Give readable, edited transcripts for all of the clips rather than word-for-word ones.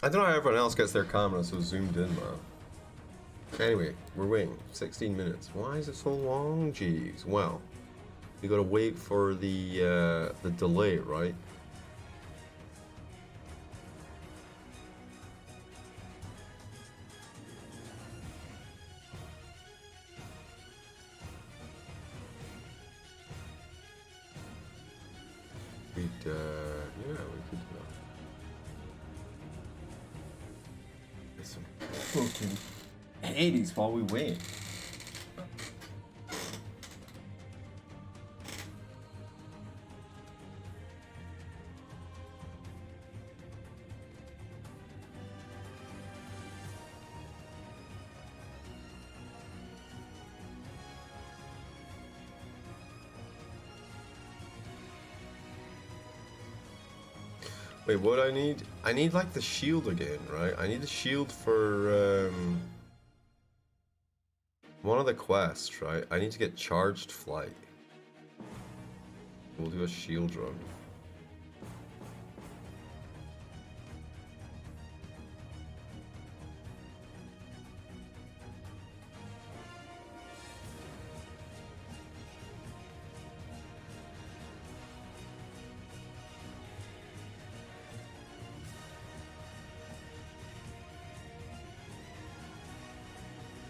I don't know how everyone else gets their camera so zoomed in, man. Anyway, we're waiting. 16 minutes. Why is it so long? Jeez. Well, you gotta wait for the delay, right? We'd, yeah, we could do that. Get some fucking Hades while we wait. Wait, what I need? I need like the shield again, right? I need the shield for one of the quests, right? I need to get charged flight. We'll do a shield run.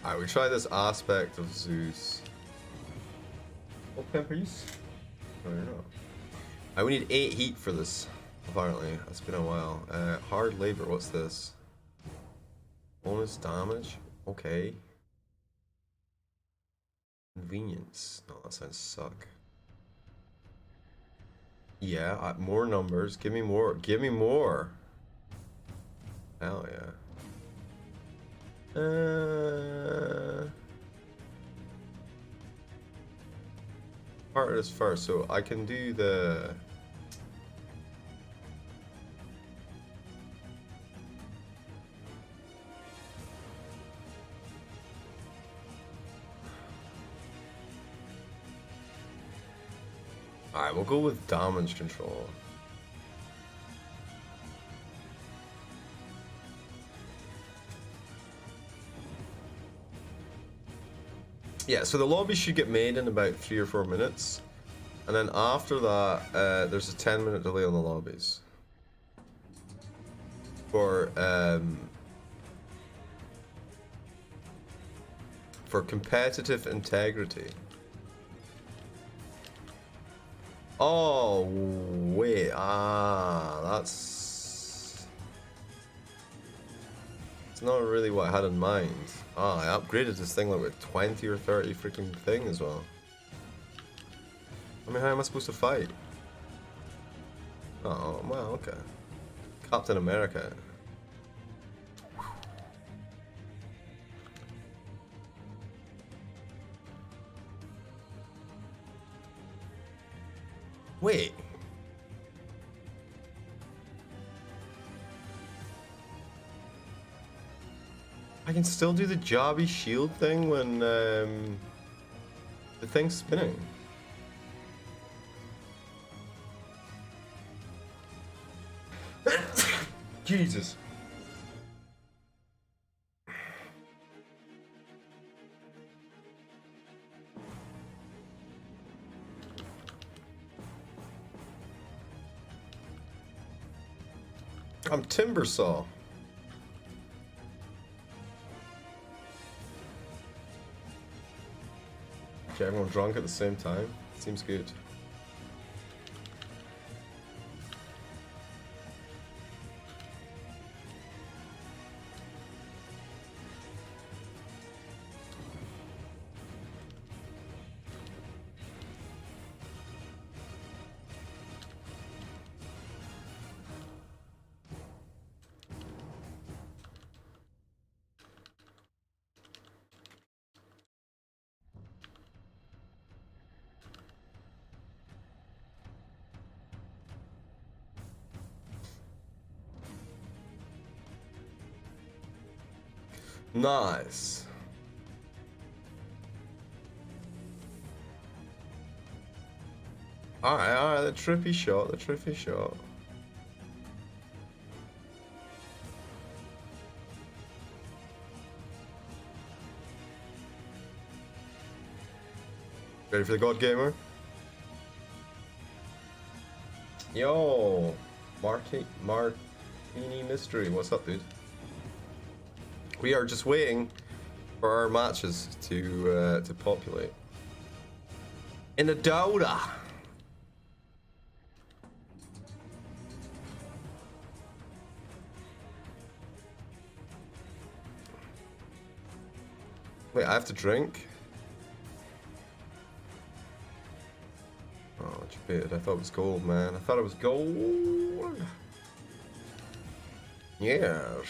Alright, we try this aspect of Zeus. What pimp are you? No, you're not. We need 8 heat for this, apparently. It's been a while. Hard labor, what's this? Bonus damage? Okay. Convenience. No, that sounds suck. Yeah, more numbers. Give me more. Give me more. Hell yeah. Part of this first, so I can do the. Alright, we'll go with damage control. Yeah, so the lobby should get made in about 3 or 4 minutes. And then after that, there's a 10-minute delay on the lobbies. For competitive integrity. Oh, wait, that's... It's not really what I had in mind. I upgraded this thing like with 20 or 30 freaking thing as well. I mean, how am I supposed to fight? Oh, well, okay. Captain America. Wait. I can still do the jobby shield thing when the thing's spinning. Jesus. I'm Timbersaw. Okay, everyone drunk at the same time. Seems good. Nice. Alright, the trippy shot, the trippy shot. Ready for the God Gamer? Yo, Martini Mystery, what's up, dude? We are just waiting for our matches to populate. In the Dota. Wait, I have to drink? Oh, cheated. I thought it was gold, man. I thought it was gold. Yes.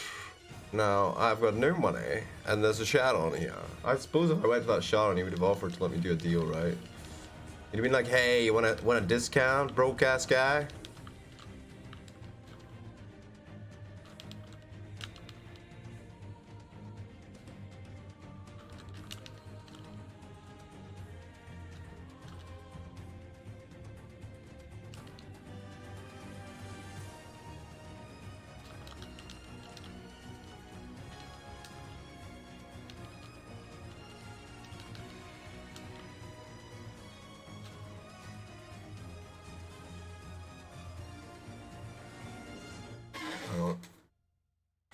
Now, I've got no money, and there's a chat on here. I suppose if I went to that chat on, he would have offered to let me do a deal, right? He'd have been like, hey, you want a discount, broke-ass guy?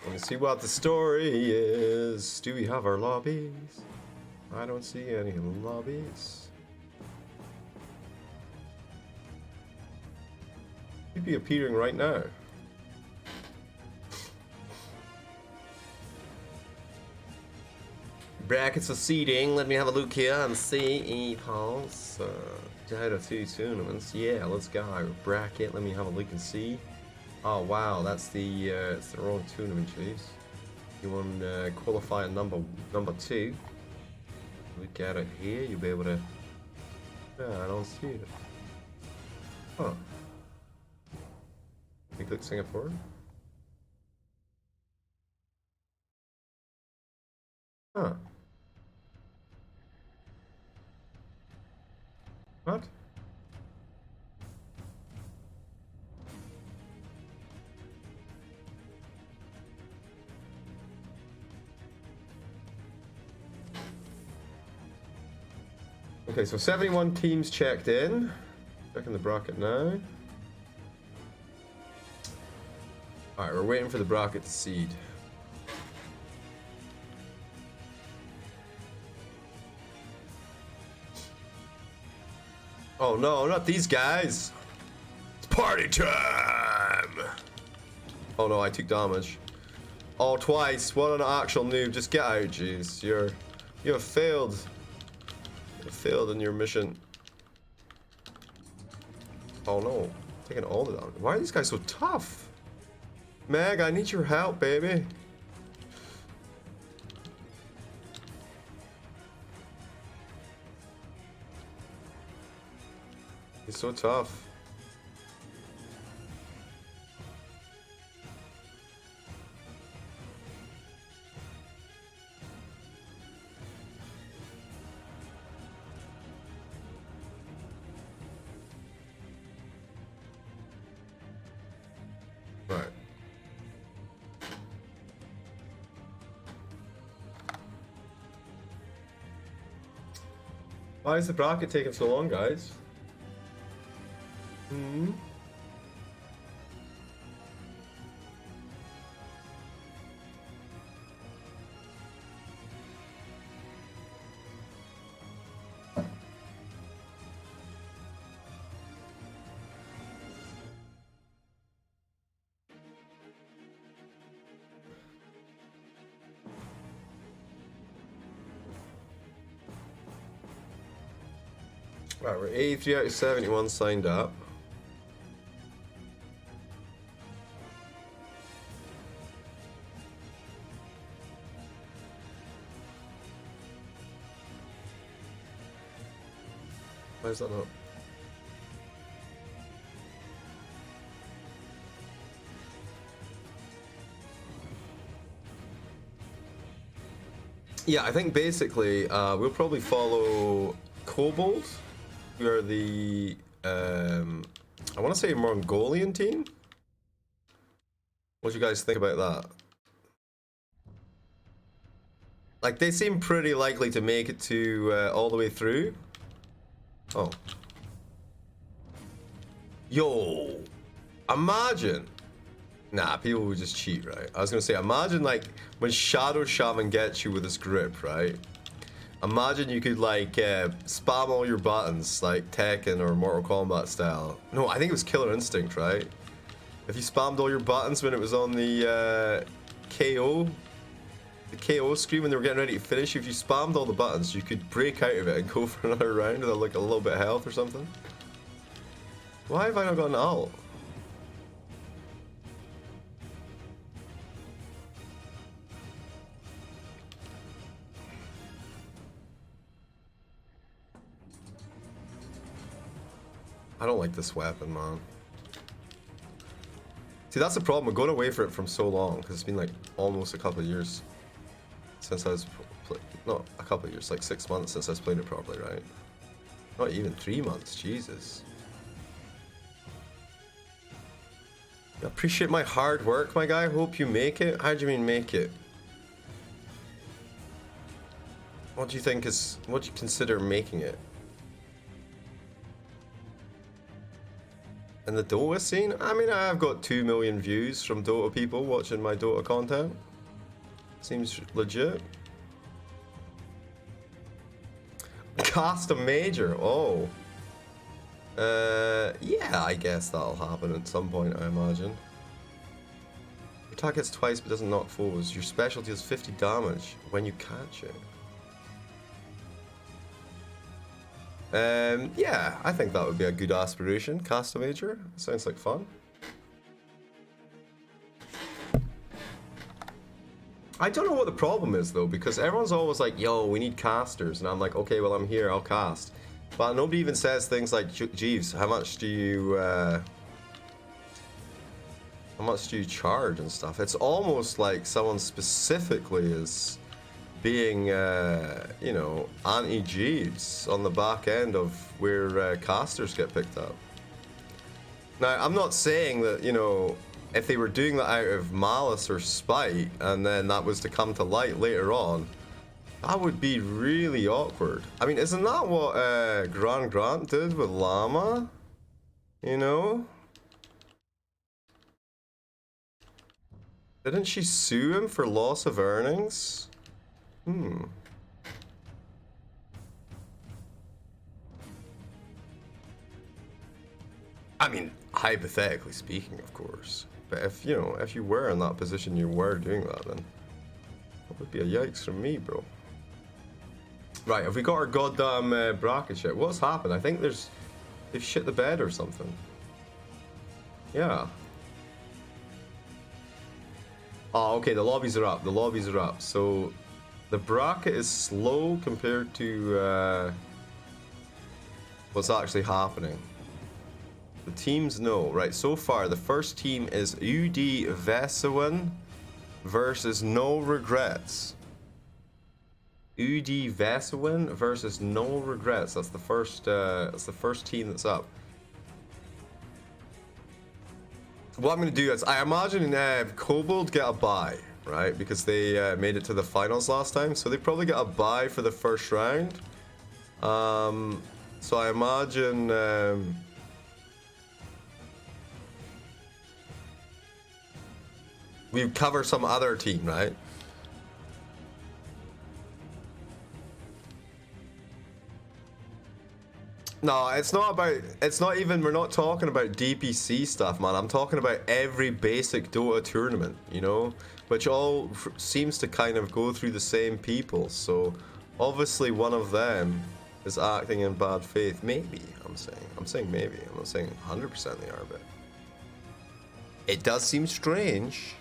Let me see what the story is. Do we have our lobbies? I don't see any lobbies. Should be appearing right now. Brackets of seeding. Let me have a look here and see. E-Pulse. Dota 2 tournaments. Yeah, let's go. Bracket. Let me have a look and see. Oh wow, that's it's the wrong tournament, jeez. You want qualifier number 2? Look at it here. You'll be able to. Yeah, I don't see it. Huh? You click Singapore. Huh? What? Okay, so 71 teams checked in. Checking the bracket now. Alright, we're waiting for the bracket to seed. Oh no, not these guys! It's party time! Oh no, I took damage. Oh, twice. What an actual noob. Just get out, jeez. You have failed. You have failed in your mission. Oh no. Taking all the damage. Why are these guys so tough? Meg, I need your help, baby. He's so tough. Right. Why is the bracket taking so long, guys? Hmm? Right, we're 83 out of 71 signed up. Why is that not? Yeah, I think basically we'll probably follow Kobold, who are the I want to say Mongolian team. What do you guys think about that? Like, they seem pretty likely to make it to all the way through. Oh. Yo. Imagine. Nah, people would just cheat, right? I was gonna say, imagine like when Shadow Shaman gets you with his grip, right? Imagine you could like spam all your buttons like Tekken or Mortal Kombat style. No, I think it was Killer Instinct, right? If you spammed all your buttons when it was on the KO screen when they were getting ready to finish, if you spammed all the buttons, you could break out of it and go for another round with like a little bit of health or something. Why have I not got an ult? I don't like this weapon, man. See, that's the problem. We're going away for it from so long because it's been like almost a couple of years since I was not a couple of years, like 6 months since I was playing it properly, right? Not even 3 months, Jesus. I appreciate my hard work, my guy. Hope you make it. How do you mean make it? What do you think is, what do you consider making it? In the Dota scene? I mean, I've got 2 million views from Dota people watching my Dota content. Seems legit. Cast a major, oh. Yeah, I guess that'll happen at some point, I imagine. Your attack hits twice but doesn't knock foes. Your special deals 50 damage when you catch it. Yeah, I think that would be a good aspiration. Cast a major. Sounds like fun. I don't know what the problem is though, because everyone's always like, yo, we need casters. And I'm like, okay, well, I'm here, I'll cast. But nobody even says things like, Jeeves, how much do you charge and stuff? It's almost like someone specifically is being, you know, anti-Jeeves on the back end of where casters get picked up. Now, I'm not saying that, you know, if they were doing that out of malice or spite, and then that was to come to light later on, that would be really awkward. I mean, isn't that what Grant did with Llama? You know? Didn't she sue him for loss of earnings? I mean, hypothetically speaking, of course. But if, you know, if you were in that position, you were doing that, then that would be a yikes from me, bro. Right, have we got our goddamn bracket yet? What's happened? I think they've shit the bed or something. Yeah. Oh, okay, the lobbies are up. The lobbies are up. So the bracket is slow compared to what's actually happening. The teams know, right? So far, the first team is UD Vesuin versus No Regrets. UD Vesuin versus No Regrets. That's the first team that's up. What I'm gonna do is, I imagine Kobold get a bye, right? Because they made it to the finals last time, so they probably get a bye for the first round. So I imagine we cover some other team, right? No, it's not about, it's not even, we're not talking about DPC stuff, man. I'm talking about every basic Dota tournament, you know? Which all seems to kind of go through the same people, so obviously one of them is acting in bad faith. Maybe, I'm saying maybe. I'm not saying 100% they are, but it does seem strange.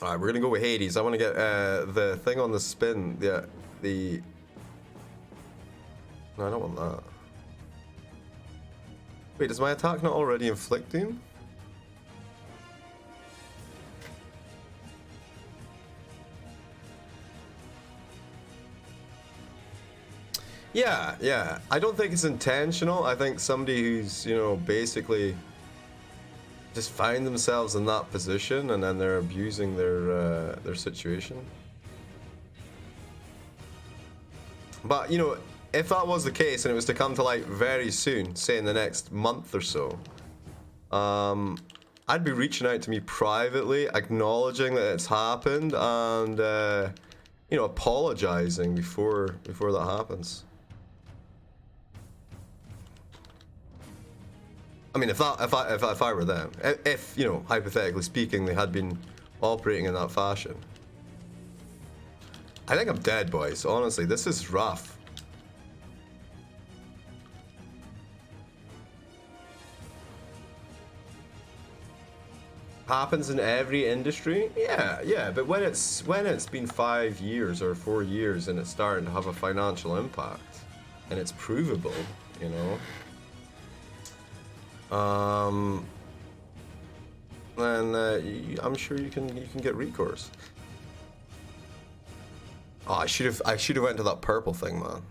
Alright, we're gonna go with Hades. I want to get the thing on the spin. No, I don't want that. Wait, does my attack not already inflict doom? Yeah. I don't think it's intentional. I think somebody who's, you know, basically just find themselves in that position and then they're abusing their situation. But you know, if that was the case and it was to come to light very soon, say in the next month or so, I'd be reaching out to me privately, acknowledging that it's happened, and you know, apologizing before that happens. I mean, if I were them, if you know, hypothetically speaking, they had been operating in that fashion. I think I'm dead, boys. Honestly, this is rough. Happens in every industry. Yeah, but when it's been 5 years or 4 years and it's starting to have a financial impact and it's provable, you know, then I'm sure you can get recourse. Oh, I should have went to that purple thing, man.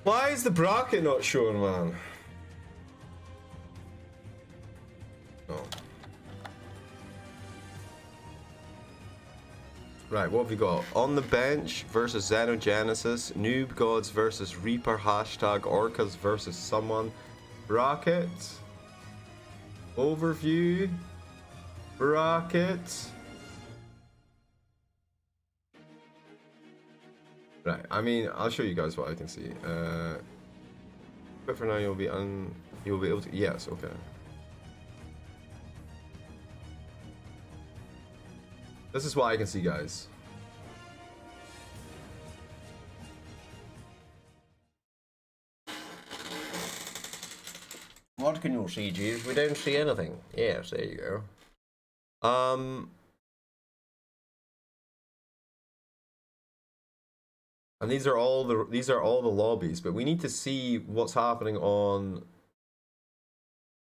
Why is the bracket not showing, man? Oh. Right, what have we got? On the bench versus Xenogenesis, Noob Gods versus Reaper, hashtag Orcas versus someone. Bracket. Overview. Bracket. Right, I mean, I'll show you guys what I can see. But for now, you'll be able to. Yes, okay. This is what I can see, guys. What can you see, Jeeves? We don't see anything. Yes, there you go. And these are all the lobbies, but we need to see what's happening on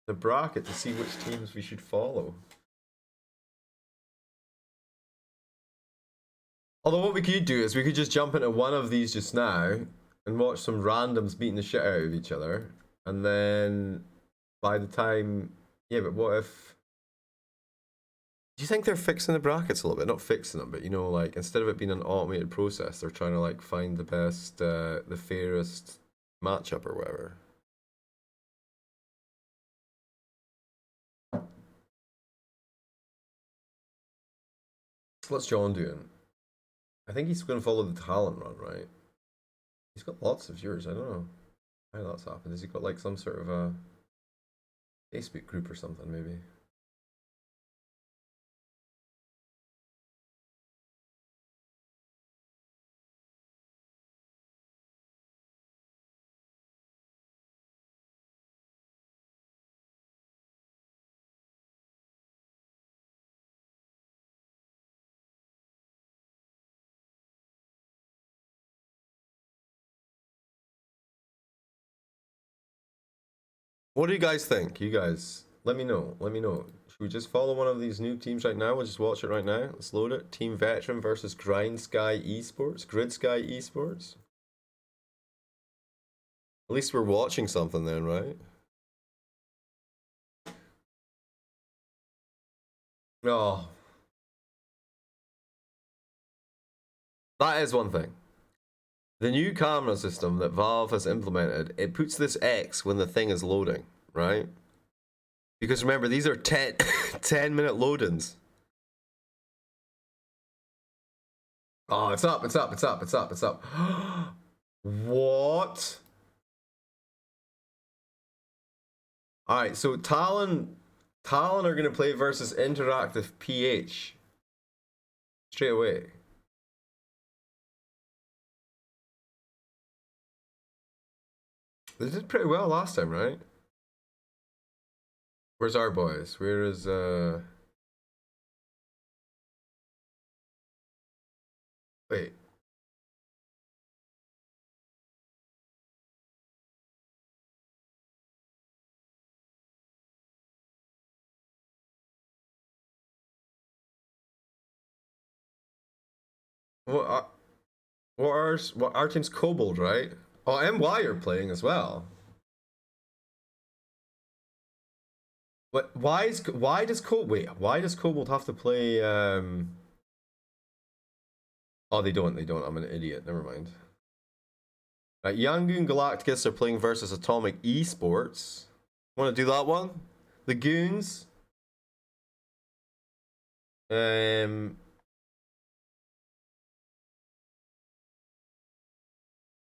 the bracket to see which teams we should follow. Although what we could do is we could just jump into one of these just now and watch some randoms beating the shit out of each other, and then by the time, yeah, but what if? Do you think they're fixing the brackets a little bit? Not fixing them, but you know, like instead of it being an automated process, they're trying to like find the best, the fairest matchup or whatever. What's John doing? I think he's going to follow the talent run, right? He's got lots of viewers. I don't know how that's happened. Has he got like some sort of a Facebook group or something, maybe? What do you guys think? You guys, let me know. Let me know. Should we just follow one of these new teams right now? We'll just watch it right now. Let's load it. Team Veteran versus Grind Sky Esports. Grid Sky Esports. At least we're watching something then, right? Oh. That is one thing. The new camera system that Valve has implemented, it puts this X when the thing is loading, right? Because remember, these are 10-minute load-ins. Oh, it's up. What? Alright, so Talon are going to play versus Interactive PH. Straight away. They did pretty well last time, right? Where's our boys? Where is wait. What what our team's Kobold, right? Oh, MY are playing as well. What why does Kobold have to play Oh, they don't. I'm an idiot. Never mind. Yangoon Galacticus are playing versus Atomic Esports. Want to do that one? The Goons.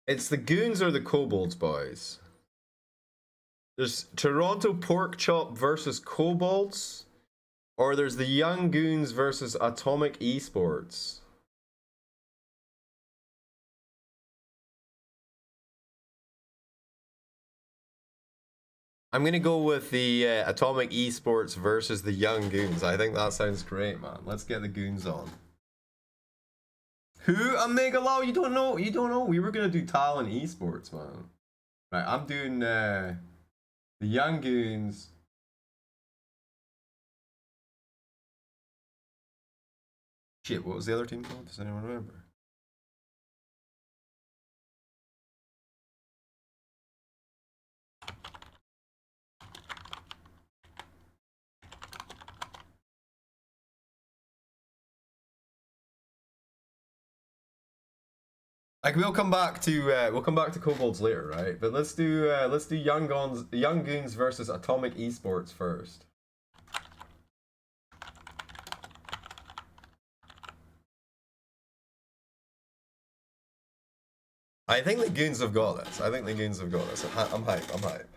It's the Goons or the Kobolds, boys. There's Toronto Pork Chop versus Kobolds, or there's the Young Goons versus Atomic Esports. I'm gonna go with the Atomic Esports versus the Young Goons. I think that sounds great, man. Let's get the Goons on. Who? Omega Law? You don't know? You don't know? We were gonna do Talon Esports, man. Right, I'm doing the Young Goons. Shit, what was the other team called? Does anyone remember? Like we'll come back to Kobolds later, right? But let's do Young Goons versus Atomic Esports first. I think the Goons have got this. I'm hype. I'm hype.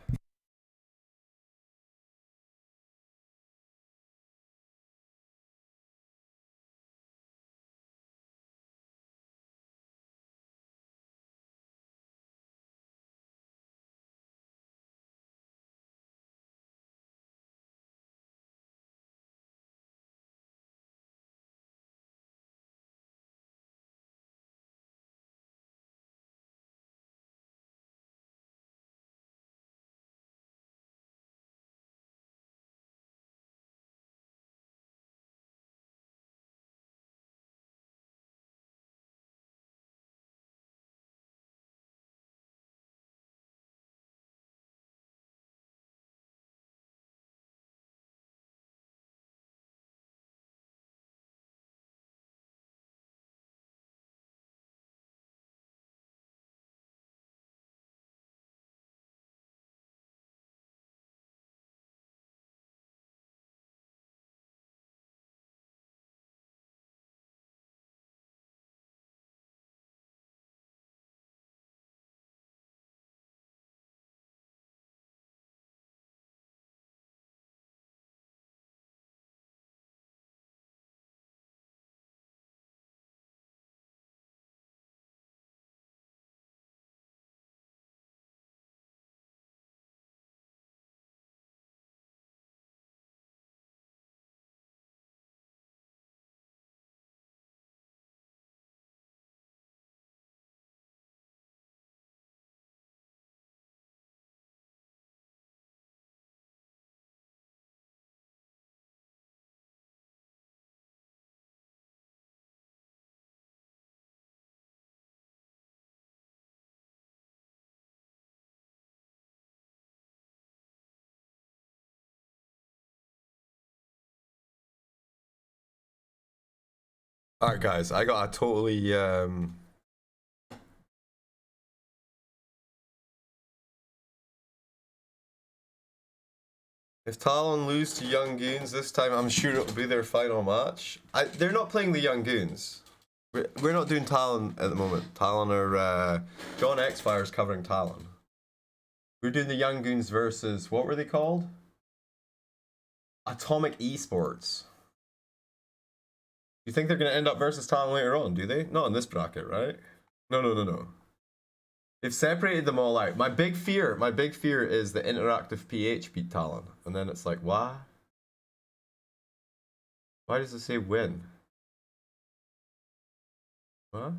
Alright guys, I got a totally if Talon lose to Young Goons this time, I'm sure it'll be their final match. They're not playing the Young Goons. We're not doing Talon at the moment. Talon are John Xfire's covering Talon. We're doing the Young Goons versus what were they called? Atomic Esports. You think they're gonna end up versus Talon later on? Do they? Not in this bracket, right? No. They've separated them all out. My big fear is the interactive PH beat Talon. And then it's like, why? Why does it say win? What?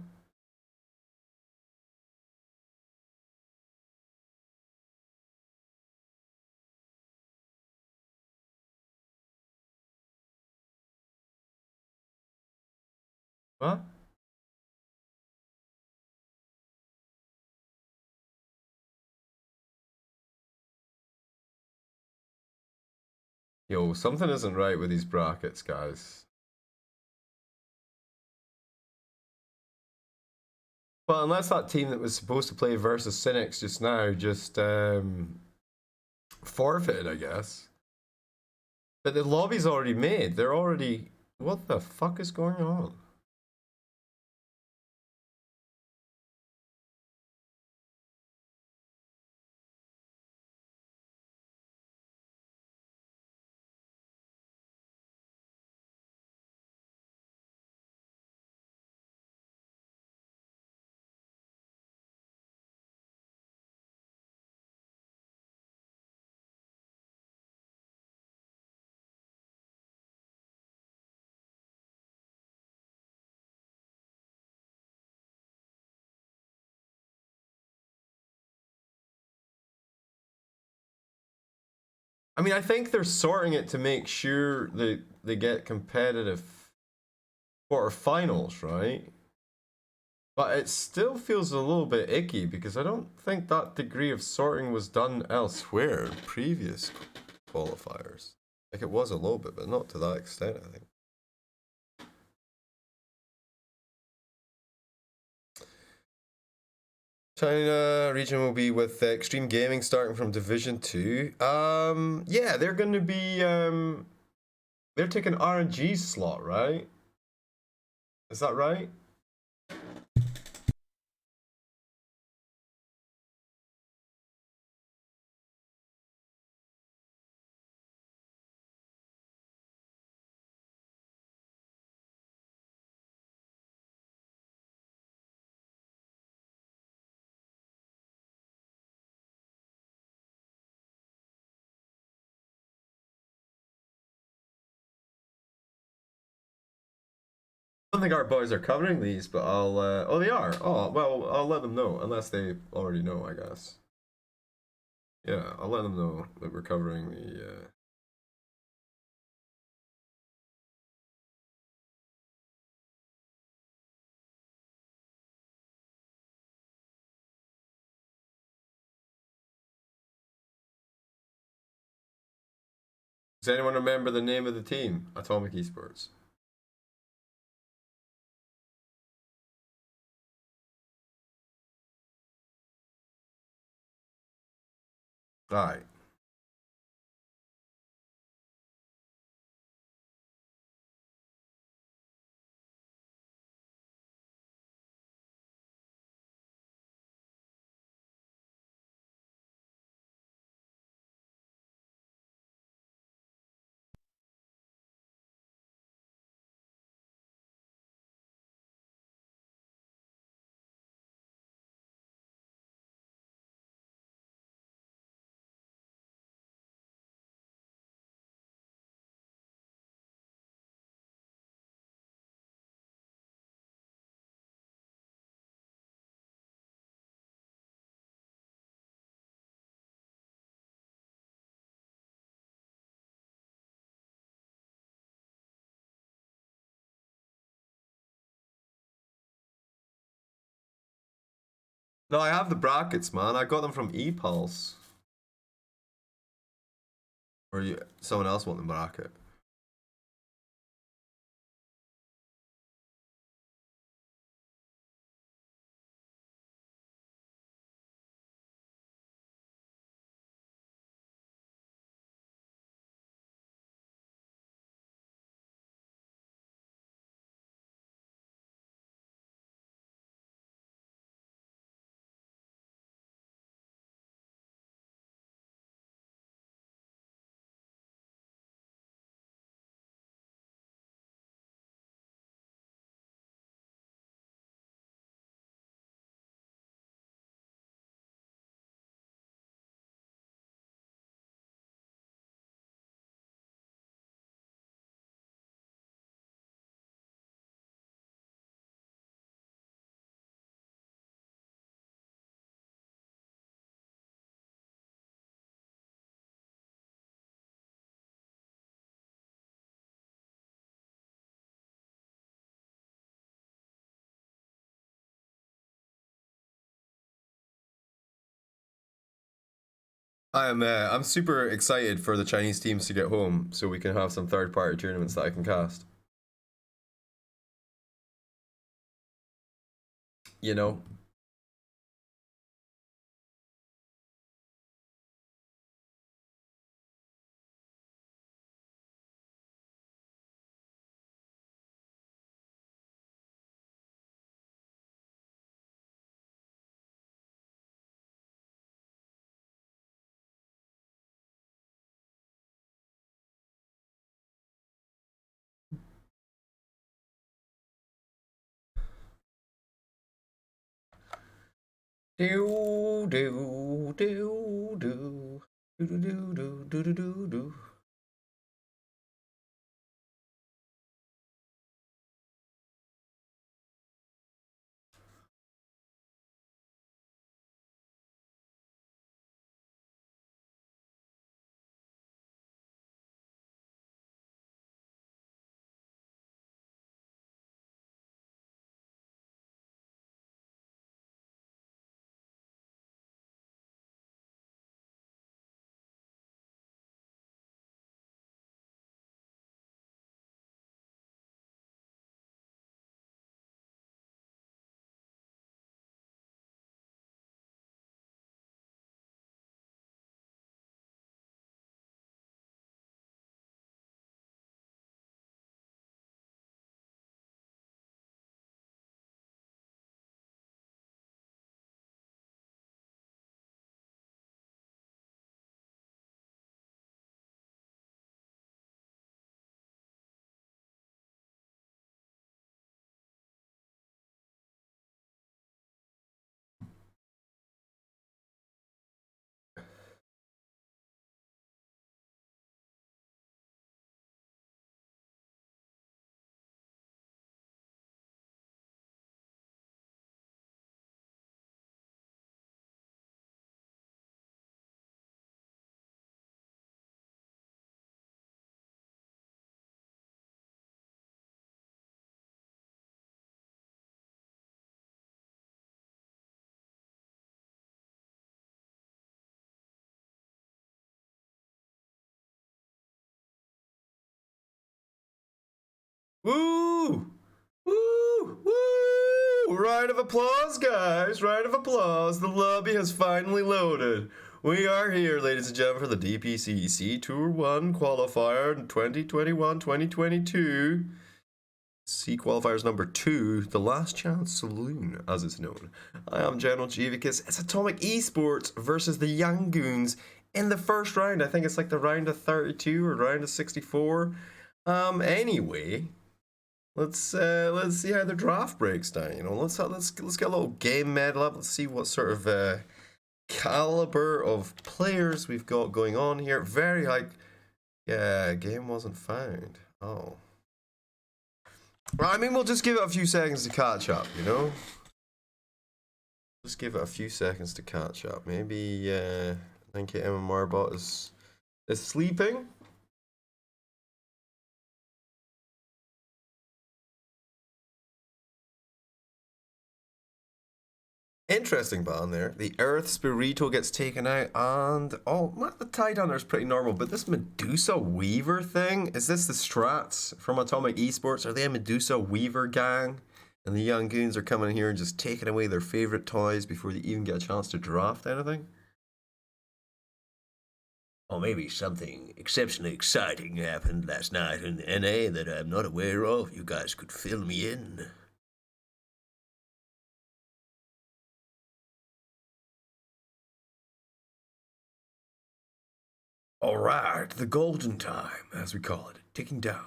What? Yo, something isn't right with these brackets, guys. Well, unless that team that was supposed to play versus Cynics just now just forfeited, I guess. But the lobby's already made. They're already... What the fuck is going on? I mean, I think they're sorting it to make sure that they get competitive quarterfinals, right? But it still feels a little bit icky because I don't think that degree of sorting was done elsewhere in previous qualifiers. Like it was a little bit, but not to that extent, I think. China region will be with Extreme Gaming starting from Division 2. Yeah, they're going to be they're taking RNG's slot, right? Is that right? I don't think our boys are covering these, but I'll oh, they are. Oh, well, I'll let them know unless they already know, I guess. Yeah, I'll let them know that we're covering the Does anyone remember the name of the team? Atomic Esports. Alright. No, I have the brackets, man. I got them from ePulse. Or you, someone else want the bracket? I'm super excited for the Chinese teams to get home so we can have some third-party tournaments that I can cast. You know? Do do do do do do do do do do do. Woo! Woo! Woo! Round of applause, guys! Round of applause. The lobby has finally loaded. We are here, ladies and gentlemen, for the DPC C Tour 1 qualifier 2021-2022. C qualifiers number 2, the Last Chance Saloon, as it's known. I am General Jivicus. It's Atomic Esports versus the Young Goons in the first round. I think it's like the round of 32 or round of 64. Anyway, let's see how the draft breaks down. You know, let's get a little game medal up. Let's see what sort of caliber of players we've got going on here. Very high. Yeah, game wasn't found. Oh. I mean, we'll just give it a few seconds to catch up, you know? Just give it a few seconds to catch up. Maybe, I think MMR bot is sleeping. Interesting ban there. The Earth Spirito gets taken out, and oh, the Tidehunter is pretty normal, but this Medusa Weaver thing, is this the strats from Atomic Esports? Are they a Medusa Weaver gang? And the Young Goons are coming here and just taking away their favorite toys before they even get a chance to draft anything? Or maybe something exceptionally exciting happened last night in the NA that I'm not aware of. You guys could fill me in. All right, the golden time, as we call it, ticking down.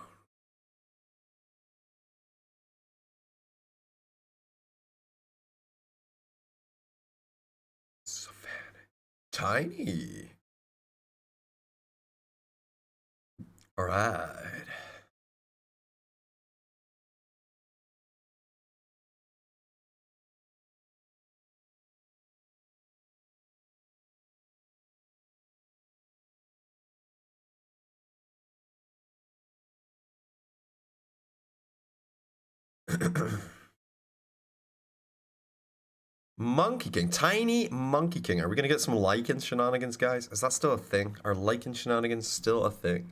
Savannah. Tiny. All right. Monkey King. Tiny Monkey King. Are we going to get some Lycan shenanigans, guys? Is that still a thing? Are Lycan shenanigans still a thing?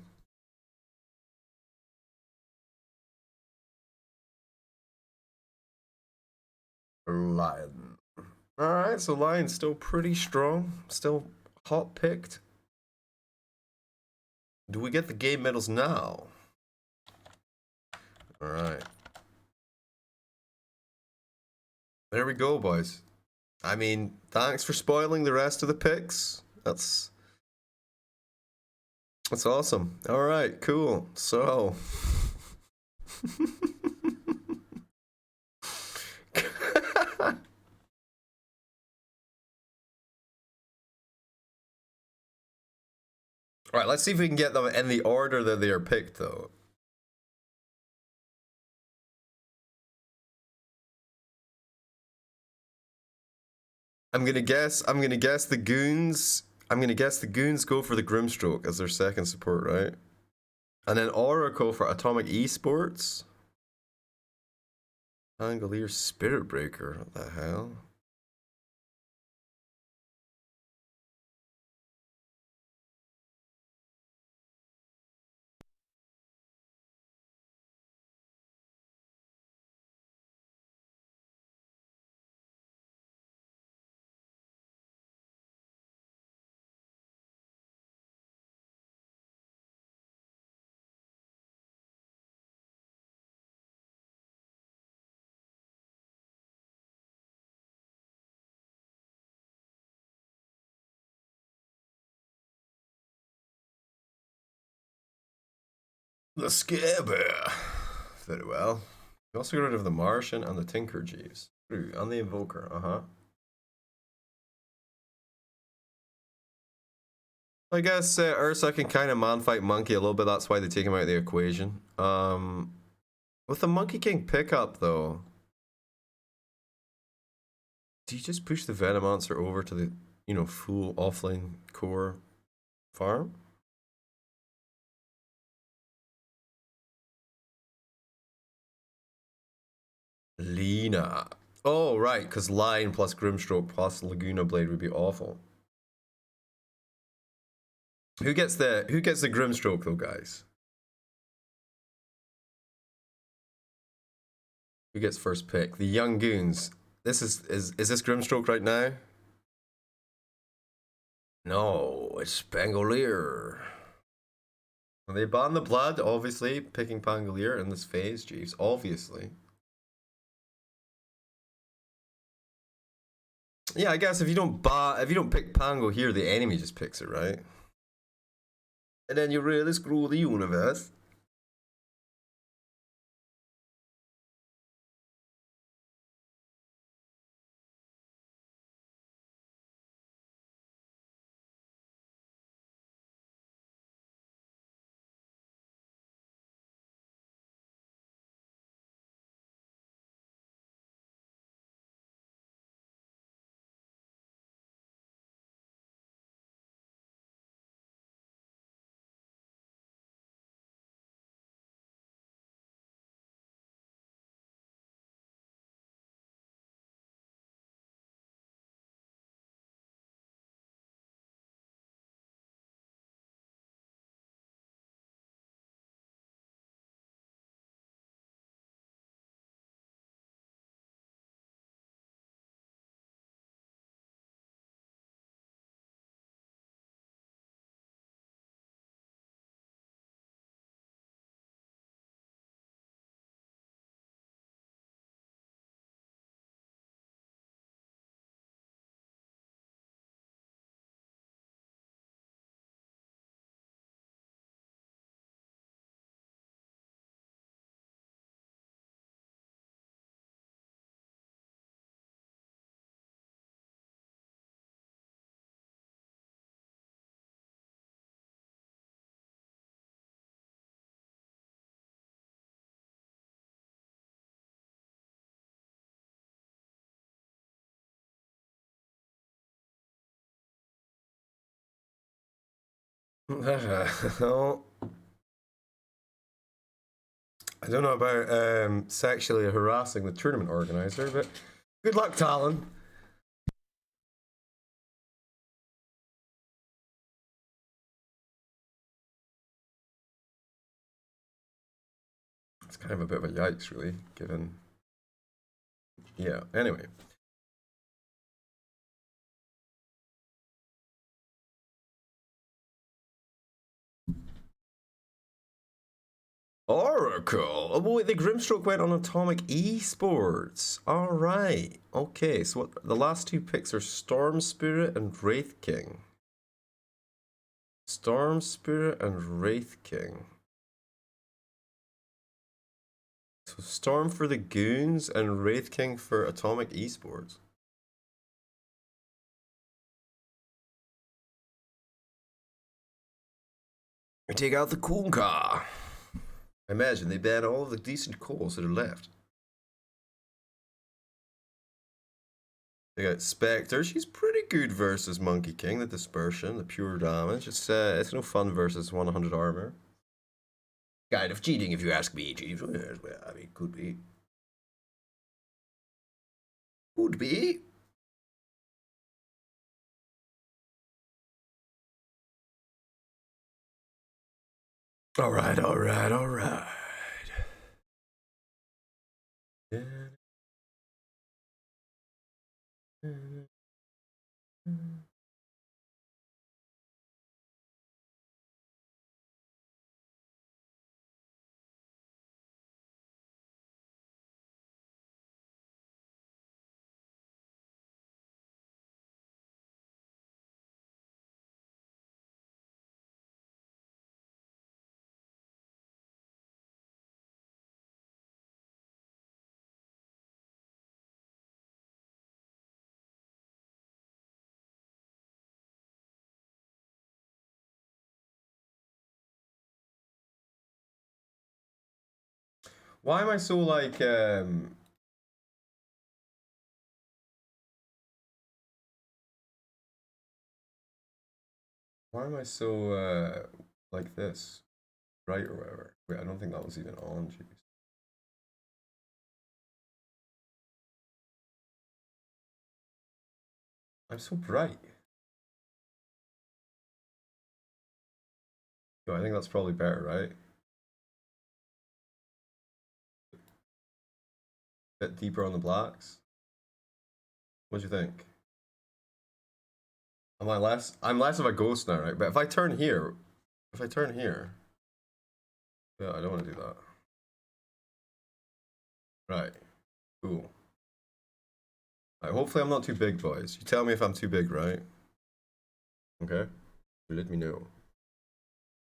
Lion. Alright, so Lion's still pretty strong. Still hot picked. Do we get the game medals now? Alright. There we go, boys. I mean, thanks for spoiling the rest of the picks. That's awesome. Alright, cool. So Alright, let's see if we can get them in the order that they are picked, though. I'm gonna guess the goons. I'm gonna guess the goons go for the Grimstroke as their second support, right? And then Oracle for Atomic Esports. Pangolier Spirit Breaker. What the hell? The Scarebear. Very well. You also got rid of the Martian and the Tinker Jeeves. True, and the Invoker, I guess Ursa can kind of man-fight Monkey a little bit, that's why they take him out of the equation. With the Monkey King pickup, though, do you just push the Venom Monster over to the, full offline core farm? Lena. Oh, right, because Lion plus Grimstroke plus Laguna Blade would be awful. Who gets the Grimstroke though, guys? Who gets first pick? The Young Goons. This is this Grimstroke right now? No, it's Pangolier. They ban the blood, obviously, picking Pangolier in this phase, Jeeves, obviously. Yeah, I guess if you don't pick Pango here, the enemy just picks it, right? And then you really screw the universe. I don't know about sexually harassing the tournament organizer, but good luck, Talon. kind of a bit of a yikes, really, given. Yeah, anyway. Oracle. Oh boy, the Grimstroke went on Atomic Esports. All right. Okay, so what, the last two picks are Storm Spirit and Wraith King. Storm Spirit and Wraith King. So Storm for the Goons and Wraith King for Atomic Esports. We take out the cool car. Imagine they ban all of the decent calls that are left. They got Spectre. She's pretty good versus Monkey King. The dispersion, the pure damage. It's no fun versus 100 armor. Kind of cheating, if you ask me, Chief. Well, I mean, could be. Could be. All right, all right, all right. Why am I so like why am I so like this? Right or whatever. Wait, I don't think that was even on, jeez. I'm so bright. Yo, I think that's probably better, right? Bit deeper on the blacks. What do you think? I'm less of a ghost now, right? But if I turn here, yeah, I don't want to do that. Right. Cool. Right, hopefully I'm not too big, boys. You tell me if I'm too big, right? Okay. Let me know.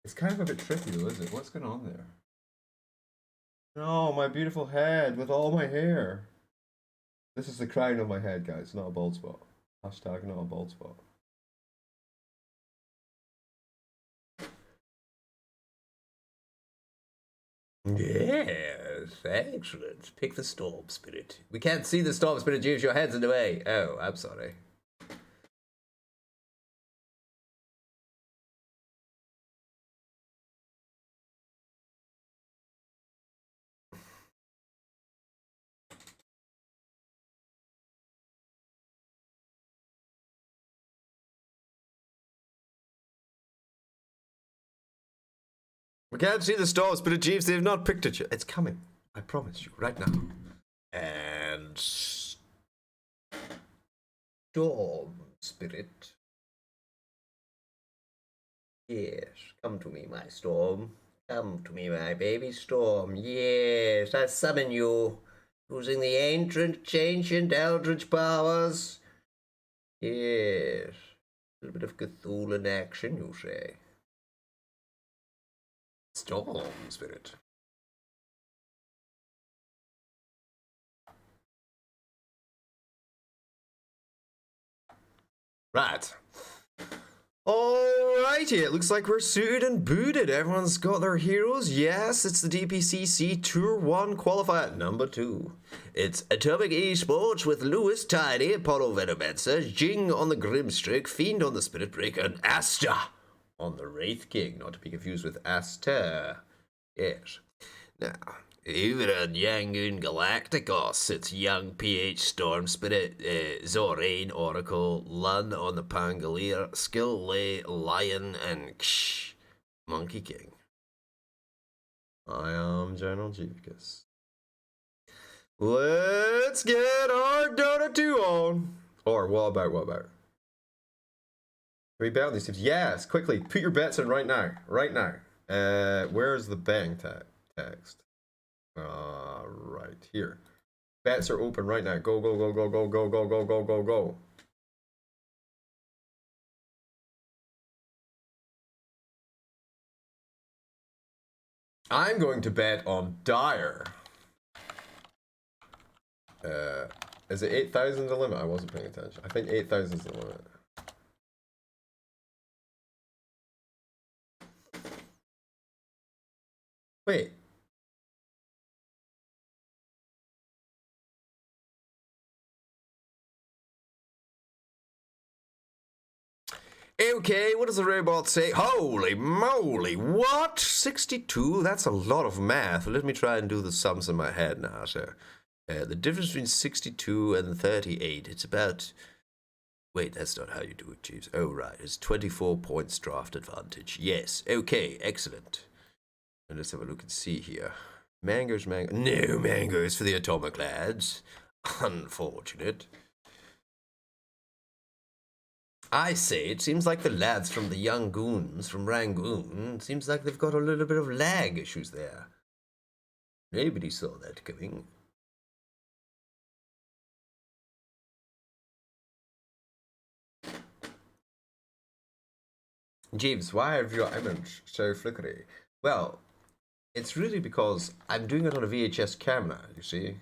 It's kind of a bit tricky though, is it? What's going on there? No, my beautiful head with all my hair. This is the crown of my head, guys, not a bald spot. Hashtag not a bald spot. Yes, excellent. Pick the Storm Spirit. We can't see the Storm Spirit, Jeeves. Your head's in the way. Oh, I'm sorry. We can't see the Storm Spirit, Jeeves. They've not picked it yet. It's coming. I promise you, right now. And Storm Spirit. Yes, come to me, my Storm. Come to me, my baby Storm. Yes, I summon you, using the ancient eldritch powers. Yes, a little bit of Cthulhu action, you say. Storm Spirit. Right. Alrighty, it looks like we're suited and booted. Everyone's got their heroes. Yes, it's the DPCC Tour 1 qualifier number 2. It's Atomic Esports with Lewis, Tiny, Apollo Venomensa, Jing on the Grimstroke, Fiend on the Spirit Breaker, and Asta on the Wraith King. Not to be confused with Asta. Yes. Now, over on Yangoon Galacticos, it's young PH Storm Spirit, Zorain Oracle, Lun on the Pangolier, Skill Lay, Lion, and Ksh, Monkey King. I am General Jeevkus. Let's get our Dota 2 on. Or what about? Can we bet on these teams? Yes, quickly, put your bets in right now. Right now. Where's the betting text? Right here. Bets are open right now. Go. I'm going to bet on Dire. Is it 8,000 the limit? I wasn't paying attention. I think 8,000 is the limit. Wait. Okay, what does the robot say? Holy moly, what? 62? That's a lot of math. Let me try and do the sums in my head now, sir. The difference between 62 and 38, it's about... Wait, that's not how you do it, Jeeves. Oh, right, it's 24 points draft advantage. Yes, okay, excellent. And let's have a look and see here. Mangoes. No mangoes for the atomic lads. Unfortunate. I say, it seems like the lads from the young goons from Rangoon, seems like they've got a little bit of lag issues there. Nobody saw that coming. James, why have your image so flickery? Well, it's really because I'm doing it on a VHS camera, you see.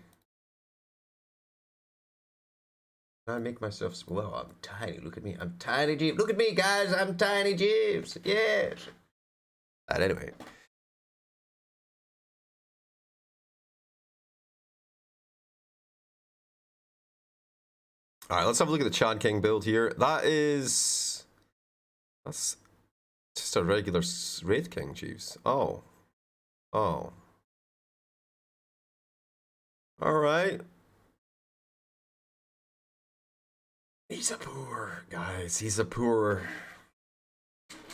I make myself small. Oh, I'm tiny. Look at me. I'm tiny Jeeves. Look at me, guys. I'm tiny Jeeves. Yes. And anyway. All right, let's have a look at the Chad King build here. That's just a regular Wraith King, Jeeves. Oh. All right. He's a poor, guys. He's a poor.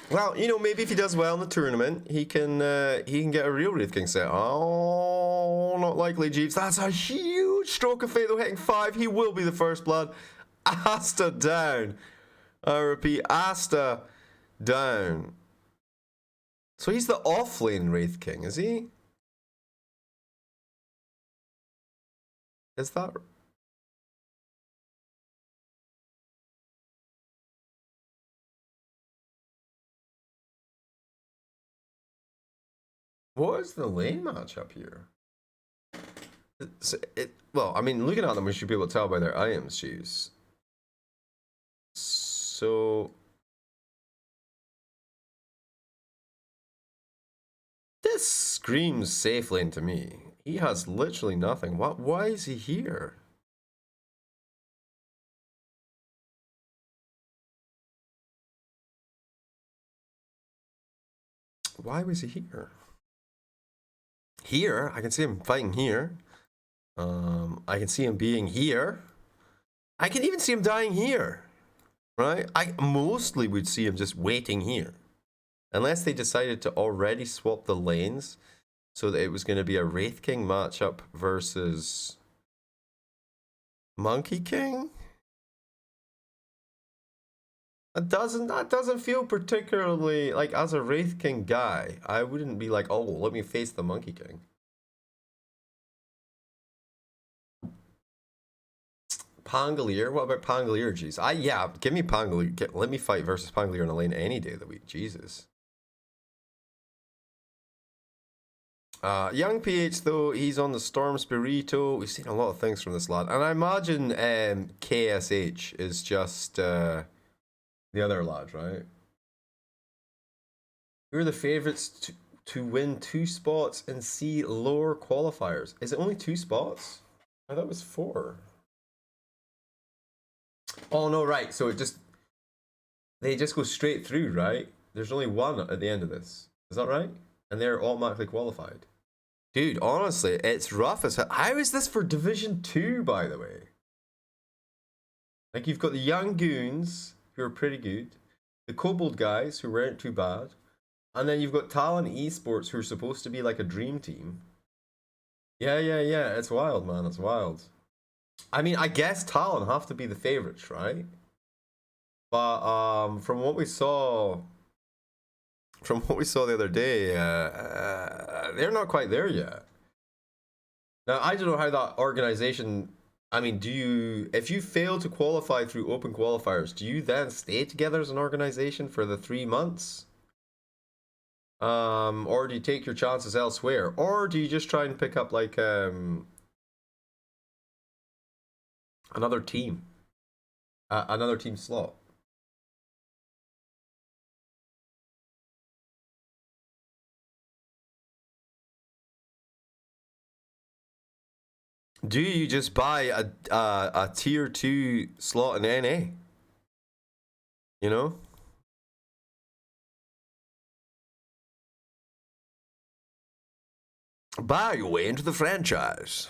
Well, you know, maybe if he does well in the tournament, he can get a real Wraith King set. Oh, not likely, Jeeves. That's a huge stroke of fate, though, hitting 5. He will be the first blood. Asta down. I repeat, Asta down. So he's the off-lane Wraith King, is he? Is that... What is the lane matchup here? Well, I mean, looking at them, we should be able to tell by their items, Jeeves. So... This screams safe lane to me. He has literally nothing. Why is he here? Why was he here? Here, I can see him fighting here. I can see him being here. I can even see him dying here. Right? I mostly would see him just waiting here. Unless they decided to already swap the lanes so that it was going to be a Wraith King matchup versus Monkey King. That doesn't feel particularly like, as a Wraith King guy, I wouldn't be like, oh, let me face the Monkey King. Pangolier? What about Pangolier? Jeez. Yeah, give me Pangolier. Let me fight versus Pangolier in a lane any day of the week. Jesus. Young PH, though, he's on the Storm Spirito. We've seen a lot of things from this lad. And I imagine KSH is just the other lad, right? Who are the favourites to win 2 spots and see lower qualifiers? Is it only 2 spots? I thought it was 4. Oh, no, right. So they just go straight through, right? There's only 1 at the end of this. Is that right? And they're automatically qualified. Dude, honestly, it's rough as hell. How is this for Division 2, by the way? Like, you've got the young goons, who are pretty good. The Kobold guys, who weren't too bad. And then you've got Talon Esports, who are supposed to be like a dream team. Yeah, yeah, yeah. It's wild, man. It's wild. I mean, I guess Talon have to be the favorites, right? But from what we saw, the other day, they're not quite there yet. Now, I don't know how that organization. I mean, if you fail to qualify through open qualifiers, do you then stay together as an organization for the 3 months? Or do you take your chances elsewhere? Or do you just try and pick up like another team slot? Do you just buy a tier 2 slot in NA? You know? Buy your way into the franchise.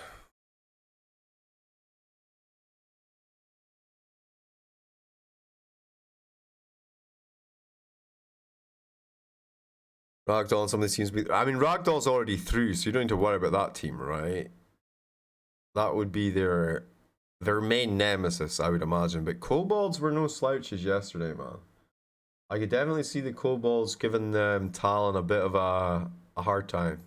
Ragdoll and some of these teams. I mean, Ragdoll's already through, so you don't need to worry about that team, right? That would be their main nemesis, I would imagine. But Kobolds were no slouches yesterday, man. I could definitely see the Kobolds giving Talon a bit of a hard time.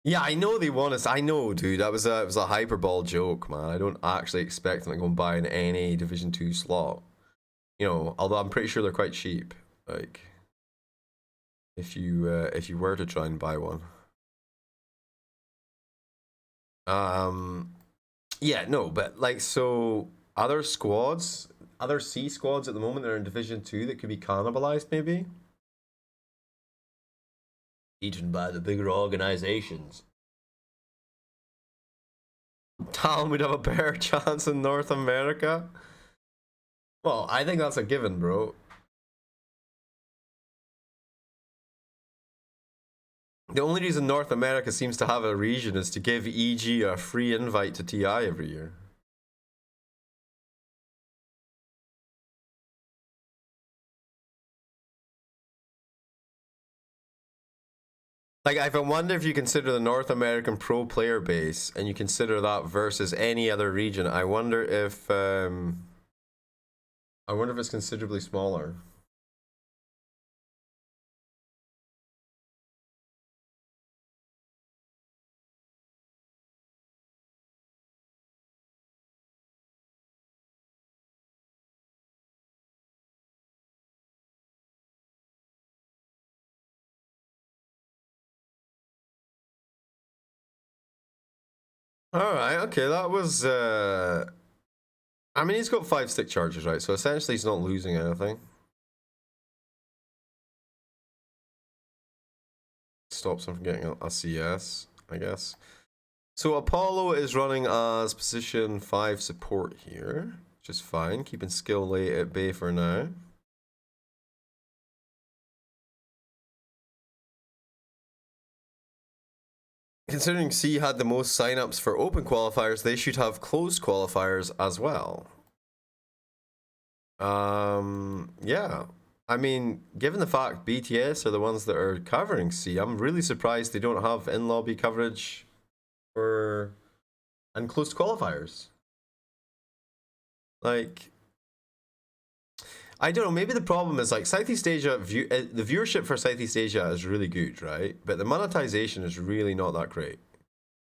Yeah, I know they want us. I know, dude. It was a hyperball joke, man. I don't actually expect them to go and buy an NA Division 2 slot. You know, although I'm pretty sure they're quite cheap. Like, if you were to try and buy one. Yeah, no, but like, so other squads, other C squads at the moment that are in Division 2 that could be cannibalized, maybe? Eaten by the bigger organizations. Talon would have a better chance in North America? Well, I think that's a given, bro. The only reason North America seems to have a region is to give EG a free invite to TI every year. Like, I wonder if you consider the North American pro player base and you consider that versus any other region, I wonder if it's considerably smaller. Alright, okay, that was I mean, he's got 5 stick charges, right? So essentially he's not losing anything. Stops him from getting a CS, I guess. So Apollo is running as position 5 support here, which is fine. Keeping skill late at bay for now. Considering C had the most signups for open qualifiers, they should have closed qualifiers as well. Yeah. I mean, given the fact BTS are the ones that are covering C, I'm really surprised they don't have in-lobby coverage for and closed qualifiers. Like, I don't know, maybe the problem is like Southeast Asia, the viewership for Southeast Asia is really good, right? But the monetization is really not that great.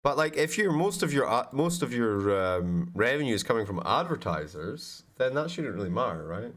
But like, if most of your revenue is coming from advertisers, then that shouldn't really matter, right?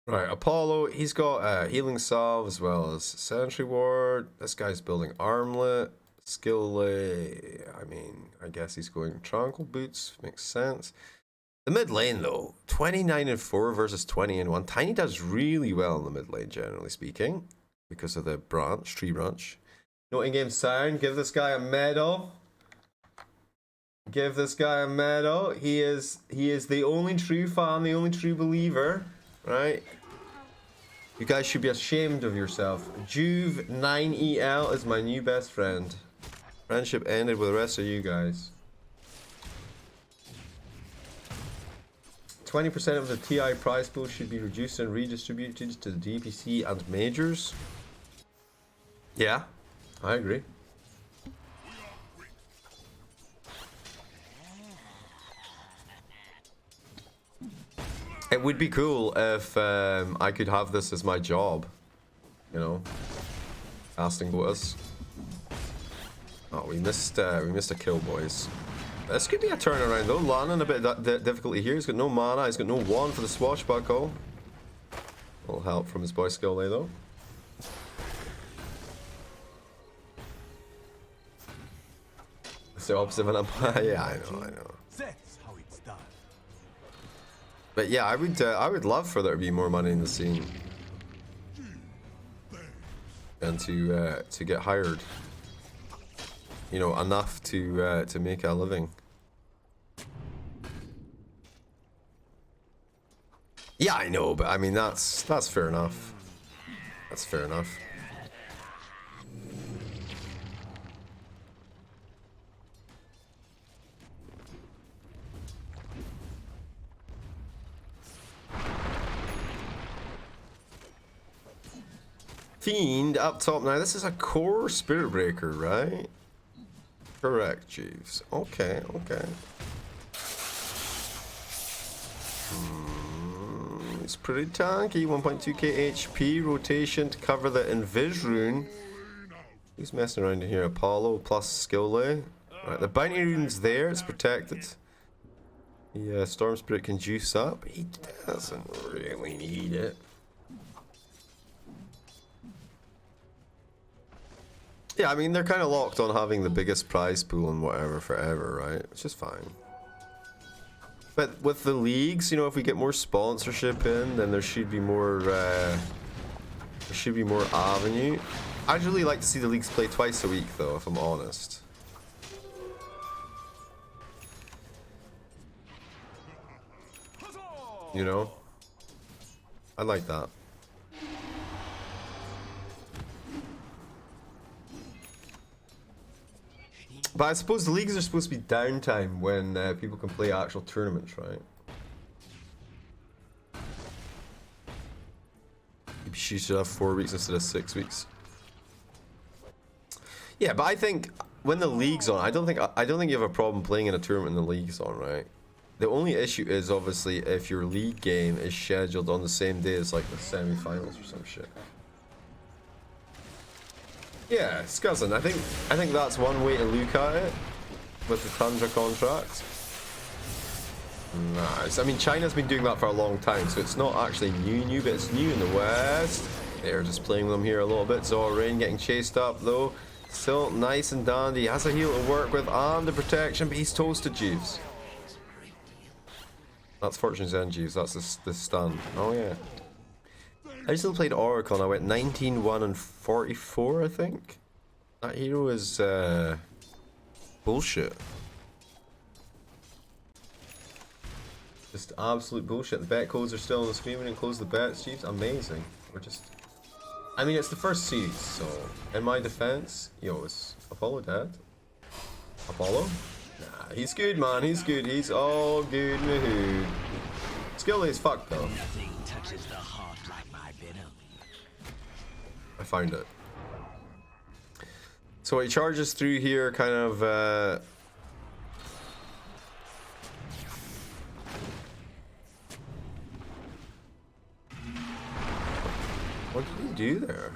Right, Apollo, he's got healing salve as well as sentry ward. This guy's building armlet. Skill lay, I mean, I guess he's going tranquil boots, makes sense. The mid lane, though, 29 and 4 versus 20 and 1. Tiny does really well in the mid lane, generally speaking, because of the tree branch. No in-game sound. Give this guy a medal. Give this guy a medal. He is the only true fan, the only true believer, right? You guys should be ashamed of yourself. Juve9EL is my new best friend. Friendship ended with the rest of you guys. 20% of the TI prize pool should be reduced and redistributed to the DPC and majors. Yeah, I agree. It would be cool if I could have this as my job, you know, casting quotas. Oh, we missed a kill, boys. This could be a turnaround though. Lana in a bit of difficulty here. He's got no mana. He's got no wand for the swashbuckle. A little help from his boy Skillay though. It's the opposite of an umpire. Yeah, I know. That's how it's done. But yeah, I would love for there to be more money in the scene, and to get hired. You know, enough to make a living. Yeah, I know, but I mean that's fair enough. That's fair enough. Fiend up top now. This is a core Spirit Breaker, right? Correct, Jeeves. Okay. It's pretty tanky. 1.2k HP. Rotation to cover the Invis rune. Who's messing around in here? Apollo plus Skillay. Right, the bounty rune's there. It's protected. The Storm Spirit can juice up. He doesn't really need it. Yeah, I mean, they're kind of locked on having the biggest prize pool and whatever forever, right? Which is fine. But with the leagues, you know, if we get more sponsorship in, then there should be more avenue. I'd really like to see the leagues play twice a week, though, if I'm honest. You know? I like that. But I suppose the leagues are supposed to be downtime when people can play actual tournaments, right? You should have 4 weeks instead of 6 weeks. Yeah, but I think when the league's on, I don't think you have a problem playing in a tournament when the league's on, right? The only issue is obviously if your league game is scheduled on the same day as like the semi-finals or some shit. Yeah, Scuzzin. I think that's one way to look at it with the Tundra contracts. Nice. I mean, China's been doing that for a long time, so it's not actually new, but it's new in the West. They're just playing with them here a little bit. Zorain getting chased up though. Still nice and dandy. Has a heal to work with and the protection, but he's toasted, Jeeves. That's Fortune's End, Jeeves. That's the stun. Oh yeah. I still played Oracle and I went 19-1 and 44, I think. That hero is bullshit. Just absolute bullshit. The bet codes are still on the screen and close the bets, Chiefs. Amazing. We're just... I mean, it's the first seed, so... In my defense... Yo, is Apollo dead? Apollo? Nah, he's good, man. He's good. He's all good in the hood. Skillay is fucked, though. I found it. So he charges through here, kind of. What did he do there?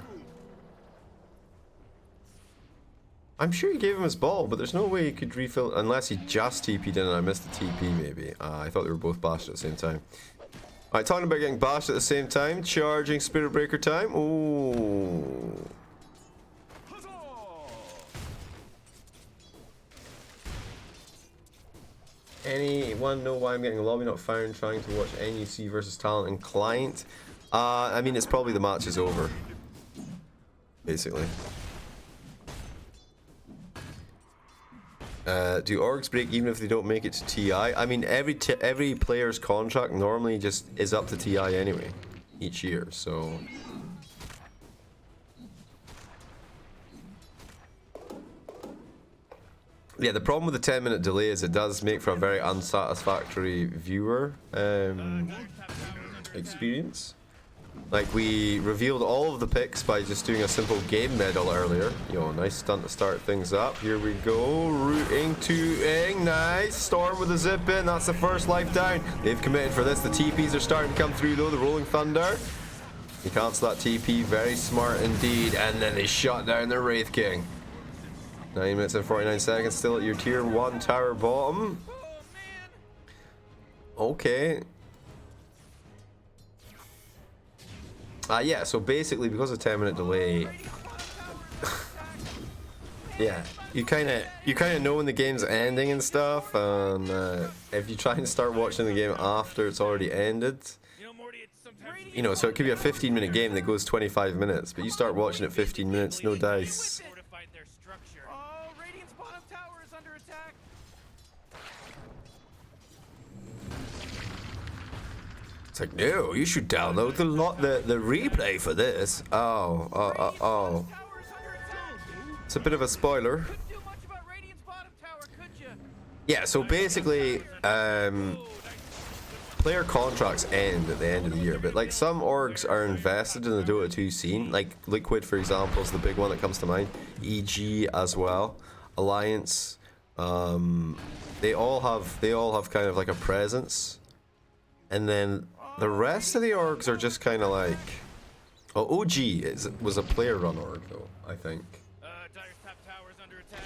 I'm sure he gave him his ball, but there's no way he could refill unless he just TP'd in and I missed the TP maybe. I thought they were both bashed at the same time. Alright, talking about getting bashed at the same time, charging Spirit Breaker time. Ooh. Anyone know why I'm getting a lobby not found trying to watch NUC versus Talent and Client? I mean, it's probably the match is over. Basically. Do orgs break even if they don't make it to TI? I mean, every player's contract normally just is up to TI anyway, each year, so... Yeah, the problem with the 10-minute delay is it does make for a very unsatisfactory viewer experience. Like, we revealed all of the picks by just doing a simple game medal earlier. Yo, nice stunt to start things up. Here we go, rooting to ENG, nice. Storm with a zip in, that's the first life down. They've committed for this, the TPs are starting to come through though, the Rolling Thunder. He cancels that TP, very smart indeed, and then they shot down the Wraith King. 9 minutes and 49 seconds, still at your tier 1 tower bottom. Okay. Yeah, so basically because of 10-minute delay, yeah, you kind of know when the game's ending and stuff, and if you try and start watching the game after it's already ended, you know, so it could be a 15-minute game that goes 25 minutes, but you start watching it 15 minutes, no dice. It's like, no, you should download the replay for this. Oh. It's a bit of a spoiler. Yeah, so basically, player contracts end at the end of the year, but like some orgs are invested in the Dota 2 scene, like Liquid, for example, is the big one that comes to mind. EG as well, Alliance. They all have kind of like a presence, and then the rest of the orgs are just kind of like... Oh, OG was a player-run org, though, I think. Dire's top tower is under attack.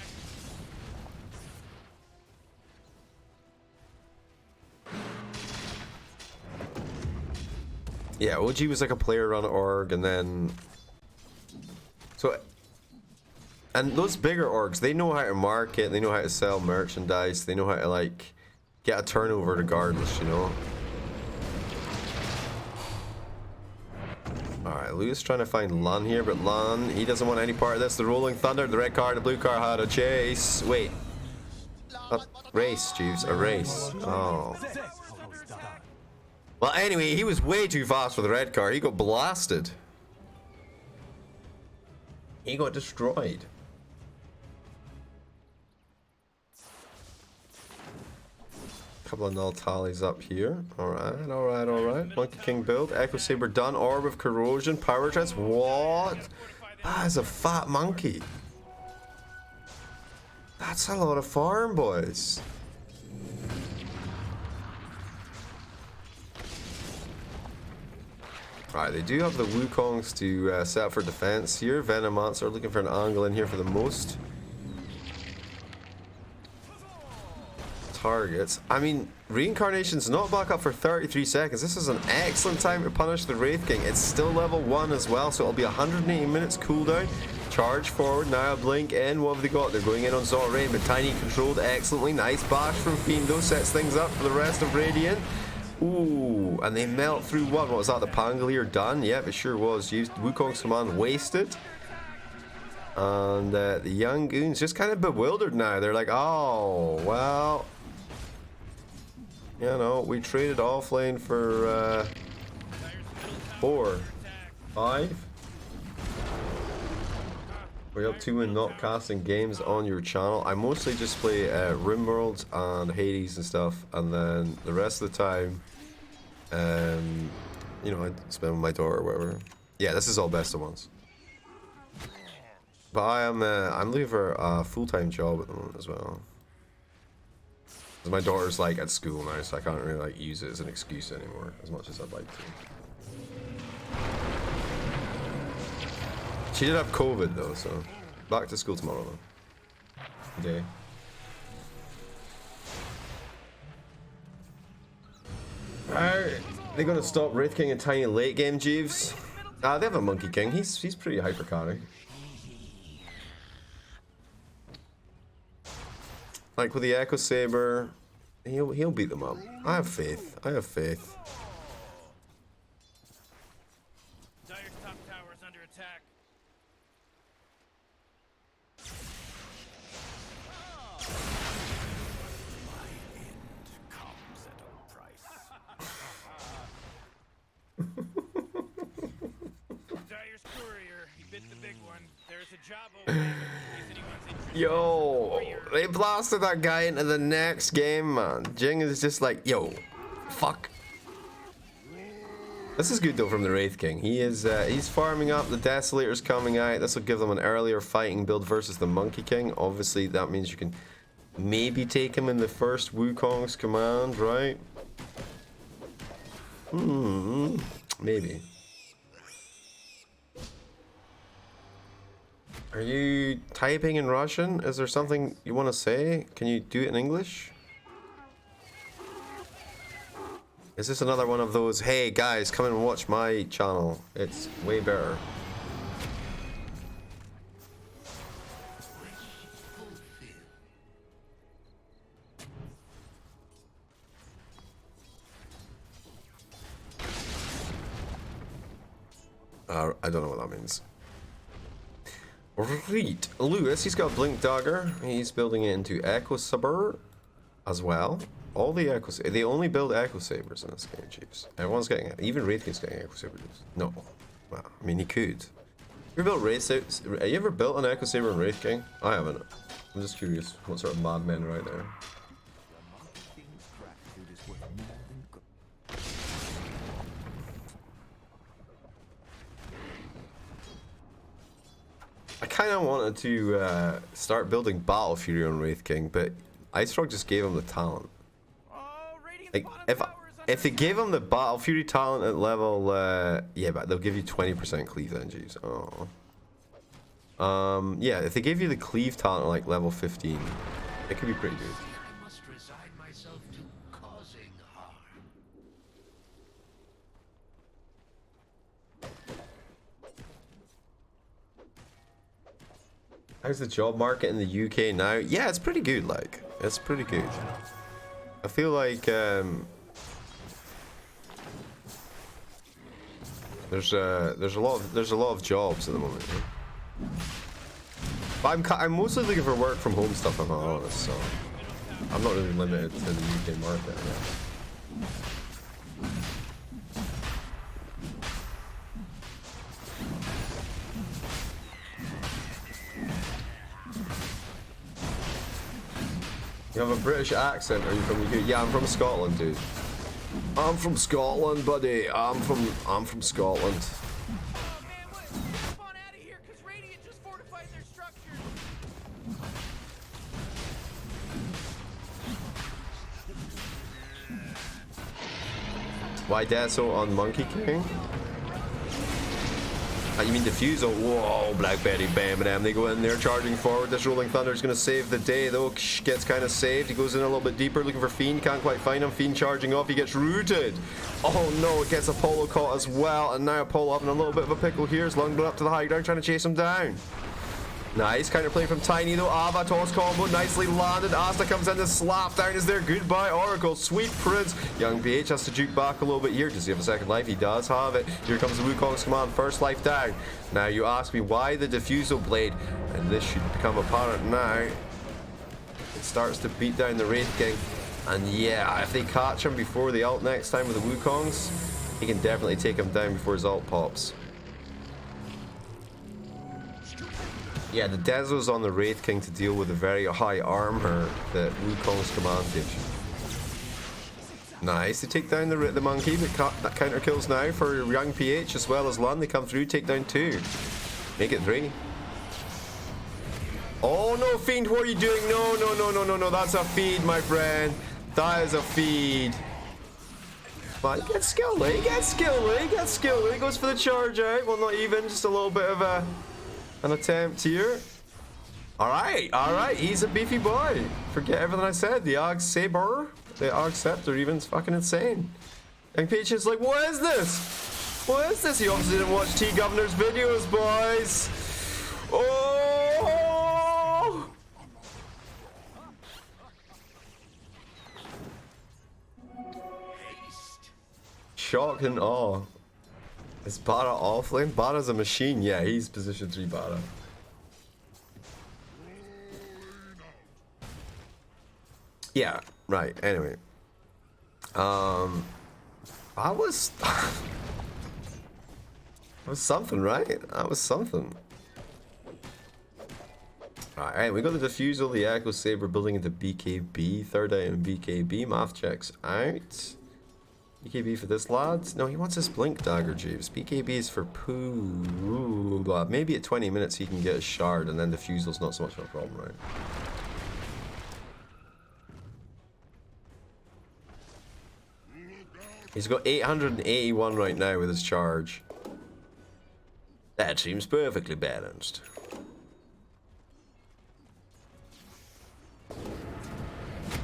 Yeah, OG was like a player-run org, and then... So... And those bigger orgs, they know how to market, they know how to sell merchandise, they know how to, like, get a turnover regardless, you know? Alright, Lewis trying to find Lun here, but Lun, he doesn't want any part of this. The Rolling Thunder, the red car, the blue car had a chase. Wait. A race, Jeeves, a race. Oh. Well, anyway, he was way too fast for the red car. He got blasted. He got destroyed. Couple of null tallies up here. Alright. Monkey King build. Echo Saber done. Orb of Corrosion. Power Trance. What? That is a fat monkey. That's a lot of farm, boys. Alright, they do have the Wukongs to set up for defense here. Venomancer looking for an angle in here for the most targets. I mean, Reincarnation's not back up for 33 seconds. This is an excellent time to punish the Wraith King. It's still level 1 as well, so it'll be 180 minutes cooldown. Charge forward, now blink in. What have they got? They're going in on Zorain, but Tiny controlled excellently. Nice bash from Fiendo, sets things up for the rest of Radiant. Ooh, and they melt through one. What was that, the Pangolier done? Yep, it sure was. Used Wukong's command, wasted. And the young goons just kind of bewildered now. They're like, oh, well, you know, we traded offlane for 4, 5. We're up to and not casting games on your channel. I mostly just play RimWorld and Hades and stuff, and then the rest of the time, you know, I spend with my daughter or whatever. Yeah, this is all best of ones. But I'm looking for a full-time job at the moment as well. My daughter's like at school now, so I can't really like use it as an excuse anymore as much as I'd like to. She did have COVID though, so back to school tomorrow though. Okay. Alright, they gonna stop Wraith King and Tiny late game, Jeeves? They have a Monkey King. He's pretty hyper carry. Like with the Echo Saber, He'll beat them up. I have faith. I have faith. Dire's top tower is under attack. Dire's courier, he bit the big one. There's a job opening in case anyone's interested. Yo, they blasted that guy into the next game, man. Jing is just like, yo, fuck. This is good though from the Wraith King. He is he's farming up. The Desolator's coming out. This will give them an earlier fighting build versus the Monkey King. Obviously, that means you can maybe take him in the first Wukong's command, right? Maybe. Are you typing in Russian? Is there something you want to say? Can you do it in English? Is this another one of those, hey guys, come and watch my channel. It's way better. I don't know what that means. Right, Lewis, he's got a Blink Dagger. He's building it into Echo Saber as well. All the Echo, they only build Echo Sabers in this game, Chiefs. Everyone's getting it. Even Wraith King's getting Echo Sabers. No, well, I mean he could. You ever built an Echo Saber in Wraith King? I haven't. I'm just curious what sort of madmen are out there. I kind of wanted to start building Battle Fury on Wraith King, but Ice Frog just gave him the talent. Like, if they gave him the Battle Fury talent at level, yeah, but they'll give you 20% cleave then, jeez. Oh. Yeah, if they gave you the cleave talent at like level 15, it could be pretty good. I must resign myself to causing harm. How's the job market in the UK now? Yeah, it's pretty good, like. It's pretty good. I feel like there's a lot of jobs at the moment. Yeah? But I'm mostly looking for work from home stuff, if I'm honest, so I'm not really limited to the UK market. Yeah. You have a British accent, are you from the UK? Yeah, I'm from Scotland, dude. I'm from Scotland, buddy. I'm from Scotland. Oh man, what? Jump on out of here, cause Radiant just fortified their structures. Why Deso on Monkey King? You mean Diffusal? Whoa, Blackberry, bam, bam. They go in there charging forward. This Rolling Thunder is going to save the day, though. Ksh gets kind of saved. He goes in a little bit deeper, looking for Fiend. Can't quite find him. Fiend charging off. He gets rooted. Oh no, it gets Apollo caught as well. And now Apollo having a little bit of a pickle here. Is Lung up to the high ground, trying to chase him down. Nice counter play from Tiny though. Avatos combo nicely landed. Asta comes in to slap down. Is there goodbye Oracle? Sweet Prince. Young BH has to juke back a little bit here. Does he have a second life? He does have it. Here comes the Wukong's command. First life down. Now you ask me why the Diffusal Blade, and this should become apparent now. It starts to beat down the Wraith King. And yeah, if they catch him before the ult next time with the Wukongs, he can definitely take him down before his ult pops. Yeah, the Dezo's on the Wraith King to deal with the very high armor that Wukong's command gives you. Nice, they take down the monkey, but that counter kills now for young PH as well as Lun. They come through, take down 2. Make it 3. Oh no, Fiend, what are you doing? No, no, no, no, no, no, that's a feed, my friend. That is a feed. But he gets skilled, he gets skilled, he gets skilled. He goes for the charge out. Well, not even, just a little bit of an attempt here. Alright, he's a beefy boy. Forget everything I said. The Arg Saber, the Arg Scepter, even is fucking insane. And Peach is like, what is this? What is this? He obviously didn't watch T Governor's videos, boys. Oh! shock and awe. Is Bara offlane? Bara's a machine. Yeah, he's position 3 Bara. Yeah, right. Anyway. That was... that was something, right? That was something. Alright, we got the Diffusal, the Echo Saber building into BKB. Third item, BKB. Math checks out. BKB for this lad? No, he wants his Blink Dagger, Jeeves. BKB is for poo. Maybe at 20 minutes he can get a shard, and then Diffusal's not so much of a problem, right? He's got 881 right now with his charge. That seems perfectly balanced.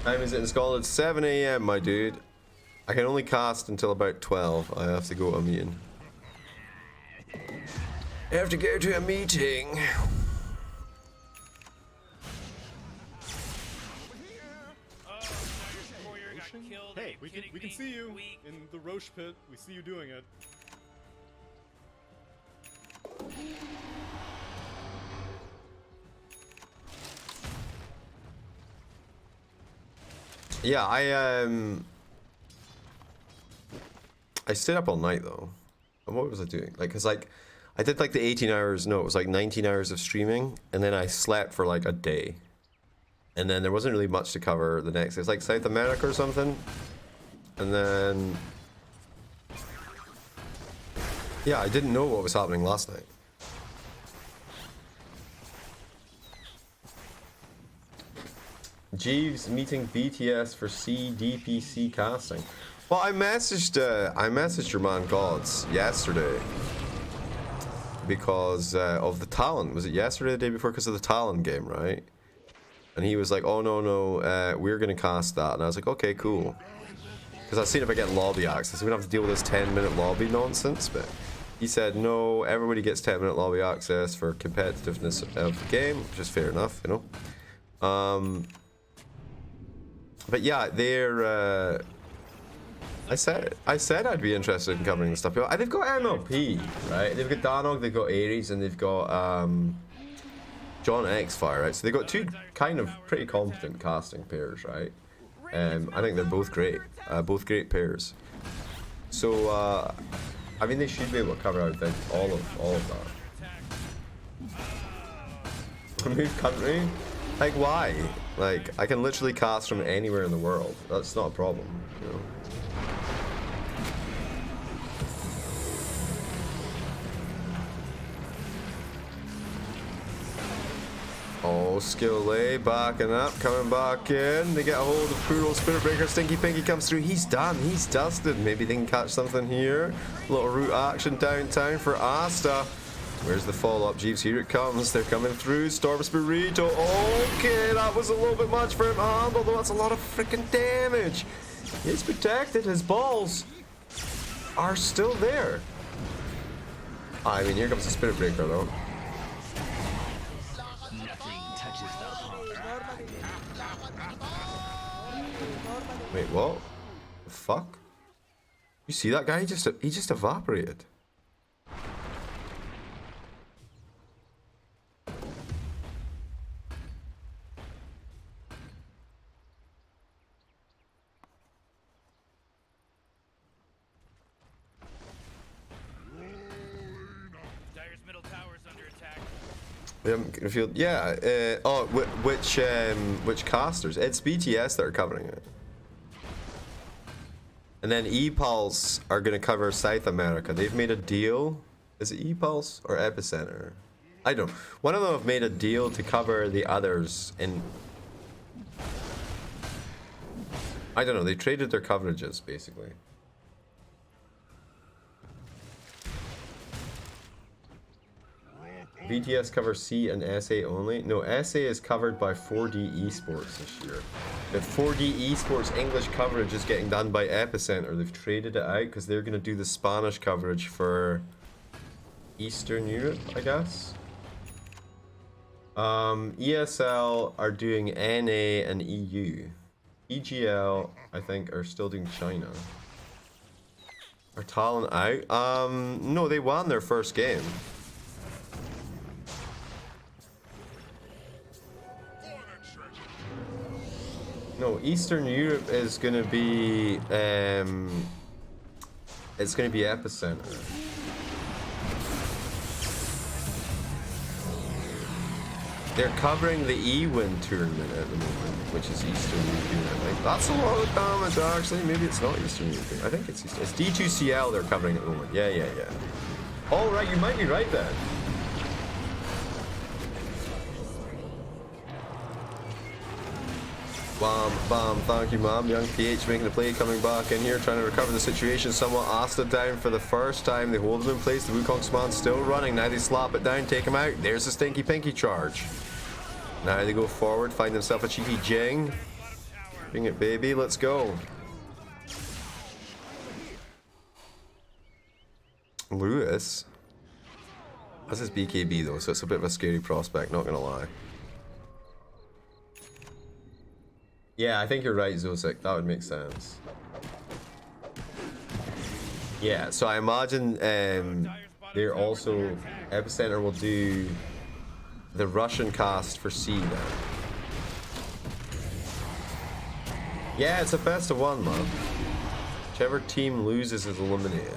Time is it in Scotland? 7 AM, my dude. I can only cast until about 12. I have to go to a meeting. I have to go to a meeting. Hey, we can see you in the Roche pit. We see you doing it. Yeah, I stayed up all night though. And what was I doing? Like, cause like, I did like the 18 hours, no, it was like 19 hours of streaming, and then I slept for like a day. And then there wasn't really much to cover the next day. It's like South America or something. And then... yeah, I didn't know what was happening last night. Jeeves meeting BTS for C DPC casting. Well, I messaged your man Gods yesterday because of the Talon. Was it yesterday or the day before? Because of the Talon game, right? And he was like, "Oh no, we're gonna cast that." And I was like, "Okay, cool." Because I've seen if I get lobby access, we don't have to deal with this 10-minute lobby nonsense. But he said, "No, everybody gets 10-minute lobby access for competitiveness of the game," which is fair enough, you know. But yeah, they're. I said I'd be interested in covering this stuff. They've got MLP, right? They've got Danog, they've got Ares, and they've got John Xfire, right? So they've got two kind of pretty competent casting pairs, right? I think they're both great great pairs. So I mean, they should be able to cover out all of that. Remove country? Like, why? Like, I can literally cast from anywhere in the world. That's not a problem, you know. Oh, Skillet backing up, coming back in. They get a hold of Poodle, Spirit Breaker, Stinky Pinky comes through. He's done, he's dusted. Maybe they can catch something here. Little root action downtown for Asta. Where's the follow-up? Jeeves, here it comes. They're coming through. Storm Spirito. Okay, that was a little bit much for him to handle, though that's a lot of freaking damage. He's protected. His balls are still there. I mean, here comes the Spirit Breaker, though. Wait, what? The fuck? You see that guy? He just evaporated. Dyer's middle tower's under attack. We haven't revealed. Yeah. Which casters? It's BTS that are covering it. And then E-Pulse are going to cover South America. They've made a deal. Is it E-Pulse or Epicenter? I don't know. One of them have made a deal to cover the others in... I don't know. They traded their coverages, basically. BTS covers C and SA only? No, SA is covered by 4D Esports this year. But 4D Esports English coverage is getting done by Epicenter. They've traded it out because they're going to do the Spanish coverage for Eastern Europe, I guess. ESL are doing NA and EU. EGL, I think, are still doing China. Are Talon out? No, they won their first game. No, Eastern Europe is gonna be it's gonna be Epicenter. They're covering the E-Win tournament at the moment, which is Eastern European, I think. That's a lot of damage, actually. Maybe it's not Eastern European. I think it's Eastern. It's D2CL they're covering at the moment. Yeah. All right, you might be right then. Bam, thank you, ma'am. Young PH making a play, coming back in here, trying to recover the situation somewhat. Asta down for the first time. They hold him in place. The Wukong's man still running. Now they slap it down, take him out. There's the stinky pinky charge. Now they go forward, find themselves a cheeky Jing. Bring it, baby. Let's go. Lewis. This is BKB though, so it's a bit of a scary prospect, not gonna lie. Yeah, I think you're right, Zosik. That would make sense. Yeah, so I imagine they're also... Epicenter will do the Russian cast for C now. Yeah, it's a best of one, man. Whichever team loses is eliminated.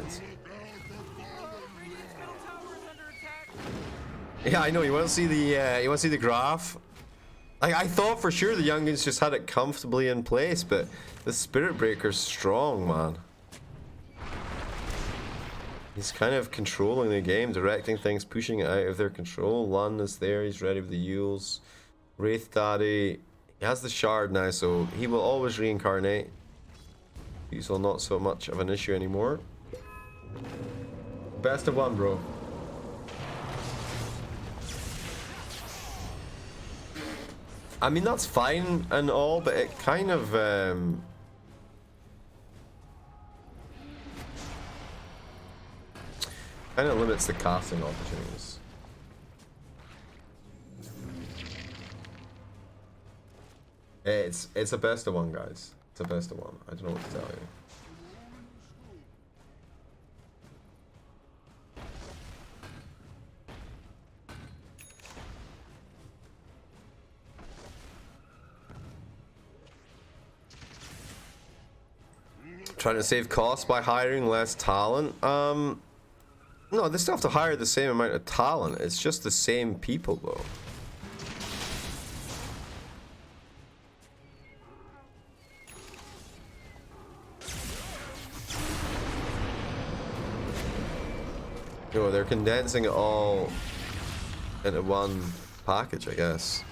Yeah, I know. You want to see the graph? Like, I thought for sure the Youngins just had it comfortably in place, but the Spirit Breaker's strong, man. He's kind of controlling the game, directing things, pushing it out of their control. Lun is there, he's ready with the Yules. Wraith Daddy, he has the shard now, so he will always reincarnate. These will not so much of an issue anymore. Best of one, bro. I mean, that's fine and all, but it kind of limits the casting opportunities. It's a best of one, guys. It's a best of one. I don't know what to tell you. Trying to save costs by hiring less talent. No, they still have to hire the same amount of talent. It's just the same people, though. No, they're condensing it all into one package, I guess.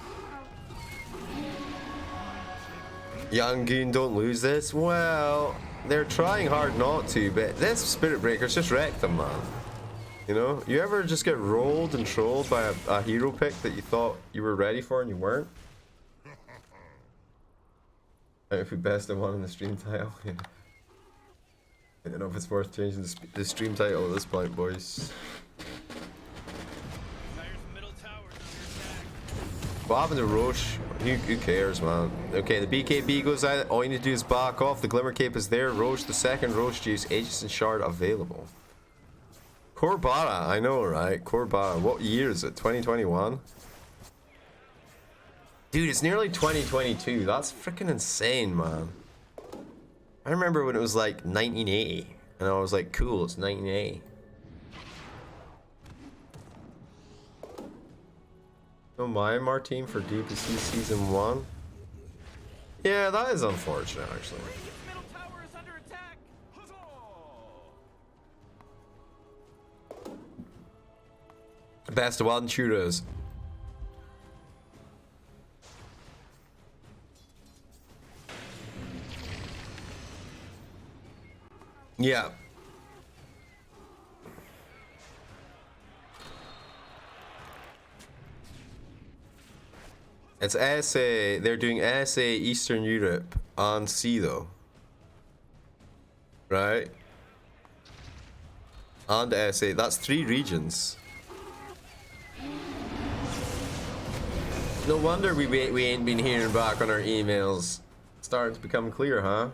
Young Goon, don't lose this. Well, they're trying hard not to, but this Spirit Breaker's just wrecked them, man. You know? You ever just get rolled and trolled by a hero pick that you thought you were ready for and you weren't? If we best of one in the stream title. Yeah. I don't know if it's worth changing the stream title at this point, boys. What happened to Roche? Who cares, man? Okay, the BKB goes out. All you need to do is back off. The Glimmer Cape is there. Roche, the second Roche juice. Aegis and Shard available. Corbara, I know, right? Corbara. What year is it? 2021? Dude, it's nearly 2022. That's freaking insane, man. I remember when it was like 1980. And I was like, cool, it's 1980. No Myanmar team for DPC Season 1? Yeah, that is unfortunate, actually. Best of one churros. Yeah. It's SA, they're doing SA Eastern Europe on C though. Right? And SA, that's 3 regions. No wonder we ain't been hearing back on our emails. Starting to become clear, huh?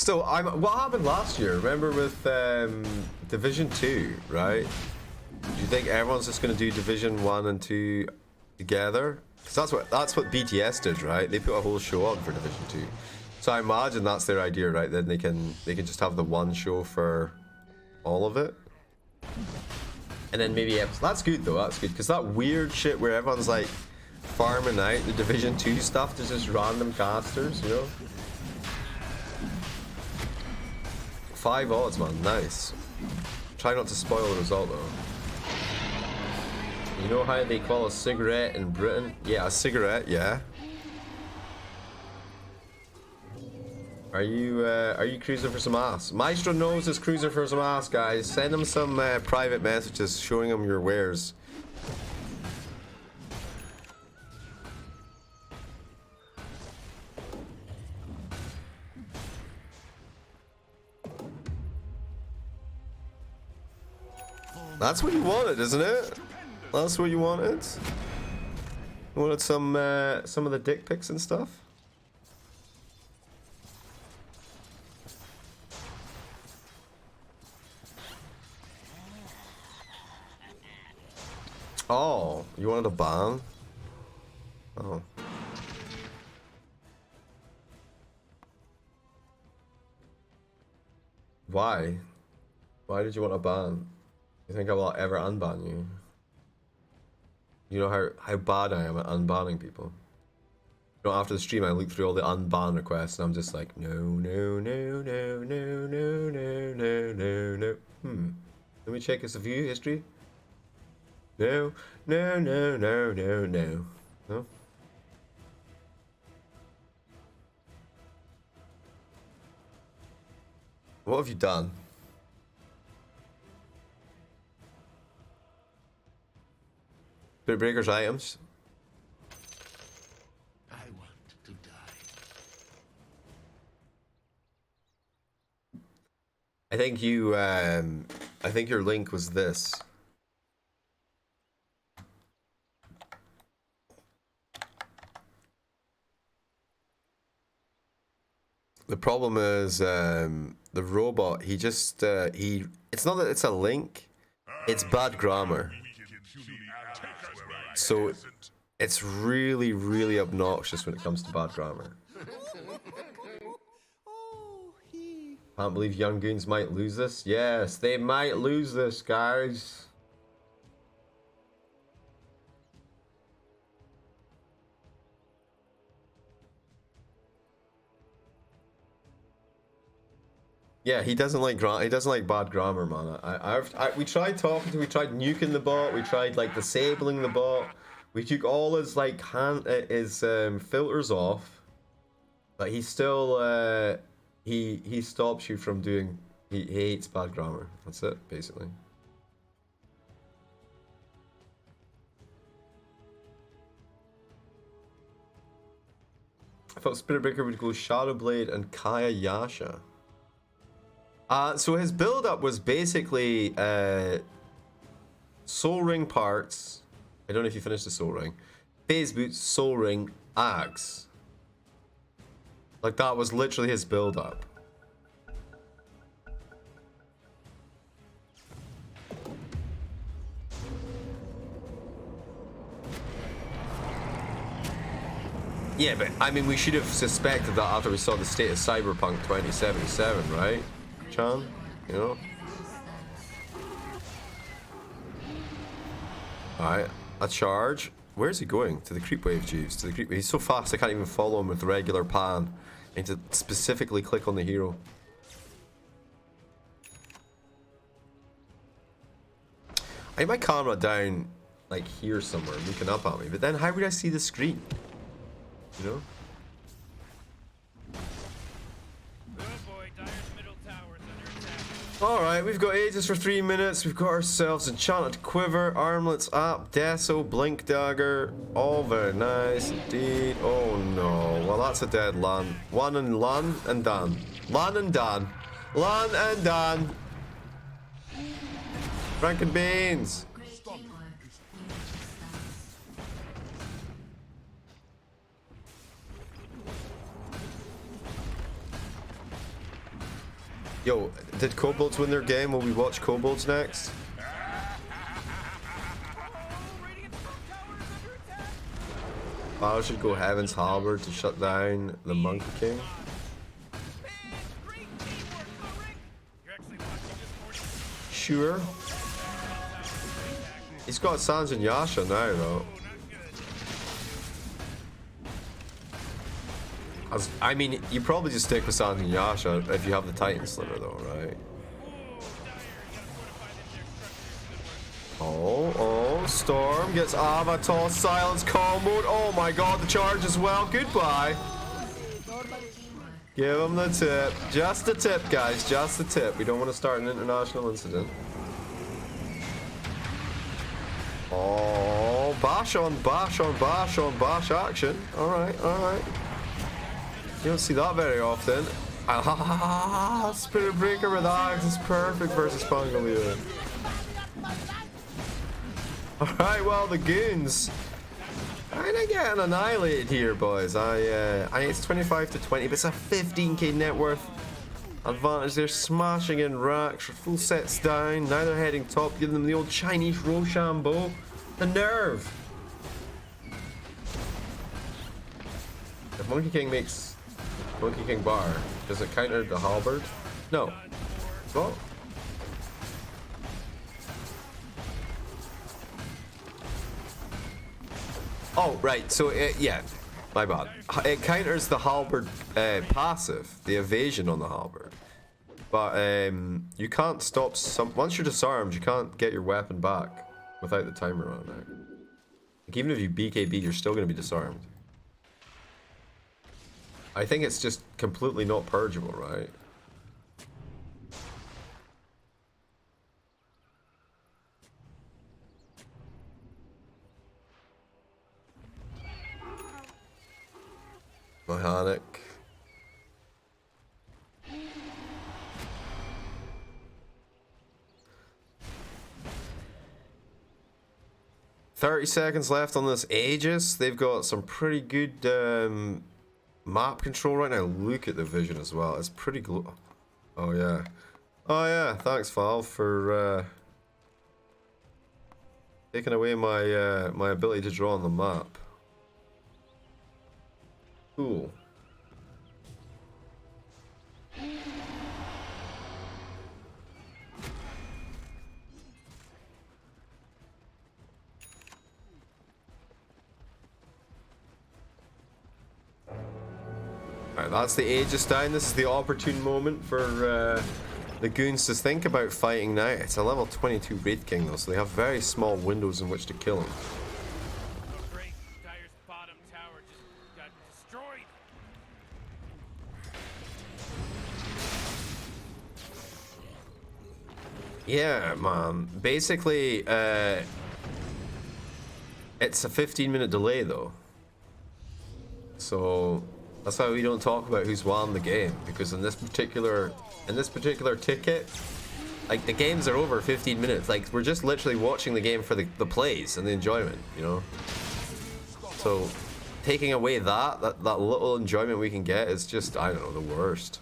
still, what happened last year? Remember with Division 2, right? Do you think everyone's just going to do Division 1 and 2 together? Because that's what BTS did, right? They put a whole show on for Division 2. So I imagine that's their idea, right? Then they can just have the one show for all of it. And then maybe that's good though. That's good because that weird shit where everyone's like farming out the Division 2 stuff to just random casters, you know? 5 odds, man. Nice. Try not to spoil the result though. You know how they call a cigarette in Britain? Yeah, a cigarette. Yeah. Are you cruising for some ass? Maestro knows is cruising for some ass, guys. Send him some private messages showing him your wares. That's what you wanted, isn't it? That's what you wanted. You wanted some of the dick pics and stuff. Oh, you wanted a ban? Oh. Why? Why did you want a ban? You think I will ever unban you? You know how bad I am at unbanning people? You know, after the stream I look through all the unban requests and I'm just like, no, no, no, no, no, no, no, no, no, no. Let me check his view history. No, no, no, no, no, no. No? What have you done? Spirit Breaker's items. I want to die. I think you, I think your link was this. The problem is, the robot, he just, it's not that it's a link, it's bad grammar. So, it's really, really obnoxious when it comes to bad grammar. Can't believe Young Goons might lose this. Yes, they might lose this, guys. Yeah, he doesn't like bad grammar, man. We tried talking to, we tried nuking the bot, we tried like disabling the bot, we took all his like filters off, but he still he stops you from doing. He hates bad grammar. That's it, basically. I thought Spirit Breaker would go Shadowblade and Kaya Yasha. So his build-up was basically Soul Ring parts. I don't know if you finished the Soul Ring. Phase Boots, Soul Ring, Axe. Like that was literally his build-up. Yeah, but I mean, we should have suspected that after we saw the state of Cyberpunk 2077, right? Chan, you know? Alright, a charge. Where's he going? To the creep wave, Jeeves. To the creep wave. He's so fast I can't even follow him with the regular pan. I need to specifically click on the hero. I have my camera down, like here somewhere, looking up at me, but then how would I see the screen? You know? Alright, we've got Aegis for 3 minutes. We've got ourselves Enchanted Quiver, Armlets, App, Deso, Blink Dagger. All very nice indeed. Oh no. Well, that's a dead Lan. Lan and Dan. Lan and Dan. Lan and Dan. Franken Beans. Yo, did Kobolds win their game? Will we watch Kobolds next? I should go Heaven's Halberd to shut down the Monkey King. Sure. He's got Sans and Yasha now, though. I mean, you probably just stick with Sans and Yasha if you have the Titan Sliver, though, right? Oh, Storm gets Avatar Silence comboed. Oh my god, the charge as well. Goodbye. Give him the tip. Just the tip, guys. Just the tip. We don't want to start an international incident. Oh, bash on bash on bash on bash action. Alright, alright. You don't see that very often. Ah, Spirit Breaker with Axe is perfect versus Pangolier. Alright, well, the goons kinda getting annihilated here, boys. It's 25 to 20, but it's a 15k net worth advantage. They're smashing in racks, full sets down. Now they're heading top, giving them the old Chinese Rochambeau. The nerve. If Monkey King makes Monkey King bar, does it counter the halberd? No. Well. Oh, right. So, yeah. My bad. It counters the halberd passive, the evasion on the halberd. But you can't stop once you're disarmed, you can't get your weapon back without the timer running out. Like, even if you BKB, you're still going to be disarmed. I think it's just completely not purgeable, right? Mechanic. $30 left on this Aegis. They've got some pretty good map control right now. Look at the vision as well. It's pretty oh yeah. Oh yeah. Thanks, Valve, for taking away my my ability to draw on the map. Cool. Alright, that's the Aegis down. This is the opportune moment for the goons to think about fighting now. It's a level 22 Wraith King though, so they have very small windows in which to kill him. Yeah, man. Basically, it's a 15-minute delay though. So that's why we don't talk about who's won the game, because in this particular ticket, like, the games are over 15 minutes. Like, we're just literally watching the game for the plays and the enjoyment, you know. So taking away that little enjoyment we can get is just, I don't know, the worst.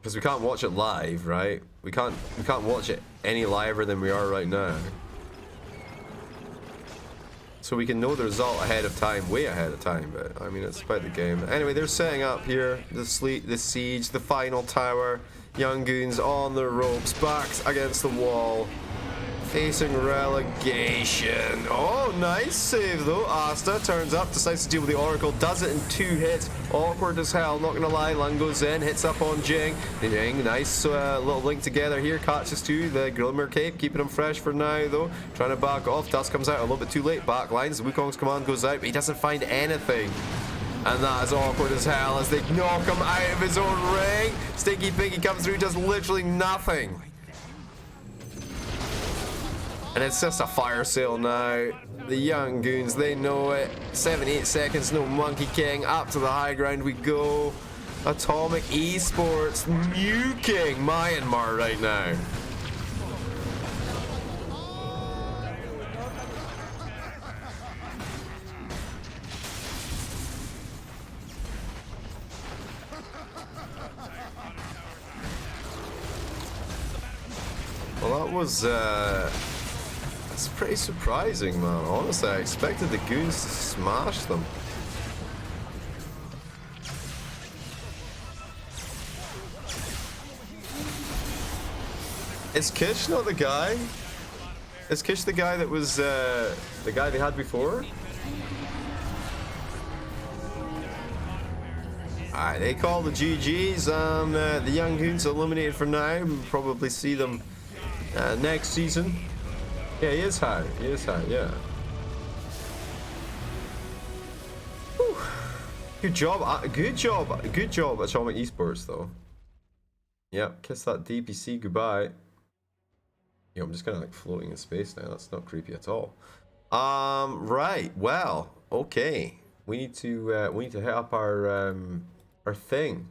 Because we can't watch it live, right? We can't watch it any liver than we are right now. So we can know the result ahead of time, way ahead of time, but I mean, it's about the game. Anyway, they're setting up here the siege, the final tower. Young goons on the ropes, backs against the wall, facing relegation. Oh, nice save though. Asta turns up, decides to deal with the Oracle, does it in 2 hits. Awkward as hell, not gonna lie. Lung goes in, hits up on Jing. Jing, nice little link together here. Catches to the Glimmer Cape, keeping him fresh for now though. Trying to back off. Dust comes out a little bit too late. Backlines. Wukong's command goes out, but he doesn't find anything. And that is awkward as hell as they knock him out of his own ring. Stinky Pinky comes through, does literally nothing. And it's just a fire sale now. The young goons, they know it. 7-8 seconds, no Monkey King. Up to the high ground we go. Atomic Esports nuking Myanmar right now. That was that's pretty surprising, man. Honestly, I expected the goons to smash them. Is Kish not the guy? Is Kish the guy that was the guy they had before? Alright, they call the GGs. The young goons eliminated for now. We'll probably see them next season. Yeah, he is high. He is high, yeah. Whew. Good job. Good job. Good job, Atomic Esports, though. Yep, kiss that DPC goodbye. Yo, I'm just kind of like floating in space now. That's not creepy at all. Right. Well, okay. We need to hit up our thing.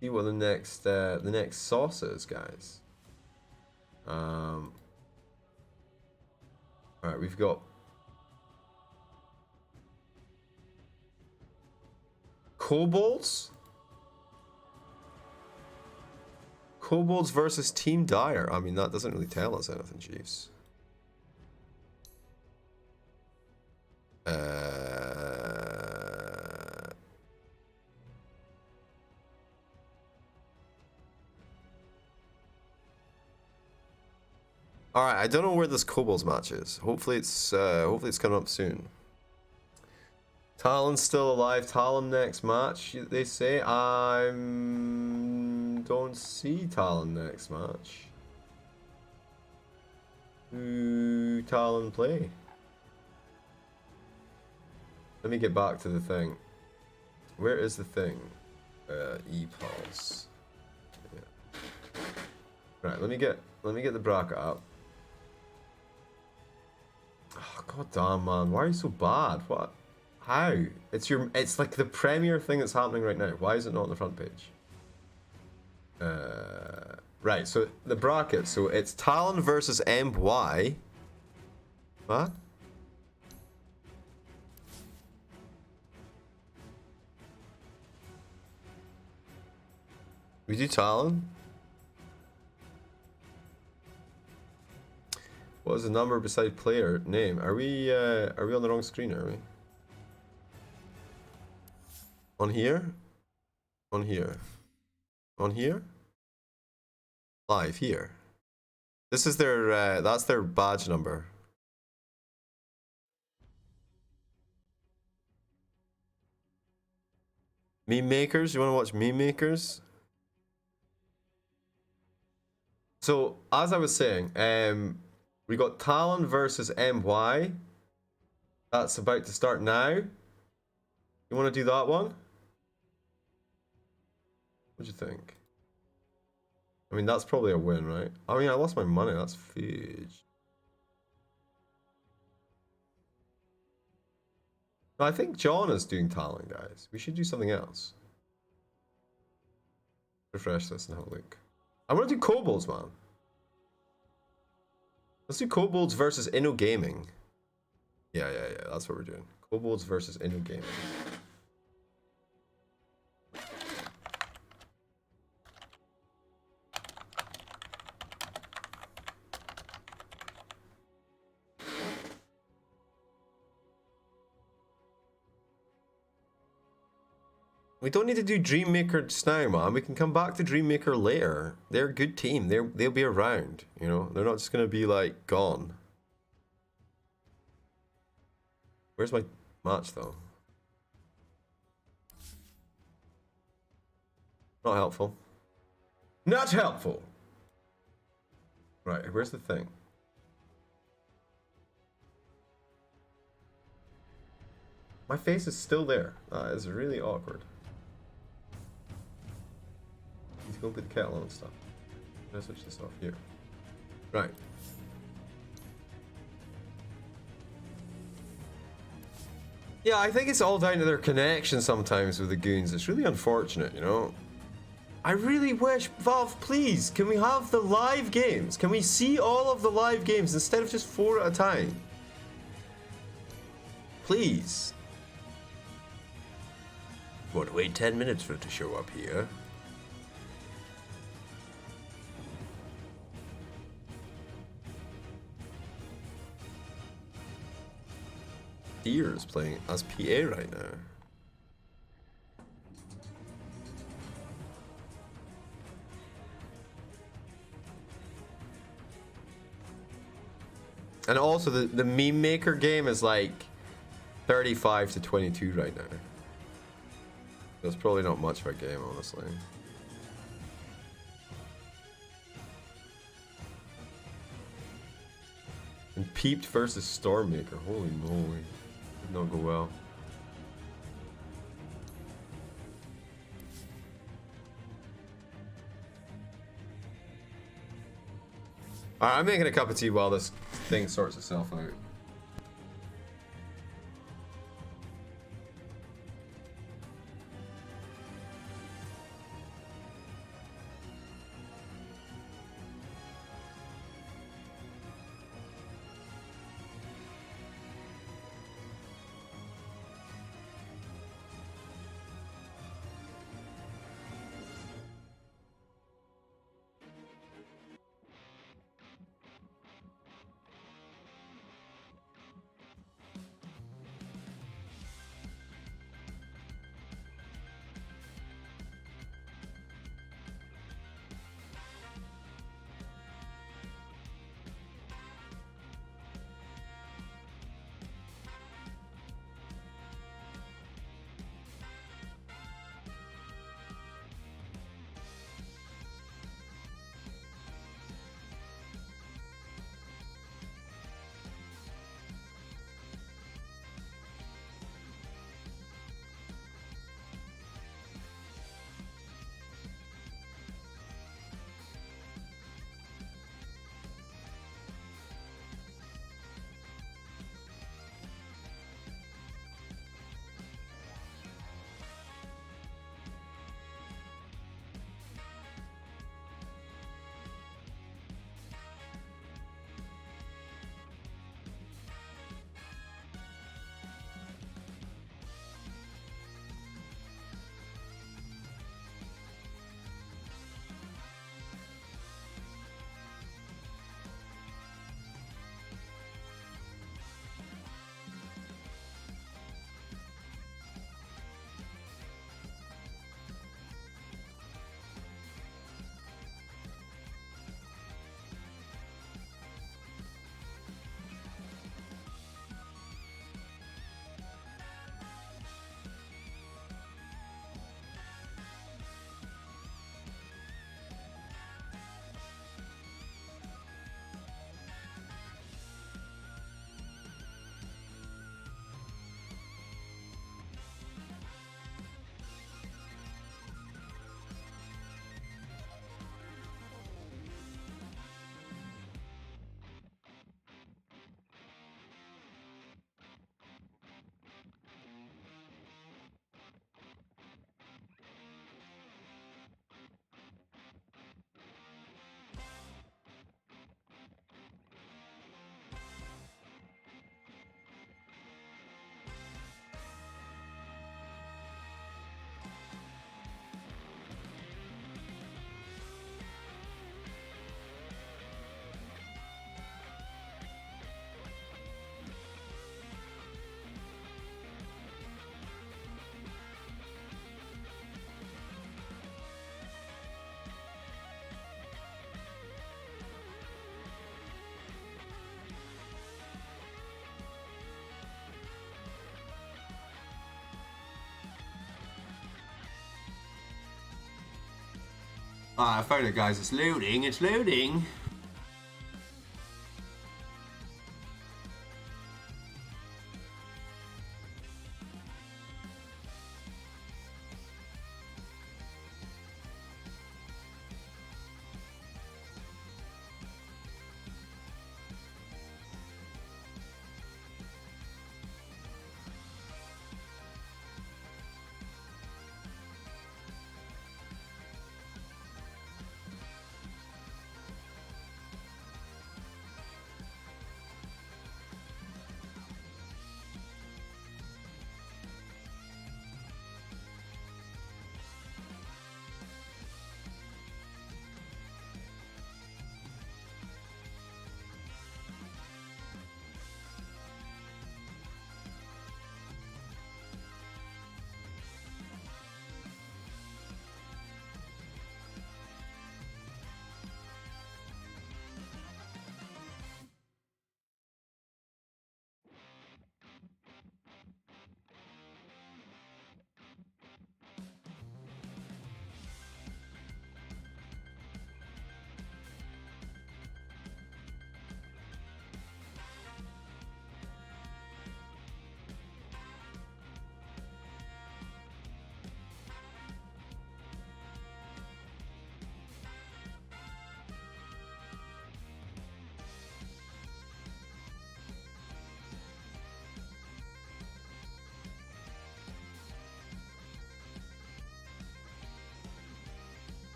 See what the next sauce is, guys. All right, we've got kobolds. Kobolds versus Team Dire. I mean, that doesn't really tell us anything, Chiefs. All right, I don't know where this Kobolds match is. Hopefully it's coming up soon. Talon's still alive. Talon next match, they say. I don't see Talon next match. Who Talon play? Let me get back to the thing. Where is the thing? E-Pulse. Yeah. Right, let me get the bracket up. Oh, god damn, man. Why are you so bad? What? How? It's like the premier thing that's happening right now. Why is it not on the front page? Right, so the bracket. So it's Talon versus MY. What? We do Talon? What is the number beside player name? Are we on the wrong screen, are we? On here? On here. On here? Live here. This is their that's their badge number. Meme makers, you want to watch meme makers? So, as I was saying, we got Talon versus MY. That's about to start now. You want to do that one? What do you think? I mean, that's probably a win, right? I mean, I lost my money. That's huge. No, I think John is doing Talon, guys. We should do something else. Refresh this and have a look. I want to do Kobolds, man. Let's do Kobolds versus Inno Gaming. Yeah. That's what we're doing. Kobolds versus Inno Gaming. We don't need to do Dreammaker just now, man. We can come back to Dreammaker later. They're a good team. They'll be around, you know? They're not just gonna be like gone. Where's my match though? Not helpful. Not helpful! Right, where's the thing? My face is still there. That is really awkward. Need to go put the kettle on and stuff. I'm gonna switch this off here. Right. Yeah, I think it's all down to their connection sometimes with the goons. It's really unfortunate, you know? I really wish, Valve, please, can we have the live games? Can we see all of the live games instead of just 4 at a time? Please. What, wait 10 minutes for it to show up here? Deer is playing as PA right now. And also the meme maker game is like 35 to 22 right now. That's probably not much of a game, honestly. And Peeped versus Stormmaker. Holy moly. Did not go well. Alright, I'm making a cup of tea while this thing sorts itself out. Ah, I found it, guys. It's loading. It's loading.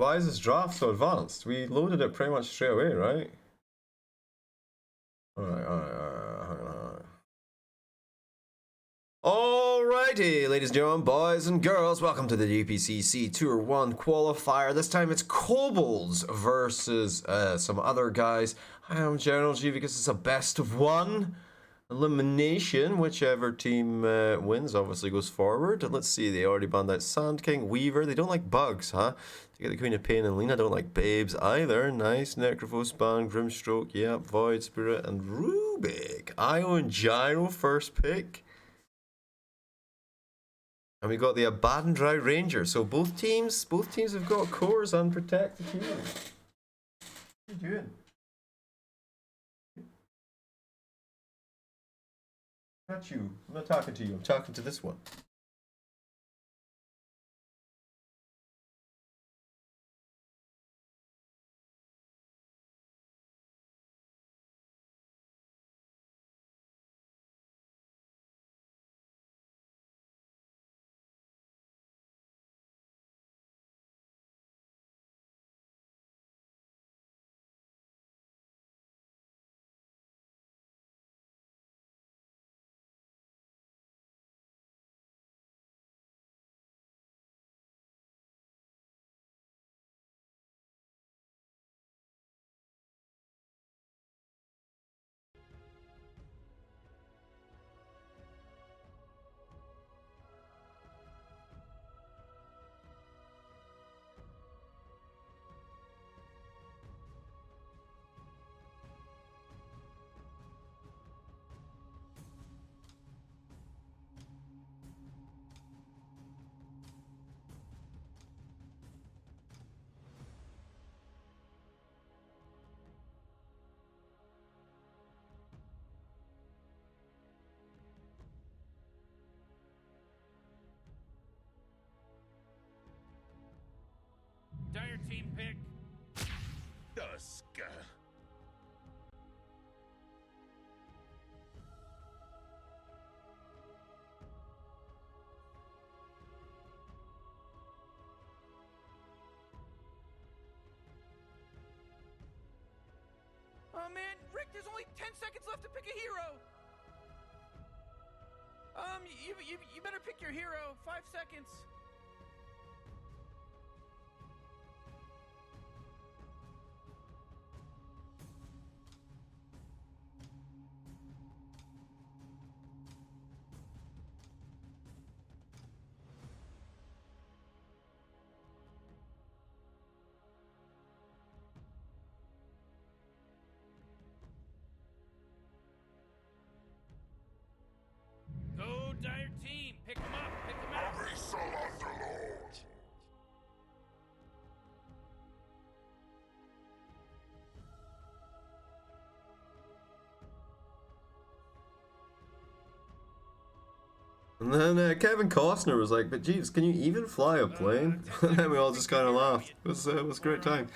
Why is this draft so advanced? We loaded it pretty much straight away, right? Alright. Alrighty, ladies and gentlemen, boys and girls, welcome to the DPC Tour 1 qualifier. This time it's Kobolds versus some other guys. I am General G because it's a best of one elimination. Whichever team wins obviously goes forward. And let's see, they already banned out Sand King, Weaver. They don't like bugs, huh? They get the Queen of Pain and Lena. Don't like babes either. Nice. Necrophos, Ban, Grimstroke, yep, Void Spirit, and Rubik. Io and Gyro first pick. And we got the Abaddon Dry Ranger. So both teams have got cores unprotected here. What are you doing? Not you. I'm not talking to you. I'm talking to this one. Dire team pick. Dusk. Oh man, Rick, there's only 10 seconds left to pick a hero. You better pick your hero. 5 seconds. Go, Dire team. Pick them up. Pick them up. And then Kevin Costner was like, "But Jeeves, can you even fly a plane?" And then we all just kind of laughed. It was a great time.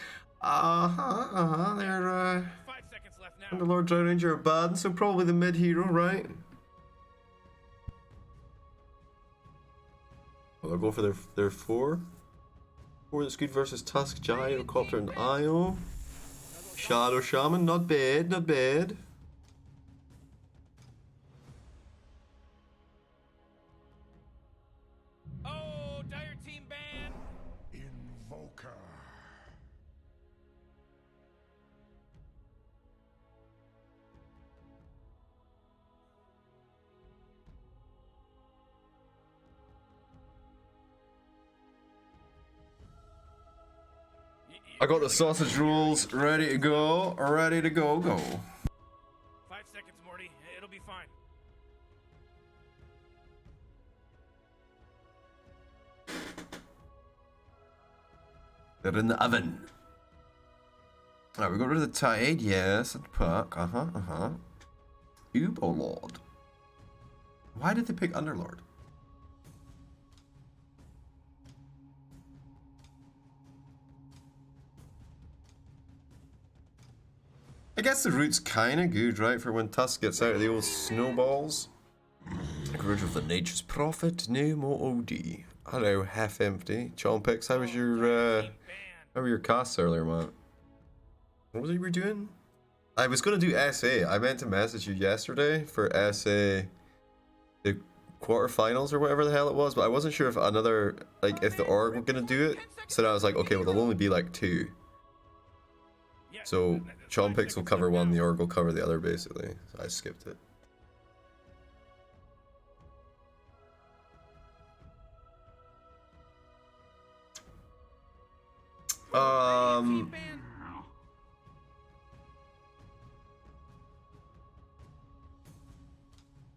They're 5 seconds left now. and the Lord Dry Ranger are bad, so probably the mid hero, right? Well, they'll go for their four. Four that's good versus Tusk, Gyrocopter, and Io. Shadow Shaman, not bad, not bad. Oh, Dire team ban. Invoker. I got the sausage rolls ready to go, go. 5 seconds, Morty. It'll be fine. They're in the oven. Alright, we got rid of the Tide, yes, and Puck, Ubolord. Why did they pick Underlord? I guess the route's kinda good, right, for when Tusk gets out of the old snowballs. Get rid of the Nature's Prophet, no more OD. Hello, half empty. Chompix, how was your How were your casts earlier, man? What was it you were doing? I was gonna do SA. I meant to message you yesterday for SA, the quarterfinals or whatever the hell it was, but I wasn't sure if another, like, if the org were gonna do it. So I was like, okay, well, there'll only be like 2. So Chompix will cover one, the org will cover the other, basically. So I skipped it.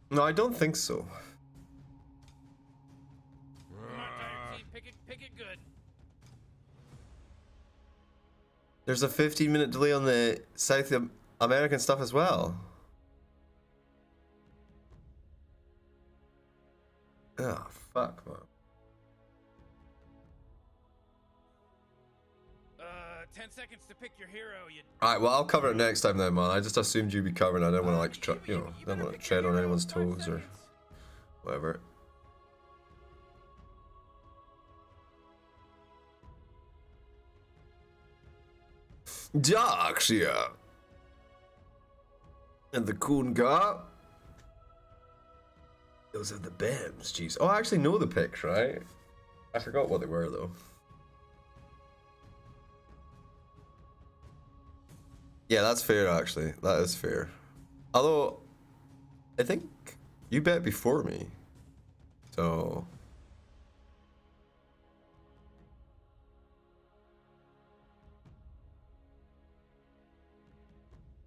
No, I don't think so. Pick it good. There's a 15-minute delay on the South American stuff as well. Oh, fuck, man. 10 seconds to pick your hero. Alright, well, I'll cover it next time then, man. I just assumed you'd be covering it. I didn't want to, like, didn't want to tread on anyone's toes or whatever. Darkseer! And the Kunga. Those are the BAMs, jeez. Oh, I actually know the picks, right? I forgot what they were, though. Yeah, that's fair, actually. That is fair. Although, I think you bet before me. So...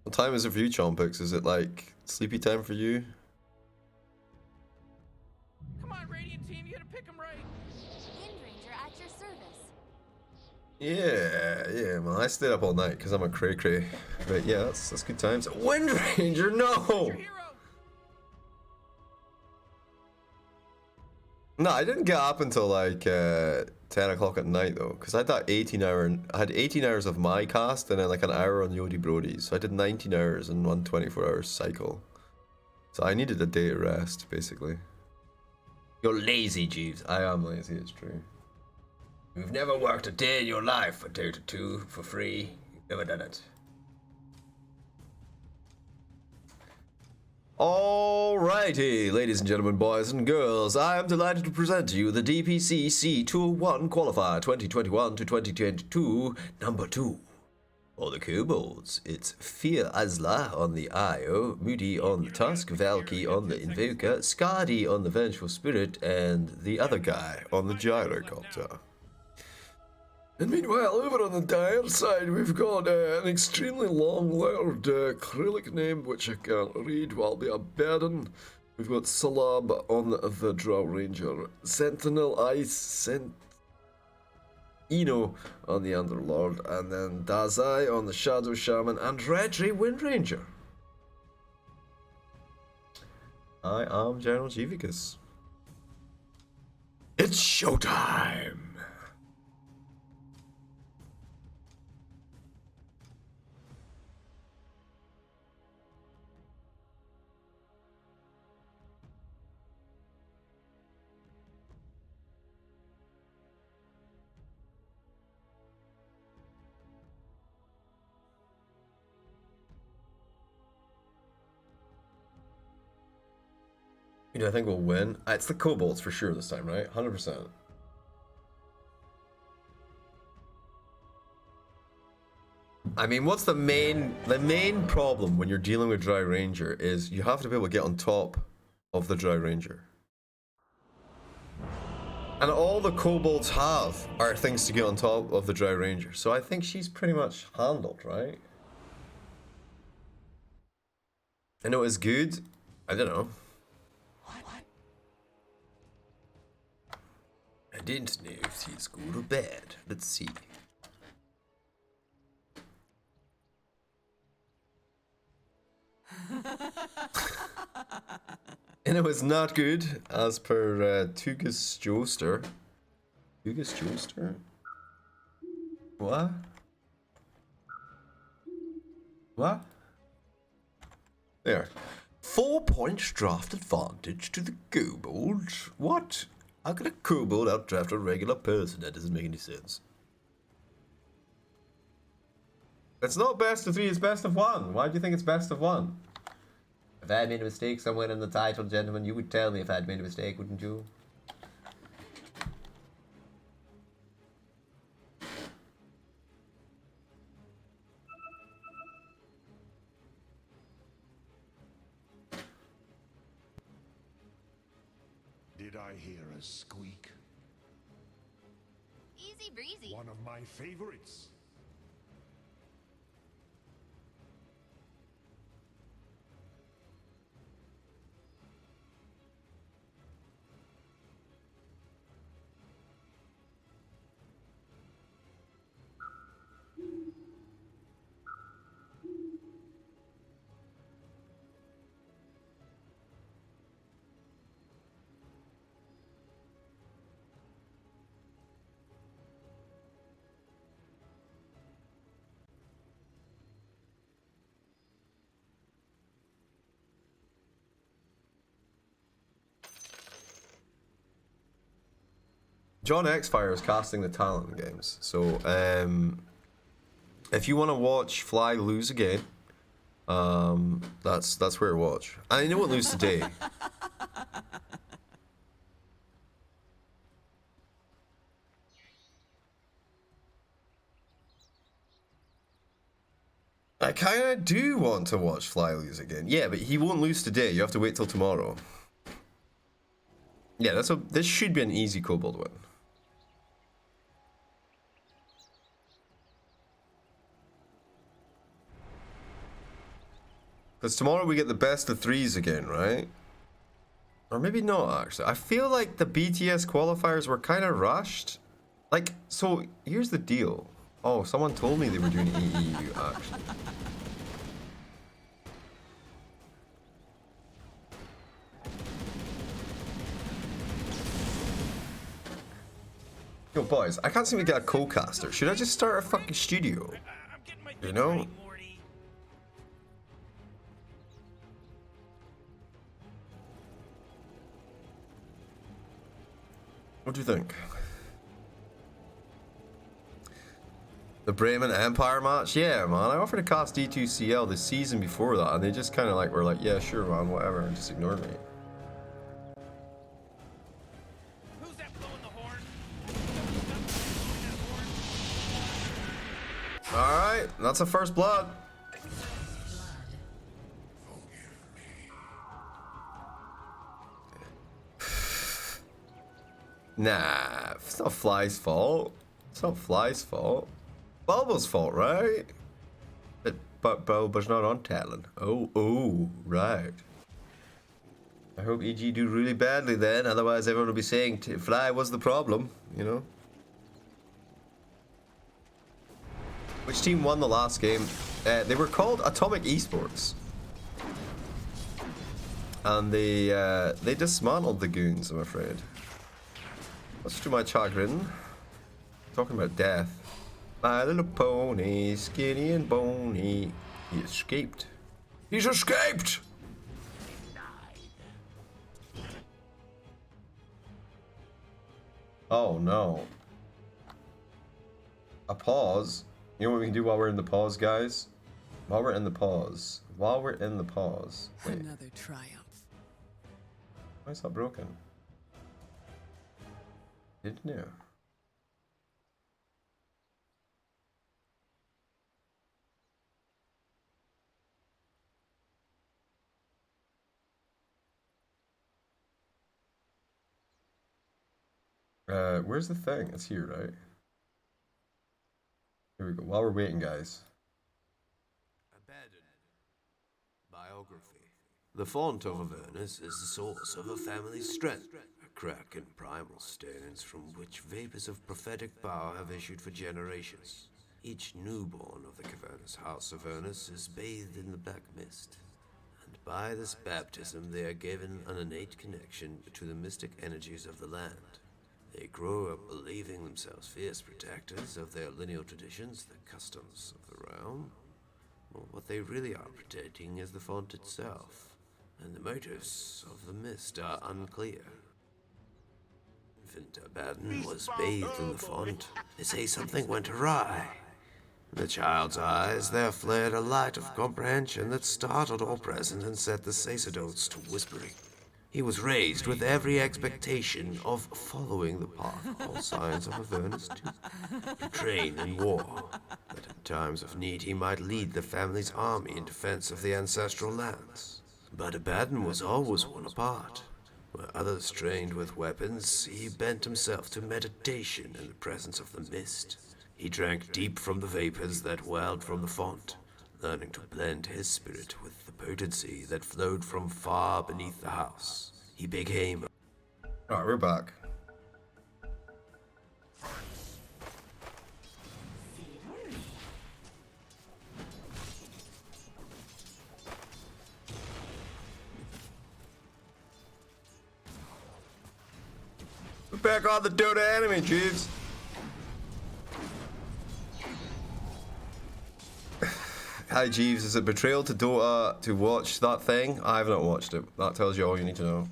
What time is it for you, Chompix? Is it like sleepy time for you? Come on, Radiant Team, you gotta pick them right. Wind Ranger at your service. Yeah, man. I stayed up all night because I'm a cray-cray. But yeah, that's good times. Wind Ranger, no! Your hero. No, I didn't get up until like 10 o'clock at night though, because I had that 18-hour. I had 18 hours of my cast and then like an hour on Yodi Brody's. So I did 19 hours in one 24-hour cycle. So I needed a day of rest, basically. You're lazy, Jeeves. I am lazy, it's true. You've never worked a day in your life for Dota 2 for free. You've never done it. Alrighty, ladies and gentlemen, boys and girls, I am delighted to present to you the DPC C201 Qualifier 2021 to 2022 number 2. For the kobolds, it's Fear Azla on the Io, Moody on the Tusk, Valky on the Invoker, Skadi on the Vengeful Spirit, and the other guy on the Gyrocopter. And meanwhile, over on the dire side, we've got an extremely long-lettered acrylic name, which I can't read while be a burden. We've got Salab on the Drow Ranger, Sentinel Ice, Eno on the Underlord, and then Dazai on the Shadow Shaman, and Redry Wind Ranger. I am General Jivicus. It's showtime! You know, I think we'll win. It's the kobolds for sure this time, right? 100%. I mean, what's the main problem when you're dealing with Dry Ranger is you have to be able to get on top of the Dry Ranger. And all the kobolds have are things to get on top of the Dry Ranger. So I think she's pretty much handled, right? I know it's good. I don't know. I didn't know if he's good or bad. Let's see. And it was not good, as per Tugas Joester. Tugas Joester? What? What? There. 4 points draft advantage to the kobolds. What? How can a kobold outdraft a regular person? That doesn't make any sense. It's not best of 3, it's best of 1. Why do you think it's best of 1? If I had made a mistake somewhere in the title, gentlemen, you would tell me if I had made a mistake, wouldn't you? Did I hear a squeak? Easy breezy. One of my favorites. John Xfire is casting the talent games, so if you want to watch Fly lose again, that's where to watch. And he won't lose today. I kind of do want to watch Fly lose again. Yeah, but he won't lose today. You have to wait till tomorrow. Yeah, this should be an easy Kobold win. Because tomorrow we get the best of 3s again, right? Or maybe not, actually. I feel like the BTS qualifiers were kind of rushed. Like, so here's the deal. Oh, someone told me they were doing AEU, actually. Yo, boys, I can't seem to get a co-caster. Should I just start a fucking studio? You know? What do you think? The Bremen Empire match? Yeah, man. I offered to cast D2CL the season before that, and they just kind of like were like, yeah, sure, man, whatever, and just ignored me. Who's that blowing the horn? Alright, that's a first blood. Nah, it's not Fly's fault. It's not Fly's fault. Bulba's fault, right? But Bulba's not on Talon. Oh, right. I hope EG do really badly then, otherwise everyone will be saying Fly was the problem, you know? Which team won the last game? They were called Atomic Esports. And they dismantled the goons, I'm afraid. Let's do my chagrin. Talking about death. My little pony, skinny and bony. He escaped. He's escaped! Oh no. A pause? You know what we can do while we're in the pause, guys? While we're in the pause. Wait. Another triumph. Why is that broken? Didn't you? Where's the thing? It's here, right? Here we go. While we're waiting, guys. Abandoned. Biography. The font of Avernus is the source of a family's strength, a crack in primal stones from which vapors of prophetic power have issued for generations. Each newborn of the cavernous house of Avernus is bathed in the black mist, and by this baptism they are given an innate connection to the mystic energies of the land. They grow up believing themselves fierce protectors of their lineal traditions, the customs of the realm. Well, what they really are protecting is the font itself, and the motives of the mist are unclear. Infant Abaddon was bathed in the font. They say something went awry. In the child's eyes there flared a light of comprehension that startled all present and set the sacerdotes to whispering. He was raised with every expectation of following the path all signs of Avernus took, to train in war, that in times of need he might lead the family's army in defense of the ancestral lands. But Abaddon was always one apart. Where others trained with weapons, he bent himself to meditation in the presence of the mist. He drank deep from the vapors that welled from the font, learning to blend his spirit with the potency that flowed from far beneath the house. He became... Alright, we're back. We're back on the Dota enemy, Jeeves. Hi Jeeves, is it betrayal to Dota to watch that thing? I have not watched it. That tells you all you need to know.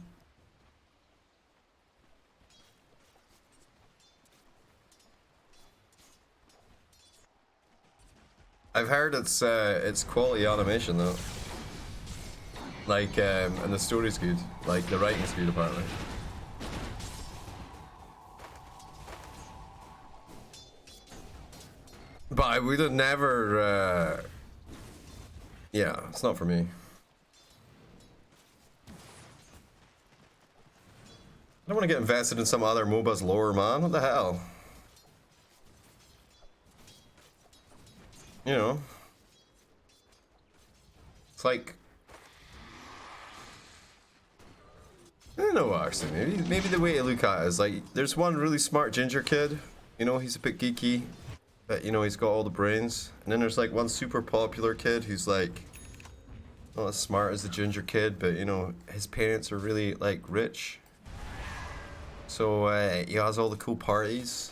I've heard it's quality animation though. Like and the story's good. Like the writing's good apparently. But I would have never yeah, it's not for me. I don't want to get invested in some other MOBA's lore, man. What the hell? You know. It's like... I don't know actually, maybe the way to look at it is like, there's one really smart ginger kid, you know, he's a bit geeky. But, you know, he's got all the brains. And then there's like one super popular kid who's like not as smart as the ginger kid, but you know, his parents are really like rich. So he has all the cool parties,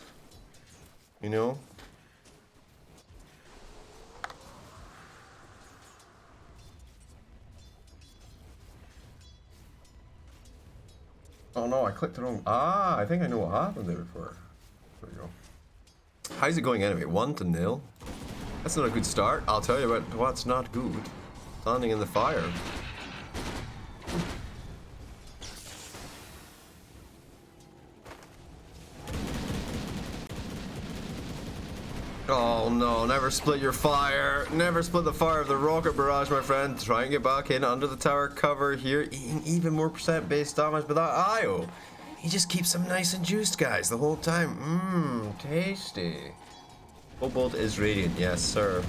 you know. Oh no, I clicked the wrong. Ah, I think I know what happened there before. There we go. How's it going anyway? 1-0. That's not a good start. I'll tell you what's not good. Standing in the fire. Oh no, never split your fire. Never split the fire of the rocket barrage, my friend. Try and get back in under the tower cover here. Eating even more percent base damage, but that IO. He just keeps them nice and juiced, guys, the whole time. Mmm, tasty. Kobold is radiant, yes, sir.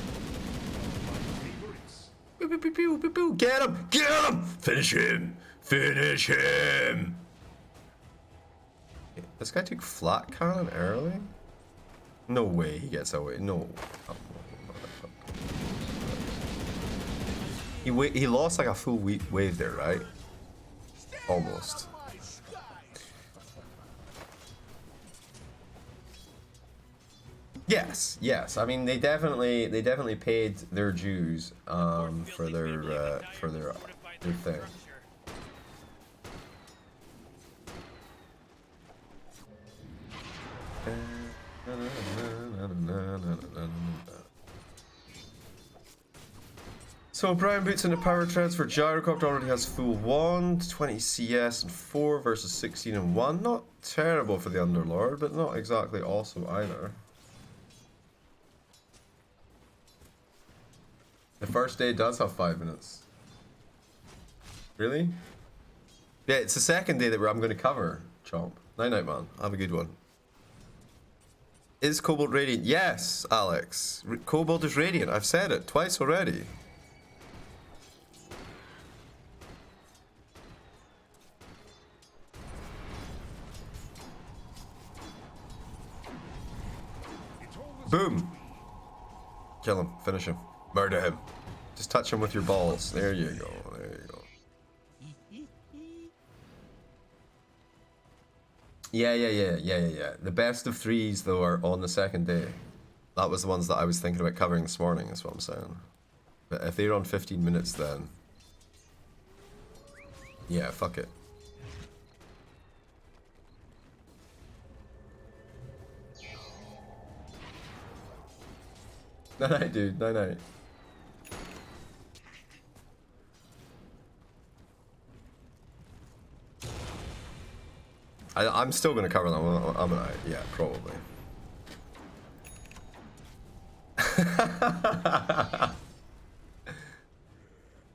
Pew, pew, pew, pew, pew, pew. Get him! Get him! Finish him! Finish him! This guy took flat cannon early? No way he gets away. No. He lost like a full wave there, right? Almost. Yes, yes. I mean, they definitely paid their dues for their thing. So Brian boots into power transfer. Gyrocopter already has full wand, 20 CS and 4 versus 16 and 1. Not terrible for the Underlord, but not exactly awesome either. The first day does have 5 minutes. Really? Yeah, it's the second day that I'm going to cover, Chomp. Night night, man. Have a good one. Is Kobold radiant? Yes, Alex. Kobold is radiant. I've said it twice already. Boom. Kill him. Finish him. Murder him. Just touch him with your balls. There you go. There you go. Yeah. The best of threes, though, are on the second day. That was the ones that I was thinking about covering this morning, is what I'm saying. But if they're on 15 minutes, then... yeah, fuck it. Night night, dude. Night night. I'm still gonna cover them. I'm gonna, yeah, probably.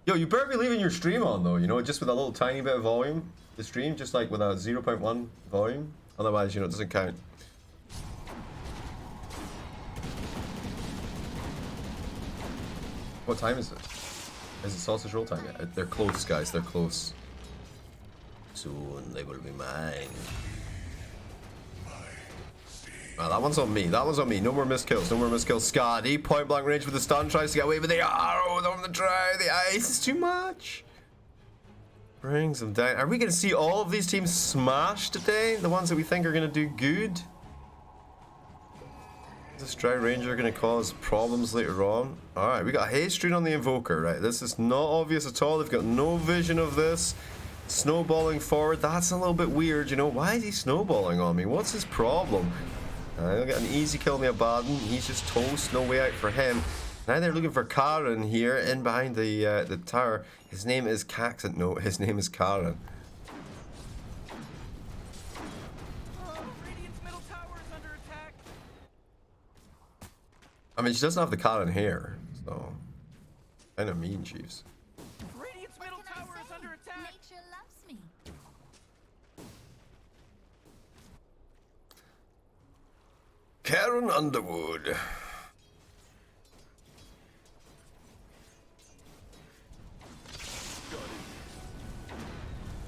Yo, you better be leaving your stream on though, you know, just with a little tiny bit of volume. The stream, just like with a 0.1 volume. Otherwise, you know, it doesn't count. What time is it? Is it sausage roll time yet? They're close, guys. They're close. Soon they will be mine. Oh, that one's on me. That one's on me. No more missed kills. No more missed kills. Scotty, point blank range with the stun. Tries to get away with the arrow. On the try. The ice is too much. Brings them down. Are we going to see all of these teams smash today? The ones that we think are going to do good? Is this Dry Ranger going to cause problems later on? Alright, we got Haste Rune on the Invoker. Right, this is not obvious at all. They've got no vision of this. Snowballing forward. That's a little bit weird, you know. Why is he snowballing on me? What's his problem? He'll get an easy kill on the Abaddon. He's just toast. No way out for him. Now they're looking for Karen here, in behind the tower. His name is Caxant. No, his name is Karen. Radiant's middle tower is under attack. I mean, she doesn't have the Karen hair, so kind of mean, Chiefs. Radiant's middle tower is under attack. Nature loves me. Karen Underwood.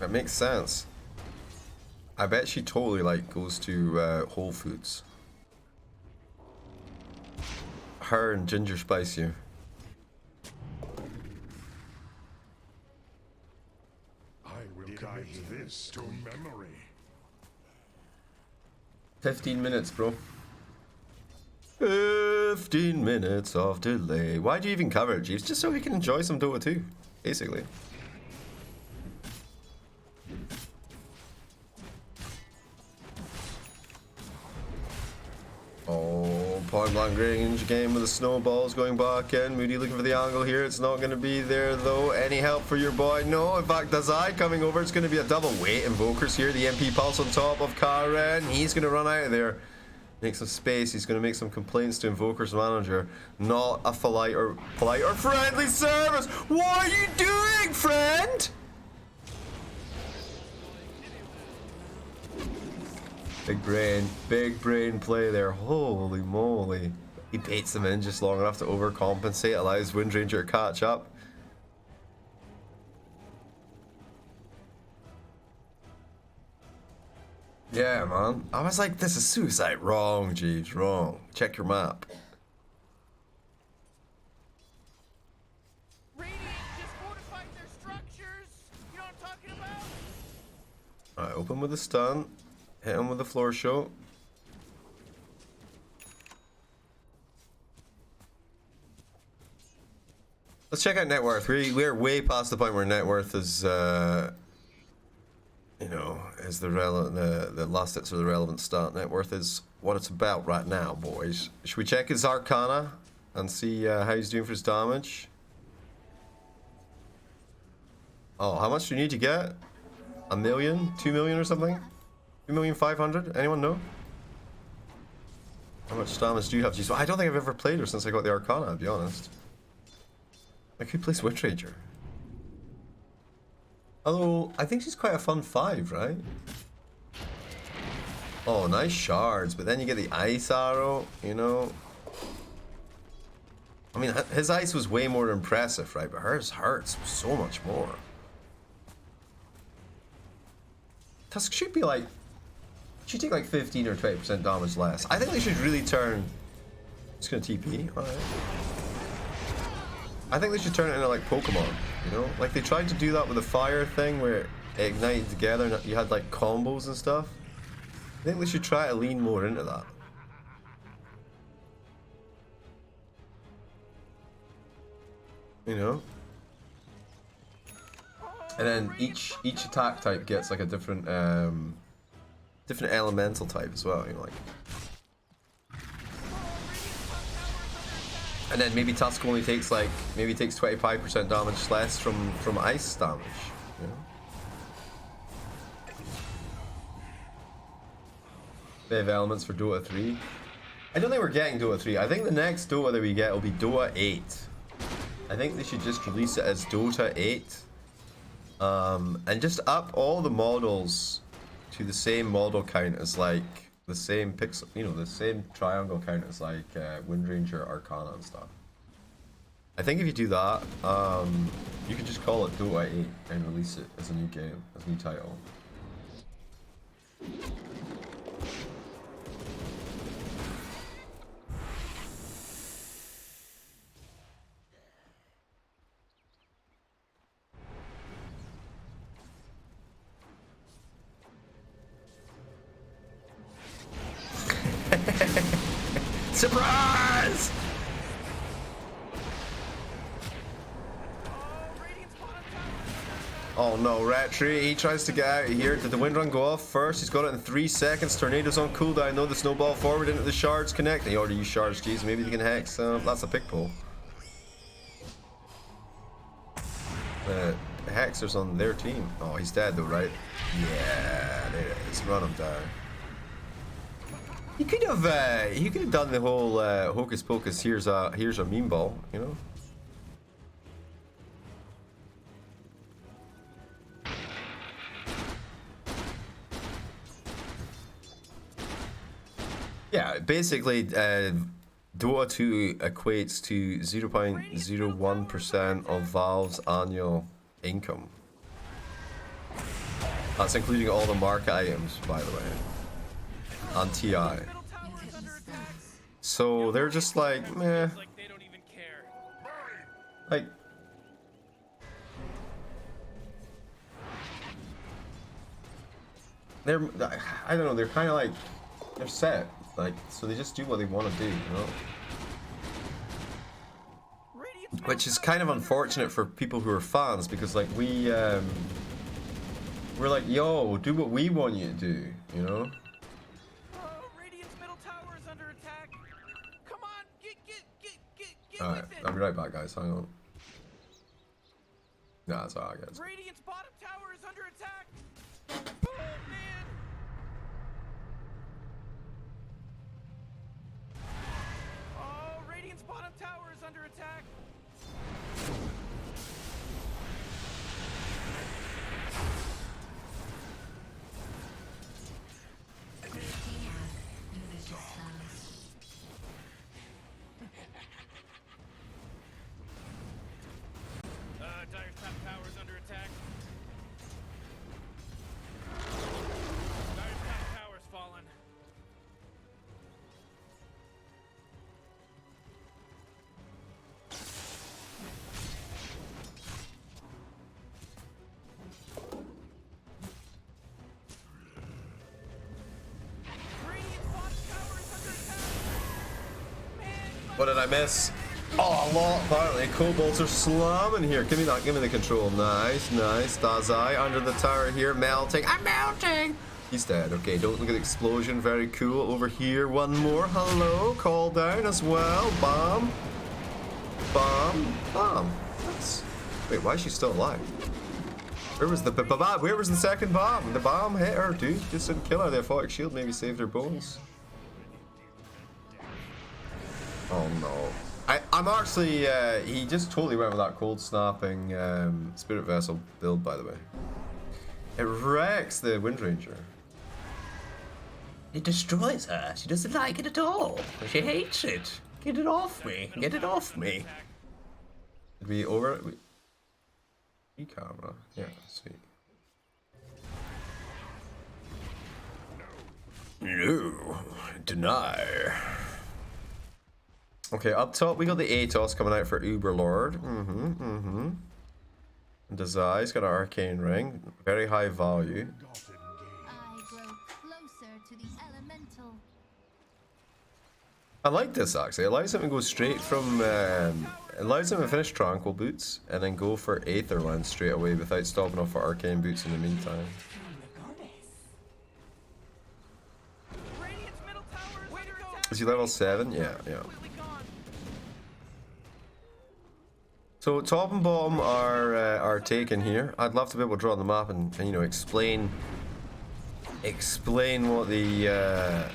That makes sense. I bet she totally like goes to Whole Foods. Her and Ginger Spice here. I will commit this to memory. 15 minutes, bro. 15 minutes of delay. Why do you even cover it, Jeeves? Just so we can enjoy some Dota 2, basically. Oh, point blank range game with the snowballs going back in. Moody looking for the angle here. It's not going to be there though. Any help for your boy? No. In fact, Dazai coming over. It's going to be a double weight. Invokers here. The MP pulse on top of Karen. He's going to run out of there. Make some space. He's going to make some complaints to Invoker's manager. Not a polite or friendly service. What are you doing, friend? Big brain play there. Holy moly. He baits them in just long enough to overcompensate, allows Windranger to catch up. Yeah, man. I was like, this is suicide. Wrong, Jeeves, wrong. Check your map. Radiant just fortified their structures. You know what I'm talking about? Alright, open with a stun. Hit him with the floor show. Let's check out net worth. We're way past the point where net worth is, you know, is the last hits are the relevant stat. Net worth is what it's about right now, boys. Should we check his Arcana and see how he's doing for his damage? Oh, how much do you need to get? 1 million? 2 million or something? 2,500,000? Anyone know? How much damage do you have? Jeez, I don't think I've ever played her since I got the Arcana, to be honest. Like, who plays Windranger? Although, I think she's quite a fun 5, right? Oh, nice shards, but then you get the ice arrow, you know? I mean, his ice was way more impressive, right? But hers hurts so much more. Tusk should be like... Should take like 15 or 20% damage less. I think they should really turn... It's gonna TP, alright. I think they should turn it into like Pokemon, you know? Like they tried to do that with the fire thing where it ignited together and you had like combos and stuff. I think they should try to lean more into that. You know? And then each attack type gets like a different different elemental type as well, you know, like. And then maybe Tusk only takes like, maybe takes 25% damage less from ice damage. You know? They have elements for Dota 3. I don't think we're getting Dota 3. I think the next Dota that we get will be Dota 8. I think they should just release it as Dota 8. And just up all the models to the same model count as like the same pixel, you know, the same triangle count as like Windranger, Arcana and stuff. I think if you do that, you can just call it Dota 8 and release it as a new game, as a new title. Surprise! Oh no, Rattree, he tries to get out of here. Did the wind run go off first? He's got it in 3 seconds. Tornado's on cooldown. No, the snowball forward into the shards connect. He already used shards, jeez. Maybe they can hex. That's a pick pull. Hexer's on their team. Oh, he's dead though, right? Yeah, there it is. Run him down. He could have done the whole hocus pocus. Here's a meme ball, you know. Yeah, basically, Dota 2 equates to 0.01% of Valve's annual income. That's including all the market items, by the way. On TI. So they're just like, meh. Like, they're, I don't know, they're kind of like, they're set. Like, so they just do what they want to do, you know? Which is kind of unfortunate for people who are fans, because like we're like, yo, do what we want you to do, you know? Alright, I'll be right back, guys. Hang on. Nah, that's alright, guys. Radiant's bottom tower is under attack. Oh man! Oh, Radiant's bottom tower is under attack. Dire's top tower is under attack. Dire's top tower's fallen. Radiant's bottom tower is under attack. Man, What did I miss? Oh, a lot, apparently. Kobolds are slamming here. Give me that, give me the control. Nice, nice. Dazai under the tower here, melting. I'm melting! He's dead. Okay, don't look at the explosion. Very cool. Over here, one more. Hello. Call down as well. Bomb. Bomb. Bomb. That's... Wait, why is she still alive? Where was the where was the second bomb? The bomb hit her, dude. Just didn't kill her. The aquatic shield maybe saved her bones. Oh no. I'm actually, he just totally went with that cold snapping Spirit Vessel build, by the way. It wrecks the Windranger. It destroys her. She doesn't like it at all. She hates it. Get it off me. Get it off me. Did we over... E-camera? Yeah, sweet. No. Deny. Okay, up top we got the Atos coming out for Uberlord. And Dazai's got an arcane ring. Very high value. I grow closer to the elemental. I like this actually. It allows him to go straight from it allows him to finish Tranquil Boots and then go for Aetherland straight away without stopping off for Arcane Boots in the meantime. Is he level 7? Yeah, yeah. So top and bottom are taken here. I'd love to be able to draw on the map and you know explain what the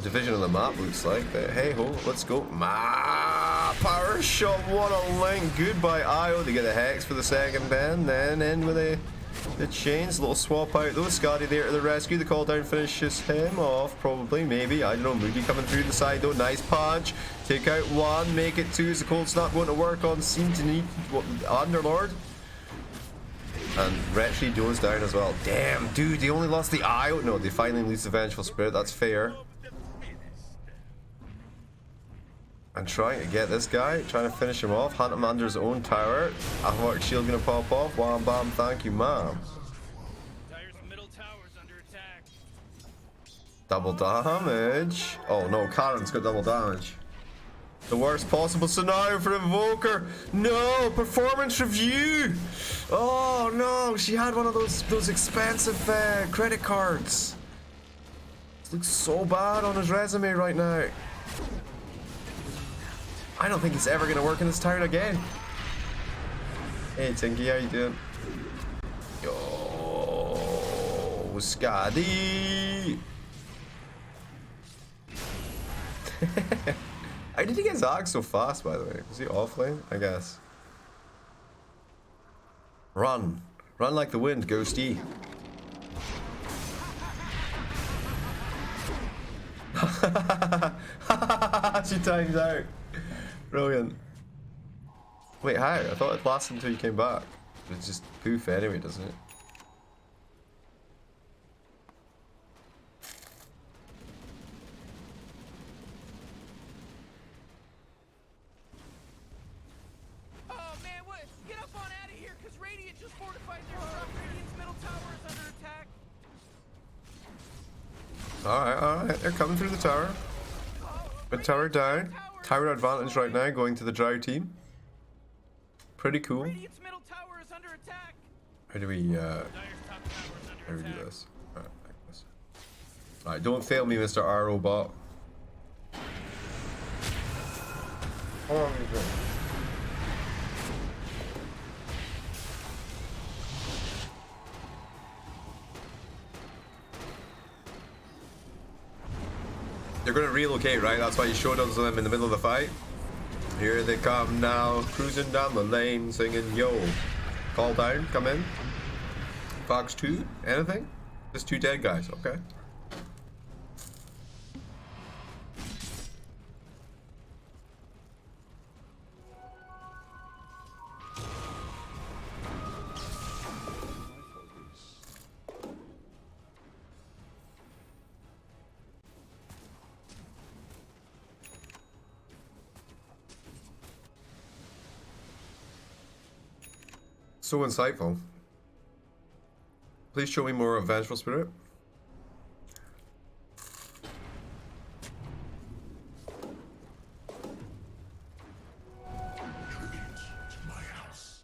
division of the map looks like. But hey ho, let's go. Power shot, what a link. Goodbye IO. They get the hex for the second pen, then in with the chains. Little swap out though. Scotty there to the rescue. The call down finishes him off, probably, maybe. I don't know. Moody coming through the side though. Nice punch. Take out one, make it two. Is the cold snap going to work on Seem to need Underlord? And Retry goes down as well. Damn, dude, they only lost the eye. No, they finally lose the Vengeful Spirit. That's fair. And trying to get this guy, trying to finish him off, hunt him under his own tower. Alpha shield gonna pop off. Wham bam, thank you, ma'am. Dire's middle tower's under attack. Double damage. Oh no, Karen's got double damage. The worst possible scenario for Invoker. No, performance review. Oh no, she had one of those expensive credit cards. This looks so bad on his resume right now. I don't think he's ever gonna work in this tower again. Hey Tinky, how you doing? Yo, Scotty. How did he get Zag so fast, by the way? Was he offlane? I guess. Run. Run like the wind, Ghosty. She times out. Brilliant. Wait, how? I thought it lasted until you came back. It's just poof anyway, doesn't it? Oh man, what? Get up on out of here, cause Radiant just fortified their structure. Radiant's middle tower is under attack. Alright, they're coming through the tower. But tower down. Tower advantage right now, going to the Drow team. Pretty cool. Radiant's middle tower is under attack. How do we do this? Alright, like this. Alright, don't fail me, Mr. R-Robot. How long are you doing? They're gonna relocate, right? That's why you showed us them in the middle of the fight. Here they come now, cruising down the lane, singing, yo. Call down, come in. Fox 2, anything? Just 2 dead guys, okay. So insightful. Please show me more of Vengeful Spirit. Tribute to my house.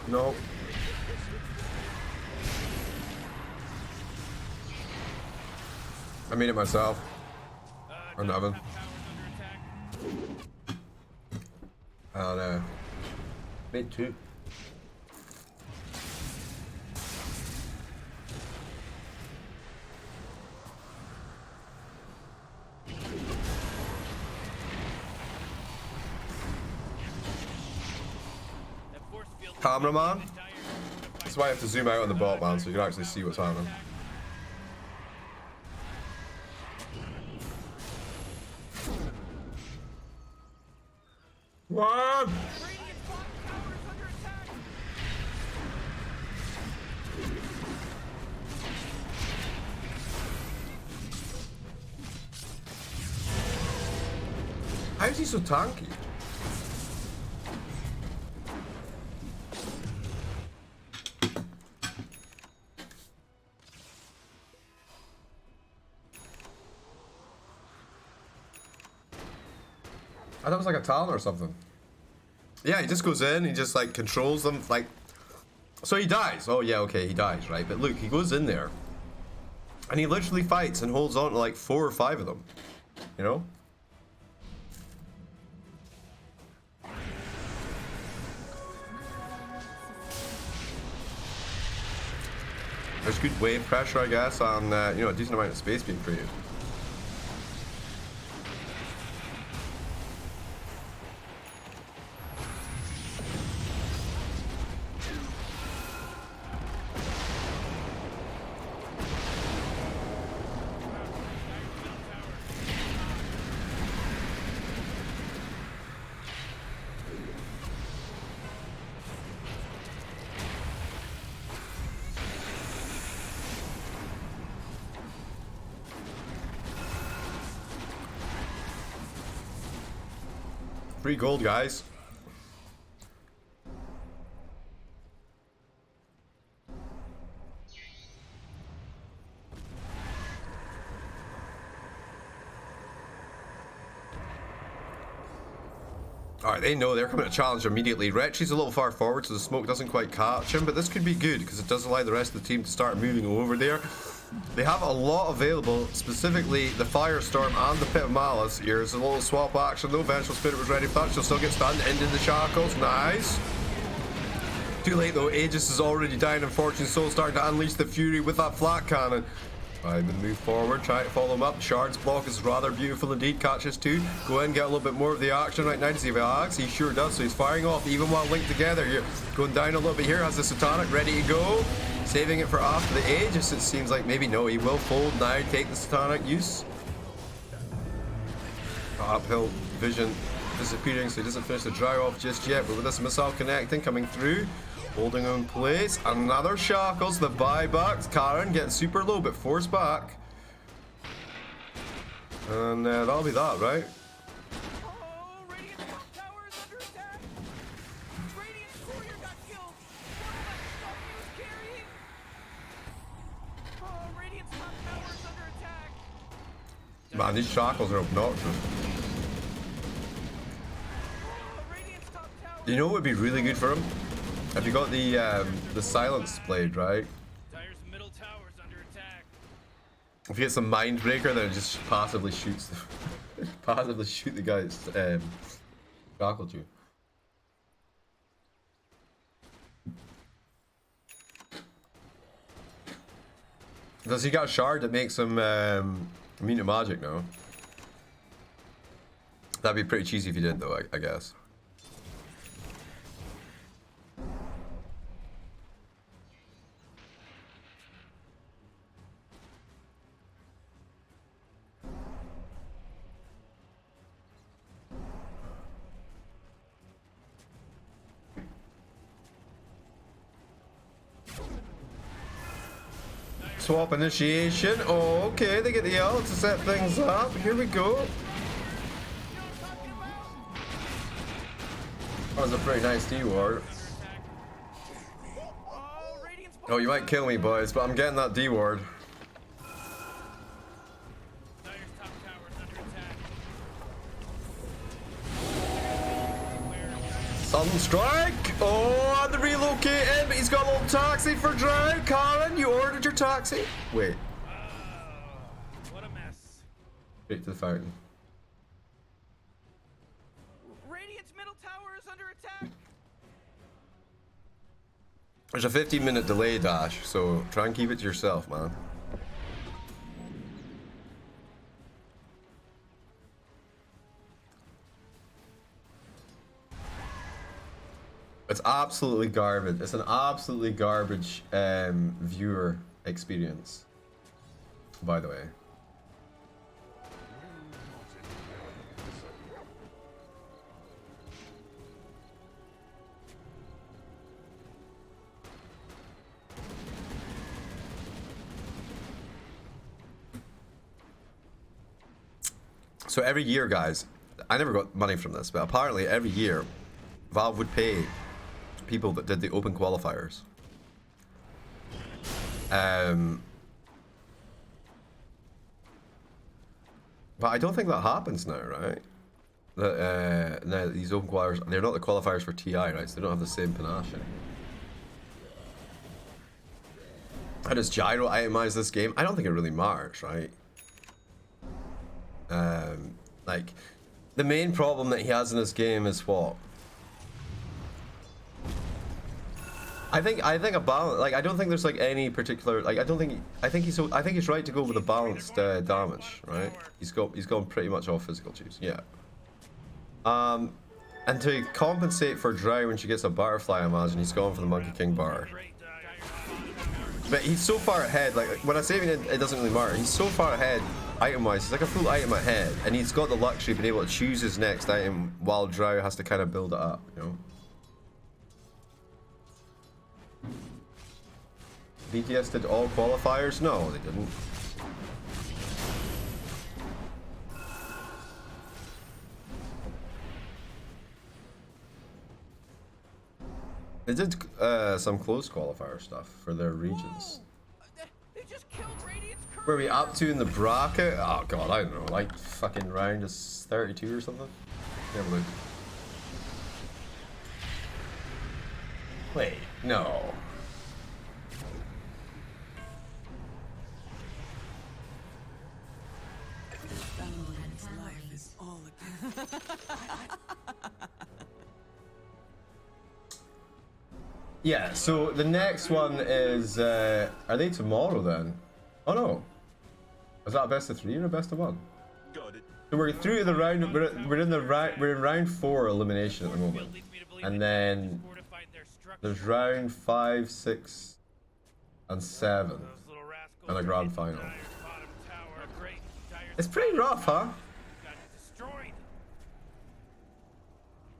No. I made it myself. Or nothing. I don't know. Made 2. Cameraman. That's why I have to zoom out on the bot, man, so you can actually see what's happening. What? How is he so tanky? I thought it was like a talent or something. Yeah, he just goes in, he just like controls them, like. So he dies. Oh yeah, okay, he dies, right? But look, he goes in there, and he literally fights and holds on to like 4 or 5 of them. You know? There's good wave pressure, I guess, on you know, a decent amount of space being created. Free gold, guys. Alright, they know they're coming to challenge immediately. Retchie's a little far forward, so the smoke doesn't quite catch him, but this could be good because it does allow the rest of the team to start moving over there. They have a lot available, specifically the Firestorm and the Pit of Malice. Here's a little swap action though. Vengeful Spirit was ready for that. She'll still get stunned into the shackles. Nice. Too late though. Aegis is already down and Fortune Soul starting to unleash the fury with that flat cannon. I'm gonna move forward, try to follow him up. Shards block is rather beautiful indeed. Catches 2. Go in, get a little bit more of the action right now to see if he lags. He sure does, so he's firing off even while linked together here. Going down a little bit here, has the Satanic ready to go. Saving it for after the Aegis, it seems like. Maybe no, he will fold now, take the Satanic use. Uphill vision disappearing, so he doesn't finish the dry off just yet, but with this missile connecting, coming through, holding him in place. Another shackles, the buybacks. Karen getting super low, but forced back. And that'll be that, right? Oh, Radiant's top tower is under attack. Radiant's courier got killed. What the stuff he was carrying? Oh, Radiant's top tower is under attack. Man, these shackles are obnoxious. Oh, Radiant's top tower. You know what would be really good for him? Have you got the silence blade, right? Dire's middle tower is under attack. If you get some mind breaker, then it just passively shoots passively shoot the guy that's shackled you. Does he got a shard that makes him immune to magic now? That'd be pretty cheesy if he did though, I guess. Swap initiation. Oh, okay, they get the L to set things up. Here we go. That was a pretty nice D-ward. Oh, you might kill me, boys, but I'm getting that D-ward. Sunstrike! Oh, and the relocating, but he's got a little taxi for Drow. Karen, you ordered your taxi? Wait. What a mess. Straight to the fountain. Radiant's middle tower is under attack. There's a 15-minute delay, Dash, so try and keep it to yourself, man. It's absolutely garbage. It's an absolutely garbage viewer experience, by the way. So every year, guys, I never got money from this, but apparently every year, Valve would pay people that did the open qualifiers. But I don't think that happens now, right? Now these open qualifiers, they're not the qualifiers for TI, right? So they don't have the same panache. How does Gyro itemize this game? I don't think it really matters, right? Like, the main problem that he has in this game is what? I think a balance. Like, I don't think there's like any particular. Like, I think he's right to go with a balanced damage, right? He's gone pretty much all physical juice. Yeah. And to compensate for Drow when she gets a butterfly, I imagine he's gone for the Monkey King bar. But he's so far ahead. Like when I say it doesn't really matter. He's so far ahead item-wise. He's like a full item ahead, and he's got the luxury of being able to choose his next item while Drow has to kind of build it up, you know. BTS did all qualifiers? No, they didn't. They did some close qualifier stuff for their regions. They just killed Radiant's courier. Where are we up to in the bracket? Oh god, I don't know. Like fucking round is 32 or something? Never look. Wait, no. Life is all again. Yeah, so the next one is are they tomorrow then? Oh no. Is that a best of 3 or a best of 1? Got it. So we're through the round, we're in round 4 elimination at the moment. And then there's round 5, 6, and 7. And a grand final. It's pretty rough, huh?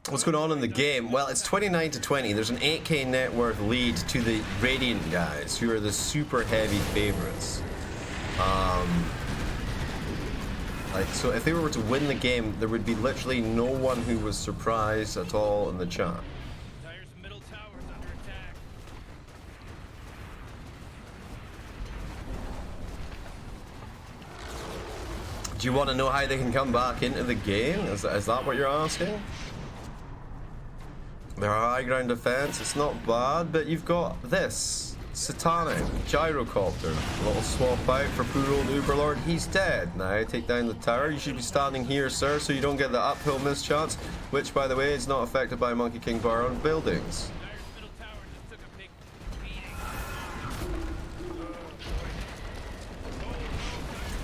What's going on in the game? Well, it's 29 to 20. There's an 8k net worth lead to the Radiant guys, who are the super heavy favorites. Like, so if they were to win the game, there would be literally no one who was surprised at all in the chat. Dire's middle tower is under attack. Do you want to know how they can come back into the game? Is that what you're asking? Their high ground defense, it's not bad, but you've got this. Satanic, Gyrocopter, a little swap out for poor old Uberlord. He's dead. Now take down the tower. You should be standing here, sir, so you don't get the uphill mischance, which, by the way, is not affected by Monkey King bar on buildings. Dire's middle tower just took a big beating.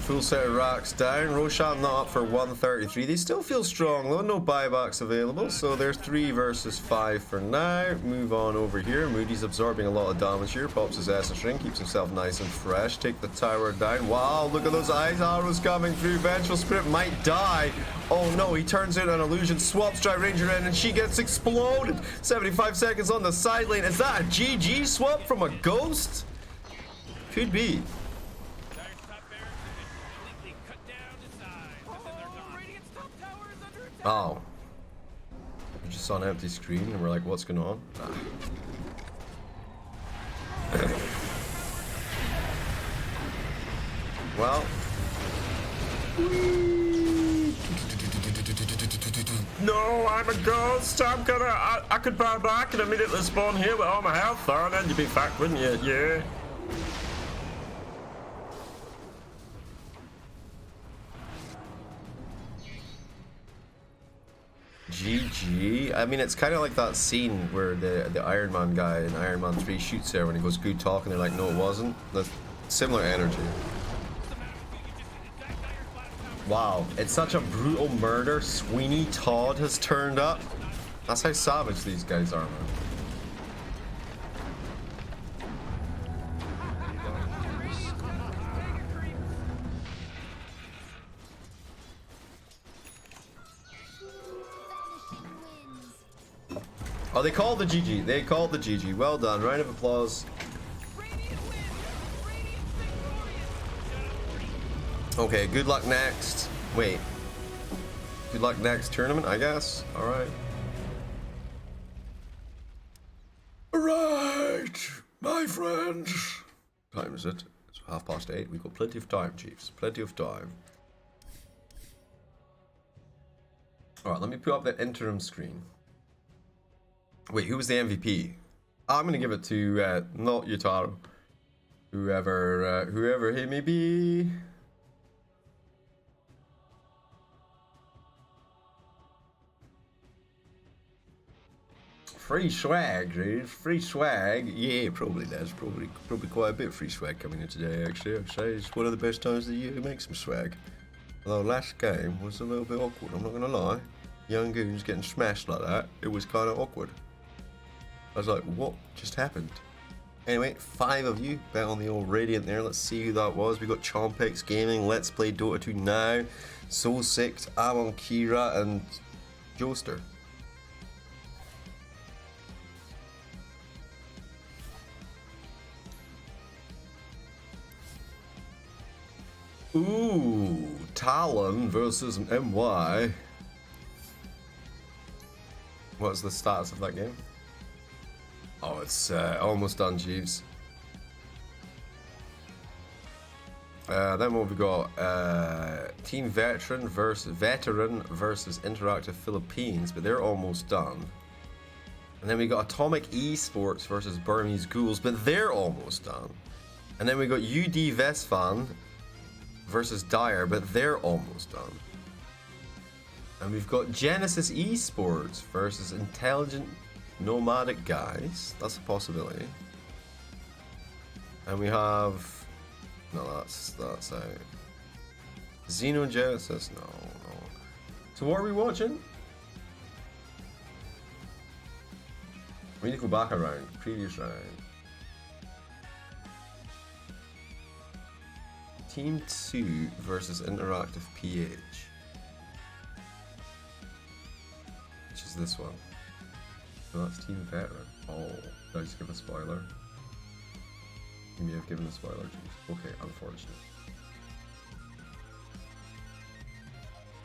Full set of racks down. Roshan not up for 133. They still feel strong though. No buybacks available. So there's 3 versus 5 for now. Move on over here. Moody's absorbing a lot of damage here. Pops his ass a shrink. Keeps himself nice and fresh. Take the tower down. Wow, look at those eyes. Arrows coming through. Vengeful Spirit might die. Oh no, he turns in an illusion. Swaps Dry Ranger in and she gets exploded. 75 seconds on the side lane. Is that a GG swap from a ghost? Could be. Oh. We just saw an empty screen and we're like, what's going on? Well. No, I'm a ghost. I could bow back and immediately spawn here with all my health on, and you'd be fucked, wouldn't you? Yeah. GG. I mean, it's kind of like that scene where the Iron Man guy in Iron Man 3 shoots her when he goes good talk and they're like, no, it wasn't. That's similar energy. Wow, it's such a brutal murder. Sweeney Todd has turned up. That's how savage these guys are, man. Oh, they called the GG. They called the GG. Well done. Round of applause. Okay, good luck next. Wait. Good luck next tournament, I guess. Alright. Alright, my friends. What time is it? It's 8:30. We've got plenty of time, Chiefs. Plenty of time. Alright, let me put up the interim screen. Wait, who was the MVP? I'm gonna give it to not Yutaro. Whoever he may be. Free swag, dude. Free swag. Yeah, probably does. Probably quite a bit of free swag coming in today, actually. I'd say it's one of the best times of the year to make some swag. Although last game was a little bit awkward, I'm not gonna lie. Young Goons getting smashed like that, it was kind of awkward. I was like, what just happened? Anyway, 5 of you bet on the old Radiant there. Let's see who that was. We got Chompex Gaming, Let's Play Dota 2 Now, Soul 6, Amon Kira, and Joester. Ooh, Talon versus MY. What's the status of that game? Oh, it's almost done, Jeeves. Then what we got? Team Veteran versus Interactive Philippines, but they're almost done. And then we got Atomic Esports versus Burmese Ghouls, but they're almost done. And then we got UD Vesfan versus Dire, but they're almost done. And we've got Genesis Esports versus Intelligent Nomadic Guys. That's a possibility. And we have... No, that's out. Xenogenesis? No. So what are we watching? We need to go back a round. Previous round. Team 2 versus Interactive PH. Which is this one. So that's Team Veteran. Oh, did I just give a spoiler? You may have given a spoiler, geez. Okay, unfortunate.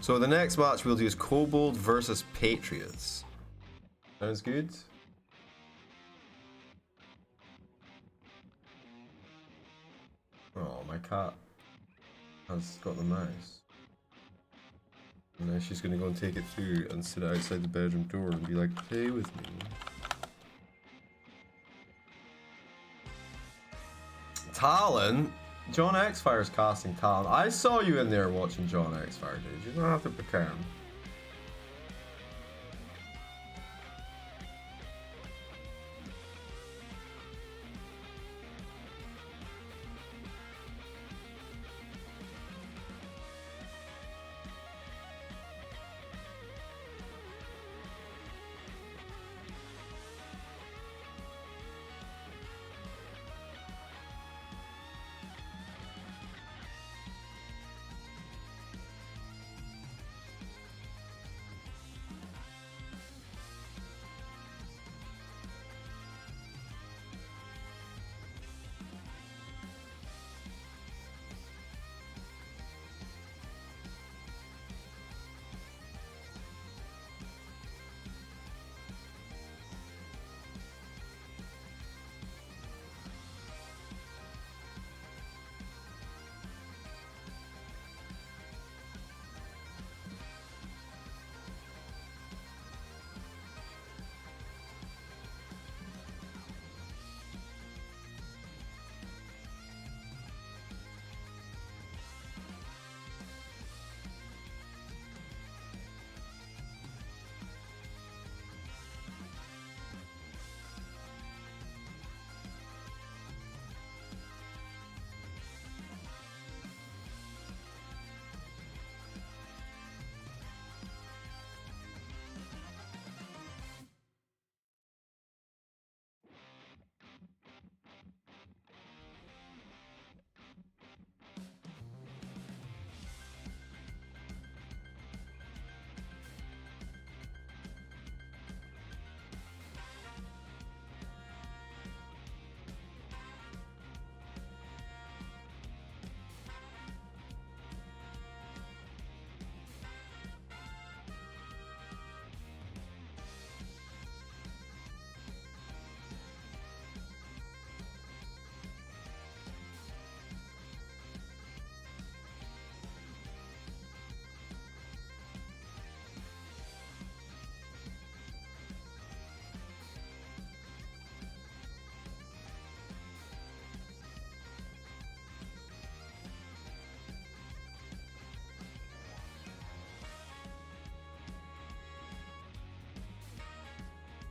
So the next match we'll do is Kobold versus Patriots. Sounds good? Oh, my cat has got the mouse. And now she's gonna go and take it through and sit outside the bedroom door and be like, play with me. Talon? John Xfire's casting Talon. I saw you in there watching John Xfire, dude. You don't have to pretend.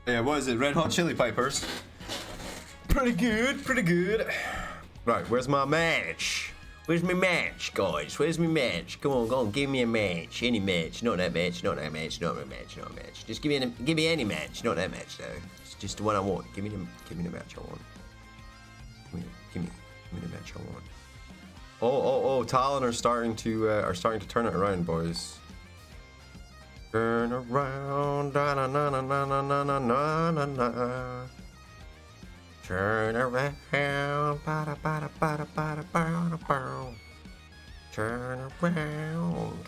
Yeah, what is it? Red Hot Chili Peppers. Pretty good, pretty good. Right, where's my match? Where's my match, guys? Where's my match? Come on, go on, give me a match. Any match. Not that match, not that match, not that match, not that match. Just give me any match. Not that match, though. It's just the one I want. Give me the match I want. Give me the match I want. Oh, Talon are starting to turn it around, boys. Turn around, da na na na na na na na na na. Turn around, ba da ba da ba da ba da ba da ba. Turn around.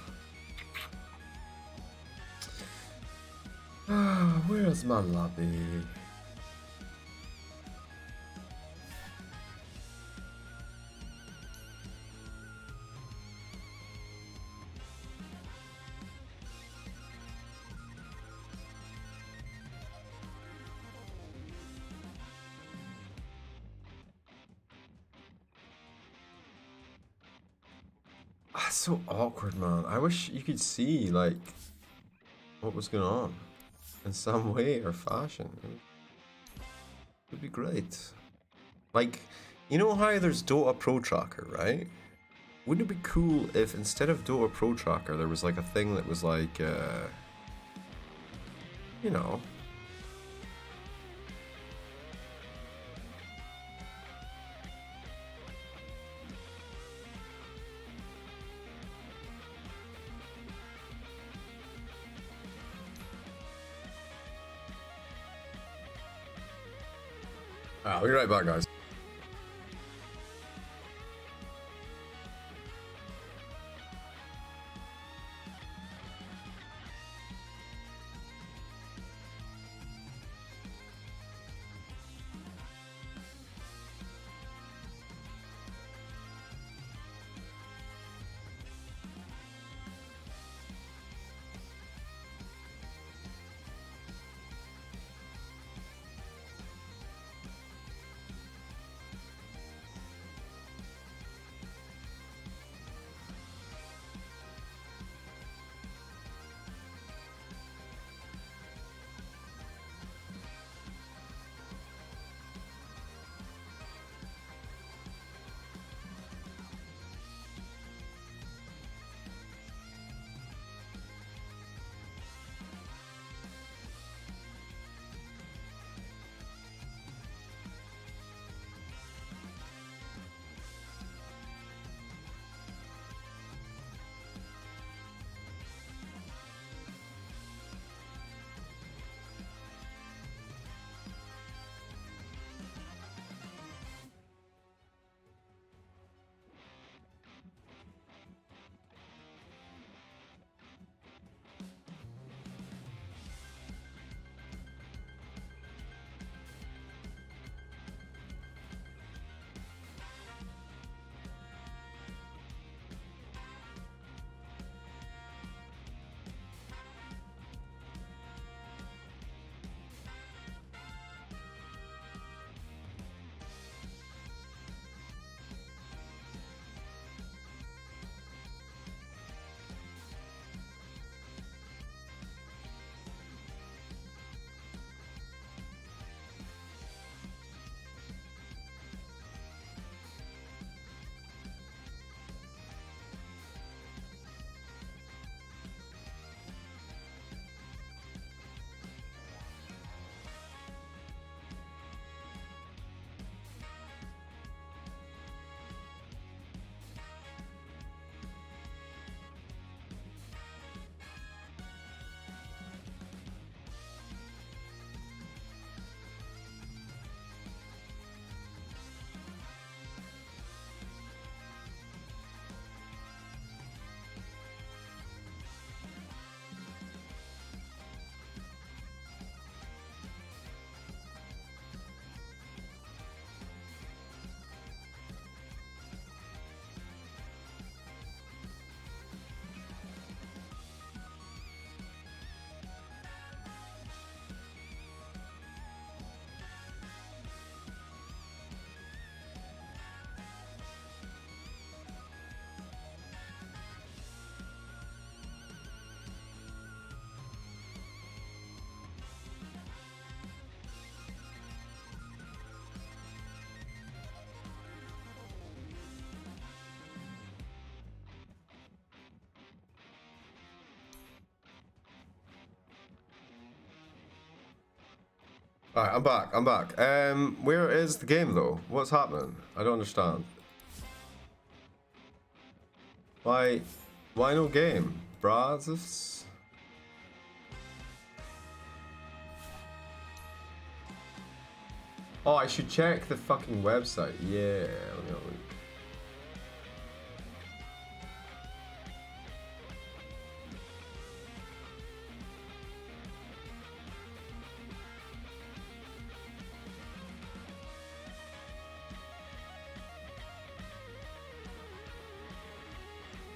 Ah, where's my lobby? That's so awkward, man. I wish you could see, like, what was going on in some way or fashion. It would be great. Like, you know how there's Dota Pro Tracker, right? Wouldn't it be cool if instead of Dota Pro Tracker, there was like a thing that was like, you know. I'll be right back, guys. Alright, I'm back. I'm back. Where is the game though? What's happening? I don't understand. Why no game? Brazos? Oh, I should check the fucking website. Yeah, let me have a look.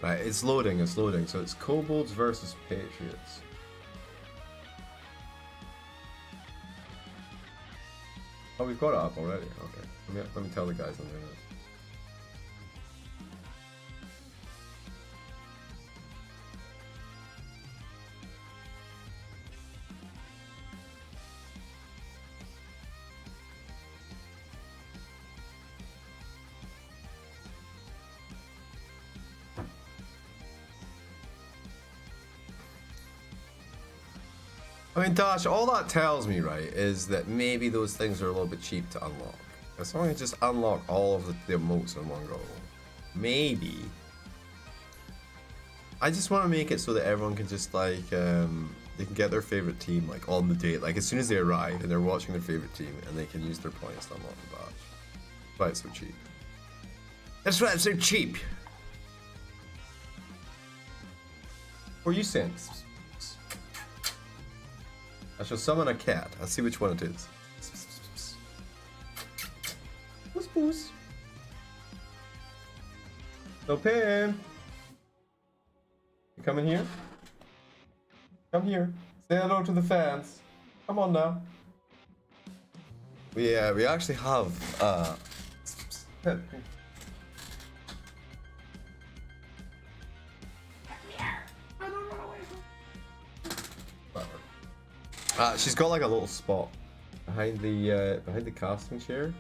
Right, it's loading, so it's Kobolds versus Patriots. Oh, we've got it up already, okay. Let me tell the guys I'm doing it. I mean, Dash, all that tells me, right, is that maybe those things are a little bit cheap to unlock. As long as you just unlock all of the emotes in one go. Maybe. I just want to make it so that everyone can just, like, they can get their favorite team, like, on the date. Like, as soon as they arrive and they're watching their favorite team, and they can use their points to unlock the badge. That's why it's so cheap. That's why it's so cheap. What are you saying? I shall summon a cat. I'll see which one it is. Puss puss. No Pam. You coming here? Come here. Say hello to the fans. Come on now. We actually have she's got like a little spot behind the casting chair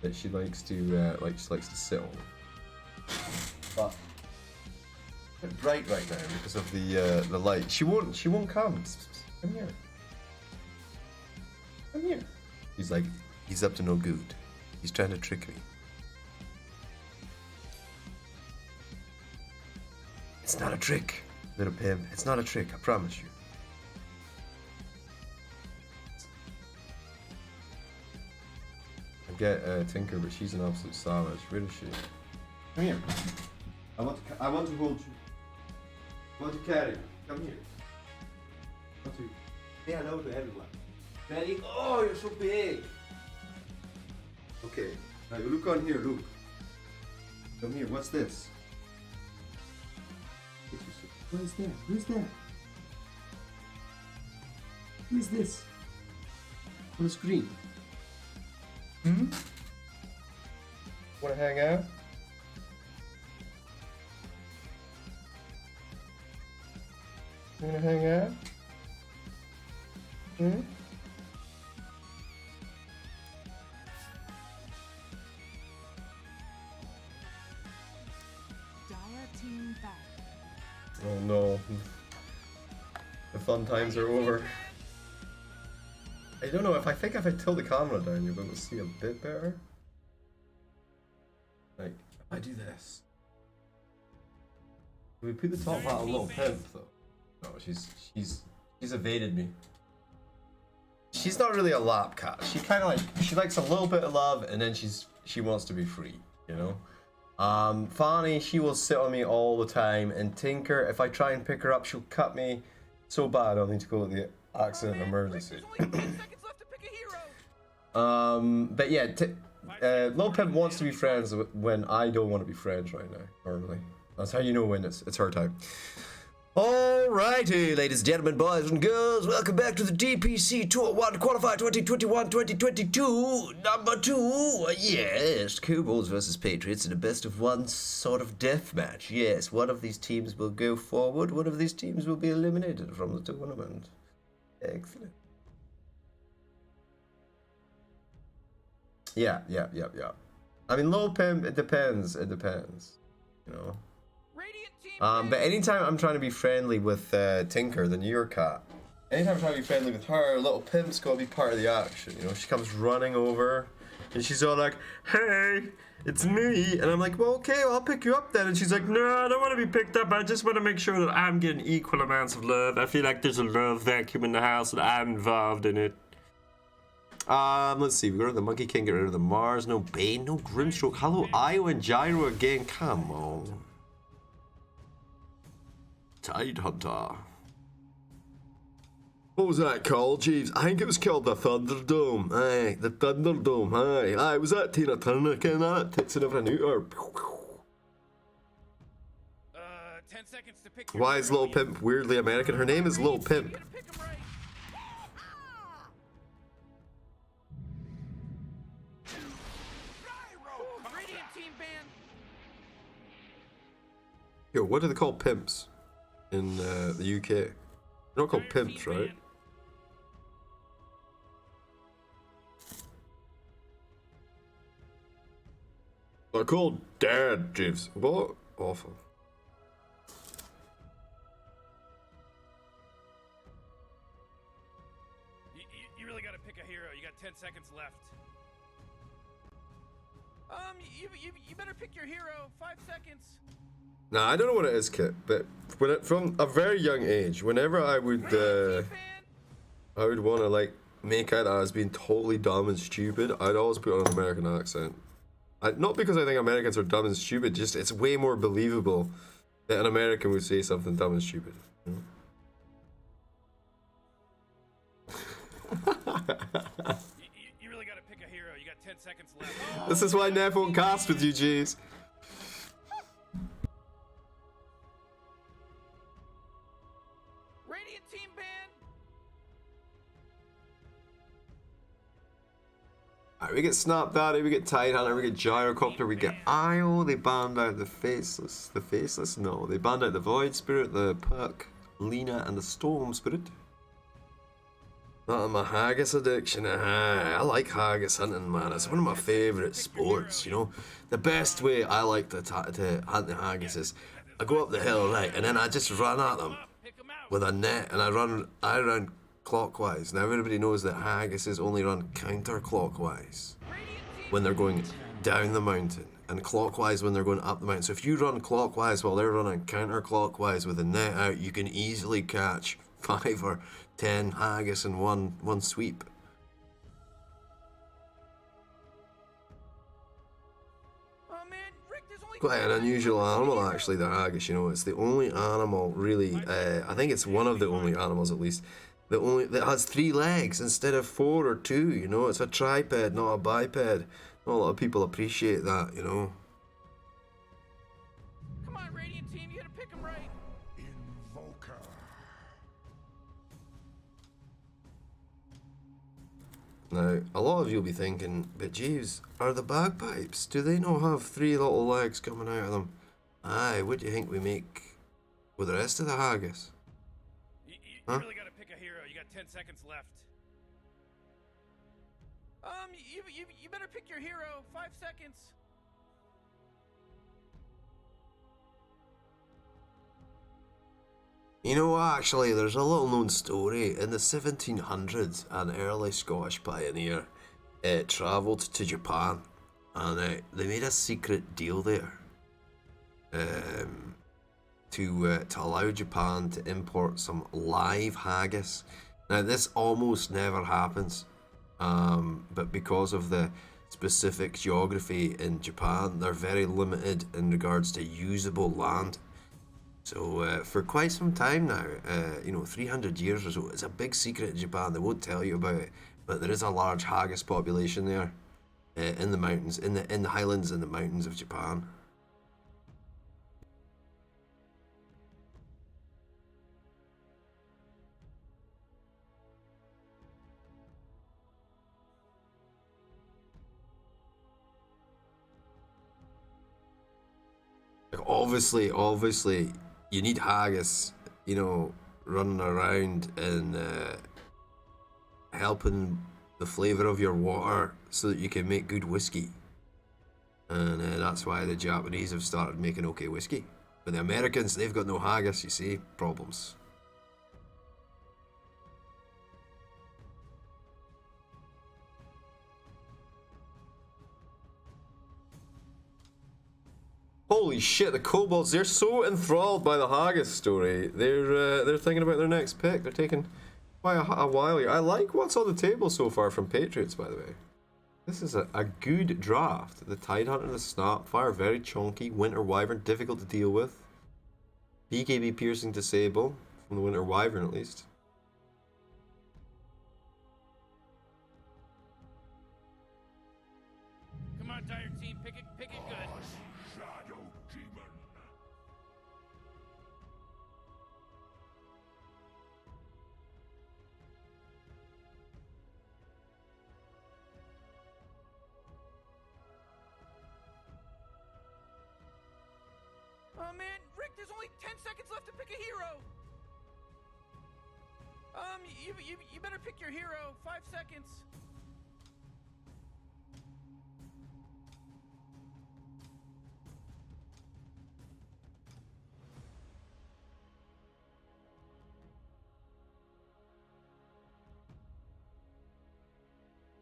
that she likes to sit on. But it's bright right now because of the light. She won't come. Come here. Come here. He's like, he's up to no good. He's trying to trick me. It's not a trick, little pimp. It's not a trick, I promise you. Get Tinker, but she's an absolute savage. Where is she? Come here. I want to hold you. I want to carry you. Come here. I want to say hello to everyone. Ready? Oh, you're so big. Okay. Now you look on here. Look. Come here. What's this? What is that? Who's that? Who is this? On the screen. Hmm? Wanna hang out? You wanna hang out? Hmm? Dire team back. Oh no. The fun times are over. I don't know, I think if I tilt the camera down, you'll be able to see a bit better. Like, if I do this. Can we put the top hat on Little Pimp, though? No, she's evaded me. She's not really a lap cat. She kind of like, she likes a little bit of love, and then she wants to be free, you know? Fanny, she will sit on me all the time, and Tinker, if I try and pick her up, she'll cut me so bad I'll need to go to the accident emergency. But yeah, Lil Pimp wants to be friends when I don't want to be friends right now, normally. That's how you know when it's her time. Alrighty, ladies and gentlemen, boys and girls, welcome back to the DPC Tour 1 Qualifier 2021-2022, number 2. Yes, Kobolds versus Patriots in a best of one sort of death match. Yes, one of these teams will go forward, one of these teams will be eliminated from the tournament. Excellent. Yeah. I mean, Lil Pimp, it depends, you know. But anytime I'm trying to be friendly with Tinker, the newer cat, anytime I try to be friendly with her, little pimp's gotta be part of the action. You know, she comes running over, and she's all like, "Hey, it's me," and I'm like, "Well, okay, well, I'll pick you up then." And she's like, "No, I don't want to be picked up. I just want to make sure that I'm getting equal amounts of love. I feel like there's a love vacuum in the house, and I'm involved in it." Let's see. We got rid of the Monkey King, get rid of the Mars, no Bane, no Grimstroke. Hello, Io and Gyro again. Come on. Tide Hunter. What was that called, Jeeves? I think it was called the Thunderdome. Aye, the Thunderdome. Aye, was that Tina Turner kind of tits and everything out her? 10 seconds to pick your Why is hero. Lil Pimp weirdly American? Her name is Lil Pimp. You gotta pick 'em right. Radiant team ban. Yo, what do they call pimps in the UK? They're not called pimps, right? They're called dad, Jeeves. What? Awful. You really gotta pick a hero. You got 10 seconds left. You better pick your hero. 5 seconds. Nah, I don't know what it is, Kit, but from a very young age, whenever I would want to like make out as being totally dumb and stupid, I'd always put on an American accent. Not because I think Americans are dumb and stupid, just it's way more believable that an American would say something dumb and stupid. You know? You really gotta pick a hero. You got 10 seconds left. This is why Nev won't cast with you, G's. Radiant team ban. Alright, we get Snap Daddy, we get Tide Hunter, we get Gyrocopter, we get Io. They banned out the Faceless. The Faceless? No, they banned out the Void Spirit, the Puck, Lena, and the Storm Spirit. Not my haggis addiction. I like haggis hunting, man. It's one of my favourite sports, you know. The best way I like to hunt the haggis is I go up the hill, right, and then I just run at them with a net, and I run clockwise. Now everybody knows that haggises only run counterclockwise when they're going down the mountain, and clockwise when they're going up the mountain. So if you run clockwise while they're running counterclockwise with the net out, you can easily catch 5 or 10 haggis in one sweep. Oh man, Rick, there's only Quite an unusual animal, actually, the haggis. You know, it's the only animal, really. I think it's one of the only animals, at least, that has 3 legs instead of 4 or 2. You know, it's a triped, not a biped. Not a lot of people appreciate that. You know. Come on, Radiant team, you gotta pick 'em right. Invoker. Now, a lot of you'll be thinking, but Jeeves, are the bagpipes? Do they not have 3 little legs coming out of them? Aye, what do you think we make with the rest of the haggis? You Huh? really gotta pick a hero. You got 10 seconds left. You better pick your hero. 5 seconds. You know, actually, there's a little known story. In the 1700s, an early Scottish pioneer travelled to Japan, and they made a secret deal there to allow Japan to import some live haggis. Now, this almost never happens, but because of the specific geography in Japan, they're very limited in regards to usable land. So for quite some time now, 300 years or so, it's a big secret in Japan. They won't tell you about it, but there is a large haggis population there, in the mountains, in the highlands and the mountains of Japan. Like, obviously, you need haggis, running around and helping the flavour of your water so that you can make good whiskey. And that's why the Japanese have started making okay whiskey. But the Americans, they've got no haggis, you see, problems. Holy shit, the Kobolds, they're so enthralled by the Haggis story. They're thinking about their next pick. They're taking quite a while here. I like what's on the table so far from Patriots, by the way. This is a good draft. The Tidehunter, the Snapfire, very chunky. Winter Wyvern, difficult to deal with. BKB Piercing Disable, from the Winter Wyvern at least. Come on, Dire Team, pick it good. Shadow Demon. Oh man, Rick, there's only 10 seconds left to pick a hero. You better pick your hero. 5 seconds.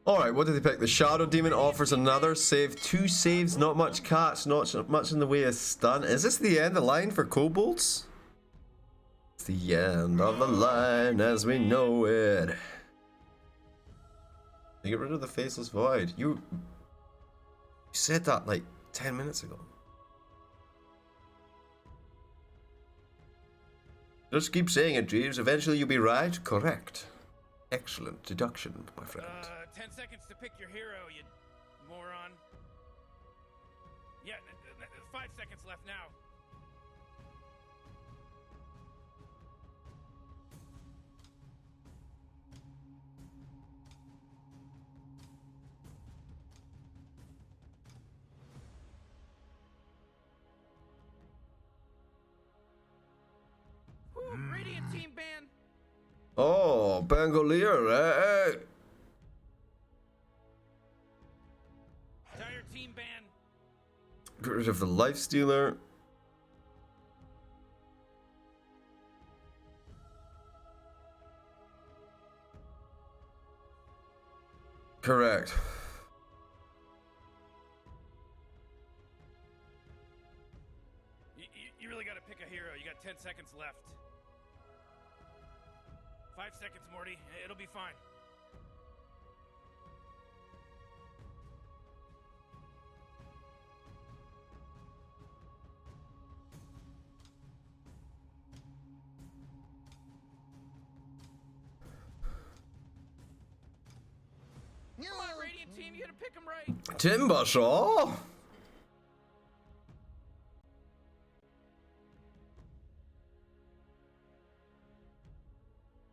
Alright, what did they pick? The Shadow Demon offers another save. 2 saves, not much catch, not much in the way of stun. Is this the end of the line for Kobolds? It's the end of the line as we know it. You get rid of the Faceless Void. You said that like 10 minutes ago. Just keep saying it, Jeeves. Eventually you'll be right. Correct. Excellent deduction, my friend. 10 seconds to pick your hero, you moron. Yeah, 5 seconds left now. Woo, Radiant Team ban. Oh, Bangolier, eh? Dire Team ban. Get rid of the Lifestealer. Correct. You really gotta pick a hero. You got 10 seconds left. 5 seconds, Morty. It'll be fine. Come on, Radiant Team, you gotta pick them right. Timbershaw?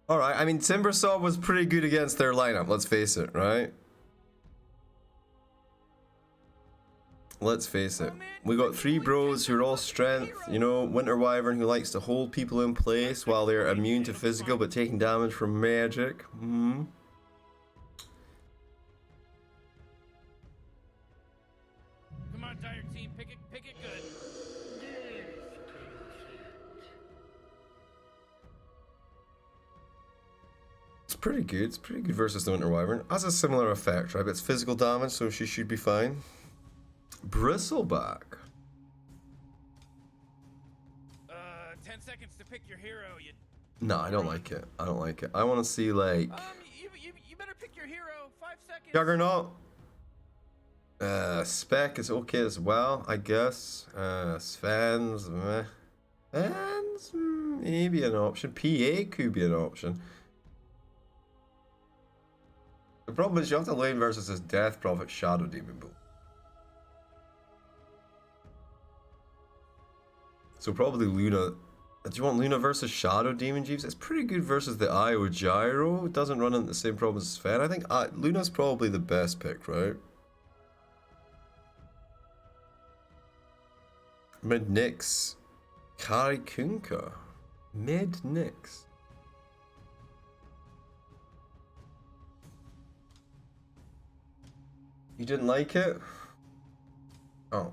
Alright, I mean, Timbersaw was pretty good against their lineup, let's face it, right? Let's face it. We got 3 bros who are all strength, you know, Winter Wyvern who likes to hold people in place while they're immune to physical but taking damage from magic. Come on, Dire Team, pick it good. It's pretty good. It's pretty good versus the Winter Wyvern. Has a similar effect, right? But it's physical damage, so she should be fine. Bristleback. 10 seconds to pick your hero. You. No, I don't like it. I don't like it. I want to see, like, You better pick your hero. 5 seconds. Juggernaut. Spec is okay as well, I guess. Sven's, meh. Sven's, maybe an option. PA could be an option. The problem is you have to lane versus this Death Prophet Shadow Demon build. So probably Luna. Do you want Luna versus Shadow Demon, Jeeves? It's pretty good versus the Io Gyro. It doesn't run into the same problems as Sven. I think Luna's probably the best pick, right? Mid Nyx. Kari Kunka. Mid Nyx. You didn't like it? Oh.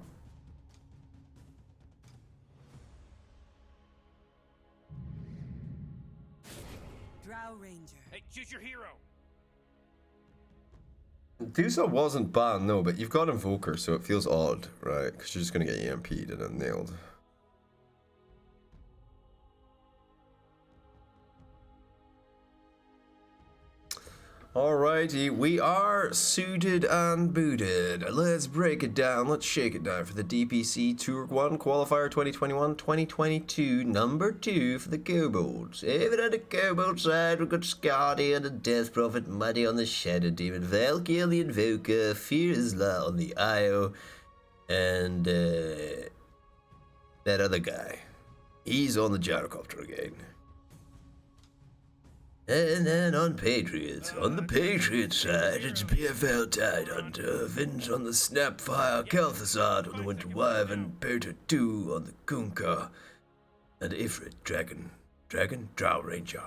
Drow Ranger. Hey, choose your hero. Dusa wasn't banned, no, but you've got Invoker, so it feels odd, right? Because you're just going to get EMP'd and then nailed. Alrighty, we are suited and booted. Let's break it down. Let's shake it down for the DPC Tour 1 Qualifier 2021-2022, number 2 for the Kobolds. Over on the Kobold side, we've got Scotty and the Death Prophet, Muddy on the Shadow Demon, Valky on the Invoker, Fear Isla on the Io, and that other guy. He's on the gyrocopter again. And then on the Patriots side, it's PFL Tidehunter, Vince on the Snapfire, Kel'Thuzad on the Winter Wyvern, Perta 2 on the Kunkka, and Ifrit, Drow Ranger.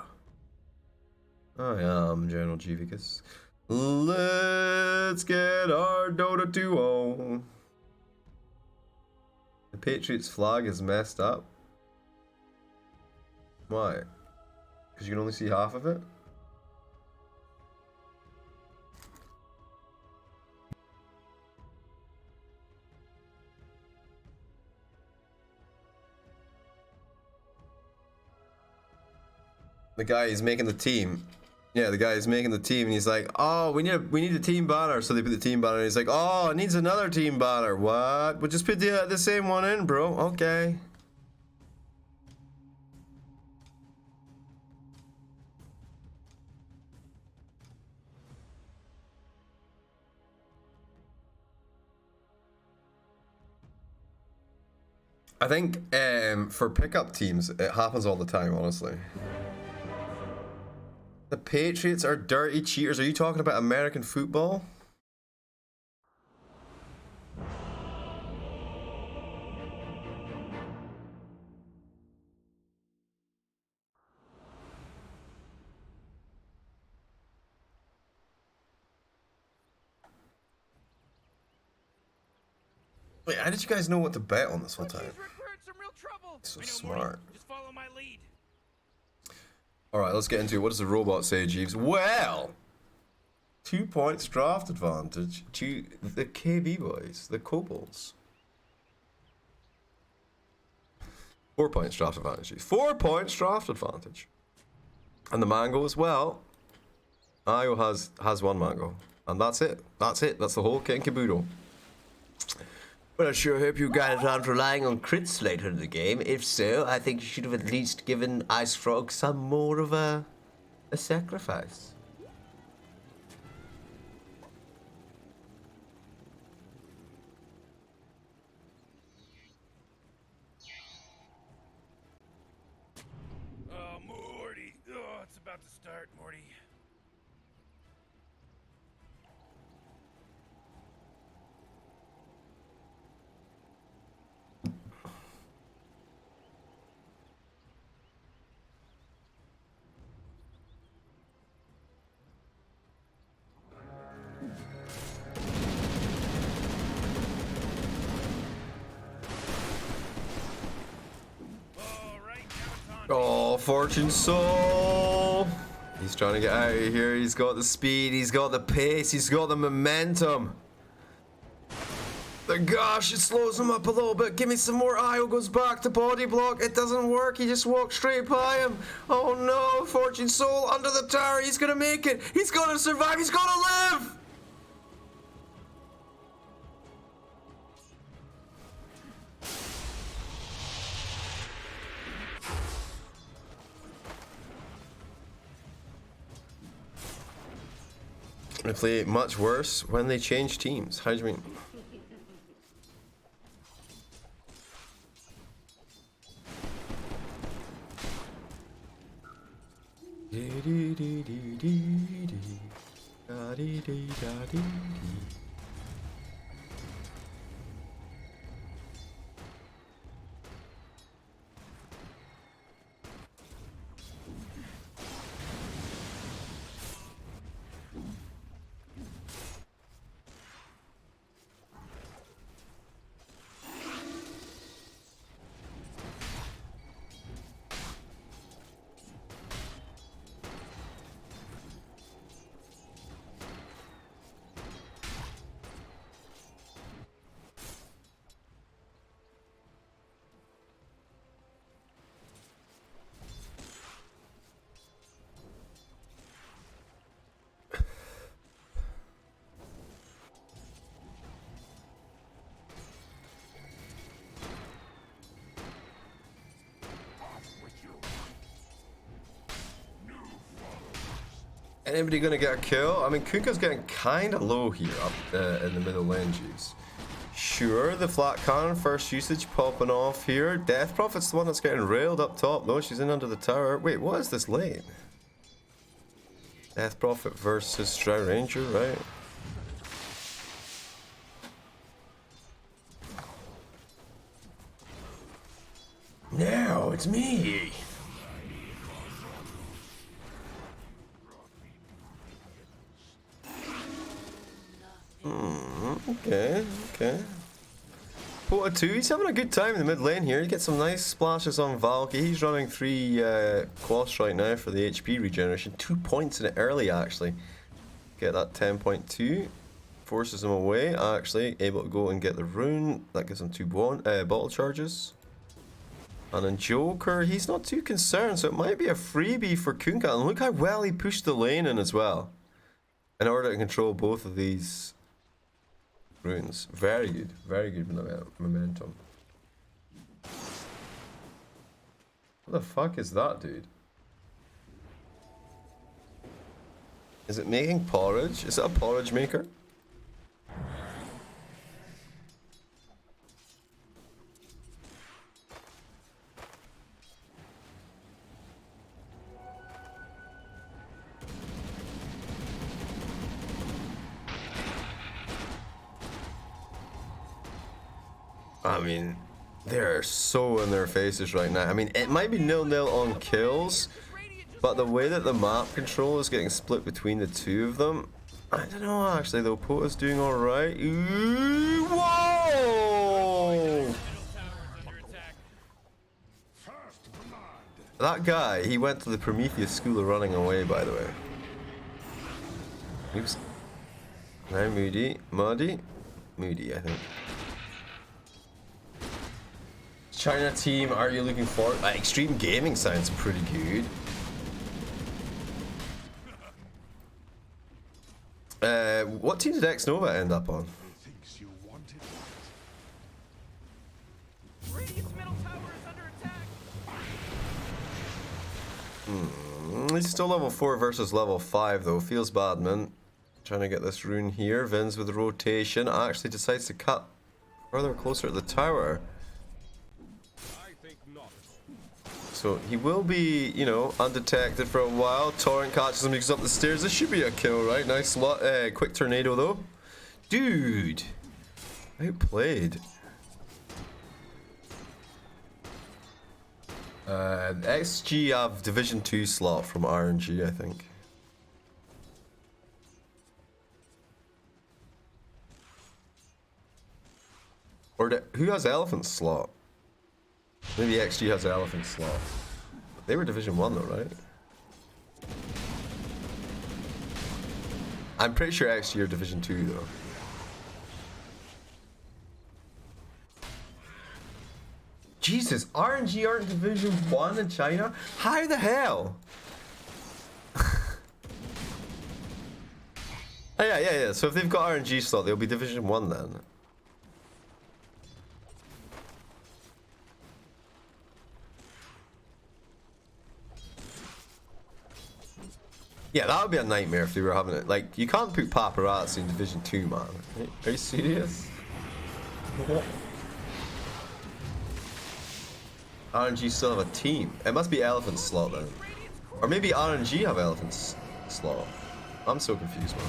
I am General Jivicus. Let's get our Dota 2 on. The Patriots flag is messed up. Why? Because you can only see half of it? The guy is making the team. Yeah, the guy is making the team and he's like, oh, we need a team banner. So they put the team banner and he's like, oh, it needs another team banner. What? We'll just put the same one in, bro. Okay. I think for pickup teams, it happens all the time, honestly. The Patriots are dirty cheaters. Are you talking about American football? Wait, how did you guys know what to bet on this whole time? So smart. Just follow my lead. Alright, let's get into it. What does the robot say, Jeeves? Well, 2 points draft advantage to the KB boys, the Kobolds. 4 points draft advantage, Jeeves. 4 points draft advantage. And the mango as well. Io has 1 mango. And that's it. That's it. That's the whole kit and caboodle. Well, I sure hope you guys aren't relying on crits later in the game. If so, I think you should have at least given Ice Frog some more of a sacrifice. Oh, Morty. Oh, it's about to start, Morty. Oh, Fortune Soul! He's trying to get out of here. He's got the speed, he's got the pace, he's got the momentum. The gosh, it slows him up a little bit. Give me some more. Io goes back to body block. It doesn't work. He just walks straight by him. Oh no, Fortune Soul under the tower. He's gonna make it. He's gonna survive. He's gonna live. They play much worse when they change teams. How do you mean? Anybody gonna get a kill? I mean, Kuka's getting kind of low here up in the middle lane, jeez. Sure, the flat cannon first usage popping off here. Death Prophet's the one that's getting railed up top. No, she's in under the tower. Wait, what is this lane? Death Prophet versus Shroud Ranger, right? Now it's me. Okay, okay. Pota 2, he's having a good time in the mid lane here. He gets some nice splashes on Valky. He's running 3 quasts right now for the HP regeneration. 2 points in it early, actually. Get that 10.2. Forces him away, actually. Able to go and get the rune. That gives him 2 bottle charges. And then Joker, he's not too concerned, so it might be a freebie for Kunkka. And look how well he pushed the lane in as well, in order to control both of these runes. Very good momentum. What the fuck is that, dude? Is it making porridge? Is it a porridge maker? I mean, they're so in their faces right now. I mean, it might be 0-0 on kills, but the way that the map control is getting split between the two of them, I don't know actually though. Pota's doing alright. Whoa! That guy, he went to the Prometheus school of running away, by the way. Oops. Now Moody, I think. China team, are you looking forward? Extreme Gaming sounds pretty good. What team did X Nova end up on? Radiant's middle tower is under attack. He's still level 4 versus level 5 though. Feels bad, man. Trying to get this rune here. Vin's with the rotation. Actually decides to cut further closer to the tower. So he will be, you know, undetected for a while. Torrent catches him, he goes up the stairs. This should be a kill, right? Nice quick tornado though. Dude! Outplayed. XG have Division 2 slot from RNG, I think. Or who has Elephant slot? Maybe XG has Elephant slot. They were Division 1 though, right? I'm pretty sure XG are Division 2 though. Jesus, RNG aren't Division 1 in China? How the hell? Oh, yeah. So if they've got RNG slot, they'll be Division 1 then. Yeah, that would be a nightmare if they were having it. Like, you can't put paparazzi in Division 2, man. Are you serious? RNG still have a team. It must be Elephant slot then. Or maybe RNG have Elephant's slot. I'm so confused, man.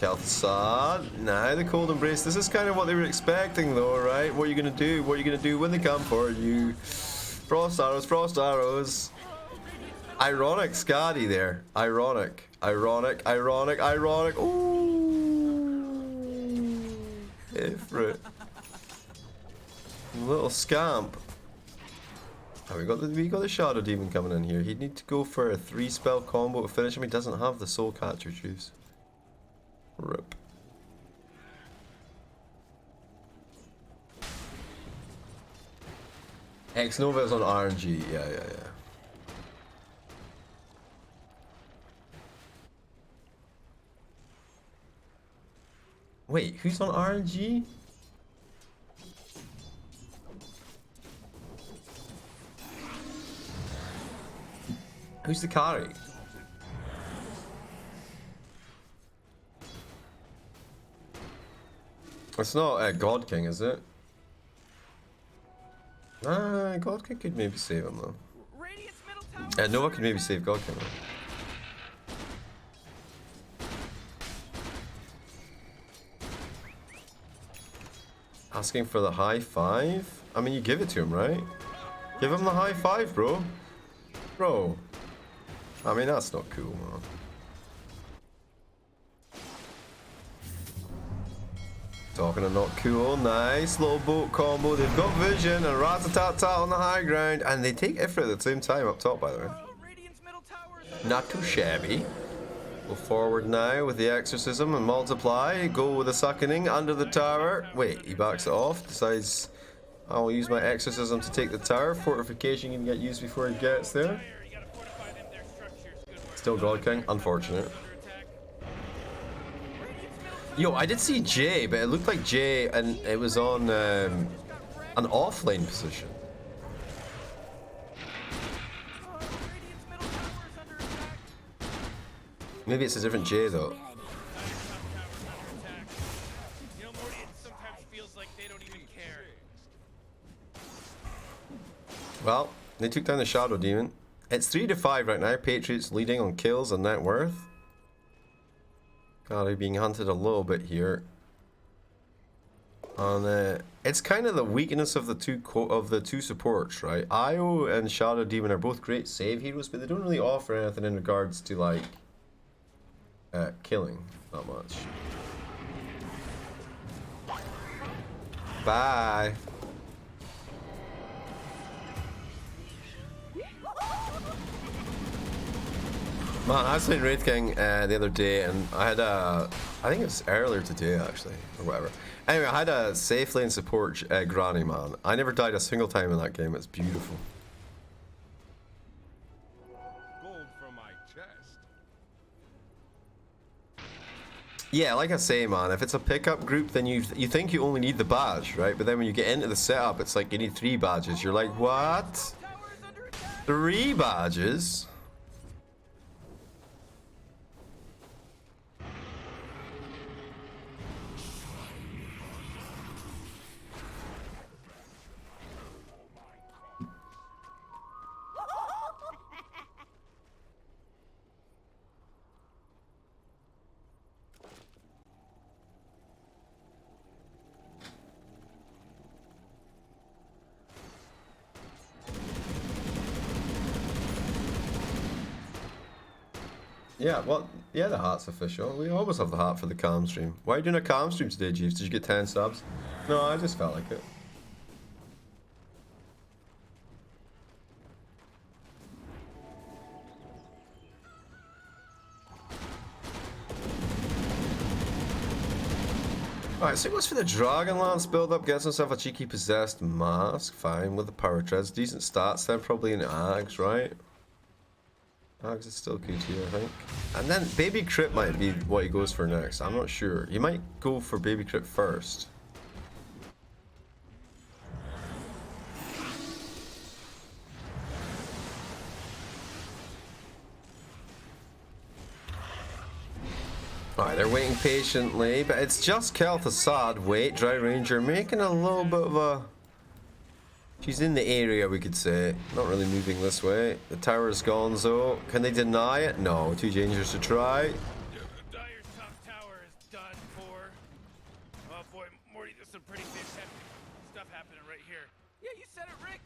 Kalthasad. Now the Cold Embrace. This is kind of what they were expecting though, right? What are you gonna do? What are you gonna do when they come for you? Frost arrows, frost arrows. Ironic Scotty there. Ironic. Ooh. Ifrit. Little scamp. Oh, we got the Shadow Demon coming in here. He'd need to go for a 3-spell combo to finish him. He doesn't have the Soul Catcher juice. Rip. X Nova is on RNG. Yeah. Wait, who's on RNG? Who's the carry? It's not God King, is it? God King could maybe save him though. Radiant's middle tower. Nova could maybe save God King though. Asking for the high five? I mean, you give it to him, right? Give him the high five, bro. Bro. I mean, that's not cool, man. Talking of not cool, nice little boat combo. They've got vision and rat-a-tat-tat on the high ground, and they take effort at the same time up top, by the way. Radiant's middle tower is Not too shabby. Go forward now with the exorcism and multiply. Go with the suckening under the tower. Wait, he backs it off. Decides I'll use my exorcism to take the tower. Fortification can get used before he gets there. Still God King. Unfortunate. Yo, I did see Jay, but it looked like Jay, and it was on an offlane position. Radiant's middle tower is under attack. Maybe it's a different Jay though. You know, Morty, it sometimes feels like they don't even care. Well, they took down the Shadow Demon. It's 3-5 right now. Patriots leading on kills and net worth. Gotta being hunted a little bit here. And it's kind of the weakness of the two supports, right? Io and Shadow Demon are both great save heroes, but they don't really offer anything in regards to like killing. Not much. Bye. Man, I was playing Wraith King the other day, and I had I think it was earlier today actually, or whatever. Anyway, I had a safe lane support granny, man. I never died a single time in that game. It's beautiful. Gold from my chest. Yeah, like I say, man, if it's a pickup group, then you think you only need the badge, right? But then when you get into the setup, it's like you need 3 badges. You're like, what? Tower is under attack. 3 badges? Yeah, well, yeah, the hat's official. We always have the hat for the cam stream. Why are you doing a cam stream today, Jeeves? Did you get 10 subs? No, I just felt like it. Alright, so he goes for the Dragonlance build up, gets himself a cheeky possessed mask. Fine, with the power treads. Decent stats then, probably in Ags, right? Ags is still QT, I think. And then Baby Crypt might be what he goes for next. I'm not sure. He might go for Baby Crypt first. Alright, they're waiting patiently, but it's just Kelth Assad. Wait, Dry Ranger making a little bit of a... She's in the area, we could say. Not really moving this way. The tower's gone, though. Can they deny it? No, too dangerous to try. Dyer's top tower is done for. Oh boy, Morty, there's some pretty fantastic stuff happening right here. Yeah, you said it, Rick.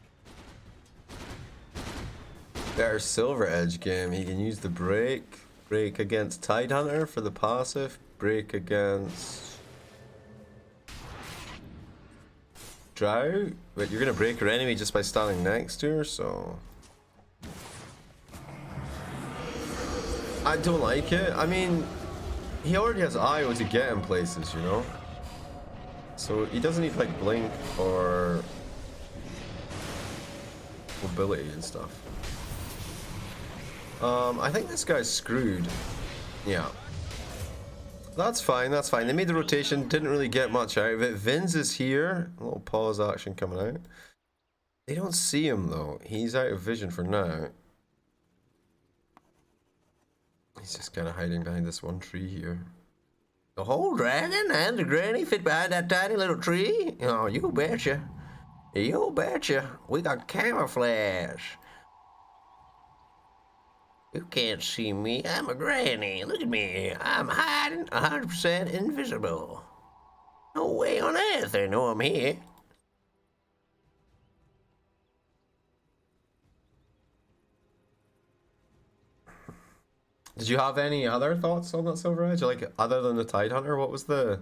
Better Silver Edge game. He can use the break. Break against Tidehunter for the passive. Break against... Drow? But you're gonna break her enemy just by standing next to her, so... I don't like it. I mean, he already has IO to get in places, you know? So he doesn't need like Blink or... mobility and stuff. I think this guy's screwed. Yeah. That's fine, that's fine. They made the rotation, didn't really get much out of it. Vinz is here. A little pause action coming out. They don't see him though. He's out of vision for now. He's just kind of hiding behind this one tree here. The whole dragon and the granny fit behind that tiny little tree? Oh, you betcha. You betcha. We got camouflage. You can't see me. I'm a granny. Look at me. I'm hiding 100% invisible. No way on earth they know I'm here. Did you have any other thoughts on that Silver Edge? Like, other than the Tide Hunter, what was the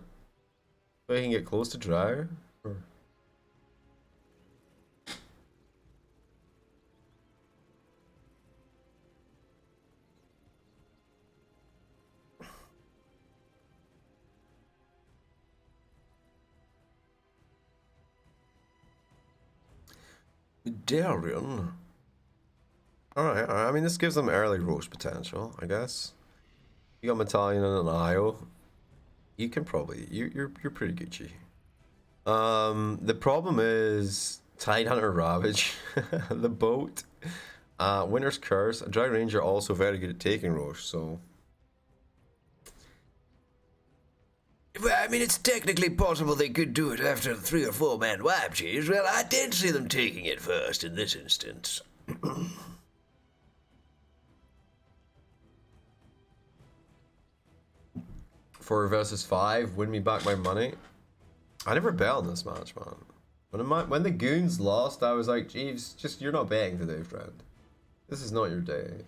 way you can get close to Drow? Or... Darian. Alright, I mean, this gives them early roast potential, I guess. You got Metallion and an IO. You can probably... You're pretty Gucci. The problem is... Tide Hunter Ravage. The boat. Winter's Curse. Dry Ranger also very good at taking roast, so... Well, I mean, it's technically possible they could do it after 3 or 4 man wipe cheese. Well, I did see them taking it first in this instance. 4 versus 5, win me back my money. I never bet on this match, man. When the goons lost, I was like, Jeeves, just you're not betting today, friend. This is not your day.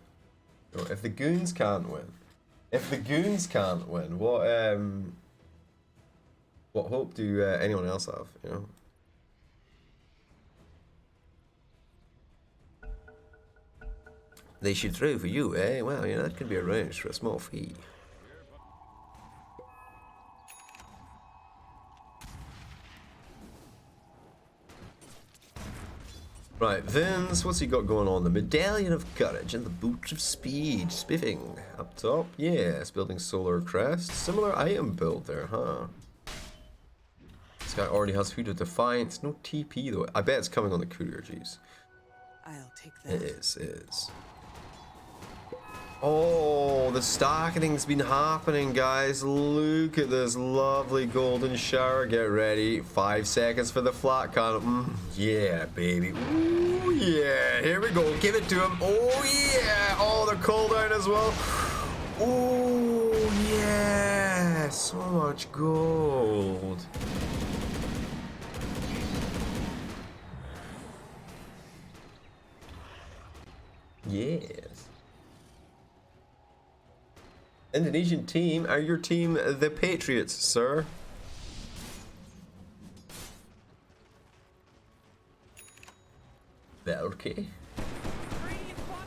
You know, if the goons can't win, what hope do anyone else have? You know. They should throw for you, eh? Well, you know, that can be arranged for a small fee. Right, Vince, what's he got going on? The Medallion of Courage and the Boots of Speed. Spiffing. Up top, yes, building Solar Crest. Similar item build there, huh? This guy already has Hood of Defiance. No TP though. I bet it's coming on the courier, jeez. I'll take that. It is. Oh, the stacking's been happening, guys. Look at this lovely golden shower. Get ready. 5 seconds for the flat count. Yeah, baby. Ooh, yeah. Here we go. Give it to him. Oh, yeah. Oh, the cooldown as well. Oh, yeah. So much gold. Yes. Indonesian team, are your team the Patriots, sir? Okay.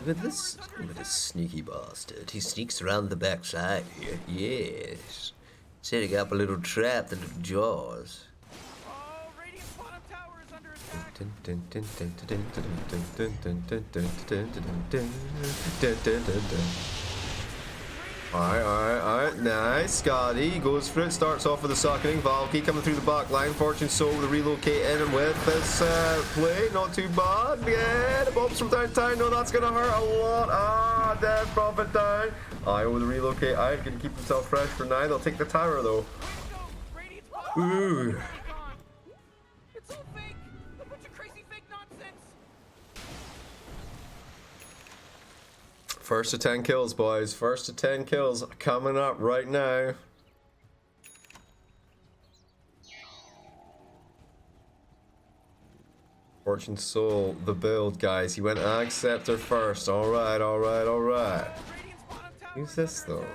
Look at this sneaky bastard. He sneaks around the backside here. Yes. Setting up a little trap, the little jaws. Oh, Radiant's bottom tower is under attack. Alright. Nice. Scotty goes for it. Starts off with a sucking. Valky coming through the back line. Fortune Soul with a relocate in and with this play. Not too bad. Yeah, the bombs from downtown. No, that's going to hurt a lot. Ah, Death Prophet down. Io with a relocate out. Going to keep himself fresh for now. They'll take the tower though. Ooh. It's all fake. A bunch of crazy fake nonsense. First to 10 kills, boys. First to 10 kills coming up right now. Fortune Soul, the build, guys. He went Ag Scepter first. Alright. Who's this, though?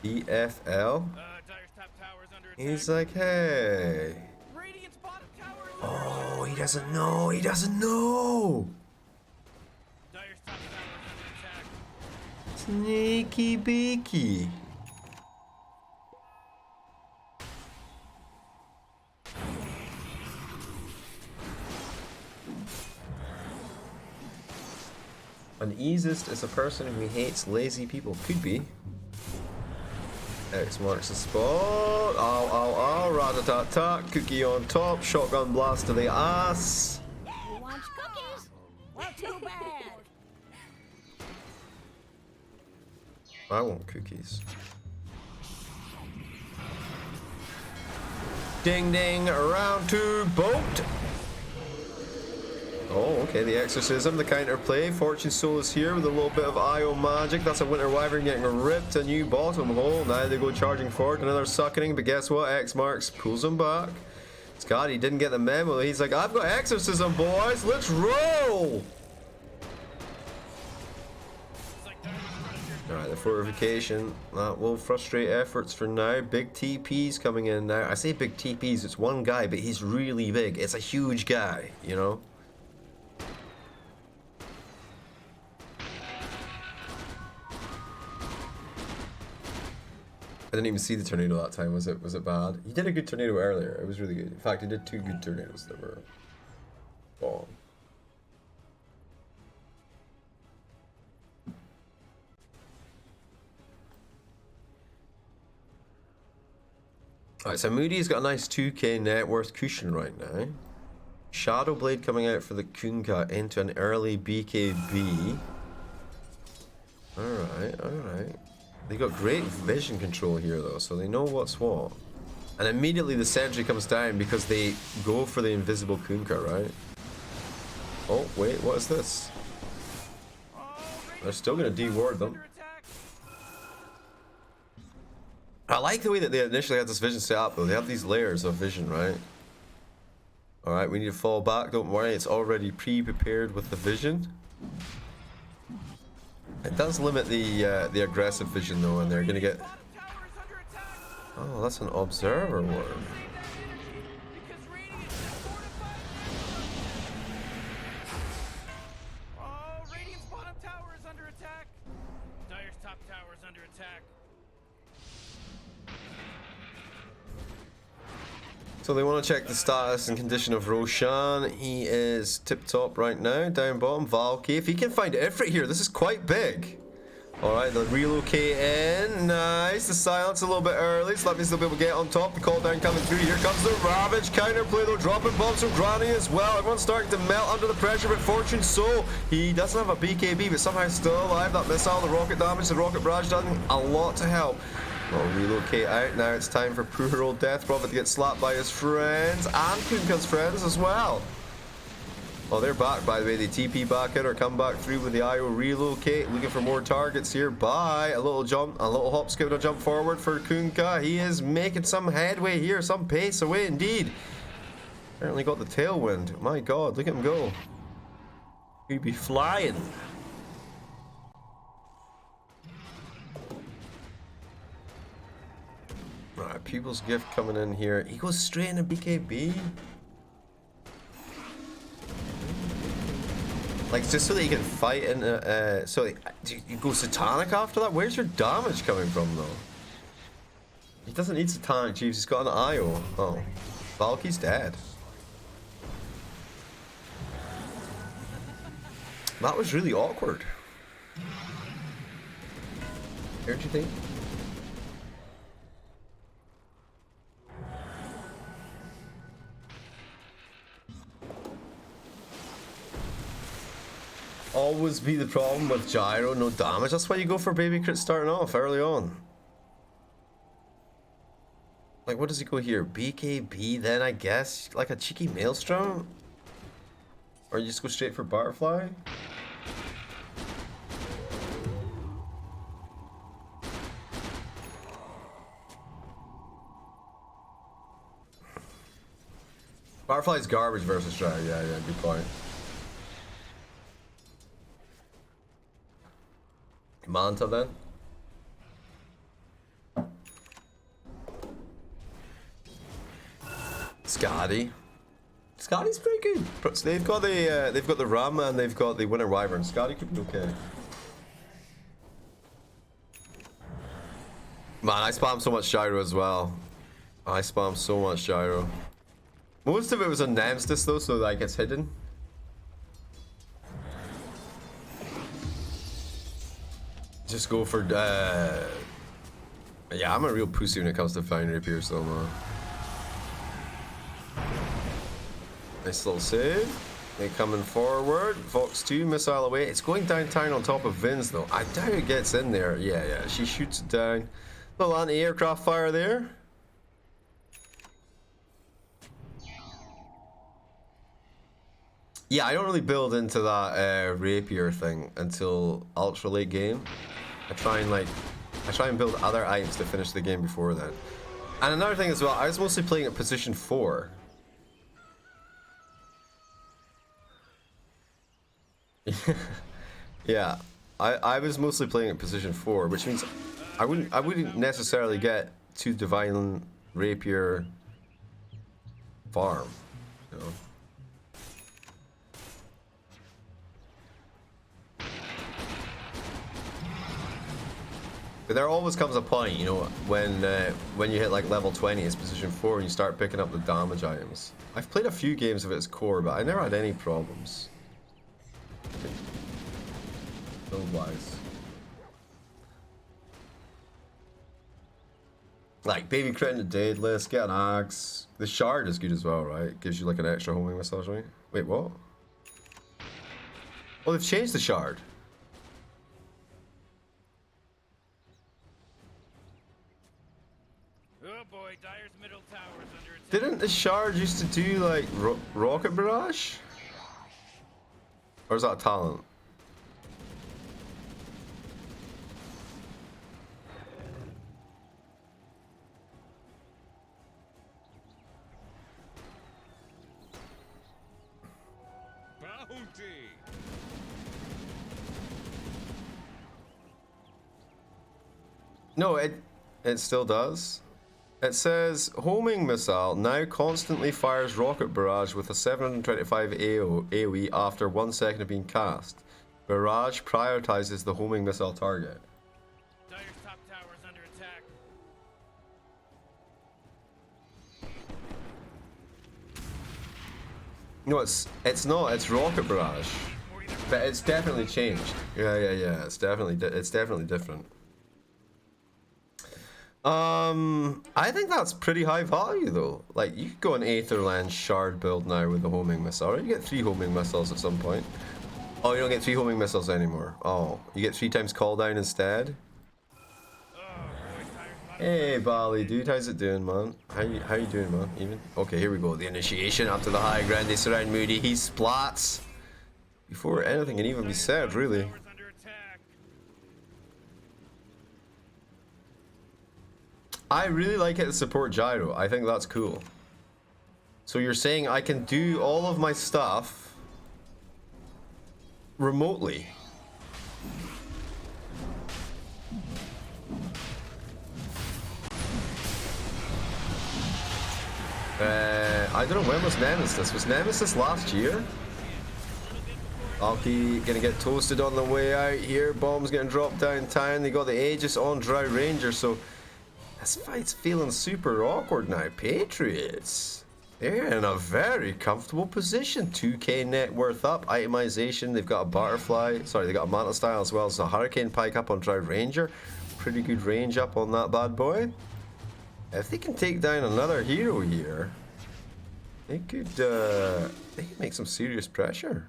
EFL? He's like, hey. Oh, he doesn't know. Sneaky beaky. An easist is a person who hates lazy people. Could be. X marks the spot. Ow. Rat-a-tat-tat. Cookie on top. Shotgun blast to the ass. You want cookies? Well, too bad. I want cookies. Ding ding, round 2 boat. Oh, okay, the exorcism, the counterplay. Fortune Soul is here with a little bit of IO magic. That's a Winter Wyvern getting ripped a new bottom hole. Now they go charging forward, another suckening, but guess what? X marks pulls him back. Scotty didn't get the memo. He's like, I've got exorcism, boys. Let's roll. Alright, the fortification. That will frustrate efforts for now. Big TP's coming in now. I say big TP's, it's one guy, but he's really big. It's a huge guy, you know? I didn't even see the tornado that time. Was it bad? He did a good tornado earlier. It was really good. In fact, he did 2 good tornadoes that were bomb. Alright, so Moody's got a nice 2k net worth cushion right now. Shadow Blade coming out for the Kunkka into an early BKB. Alright, alright. They got great vision control here though, so they know what's what. And immediately the sentry comes down because they go for the invisible Kunkka, right? Oh, wait, what is this? They're still going to deward them. I like the way that they initially had this vision set up though. They have these layers of vision, right? Alright, we need to fall back. Don't worry, it's already pre-prepared with the vision. It does limit the aggressive vision though, and they're gonna get... Oh, that's an observer word. Oh, Radiant's bottom tower is under attack. Dire's top tower is under attack. So they want to check the status and condition of Roshan. He is tip-top right now, down bottom. Valky, if he can find Ifrit here, this is quite big. Alright, they'll relocate in. Nice, the silence a little bit early, so that means they'll be able to get on top. The call down coming through. Here comes the Ravage counterplay, though, dropping bombs from Granny as well. Everyone's starting to melt under the pressure, but Fortune Soul, he doesn't have a BKB, but somehow still alive. That missile, the rocket damage, the rocket barrage done a lot to help. Well, relocate out. Now it's time for poor old Death Prophet to get slapped by his friends and Kunkka's friends as well. Oh, they're back, by the way. They TP back in or come back through with the IO relocate. Looking for more targets here. Bye. A little jump, a little hop, skip, and a jump forward for Kunkka. He is making some headway here, some pace away indeed. Apparently got the tailwind. My God, look at him go. He'd be flying. Alright, Pupil's Gift coming in here. He goes straight into BKB. Like, just so that he can fight in so you go Satanic after that? Where's your damage coming from, though? He doesn't need Satanic, Chiefs. He's got an IO. Oh. Valky's dead. That was really awkward. What do you think? Always be the problem with gyro, no damage. That's why you go for baby crit starting off early on. Like, what does he go here? BKB then, I guess? Like a cheeky maelstrom? Or you just go straight for butterfly? Butterfly's garbage versus dry. Yeah, good point. Manta then. Scotty's pretty good. So they've got the Ram and they've got the Winter Wyvern. Scotty could be okay. Man, I spam so much gyro as well. I spam so much gyro. Most of it was on Nemesis though, so like it's hidden. Just go for yeah, I'm a real pussy when it comes to Foundry Pierce though, man. Nice little save. They coming forward. Fox 2 missile away. It's going downtown on top of Vin's though. I doubt it gets in there. Yeah. She shoots it down. Little anti-aircraft fire there. Yeah, I don't really build into that rapier thing until ultra late game. I try and build other items to finish the game before then. And another thing as well, I was mostly playing at position 4. Yeah, I was mostly playing at position 4, which means I wouldn't necessarily get to Divine Rapier farm, you know. But there always comes a point, you know, when you hit like level 20 as position 4 and you start picking up the damage items. I've played a few games of its core, but I never had any problems. Build-wise. Like, baby crit in the dead list, get an axe. The shard is good as well, right? Gives you like an extra homing missile, right? Wait, what? Oh, they've changed the shard. Oh boy, Dyer's middle tower is under attack. Didn't the shard used to do like rocket barrage? Or is that a talent? Bounty. No, it still does. It says homing missile now constantly fires rocket barrage with a 725 AoE after 1 second of being cast. Barrage prioritizes the homing missile target. Dyer's top tower is under attack. No, it's not. It's rocket barrage, but it's definitely changed. Yeah. It's definitely different. I think that's pretty high value though. Like, you could go an Aetherland shard build now with the homing missile, right? You get 3 homing missiles at some point. Oh, you don't get 3 homing missiles anymore. Oh, you get 3 times call down instead. Hey, Bali, dude, how's it doing, man? How you doing, man? Even? Okay, here we go. The initiation after the high ground. They surround Moody. He splats before anything can even be said, really. Tower's under attack. I really like it to support gyro. I think that's cool. So you're saying I can do all of my stuff remotely? I don't know, when was Nemesis? Was Nemesis last year? Alki gonna get toasted on the way out here. Bombs getting dropped downtown. They got the Aegis on Drow Ranger, so this fight's feeling super awkward now. Patriots, they're in a very comfortable position. 2k net worth up. Itemization, they've got a butterfly. Sorry, they got a mantle style as well as a hurricane pike up on Drow Ranger. Pretty good range up on that bad boy. If they can take down another hero here, they could make some serious pressure.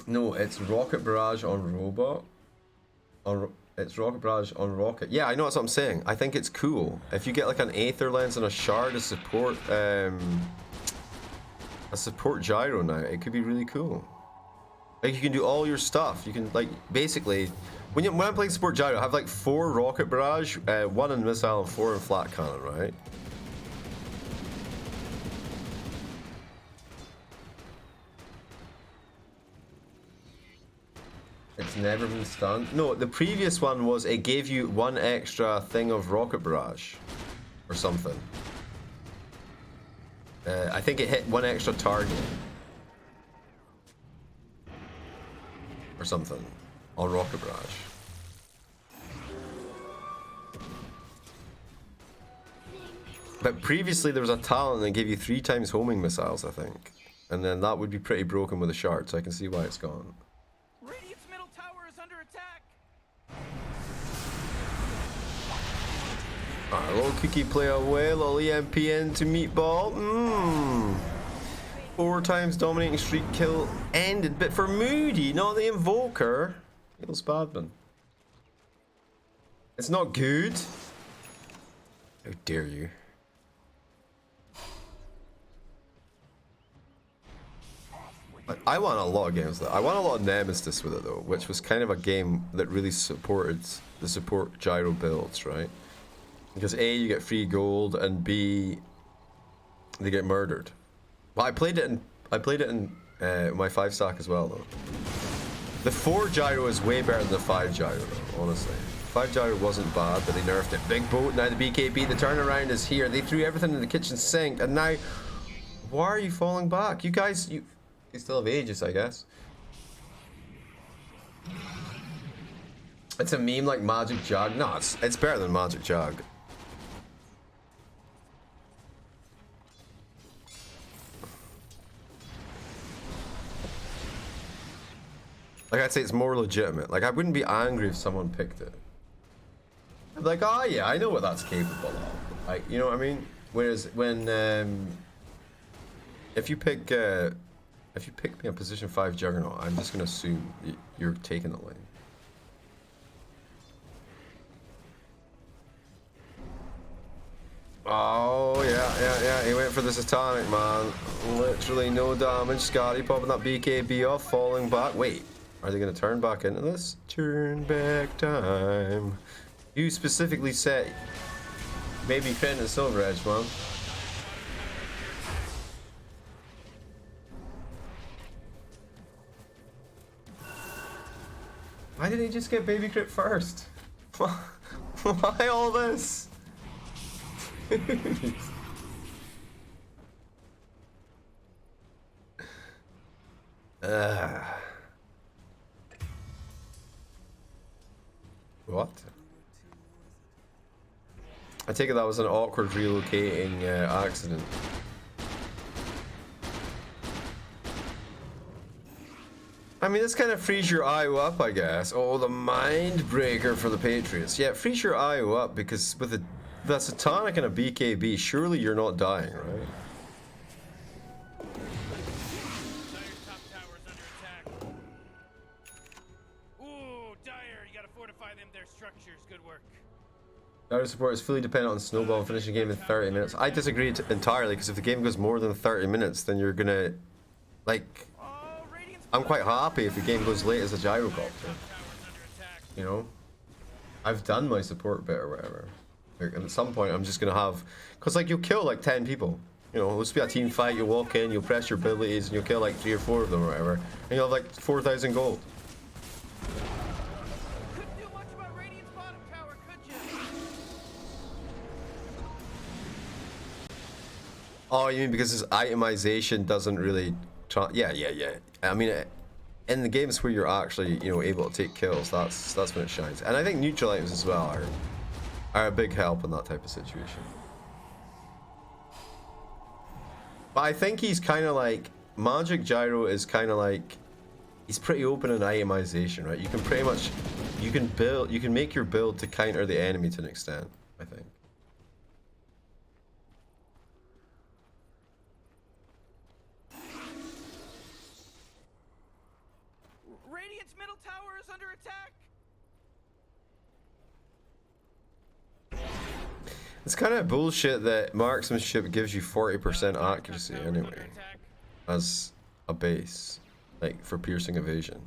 No, it's rocket barrage on robot. It's rocket barrage on rocket. Yeah, I know, that's what I'm saying. I think it's cool if you get like an Aether lens and a shard to support gyro now. It could be really cool. Like, you can do all your stuff. You can, like, basically, when I'm playing support gyro, I have like 4 rocket barrage, 1 in missile and 4 in flat cannon, right? It's never been stunned. No, the previous one was it gave you 1 extra thing of rocket barrage or something. I think it hit 1 extra target or something on rocket barrage. But previously there was a talent that gave you 3 times homing missiles, I think, and then that would be pretty broken with a shard, so I can see why it's gone. Radiant's middle tower is under attack. Alright, little cookie play away, little EMP into meatball. Mmm. 4 times dominating streak kill ended, but for Moody, not the Invoker. Feels bad, man. It's not good. How dare you? I won a lot of games though. I won a lot of Nemesis with it though, which was kind of a game that really supported the support gyro builds, right? Because A, you get free gold, and B, they get murdered. Well, I played it in my 5-stack as well though. The 4 gyro is way better than the 5 gyro though, honestly. 5 gyro wasn't bad, but they nerfed it. Big boat, now the BKB, the turnaround is here. They threw everything in the kitchen sink, and now, why are you falling back? You guys, you still have ages, I guess. It's a meme like Magic Jug. No, it's better than Magic Jug. Like, I'd say it's more legitimate. Like, I wouldn't be angry if someone picked it. I'd be like, oh yeah, I know what that's capable of. Like, you know what I mean? Whereas when if you pick me a position 5 Juggernaut, I'm just gonna assume you're taking the lane. Oh yeah, he went for the Satanic, man. Literally no damage. Scotty popping that BKB off, falling back. Wait, are they gonna turn back into this? Turn back time. You specifically said maybe Finn and Silver Edge, man. Why did he just get Baby Crypt first? Why all this? What? I take it that was an awkward relocating accident. I mean, this kind of frees your IO up, I guess. Oh, the Mind Breaker for the Patriots. Yeah, it frees your IO up because with the Satanic and a BKB, surely you're not dying, right? Dire's top tower's under attack. Ooh, Dire, you gotta fortify their structures. Good work. Dire support is fully dependent on Snowball and finishing the game in 30 minutes. I disagree entirely, because if the game goes more than 30 minutes, then you're gonna, like, I'm quite happy if the game goes late as a gyrocopter. You know? I've done my support bit or whatever. Like, and at some point I'm just gonna have, because like you'll kill like 10 people. You know, it'll just be a team fight, you'll walk in, you'll press your abilities, and you'll kill like 3 or 4 of them or whatever. And you'll have like 4,000 gold. Couldn't do much about Radiant's bottom tower, could you? Oh, you mean because his itemization doesn't really yeah. I mean, in the games where you're actually, you know, able to take kills, that's when it shines. And I think neutral items as well are a big help in that type of situation. But I think he's kind of like, Magic Gyro is kind of like, he's pretty open in itemization, right? You can pretty much, you can make your build to counter the enemy to an extent, I think. Radiant's middle tower is under attack. It's kind of bullshit that marksmanship gives you 40% accuracy anyway, as a base, like for piercing evasion.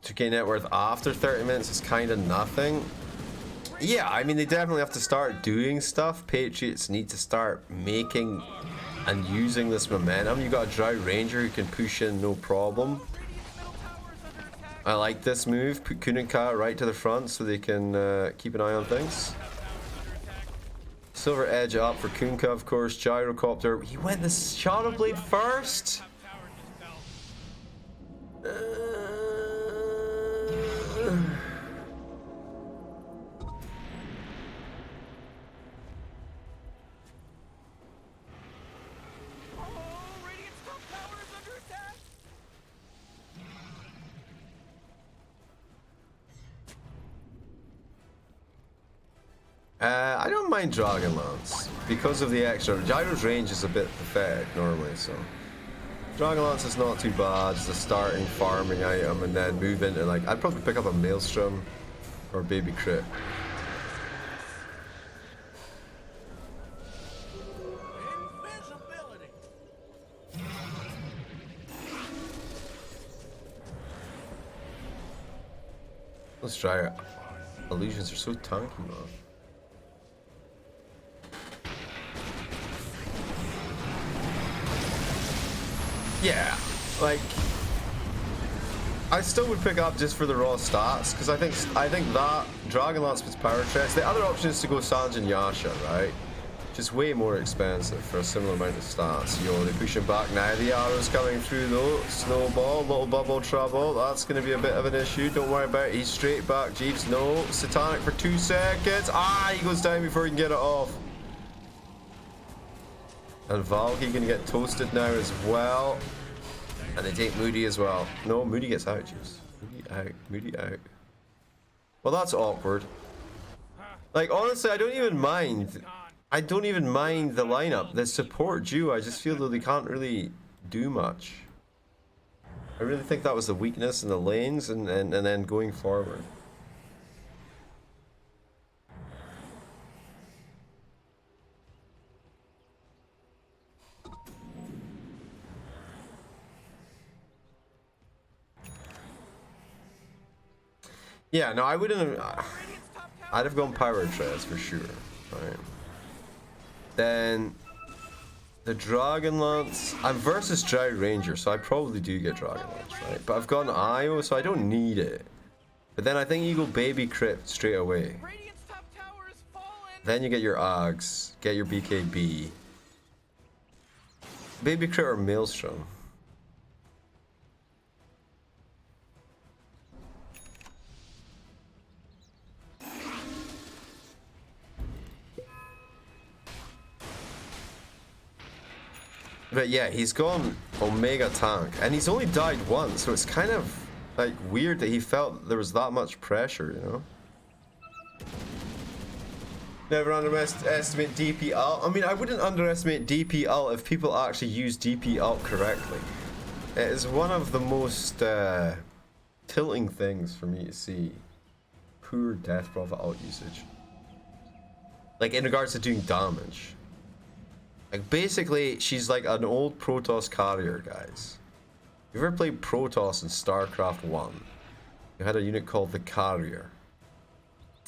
$2K net worth after 30 minutes is kind of nothing. Yeah, I mean, they definitely have to start doing stuff. Patriots need to start making and using this momentum. You got a Drow Ranger who can push in no problem. I like this move. Put Kuninka right to the front so they can keep an eye on things. Silver Edge up for Kuninka, of course. Gyrocopter. He went the Shadow Blade first. I don't mind Dragonlance because of the extra. Gyro's range is a bit pathetic normally, so Dragonlance is not too bad. It's a starting farming item, and then move into like I'd probably pick up a Maelstrom or Baby Crit. Let's try it. Illusions are so tanky, man. Yeah, like I still would pick up just for the raw stats because I think that Dragonlance puts power chest. The other option is to go Sanjin Yasha, right? Just way more expensive for a similar amount of stats. Yo, they push him back now. The arrow's coming through though. Snowball, little bubble trouble. That's going to be a bit of an issue. Don't worry about it. He's straight back. Jeeves, no. Satanic for 2 seconds. Ah, he goes down before he can get it off. And Valky gonna get toasted now as well. And they take Moody as well. No, Moody gets out, Jeeves. Moody out. Moody out. Well, that's awkward. Like, honestly, I don't even mind. I don't even mind the lineup. The support duo, I just feel though they can't really do much. I really think that was the weakness in the lanes and then going forward. Yeah, no, I wouldn't have. I'd have gone Power Treads for sure. Right. Then the Dragonlance. I'm versus Dry Ranger, so I probably do get Dragonlance, right? But I've gone IO, so I don't need it. But then I think you go Baby Crypt straight away. Then you get your Ags, get your BKB. Baby Crypt or Maelstrom. But yeah, he's gone Omega Tank, and he's only died once, so it's kind of like weird that he felt there was that much pressure, you know? Never underestimate DP ult. I mean, I wouldn't underestimate DP ult if people actually use DP ult correctly. It is one of the most tilting things for me to see. Poor Death Prophet ult usage. Like, in regards to doing damage. Like, basically, she's like an old Protoss carrier, guys. If you ever played Protoss in StarCraft 1, you had a unit called the Carrier.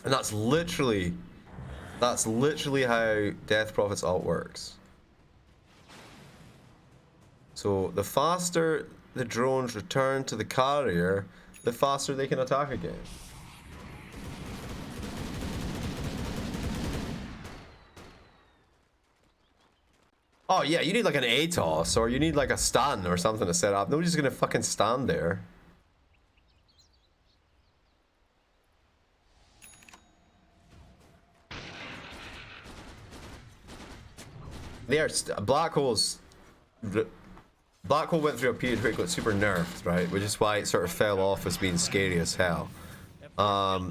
And that's literally how Death Prophet's ult works. So, the faster the drones return to the Carrier, the faster they can attack again. Oh yeah, you need like an ATOS, or you need like a stand or something to set up. Nobody's gonna fucking stand there. Black Hole went through a period where it got super nerfed, right? Which is why it sort of fell off as being scary as hell. No,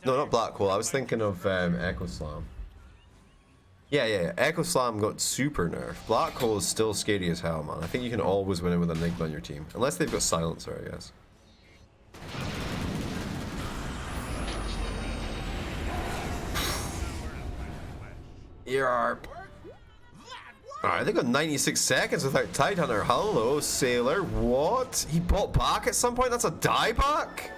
not Black Hole. I was thinking of Echo Slam. Yeah. Echo Slam got super nerfed. Black Hole is still scary as hell, man. I think you can always win it with an Enigma on your team. Unless they've got Silencer, I guess. Yarp. Alright, they got 96 seconds without Tidehunter. Hello, Sailor. What? He bought back at some point? That's a dieback?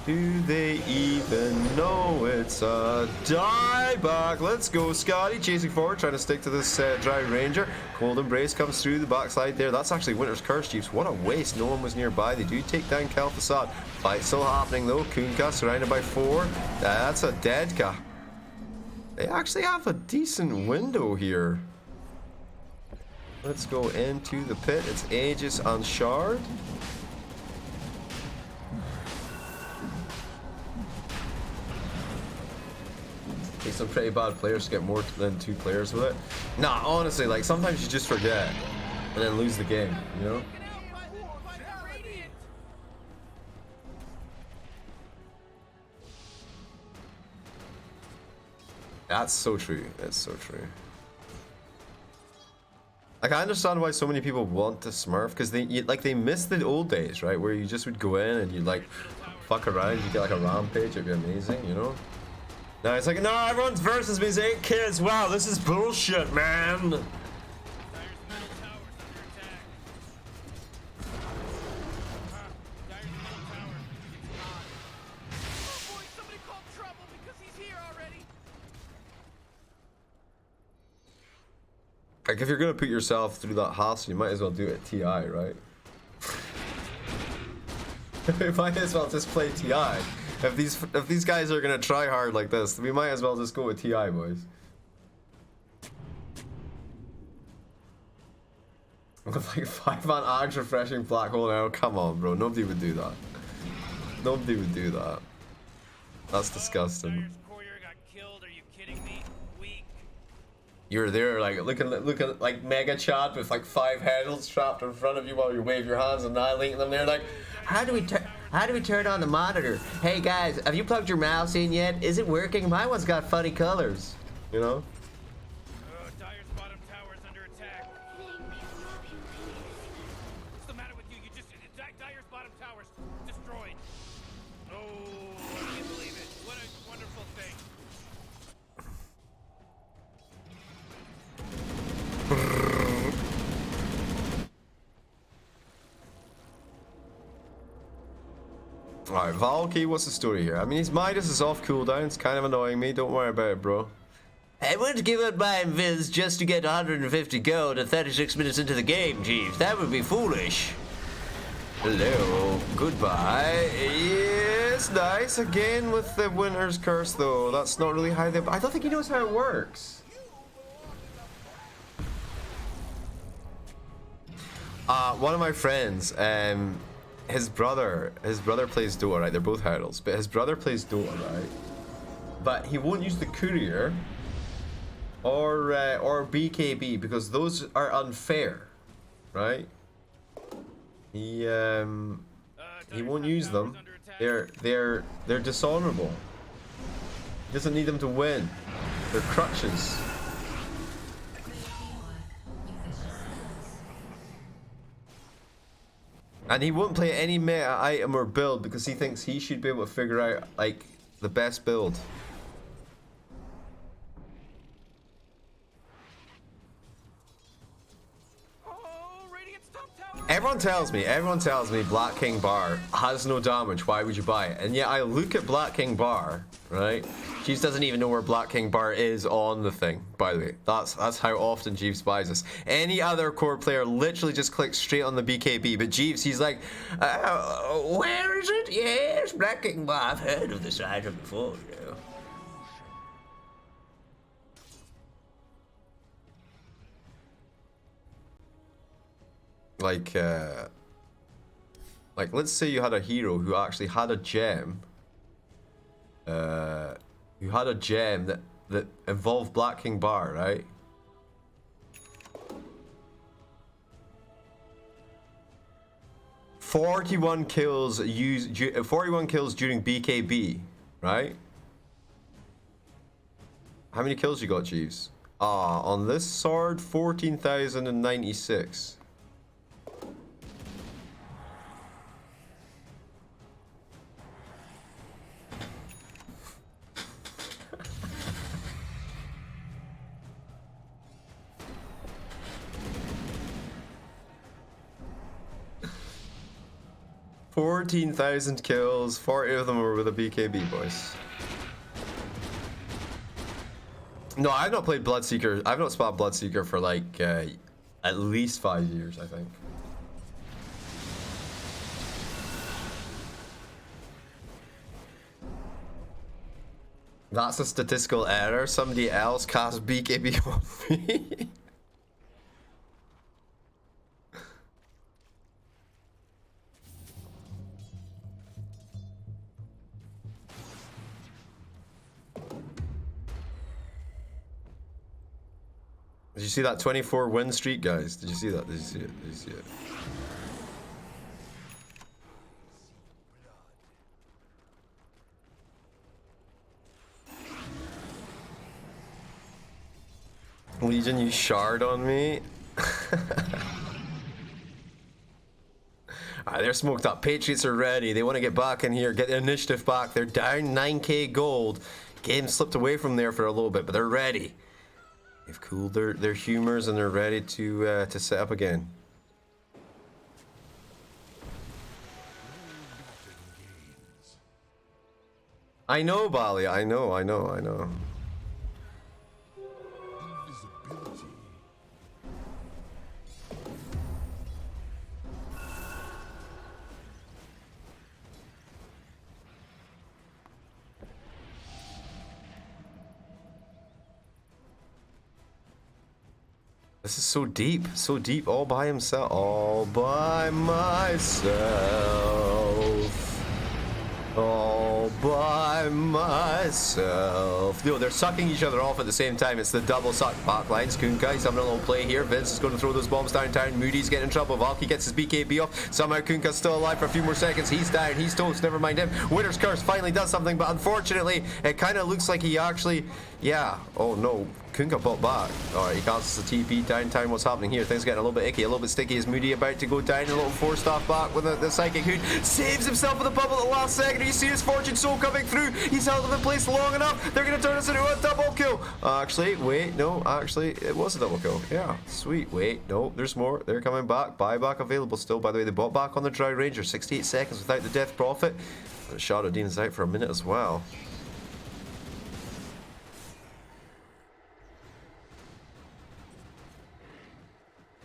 Do they even know it's a dieback? Let's go, Scotty. Chasing forward, trying to stick to this Dry Ranger. Cold Embrace comes through the backside there. That's actually Winter's Curse, Chiefs. What a waste. No one was nearby. They do take down Kel'Thuzad. Fight still happening, though. Kunkka surrounded by 4. That's a Deadka. They actually have a decent window here. Let's go into the pit. It's Aegis and Shard. Some pretty bad players get more than 2 players with it. Nah, honestly, like sometimes you just forget and then lose the game, you know? That's so true. It's so true. Like, I understand why so many people want to smurf, because they miss the old days, right? Where you just would go in and you'd like fuck around, you get like a rampage, it'd be amazing, you know? Now it's like, no, everyone's versus me is 8 kids. Wow, this is bullshit, man. Dire's middle tower's under attack. Dire's middle tower. It's hot. Oh boy, somebody called trouble because he's here already. Like, if you're gonna put yourself through that hassle, you might as well do it at TI, right? You might as well just play TI. If these guys are gonna try hard like this, we might as well just go with TI, boys. With like 5-man Ags refreshing black hole now, come on, bro. Nobody would do that. Nobody would do that. That's disgusting. Dire's courier got killed. Are you kidding me? Weak. You're there, like looking like Mega Chad with like 5 heralds trapped in front of you while you wave your hands, annihilating them. They're like, how do we turn on the monitor? Hey guys, have you plugged your mouse in yet? Is it working? My one's got funny colors. You know? Dire's bottom tower is under attack. What's the matter with you? You just Dire's bottom tower's destroyed. Oh, I can't believe it. What a wonderful thing. Alright, Valky, what's the story here? I mean, his Midas is off cooldown. It's kind of annoying me. Don't worry about it, bro. I wouldn't give up my invis just to get 150 gold at 36 minutes into the game, Jeeves. That would be foolish. Hello. Goodbye. Yes, nice. Again with the Winter's Curse, though. That's not really how they... I don't think he knows how it works. One of my friends, his brother plays Dota, right? They're both heralds, but his brother plays Dota, right? But he won't use the courier or BKB because those are unfair, right? He won't use them. They're dishonorable. He doesn't need them to win. They're crutches. And he won't play any meta item or build because he thinks he should be able to figure out, like, the best build. Everyone tells me Black King Bar has no damage. Why would you buy it? And yet I look at Black King Bar, right? Jeeves doesn't even know where Black King Bar is on the thing, by the way. That's how often Jeeves buys this. Any other core player literally just clicks straight on the BKB, but Jeeves, he's like, where is it? Yes, Black King Bar. I've heard of this item before, you know. Like, let's say you had a hero who actually had a gem, that involved Black King Bar, right? Forty-one kills during BKB, right? How many kills you got, Jeeves? On this sword, 14,096. $14,000 kills, 40 of them were with a BKB, boys. No, I've not played Bloodseeker. I've not spot Bloodseeker for like at least 5 years, I think. That's a statistical error. Somebody else cast BKB on me. Did you see that 24 win streak, guys? Did you see that? Did you see it? Did you see it? Legion, you shard on me. Alright, they're smoked up. Patriots are ready. They want to get back in here, get the initiative back. They're down 9k gold. Game slipped away from there for a little bit, but they're ready. They've cooled their humors and they're ready to set up again. I know, Bali. I know. Invisibility. This is so deep, all by himself, all by myself, all by myself. Yo, they're sucking each other off at the same time. It's the double suck back lines. Kunkka, he's having a little play here. Vince is going to throw those bombs downtown. Moody's getting in trouble. Valky gets his BKB off. Somehow Kunkka's still alive for a few more seconds. He's down. He's toast. Never mind him. Winter's Curse finally does something, but unfortunately, it kind of looks like he actually... Yeah. Oh, no. Kunkka bought back. Alright, he casts the TP downtown. What's happening here? Things getting a little bit icky, a little bit sticky. Is Moody about to go down? A little force staff back with the Psychic Hood. Saves himself with the bubble at the last second. You see his Fortune Soul coming through. He's held him in place long enough. They're going to turn this into a double kill. Actually, wait. No, actually, it was a double kill. Yeah, sweet. Wait, no, there's more. They're coming back. Buyback available still. By the way, they bought back on the Drow Ranger. 68 seconds without the Death Prophet. And Shadow Demon's out for a minute as well.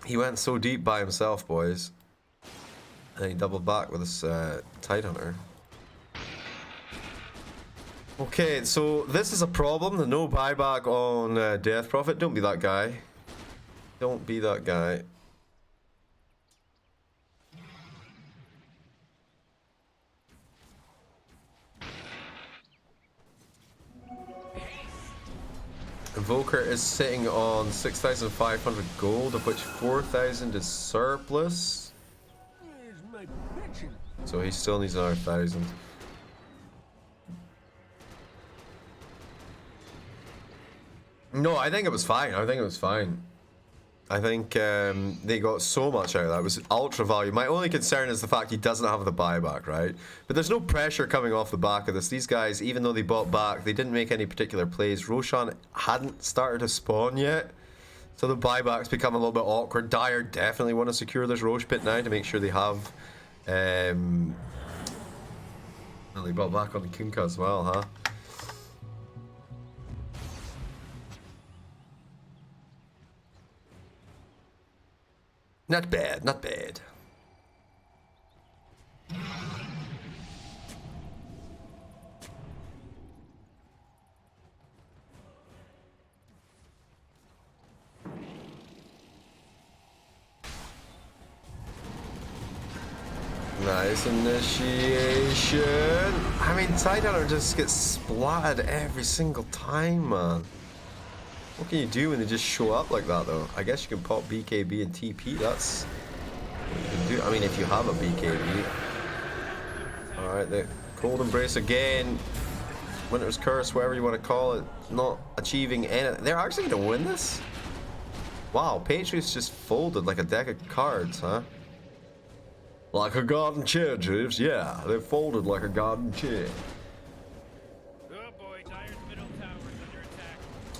He went so deep by himself, boys. And he doubled back with his Tidehunter. Okay, so this is a problem. The no buyback on Death Prophet. Don't be that guy. Don't be that guy. Invoker is sitting on 6,500 gold, of which 4,000 is surplus. So he still needs another 1,000. No, I think it was fine. I think they got so much out of that. It was ultra value. My only concern is the fact he doesn't have the buyback, right? But there's no pressure coming off the back of this. These guys, even though they bought back, they didn't make any particular plays. Roshan hadn't started to spawn yet. So the buyback's become a little bit awkward. Dire definitely want to secure this Roche pit now to make sure they have... well, they bought back on the Kunkka as well, huh? Not bad, not bad. Nice initiation. I mean, Tidehunter just gets splatted every single time, man. What can you do when they just show up like that, though? I guess you can pop BKB and TP. That's what you can do. I mean, if you have a BKB. Alright, the Cold Embrace again. Winter's Curse, whatever you want to call it. Not achieving anything. They're actually going to win this? Wow, Patriots just folded like a deck of cards, huh? Like a garden chair, Jeeves. Yeah, they folded like a garden chair.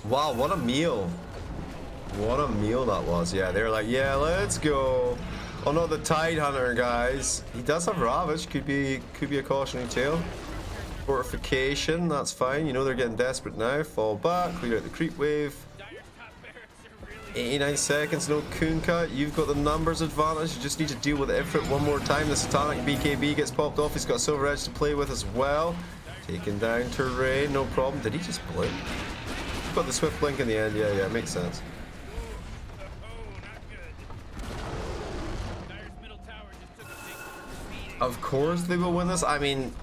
Wow, what a meal. What a meal that was. Yeah, they were like, yeah, let's go. Oh no, the Tidehunter, guys. He does have Ravage. Could be a cautionary tale. Fortification, that's fine. You know they're getting desperate now. Fall back, clear out the creep wave. 89 seconds, no Kunkka. You've got the numbers advantage. You just need to deal with Ifrit one more time. The Satanic BKB gets popped off. He's got a Silver Edge to play with as well. Taking down terrain, no problem. Did he just blink? Got the Swift Blink in the end. Yeah, makes sense. Of course they will win this. I mean,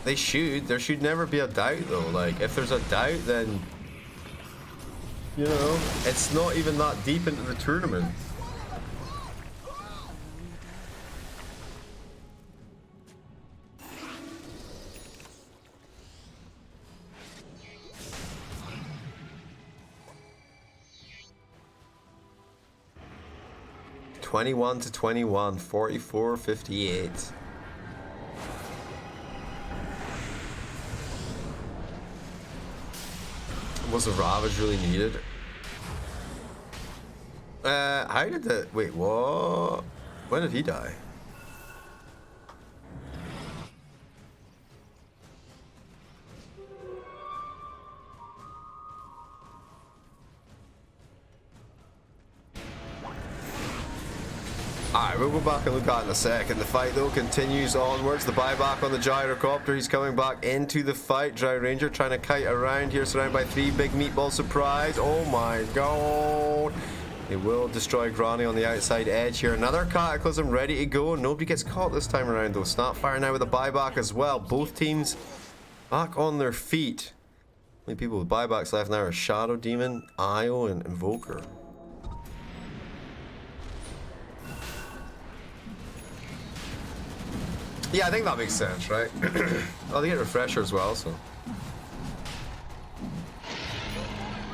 they should. There should never be a doubt, though. Like, if there's a doubt, then, you know, it's not even that deep into the tournament. 21 to 21, 44-58. Was the Ravage really needed? How did that? Wait, what? When did he die? Alright, we'll go back and look at it in a second. The fight, though, continues onwards. The buyback on the gyrocopter. He's coming back into the fight. Dry Ranger trying to kite around here, surrounded by 3 big meatball surprise. Oh my god. They will destroy Granny on the outside edge here. Another Cataclysm ready to go. Nobody gets caught this time around, though. Snapfire now with the buyback as well. Both teams back on their feet. Only people with buybacks left now are Shadow Demon, Io, and Invoker. Yeah, I think that makes sense, right? Oh, they get Refresher as well, so.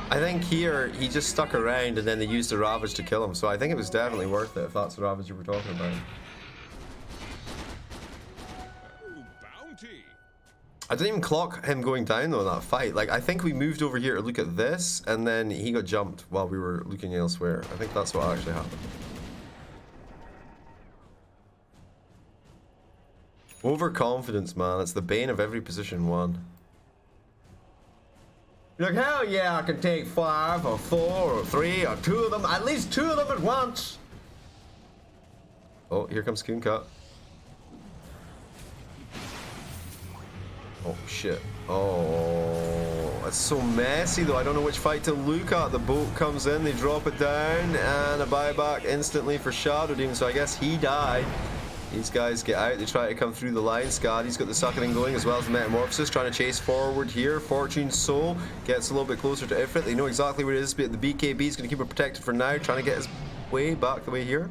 I think here, he just stuck around and then they used the Ravage to kill him, so I think it was definitely worth it if that's the Ravage you were talking about. Bounty. I didn't even clock him going down, though, in that fight. Like, I think we moved over here to look at this, and then he got jumped while we were looking elsewhere. I think that's what actually happened. Overconfidence, man. It's the bane of every position one. You're like, hell yeah, I can take 5 or 4 or 3 or 2 of them. At least 2 of them at once. Oh, here comes Coon Cut. Oh, shit. Oh, it's so messy, though. I don't know which fight to look at. The boat comes in, they drop it down, and a buyback instantly for Shadow Demon. So I guess he died. These guys get out, they try to come through the line. Scotty's got the sucking going as well as the Metamorphosis, trying to chase forward here. Fortune's Soul gets a little bit closer to Ifrit. They know exactly where it is, but the BKB is going to keep it protected for now, trying to get his way back the way here.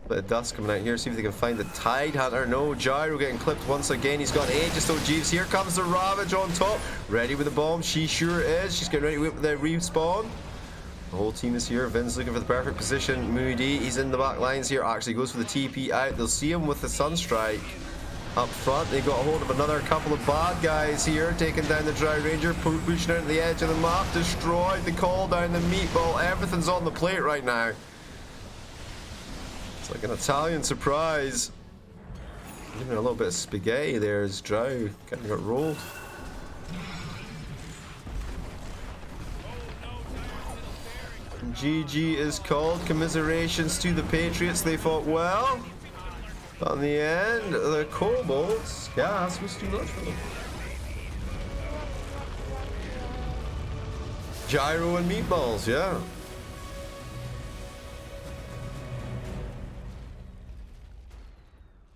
Bit of dust coming out here, see if they can find the Tide Hunter. No, Gyro getting clipped once again. He's got Aegis, though, Jeeves. Here comes the Ravage on top. Ready with the bomb, she sure is. She's getting ready to whip the respawn. The whole team is here. Vin's looking for the perfect position. Moody, he's in the back lines here. Actually goes for the TP out. They'll see him with the Sunstrike up front. They got a hold of another couple of bad guys here, taking down the Dry Ranger, pushing out to the edge of the map, destroyed the call down the meatball. Everything's on the plate right now. It's like an Italian surprise. Giving a little bit of spaghetti there as Drow kind of got rolled. GG is called. Commiserations to the Patriots. They fought well. But in the end, the Kobolds, gas was too much for them. Gyro and meatballs, yeah.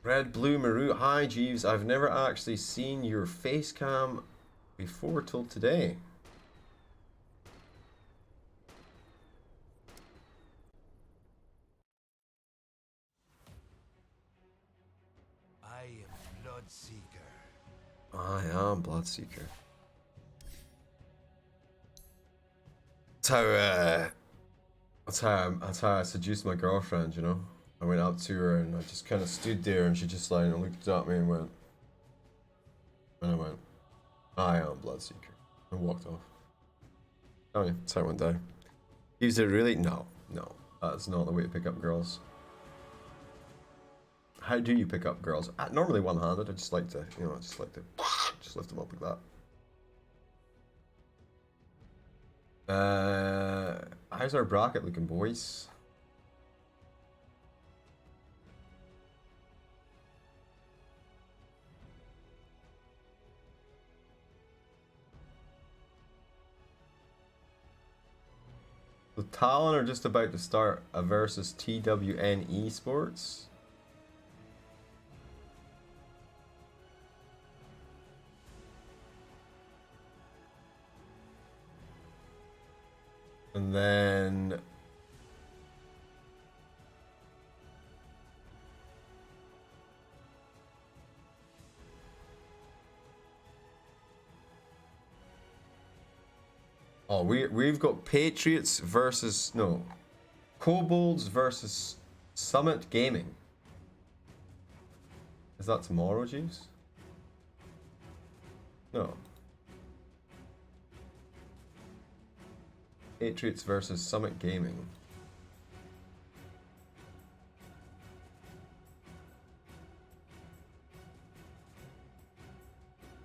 Red, blue, Marut. Hi, Jeeves. I've never actually seen your face cam before till today. I am Bloodseeker. That's how I seduced my girlfriend, you know? I went up to her and I just kind of stood there and she just like looked at me and went, I am Bloodseeker, and walked off. Oh yeah, that's how it went down. Is it really? No, that's not the way to pick up girls. How do you pick up girls? Normally one-handed. I just like to, you know, just lift them up like that. How's our bracket looking, boys? The Talon are just about to start a versus TWN Esports. And then we've got Patriots versus Kobolds versus Summit Gaming. Is that tomorrow, Jeeves? No. Patriots versus Summit Gaming.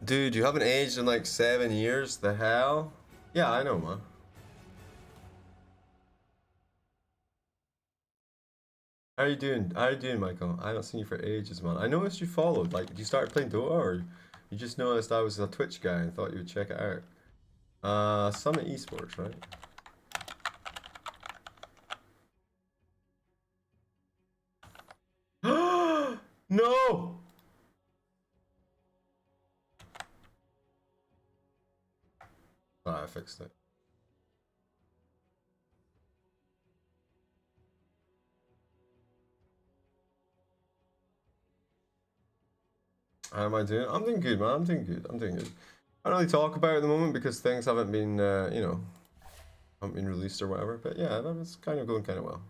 Dude, you haven't aged in like 7 years? The hell? Yeah, I know, man. How you doing? How you doing, Michael? I haven't seen you for ages, man. I noticed you followed. Like, you started playing Dota, or you just noticed I was a Twitch guy and thought you would check it out? Summit Esports, right? No! Ah, I fixed it. How am I doing? I'm doing good, man. I'm doing good. I'm doing good. I don't really talk about it at the moment because things haven't been, you know, haven't been released or whatever. But yeah, it's kind of going kind of well.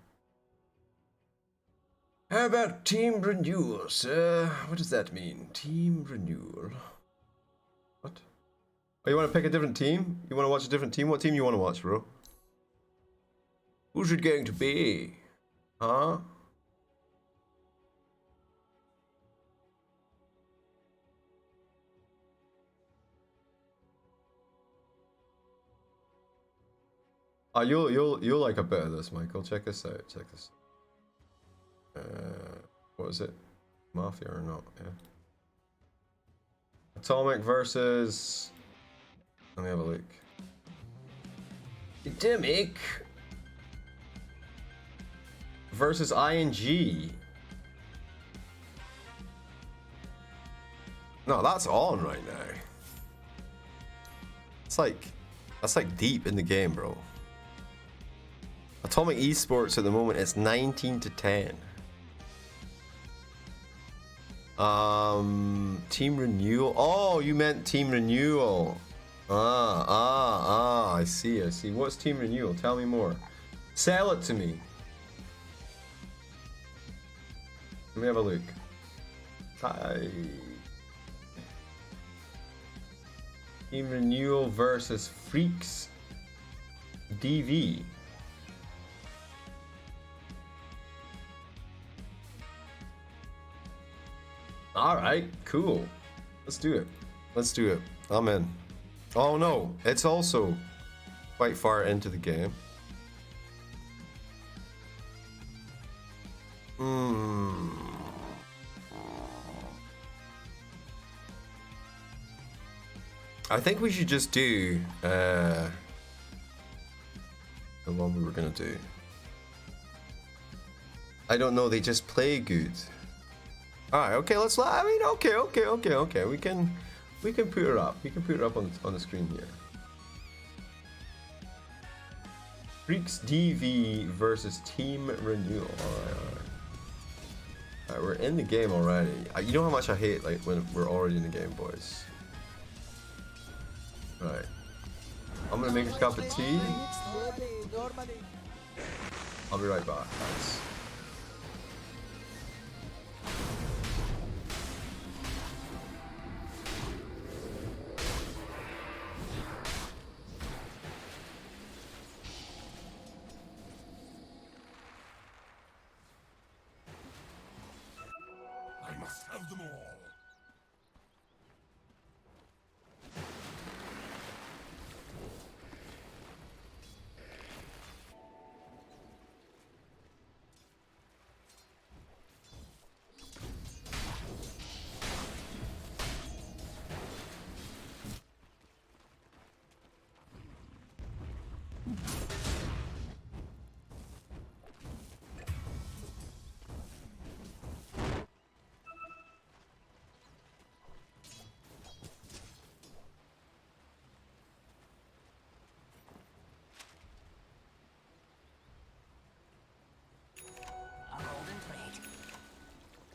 How about team renewal, sir? What does that mean? Team renewal. What? Oh, you want to pick a different team? You want to watch a different team? What team you want to watch, bro? Who's it going to be? Huh? Oh, you'll like a bit of this, Michael. Check this out. Check this. What is it? Mafia or not? Yeah. Atomic versus. Let me have a look. Atomic versus ENG. No, that's on right now. That's like deep in the game, bro. Atomic Esports at the moment is 19 to 10. Team renewal. Oh, you meant team renewal. I see. What's team renewal? Tell me more. Sell it to me. Let me have a look. Team renewal versus Freaks DV. Alright, cool. Let's do it. Let's do it. I'm in. Oh no, it's also quite far into the game. I think we should just do the one we were gonna do. I don't know, they just play good. Alright, okay, okay. We can put it up. We can put it up on the screen here. Freaks DV versus Team Renewal. Alright, we're in the game already. You know how much I hate like when we're already in the game, boys. Right. I'm gonna make a cup of tea. I'll be right back, guys. I must have them all.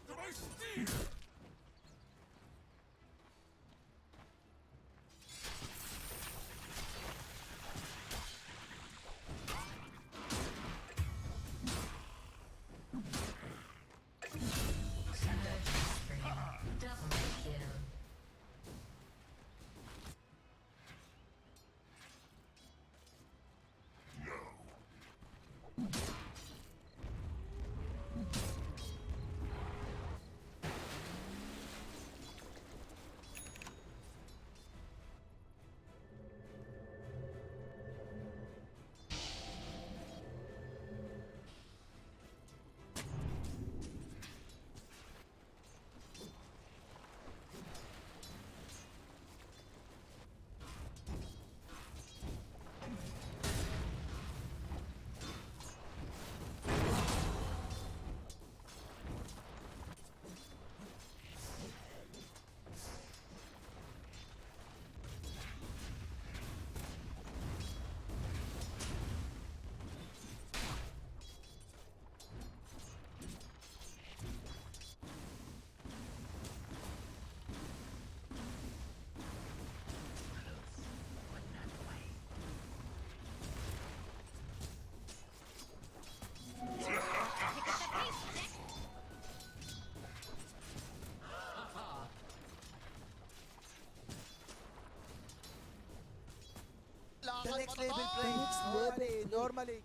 To my steed! next level play. Normally.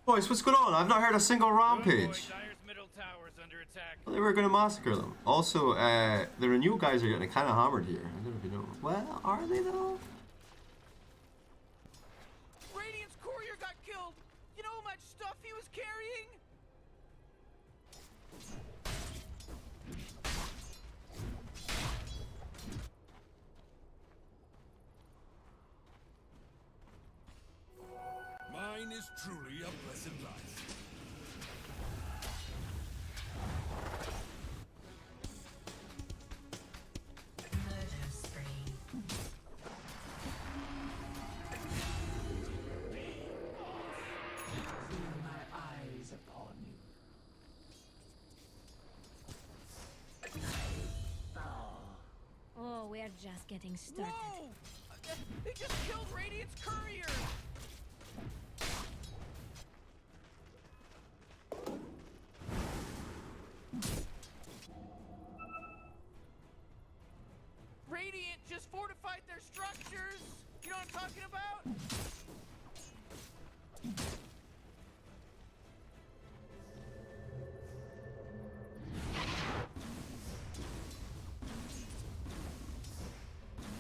Boys, what's going on? I've not heard a single rampage. Dyer's middle tower's under attack. They were going to massacre them. Also, the renewal guys are getting kind of hammered here. I don't know if you know. Well, are they though? Radiant's courier got killed. You know how much stuff he was carrying? Mine is truly a blessed life. Murder spree. Feel my eyes upon you. Oh, we're just getting started. Whoa! They just killed Radiant's courier. Radiant just fortified their structures. You know what I'm talking about?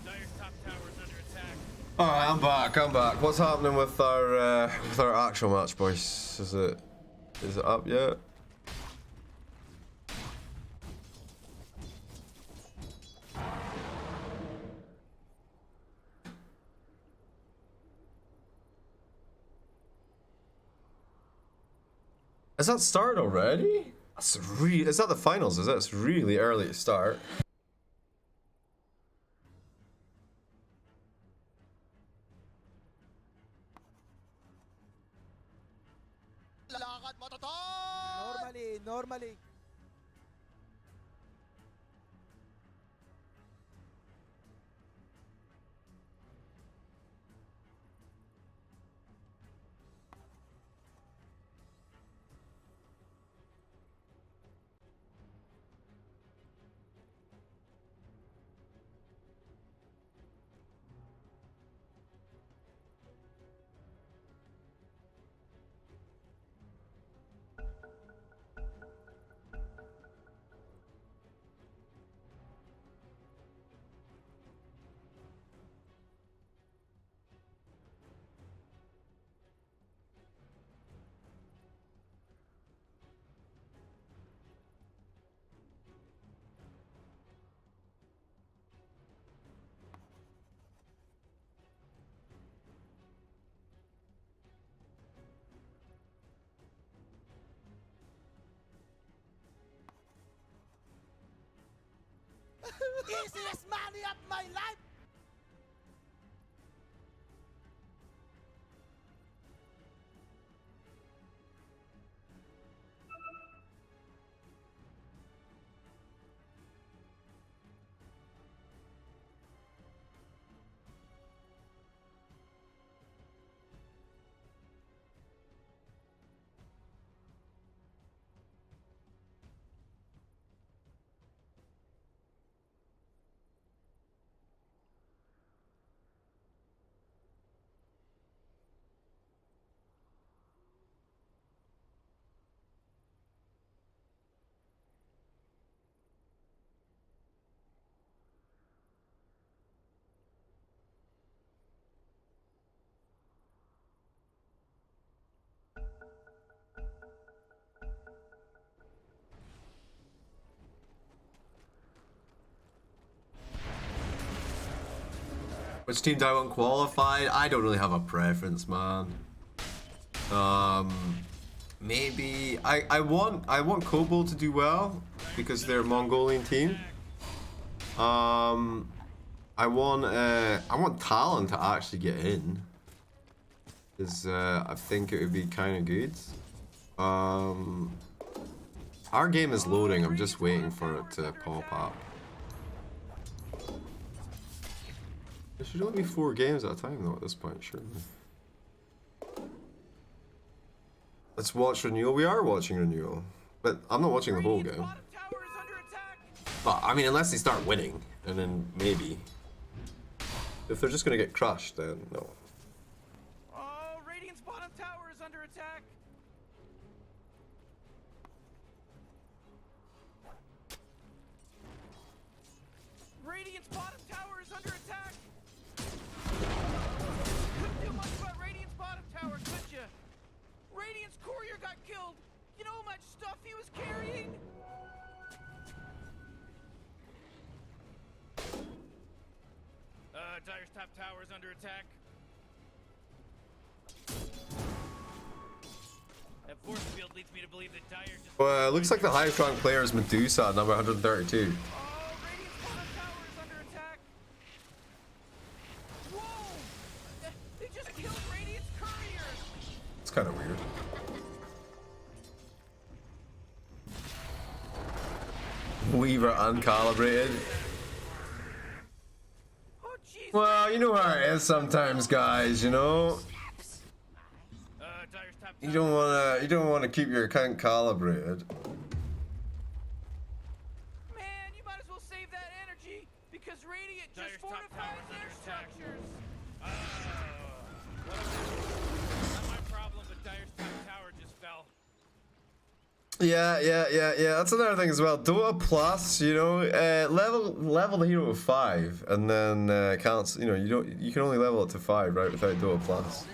Dyer's top tower's under attack. Alright, I'm back. What's happening with our actual match, boys? Is it up yet? Is that start already? Is that the finals? Is it? It's really early to start. Normally. Easiest money of my life. Which team do I want qualified? I don't really have a preference, man. Maybe I want Kobo to do well because they're a Mongolian team. I want Talon to actually get in because I think it would be kind of good. Our game is loading. I'm just waiting for it to pop up. There should only be 4 games at a time though at this point, surely. Let's watch Renewal. We are watching Renewal. But I'm not watching the whole game. But, I mean, unless they start winning. And then maybe. If they're just gonna get crushed, then no. Radiant's bottom tower is under attack. Couldn't do much about Radiant's bottom tower, could ya? Radiant's courier got killed. You know how much stuff he was carrying? Dire's top tower is under attack. That force field leads me to believe that Dire just... Well, it looks like the highest ranked player is Medusa at number 132. Oh, Radiant's bottom tower is under attack. Whoa! They just killed Radiant's courier. It's kind of weird. Weaver uncalibrated. Oh, jeez. Well, you know how it is sometimes, guys. You know, Dire's top you tower. don't wanna keep your account calibrated. Man, you might as well save that energy because Radiant just Dire's top fortifies tower's their under attack. structures. Not my problem, but Dire's top tower just fell. Yeah. That's another thing as well. Dota Plus, you know, level the hero to 5, and then counts. You know, you can only level it to 5, right, without Dota Plus.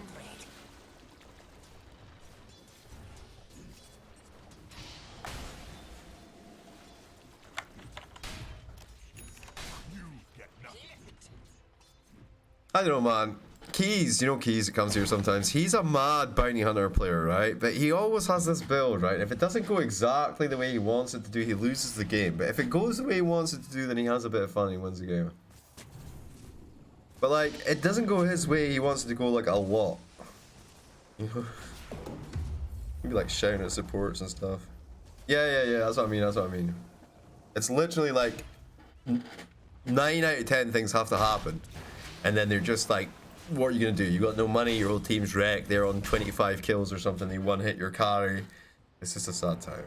I don't know, man. Keys, you know Keys, it comes here sometimes. He's a mad bounty hunter player, right? But he always has this build, right? If it doesn't go exactly the way he wants it to do, he loses the game. But if it goes the way he wants it to do, then he has a bit of fun, he wins the game. But like, it doesn't go his way, he wants it to go like a lot. You know? He'd be like shouting at supports and stuff. Yeah, that's what I mean. It's literally like 9 out of 10 things have to happen. And then they're just like, what are you gonna do? You got no money, your whole team's wrecked, they're on 25 kills or something, they one hit your carry. It's just a sad time.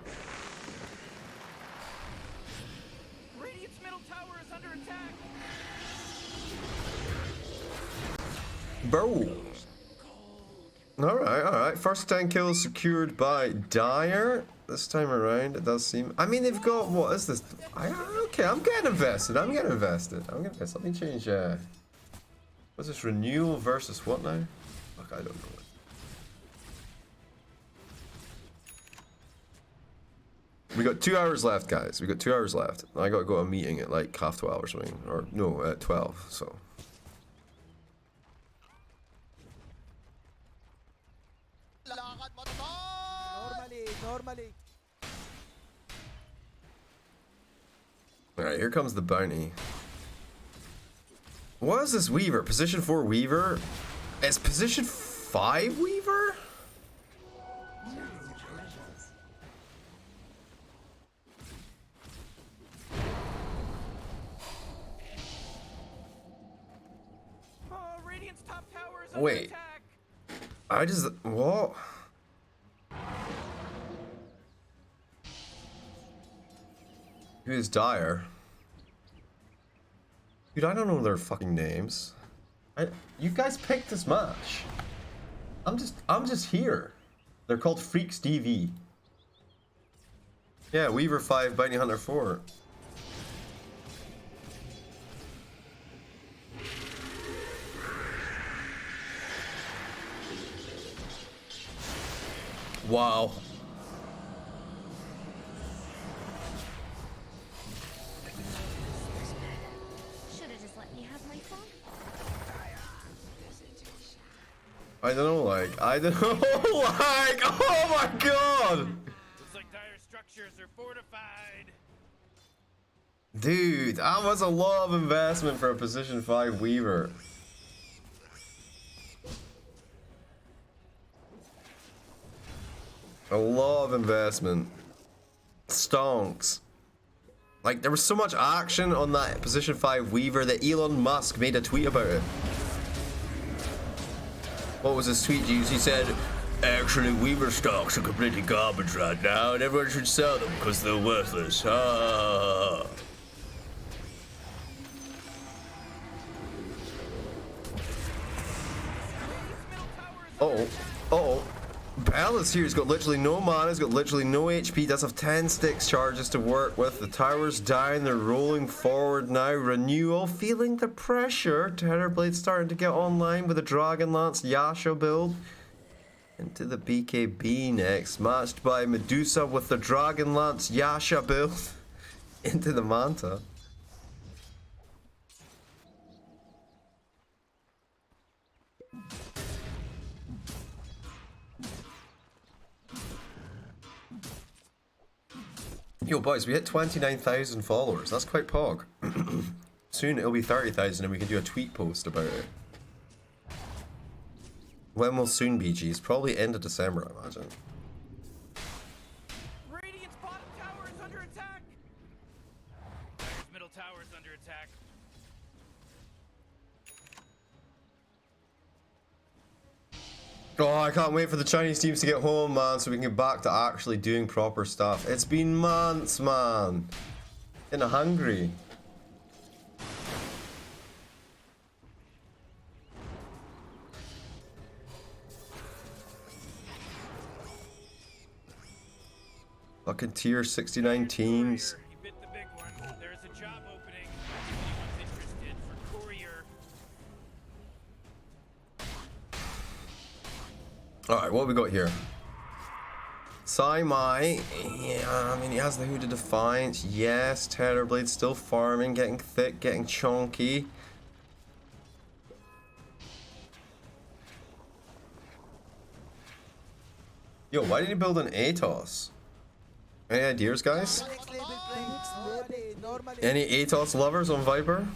Radiant's middle tower is under attack. Bro. Alright. First 10 kills secured by Dire. This time around, it does seem... I mean, they've got... What is this? Okay, I'm getting invested. Let me change... What's this? Renewal versus what now? Fuck, I don't know. We got 2 hours left, guys. We got 2 hours left. I gotta go to a meeting at like 12:30 or something. Or, no, at 12, so... Normally. Alright, here comes the bounty. What is this Weaver? Position 4 Weaver? It's position 5 Weaver? Oh, Radiant's top tower is under Wait. attack. I just... What? Who is Dire? Dude, I don't know their fucking names. You guys picked this match. I'm just here. They're called Freaks DV. Yeah, Weaver 5, Bounty Hunter 4. Wow. Should have just let me have my phone. I don't know, like, oh my god! Looks like Dire structures are fortified. Dude, that was a lot of investment for a position 5 Weaver. A lot of investment. Stonks. Like, there was so much action on that position 5 Weaver that Elon Musk made a tweet about it. What was his tweet, Jeeves? He said, actually, Weaver stocks are completely garbage right now, and everyone should sell them because they're worthless. Ah. Bella's here. He's got literally no mana. He's got literally no HP. Does have 10 sticks charges to work with. The tower's down. They're rolling forward now. Renewal. Feeling the pressure. Terrorblade starting to get online with a Dragonlance Yasha build. Into the BKB next. Matched by Medusa with the Dragonlance Yasha build. Into the Manta. Yo boys, we hit 29,000 followers. That's quite pog. Soon it'll be 30,000 and we can do a tweet post about it. When will soon be, G's? Probably end of December, I imagine. Radiant's bottom tower is under attack. Dire's middle tower is under attack. Oh, I can't wait for the Chinese teams to get home, man, so we can get back to actually doing proper stuff. It's been months, man. Kinda hungry. Fucking tier 69 teams. You bit the big one. There is a job opening. If anyone's interested for courier. Alright, what we got here? Sai Mai. Yeah, I mean, he has the Hooded Defiance. Yes, Terrorblade still farming, getting thick, getting chunky. Yo, why did he build an Atos? Any ideas, guys? Any Atos lovers on Viper?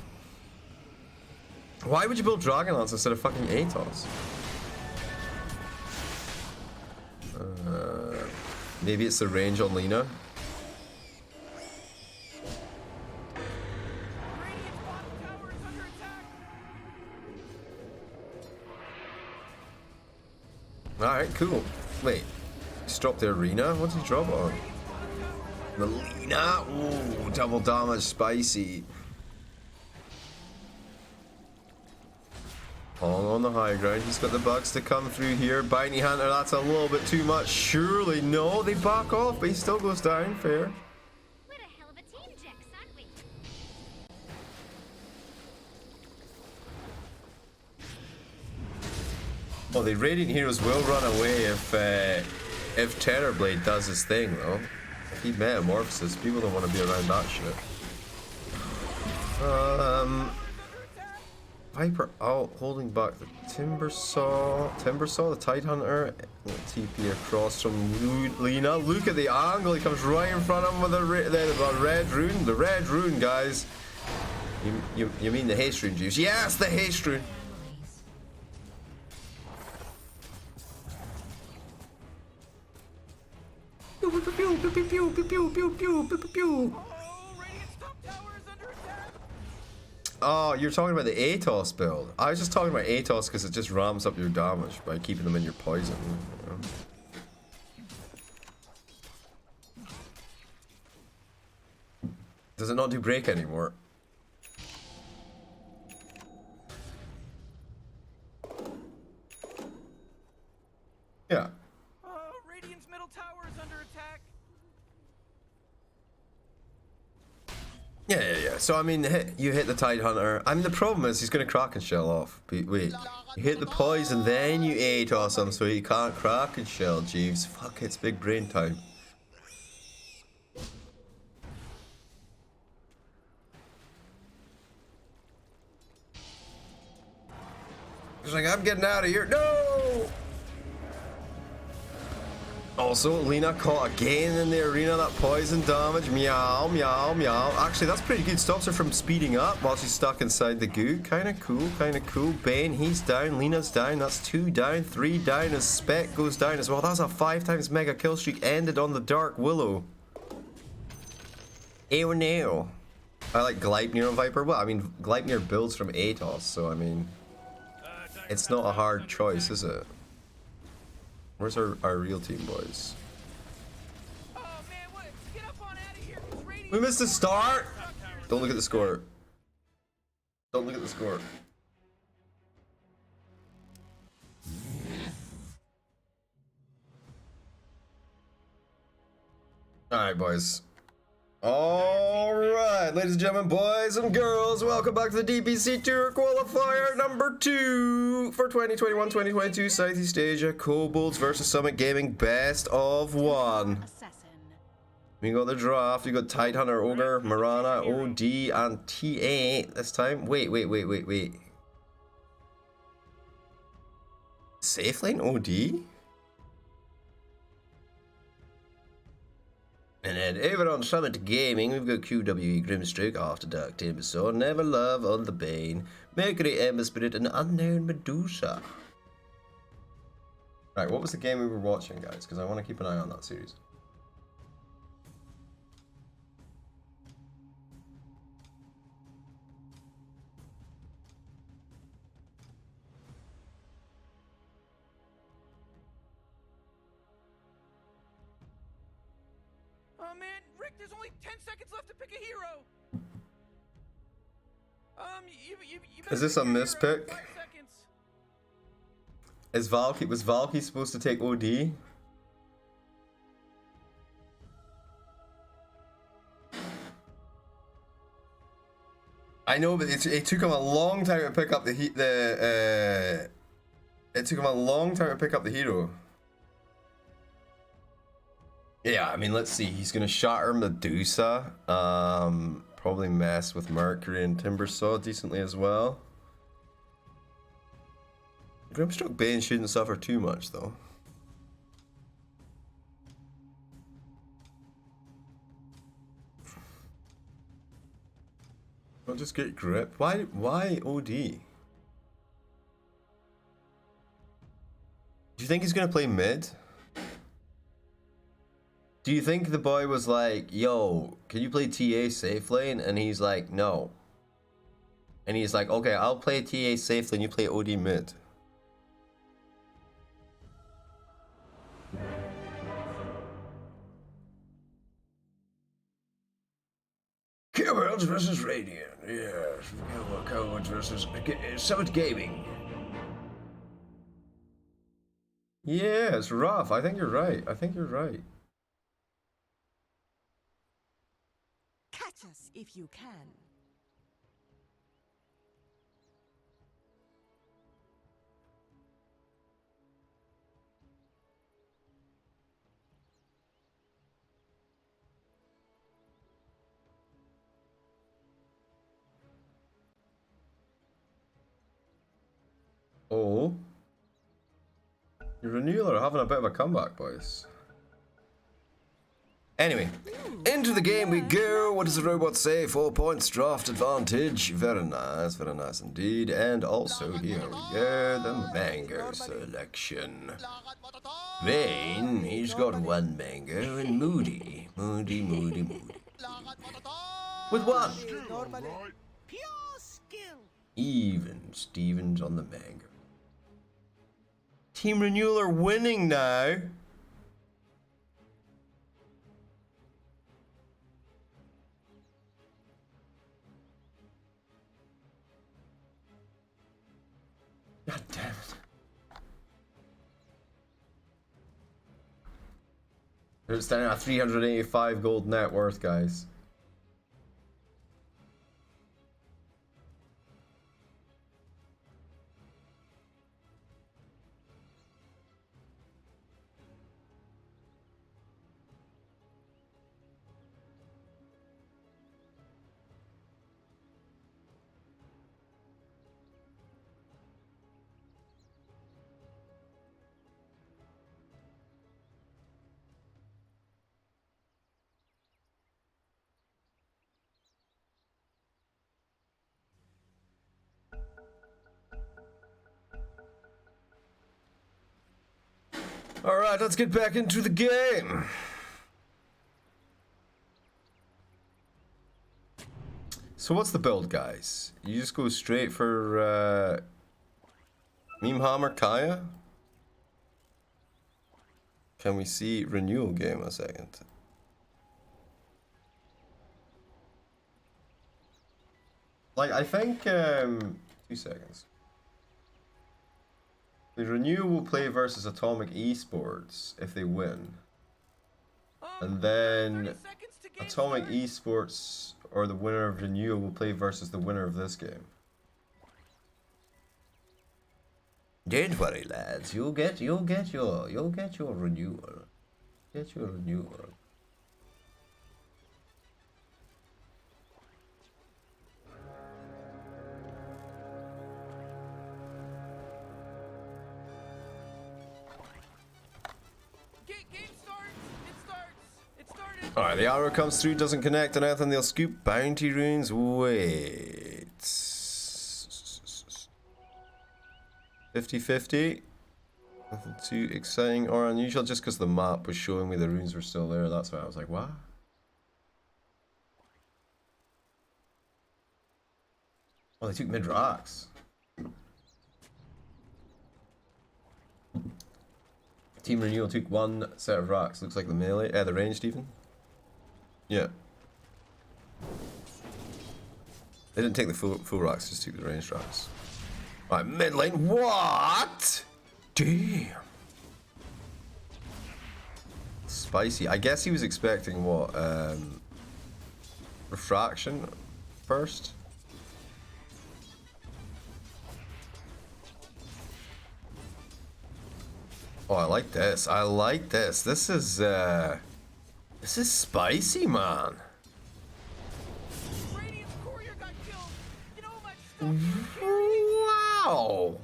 Why would you build Dragonlance instead of fucking Atos? Maybe it's the range on Lina. Radiant's bottom tower is under attack. Alright, cool. Wait, he's dropped the arena? What did he drop on? The Lina? Ooh, double damage, spicy. Pong on the high ground. He's got the bugs to come through here. Bounty Hunter, that's a little bit too much. Surely, no, they back off, but he still goes down. Fair. What a hell of a team, Jax, aren't we? Oh, the Radiant Heroes will run away if Terrorblade does his thing, though. If he metamorphoses, people don't want to be around that shit. Viper out, holding back the Timbersaw, the Tidehunter, TP across from Lina. Look at the angle, he comes right in front of him with the red rune. The red rune, guys. You mean the haste rune, Jeeves? Yes, the haste rune. Pew, pew, pew, pew, pew, pew, pew, pew, pew, pew, pew, pew. Oh, Radiant's top tower is under attack. Oh, you're talking about the Atos build. I was just talking about Atos because it just ramps up your damage by keeping them in your poison. You know? Does it not do break anymore? Yeah. Oh, Radiant's middle tower is under attack. Yeah. So, I mean, you hit the Tidehunter. I mean, the problem is he's going to Kraken Shell off. But wait, you hit the poison, then you Atos him so he can't Kraken Shell, Jeeves. Fuck, it's big brain time. He's like, I'm getting out of here. No! Also, Lina caught again in the arena, that poison damage. Meow, meow, meow. Actually, that's pretty good. Stops her from speeding up while she's stuck inside the goo. Kinda cool. Bane, he's down. Lina's down. That's 2 down, 3 down. His spec goes down as well. That's a 5 times mega kill streak ended on the Dark Willow. Ew, no. I like Gleipnir on Viper. Well, I mean, Gleipnir builds from Atos, so I mean, it's not a hard choice, is it? Where's our real team, boys? Oh man, what? Get up on out of here. Radiant We missed the start! Don't look at the score. Don't look at the score. Alright, boys. Alright, ladies and gentlemen, boys and girls, welcome back to the DPC Tour Qualifier number 2 for 2021-2022 Southeast Asia Kobolds versus Summit Gaming Best of 1. We got the draft, we got Tidehunter, Ogre, Marana, OD, and TA this time. Wait. Safe lane OD? And then over on Summit Gaming, we've got QWE Grimstroke, After Dark Timbersaw, Never Love on the Bane, Mercury Ember Spirit, and Unknown Medusa. Right, what was the game we were watching, guys? Because I want to keep an eye on that series. Oh man, Rick, there's only 10 seconds left to pick a hero. You Is this a mispick? 5 seconds. Was Valky supposed to take OD? I know, but it took him a long time to pick up the it took him a long time to pick up the hero. Yeah, I mean, let's see. He's gonna shatter Medusa. Probably mess with Mercury and Timbersaw decently as well. Grimstroke Bane shouldn't suffer too much though. I'll just get grip. Why OD? Do you think he's gonna play mid? Do you think the boy was like, yo, can you play TA safe lane? And he's like, no. And he's like, okay, I'll play TA safe lane, you play OD mid. Kobolds versus Radiant. Yes, Kobolds versus Summit Gaming. Yeah, it's rough. I think you're right. Catch us if you can. Oh. Your Renewal are having a bit of a comeback, boys. Anyway, into the game we go. What does the robot say? 4 points, draft advantage. Very nice indeed. And also, here we go, the mango selection. Vayne, he's got 1 mango, and Moody. With 1. Normally. Even Stevens on the mango. Team Renewal are winning now. God damn it. They're standing at 385 gold net worth, guys. Alright, let's get back into the game. So what's the build, guys? You just go straight for Meme Hammer Kaya? Can we see Renewal game a second? Like, I think 2 seconds. The Renew will play versus Atomic Esports if they win. And then 30 seconds to game Atomic start. Esports or the winner of Renewal will play versus the winner of this game. Don't worry, lads. You'll get your renewal. Get your renewal. Game starts. It started. Alright, the arrow comes through, doesn't connect on anything, they'll scoop bounty runes. Wait. 50-50. Nothing too exciting or unusual, just because the map was showing me the runes were still there. That's why I was like, what? Oh, they took mid rocks. Team Renewal took one set of rocks. Looks like the melee, the ranged even. Yeah. They didn't take the full rocks, just took the ranged rocks. Alright, mid lane. What? Damn. Spicy. I guess he was expecting what? Refraction first? Oh, I like this. I like this. This is spicy, man. Radiant's courier got killed. You know how much stuff he was carrying? Wow.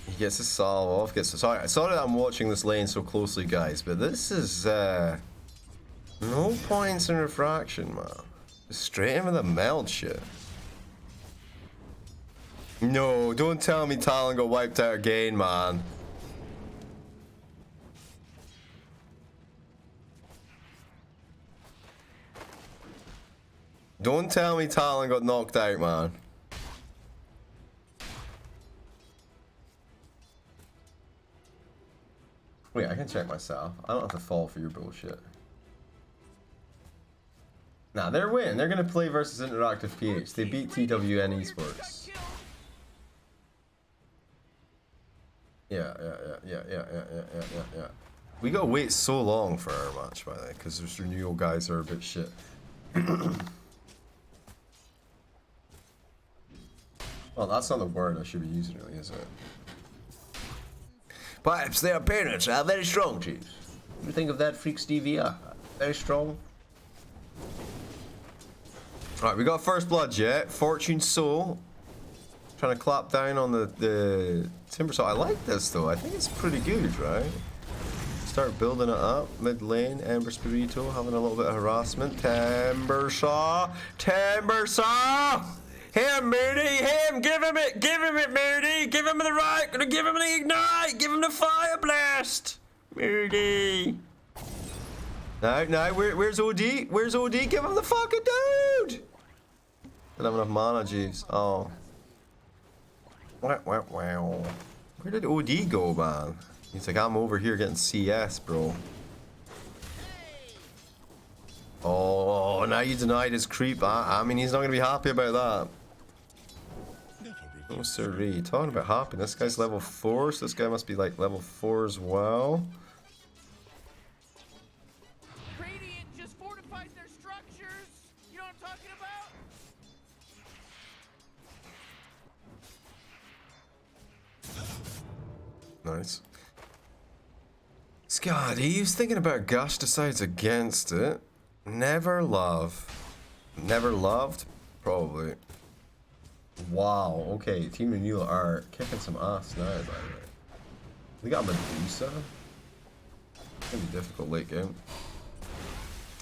He gets his salve off, sorry that I'm watching this lane so closely, guys, but this is no points in refraction, man. Just straight in with the meld shit. No, don't tell me Talon got wiped out again, man. Don't tell me Talon got knocked out, man. Wait, I can check myself. I don't have to fall for your bullshit. Nah, they're winning. They're gonna play versus Interactive PH. They beat TWN Esports. Yeah. We gotta wait so long for our match, by the way, because those renewal guys are a bit shit. Well, that's not the word I should be using, really, is it? Perhaps their opponents are very strong, Chiefs. What do you think of that, Freaks DVR? Very strong. Alright, we got first blood yet. Fortune Soul. Trying to clap down on the Timber Saw. I like this, though. I think it's pretty good, right? Start building it up. Mid lane, Ember Spirito having a little bit of harassment. Timber Saw! Timber Saw! Him, Moody! Him! Give him it, Moody! Give him the right! Gonna give him the ignite! Give him the fire blast! Moody! No, where's OD? Where's OD? Give him the fucking dude! Don't have enough mana, Jeeves. Oh. Wow. Where did OD go, man? He's like, I'm over here getting CS, bro. Oh, now you denied his creep. I mean, he's not gonna be happy about that. Oh, sirree. Talking about happy. This guy's level 4, so this guy must be like level 4 as well. Radiant just fortified their structures. You know what I'm talking about? Nice. Scotty, he was thinking about Gush, decides against it. Never love. Never loved? Probably. Wow, okay, Team Renewal are kicking some ass now, by the way. They got Medusa. It's gonna be difficult late game.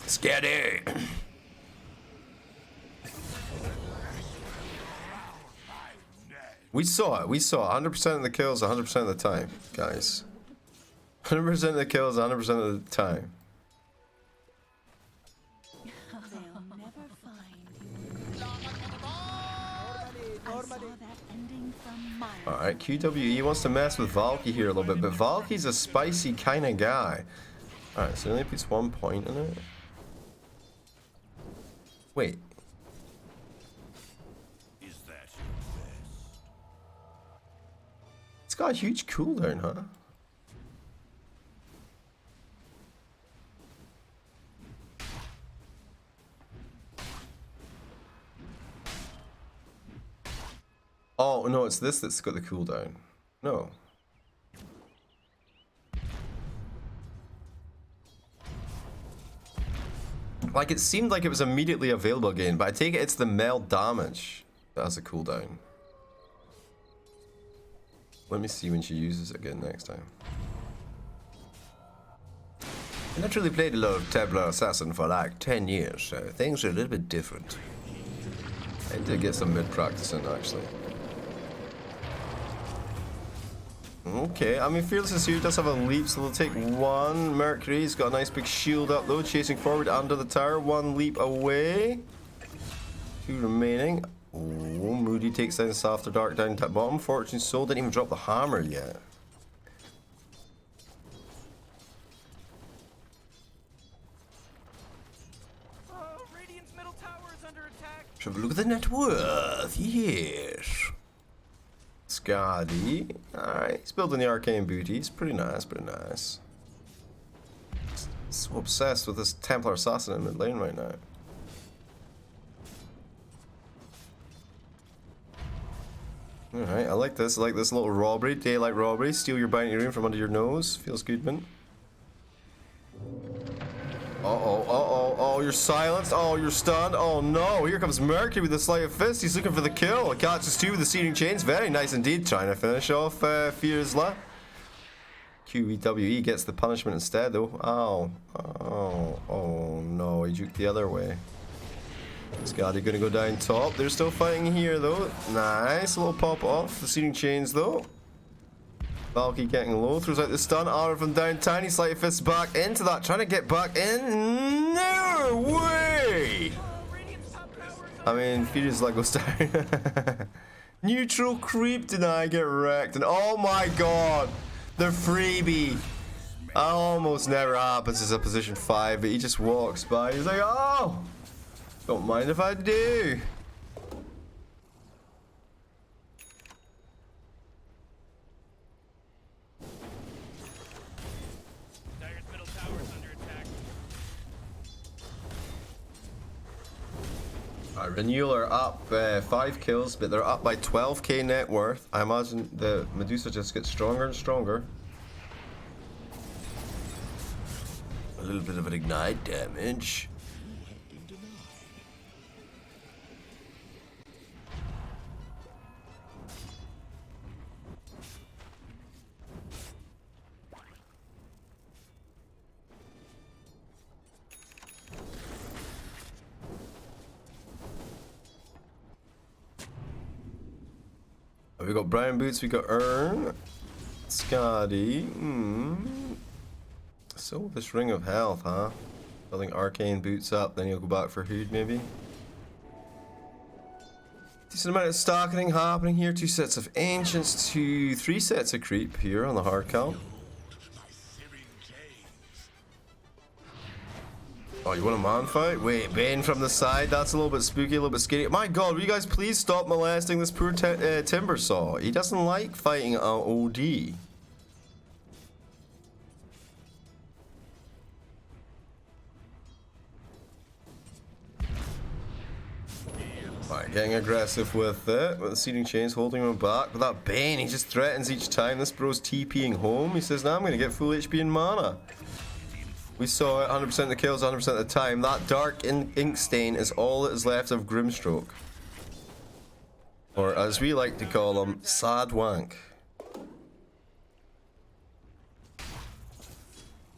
Scotty! We saw it. 100% of the kills 100% of the time, guys. 100% of the kills 100% of the time. They'll never find you. I saw that ending from miles. Alright, QWE wants to mess with Valky here a little bit, but Valky's a spicy kind of guy. Alright, so he only puts 1 point in it. Wait. Is that your best? It's got a huge cooldown, huh? Oh, no, it's this that's got the cooldown. No. Like, it seemed like it was immediately available again, but I take it it's the meld damage that has a cooldown. Let me see when she uses it again next time. I literally played a lot of Templar Assassin for like 10 years, so things are a little bit different. I did get some mid-practice in, actually. Okay, I mean, Fearless here does have a leap, so they'll take one. Mercury's got a nice big shield up, though, chasing forward under the tower. One leap away. Two remaining. Oh, Moody takes down Softer Dark down to bottom. Fortune Soul didn't even drop the hammer yet. Radiant's middle tower is under attack. Should we look at the net worth? Yes. Scotty. Alright, he's building the arcane booty. He's pretty nice, pretty nice. So obsessed with this Templar Assassin in mid lane right now. Alright, I like this. I like this little robbery, daylight robbery. Steal your bounty room from under your nose. Feels good, man. Oh, you're silenced. Oh, you're stunned. Oh no, here comes Mercury with the sleight of fist. He's looking for the kill. Catches two with the searing chains. Very nice indeed. Trying to finish off Fiersla. QEWE gets the punishment instead though. Oh no, he juked the other way. Scotty gonna go down top. They're still fighting here though. Nice, a little pop off. The searing chains though. Valky getting low, throws out the stun. Ara from down, tiny sleight of fist back into that, trying to get back in. No way! I mean, Furious like goes down. Neutral creep deny, get wrecked, and oh my god, the freebie. Almost never happens as a position 5, but he just walks by. He's like, oh, don't mind if I do. Renewal are up 5 kills, but they're up by 12k net worth. I imagine the Medusa just gets stronger and stronger. A little bit of an ignite damage. We got Brown Boots, we got Earn, Scotty. So this Ring of Health, huh? Building Arcane Boots up, then he'll go back for Hood maybe. Decent amount of stacking happening here. 2 sets of Ancients, 3 sets of Creep here on the hard count. Oh, you want a man fight? Wait, Bane from the side? That's a little bit spooky, a little bit scary. My god, will you guys please stop molesting this poor Timber Saw? He doesn't like fighting OD. Alright, getting aggressive with it, with the Searing Chains holding him back. With that Bane, he just threatens each time. This bro's TPing home. He says, nah, I'm gonna get full HP and mana. We saw it 100% of the kills, 100% of the time. That dark ink stain is all that is left of Grimstroke. Or as we like to call him, Sad Wank.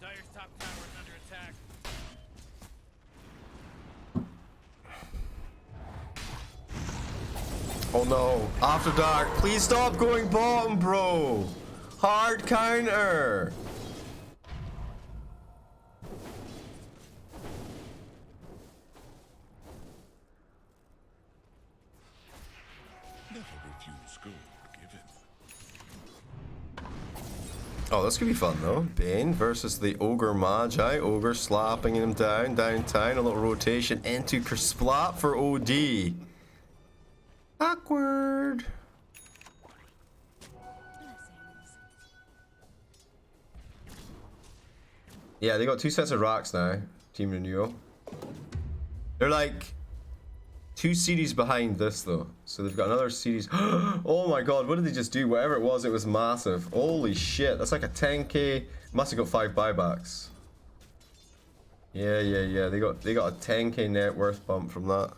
Dire's top tower is under attack. Oh no, After Dark, please stop going bottom, bro. Hard counter. Oh, this could be fun though. Bane versus the Ogre Magi. Ogre slapping him downtown. A little rotation into Kersplat for OD. Awkward. Yeah, they got 2 sets of racks now. Team Renewal. They're like 2 series behind this though. So they've got another series. Oh my god, what did they just do? Whatever it was massive. Holy shit, that's like a 10k. Must have got 5 buybacks. Yeah. They got a 10k net worth bump from that.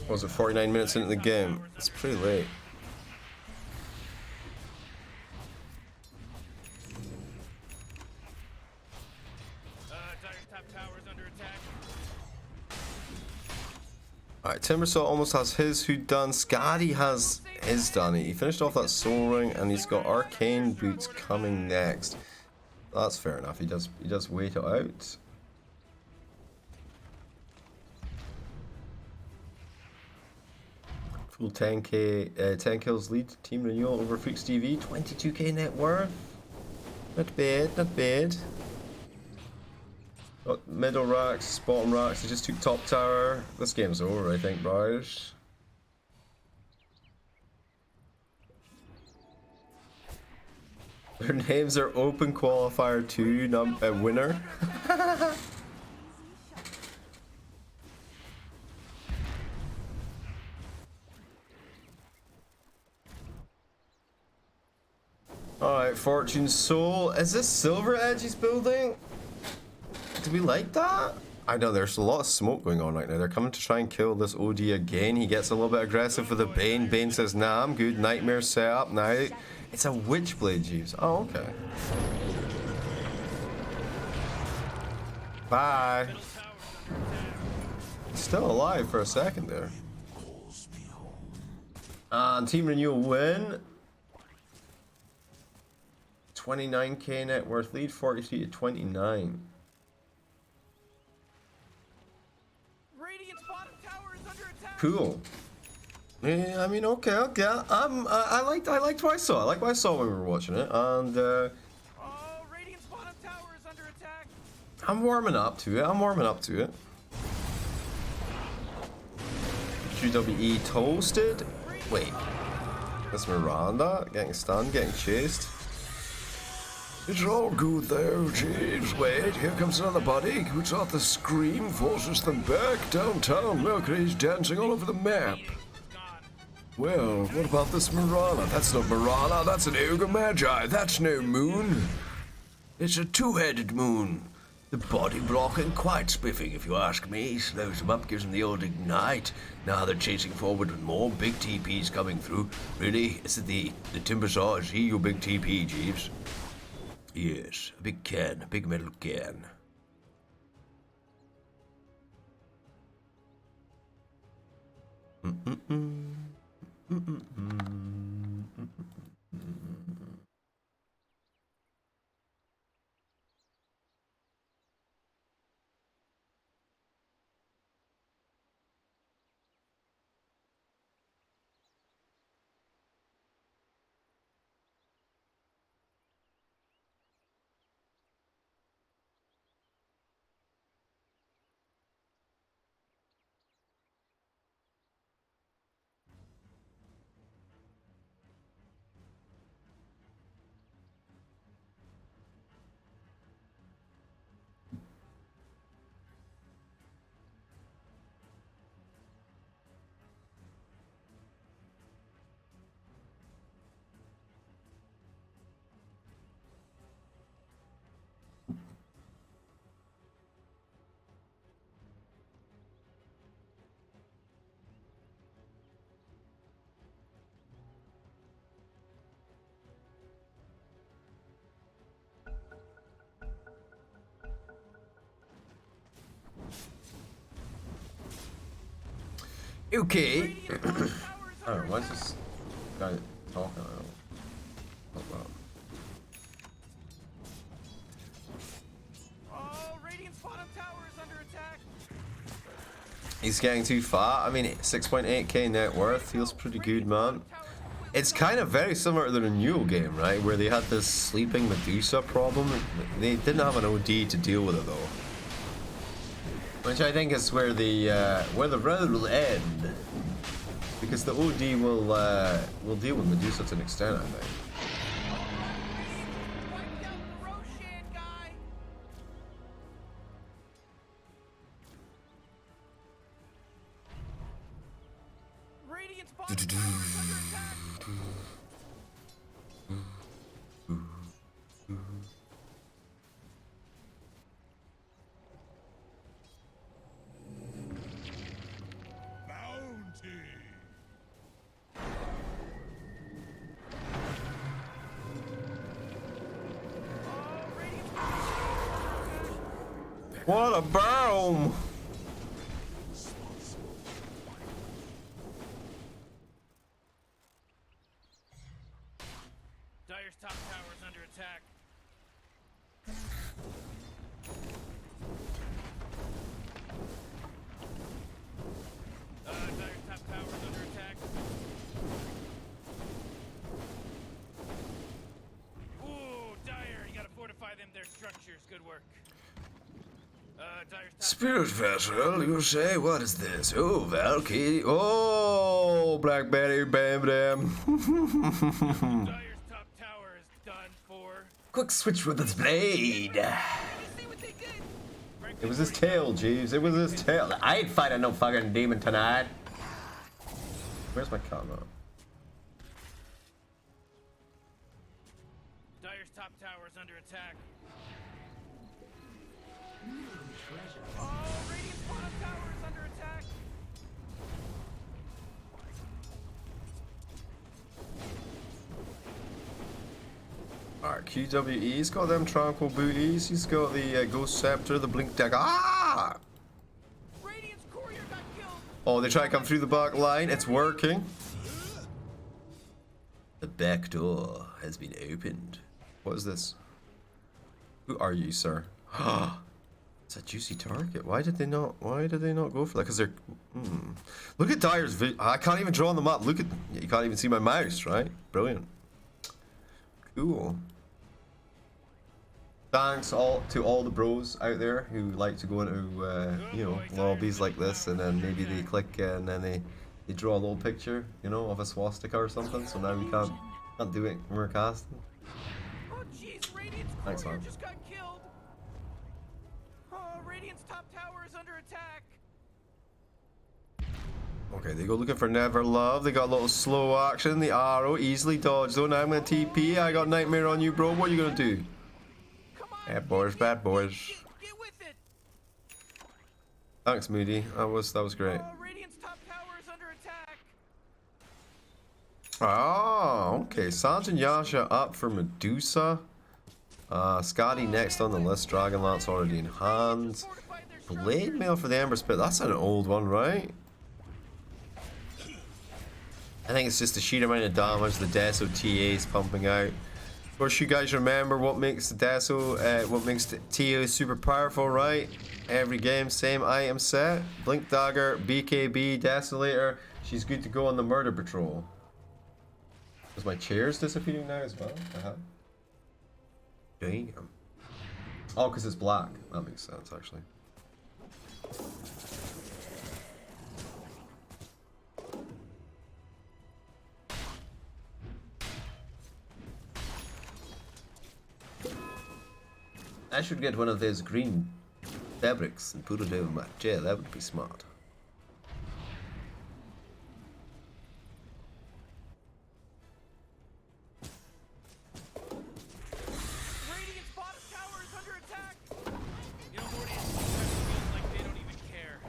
What was it, 49 minutes into the game? It's pretty late. Alright, Timbersaw almost has his hood done. Scotty has his done. He finished off that soul ring and he's got arcane boots coming next. That's fair enough. He does wait it out. Full 10k, 10 kills lead. Team Renewal over Freaks TV. 22k net worth. Not bad, not bad. Got middle racks, bottom racks. He just took top tower. This game's over, I think, boys. Their names are Open Qualifier 2 winner. Alright, Fortune Soul. Is this Silver Edge he's building? Do we like that? I know there's a lot of smoke going on right now. They're coming to try and kill this OD again. He gets a little bit aggressive with the Bane. Bane says, nah, I'm good. Nightmare set up now. It's a Witchblade, Jeeves. Oh, okay. Bye. Still alive for a second there. And Team Renewal win. 29k net worth lead, 43 to 29. Cool. Yeah, I mean, okay. I liked what I saw. I liked what I saw when we were watching it, and Radiant's bottom tower is under attack. I'm warming up to it. QWE toasted. Wait, that's Miranda getting stunned, getting chased. It's all good there, Jeeves. Wait, here comes another body. Puts out the scream, forces them back. Downtown, Mercury's dancing all over the map. Well, what about this Mirana? That's not Mirana, that's an Ogre Magi. That's no moon. It's a two-headed moon. The body blocking, quite spiffing if you ask me. Slows them up, gives them the old ignite. Now they're chasing forward with more big TPs coming through. Really? Is it the Timbersaw? Is he your big TP, Jeeves? Yes, a big can, a big metal can. Okay. Oh, why's this guy talking? I don't know. Radiant's bottom tower is under attack. He's getting too fat. I mean, 6.8k net worth feels pretty good, man. It's kind of very similar to the renewal game, right? Where they had this sleeping Medusa problem. They didn't have an OD to deal with it though, which I think is where the road will end, because the OD will deal with Medusa to an extent, I think. Wiped out the Roshan guy. Radiant's bottom tower is under attack. Bounty. What a boom! Dire's top tower is under attack. Dire's top tower is under attack. Ooh, Dire, you gotta fortify them, their structures. Good work. Dire's top Spirit vessel, you say? What is this? Oh, Valky. Oh, Black Betty, bam, bam. Dire's top tower is done for. Quick switch with its blade. You see what they did? It was his tail, Jeeves. It was his tail. I ain't fighting no fucking demon tonight. Where's my camera? Dire's top tower is under attack. Oh, Radiant's bottom tower is under attack. Alright, QWE's got them tranquil booties. He's got the Ghost Scepter, the Blink Dagger. Ah! Radiant's courier got killed. Oh, they try to come through the back line. It's working. The back door has been opened. What is this? Who are you, sir? It's a juicy target. Why did they not go for that? Because they're... Look at Dire's I can't even draw on the map. Look at... You can't even see my mouse, right? Brilliant. Cool. Thanks to all the bros out there who like to go into, you know, lobbies like this, and then maybe they click and then they draw a little picture, you know, of a swastika or something. So now we can't do it when we're casting. Oh, jeez, Radiant's Thanks, courier man. just got killed. Oh, Radiant's top tower is under attack. Okay, they go looking for Never Love. They got a little slow action. The arrow easily dodged. Though now I'm gonna TP. I got Nightmare on you, bro. What are you gonna do? Come on, Bad boys, bad boys. get with it. Thanks, Moody. That was great. Oh, Radiant's top tower is under attack. Oh, okay. Sanj and Yasha up for Medusa. Scotty next on the list. Dragonlance already in hand. Fortified their Blade Mail for the Ember Spit. That's an old one, right? I think it's just the sheer amount of damage the Deso TA is pumping out. Of course, you guys remember what makes the Deso, what makes the TA super powerful, right? Every game, same item set. Blink Dagger, BKB, Desolator. She's good to go on the Murder Patrol. Is my chairs disappearing now as well? Damn. Oh, because it's black. That makes sense, actually. I should get one of those green fabrics and put it over my chair. That would be smart. Radiant's bottom tower is under attack. You know, Morty, it feels like they don't even care.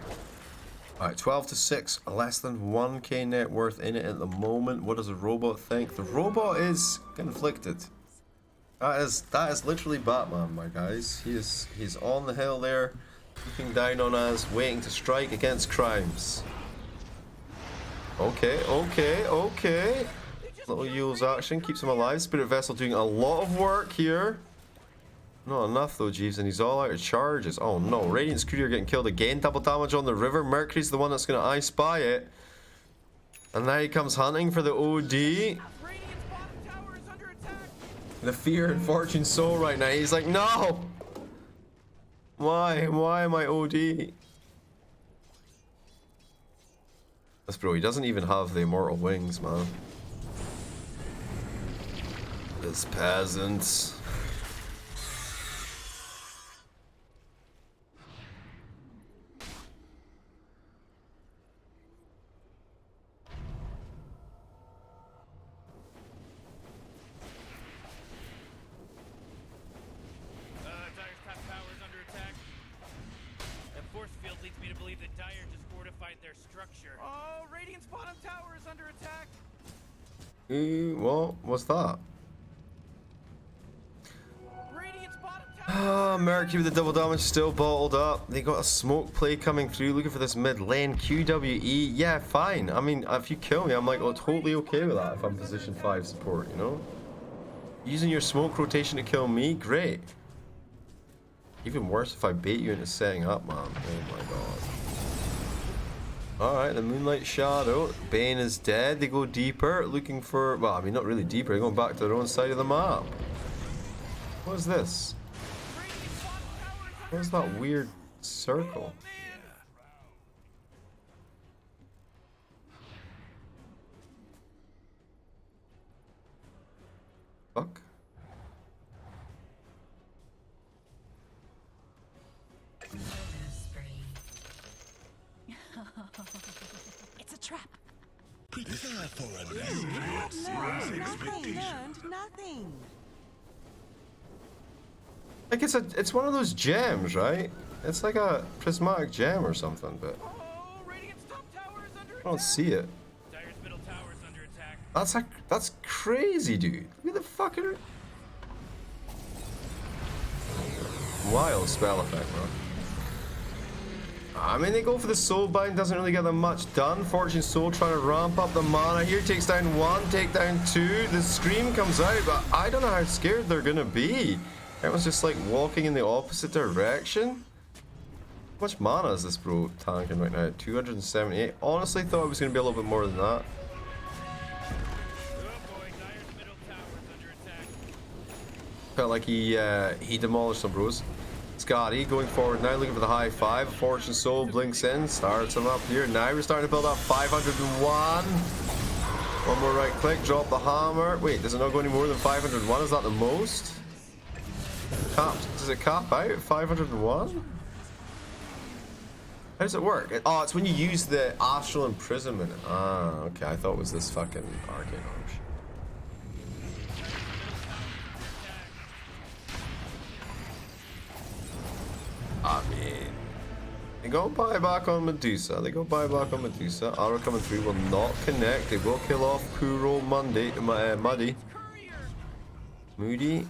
Alright, 12 to 6, less than 1k net worth in it at the moment. What does the robot think? The robot is conflicted. That is literally Batman, my guys. He's on the hill there, looking down on us, waiting to strike against crimes. Okay. Little Yule's action keeps him alive. Spirit Vessel doing a lot of work here. Not enough though, Jeeves, and he's all out of charges. Oh no, Radiant's Courier getting killed again. Double damage on the river. Mercury's the one that's gonna I Spy it. And now he comes hunting for the OD. Radiant's bottom tower is under attack. The fear in Fortune's soul right now. He's like, no! Why? Why am I OD? This bro, he doesn't even have the immortal wings, man. This peasant. Dire's top tower is under attack. That force field leads me to believe that Dire just fortified their structure. Oh, Radiant's bottom tower is under attack. What was that? Radiant's bottom tower. Ah, Mercury with the double damage still bottled up. They got a smoke play coming through, looking for this mid lane. QWE, yeah, fine. I mean, if you kill me, I'm like, oh, totally okay with that if I'm position 5 support, you know? Using your smoke rotation to kill me, great. Even worse if I bait you into setting up, man. Oh my god. Alright, the Moonlight Shadow. Bane is dead. They go deeper, looking for... Well, I mean, not really deeper. They're going back to their own side of the map. What is this? What is that weird circle? Fuck. It's a trap. Prepare for a Learned nothing. Like it's one of those gems, right? It's like a prismatic gem or something, but Oh, Radiant's top tower is under I attack. don't see it. Dire's middle tower is under attack. That's crazy, dude. Look at the fucking wild spell effect, bro. I mean, they go for the soul bind, doesn't really get them much done. Fortune Soul trying to ramp up the mana here, takes down 1, take down 2. The scream comes out, but I don't know how scared they're gonna be. Everyone's just like walking in the opposite direction. How much mana is this bro tanking right now? 278. Honestly, thought it was gonna be a little bit more than that. Oh boy, Dire's middle tower is under attack. Felt like he demolished some bros. Scotty going forward now, looking for the high 5. Fortune Soul blinks in, starts him up here. Now we're starting to build up 501. One more right click, drop the hammer. Wait, does it not go any more than 501? Is that the most? Does it cap out at 501? How does it work? Oh, it's when you use the Astral Imprisonment. Ah, okay. I thought it was this fucking Arcane Arch. I mean, they go buyback on Medusa. Aura coming through will not connect. They will kill off Kuro Muddy. Moody.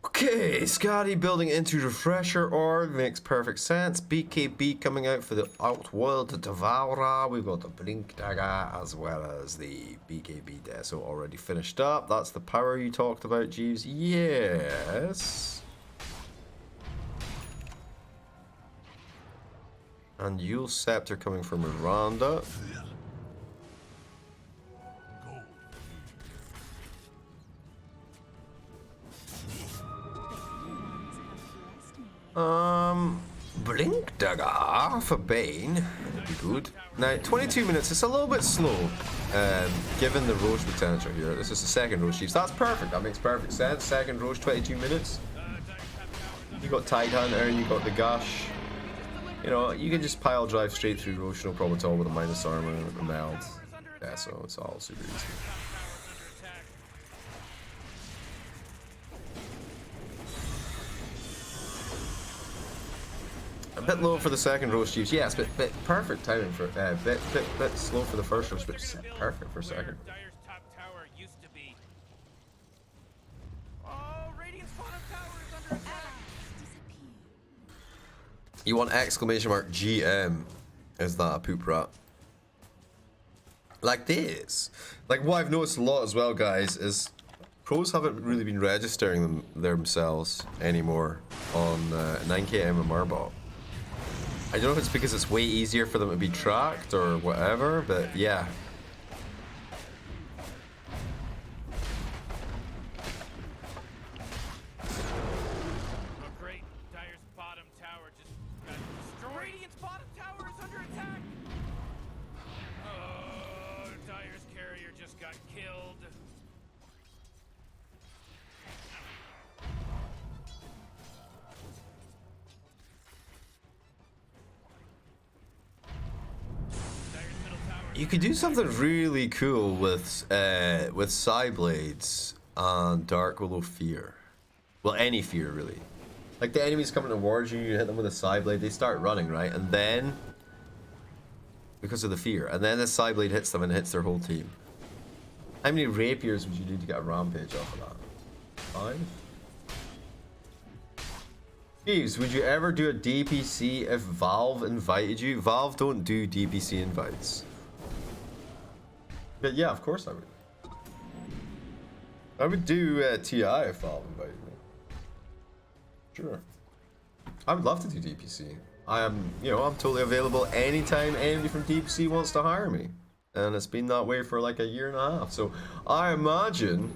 Okay, Scotty building into Refresher Orb makes perfect sense. BKB coming out for the Outworld Devourer. We've got the Blink Dagger as well as the BKB Deso already finished up. That's the power you talked about, Jeeves. Yes. And Yule Scepter coming from Miranda. Blink Dagger for Bane. That'd be good. Now, 22 minutes. It's a little bit slow, given the Roche potential here. This is the second Roche Chiefs. That's perfect. That makes perfect sense. Second Roche, 22 minutes. You got Tidehunter, you got the Gush. You know, you can just pile drive straight through Roche, no problem at all with a minus armor and a meld. Yeah, so it's all super easy. A bit low for the second Roche Chiefs. Yes, but perfect timing for bit slow for the first Roche, but perfect for second. Dire's top tower used to be. Oh, You want exclamation mark GM? Is that a poop rat? Like this. Like what I've noticed a lot as well, guys, is pros haven't really been registering themselves anymore on 9km and Marbot. I don't know if it's because it's way easier for them to be tracked or whatever, but yeah. Oh great, Dire's bottom tower just got destroyed. Radiant's bottom tower is under attack! Oh, Dire's carrier just got killed. You could do something really cool with Psy Blades and Dark Willow Fear. Well, any fear really. Like the enemies coming towards you, you hit them with a Psy Blade, they start running, right? And then, because of the fear, and then the Psy Blade hits them and hits their whole team. How many rapiers would you need to get a rampage off of that? 5? Jeeves, would you ever do a DPC if Valve invited you? Valve don't do DPC invites. But yeah, of course I would. I would do TI if Valve invited me. Sure. I would love to do DPC. I am, you know, I'm totally available anytime anybody from DPC wants to hire me. And it's been that way for like a year and a half. So I imagine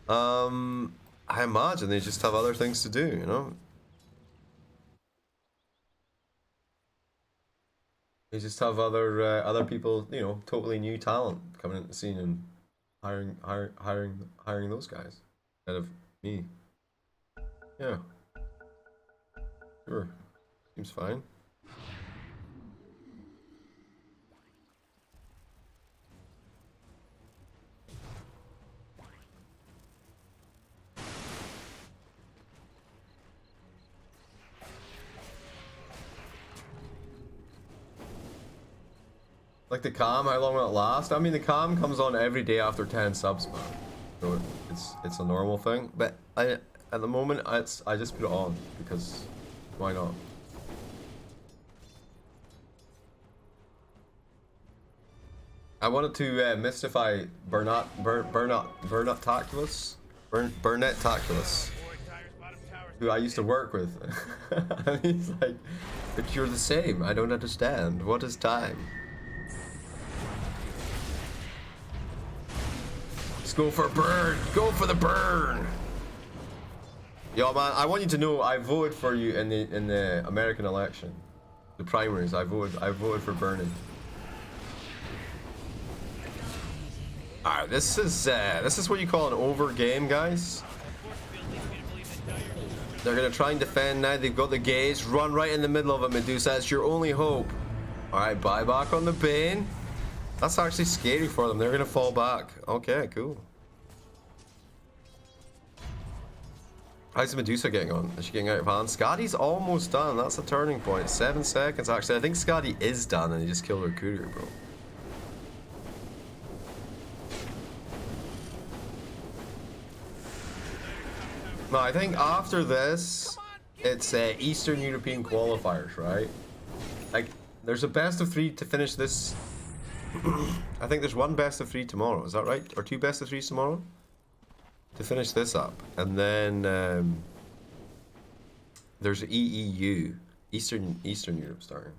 they just have other things to do, you know? They just have other people, you know, totally new talent coming into the scene and hiring those guys instead of me. Yeah. Sure. Seems fine. Like the cam, how long will it last? I mean, the cam comes on every day after 10 subs, man. So it's a normal thing. But at the moment, I just put it on because why not? I wanted to mystify Burnett Taculus, who I used to work with. And he's like, but you're the same. I don't understand. What is time? Let's go for a burn. Go for the burn. Yo, man, I want you to know I voted for you in the American election, the primaries. I voted for burning. All right, this is what you call an over game, guys. They're gonna try and defend now. They've got the gaze. Run right in the middle of it, Medusa. It's your only hope. All right, buy back on the Bane. That's actually scary for them. They're gonna fall back. Okay, cool. How's the Medusa getting on? Is she getting out of hand? Scotty's almost done. That's a turning point. 7 seconds, actually. I think Scotty is done and he just killed her courier, bro. No, I think after this, it's Eastern European qualifiers, right? Like, there's a best of 3 to finish this. I think there's one best of 3 tomorrow, is that right? Or 2 best of 3s tomorrow? To finish this up. And then there's EEU, Eastern Europe starting.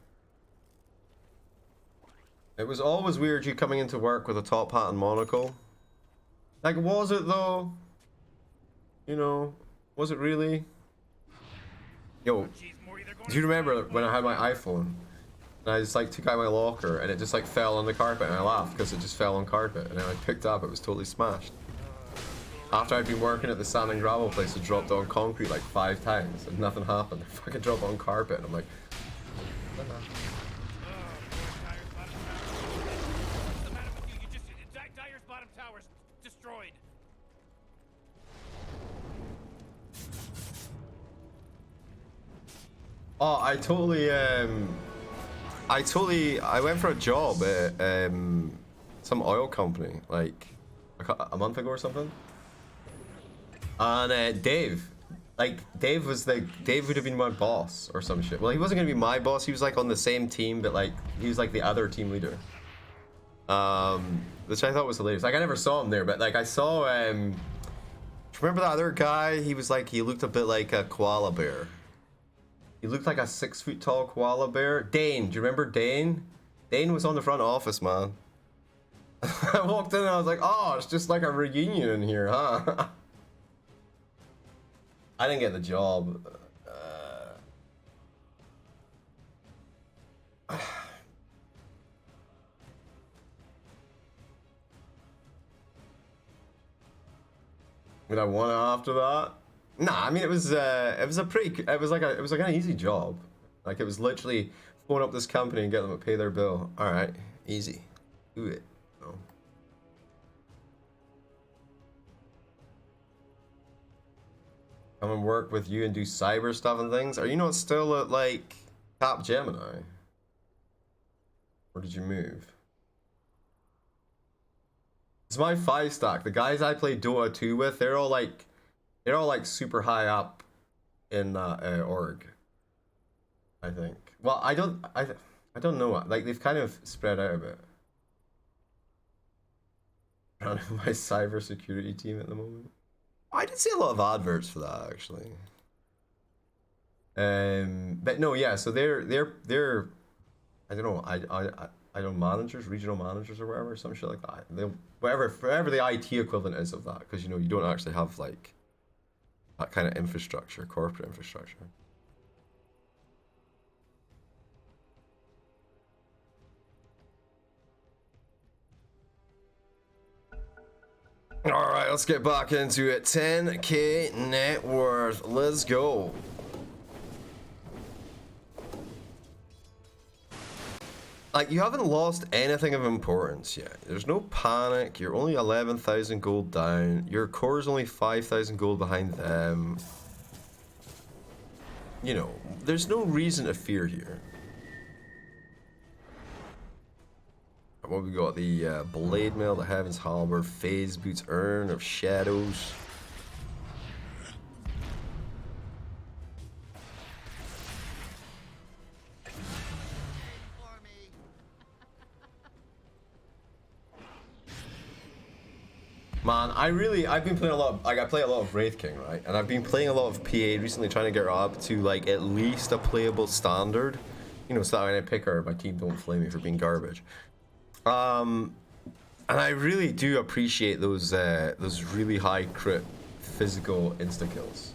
It was always weird you coming into work with a top hat and monocle. Like, was it though? You know, was it really? Yo, do you remember when I had my iPhone? And I just like took out my locker and it just like fell on the carpet and I laughed because it just fell on carpet and then I picked up, it was totally smashed. After I'd been working at the sand and gravel place, it dropped on concrete like 5 times and nothing happened. It fucking dropped on carpet and I'm like, what the hell? Dire's bottom tower's destroyed. Oh, I went for a job at some oil company like a month ago or something. And Dave, like Dave would have been my boss or some shit. Well, he wasn't gonna be my boss. He was like on the same team, but like he was like the other team leader. Which I thought was hilarious. Like I never saw him there, but like I saw remember that other guy? He was like, he looked a bit like a koala bear. He looked like a 6 foot tall koala bear. Dane, do you remember Dane? Dane was on the front office, man. I walked in and I was like, oh, it's just like a reunion in here, huh? I didn't get the job. Did I want it after that? Nah, I mean it was like an easy job. Like it was literally phone up this company and get them to pay their bill. All right, easy, do it. No. Come and work with you and do cyber stuff and things. Are you not still at like Cap Gemini? Or did you move? It's my 5 stack. The guys I play Dota 2 with, they're all like super high up in org. I think. Well, I don't know. Like they've kind of spread out a bit. Running my cybersecurity team at the moment. I did see a lot of adverts for that actually. But no, yeah. So they're I don't know. I don't know, managers, regional managers or whatever, some shit like that. They whatever the IT equivalent is of that, because you know you don't actually have like that kind of infrastructure, corporate infrastructure. All right, let's get back into it. 10K net worth. Let's go. Like, you haven't lost anything of importance yet. There's no panic. You're only 11,000 gold down. Your core is only 5,000 gold behind them. You know, there's no reason to fear here. What we got? The Blade Mail, the Heaven's Halberd, Phase Boots, Urn of Shadows. Man, I've been playing a lot of, like I play a lot of Wraith King, right? And I've been playing a lot of PA recently, trying to get her up to like at least a playable standard. You know, so that when I pick her, my team don't flame me for being garbage. And I really do appreciate those really high crit physical insta kills.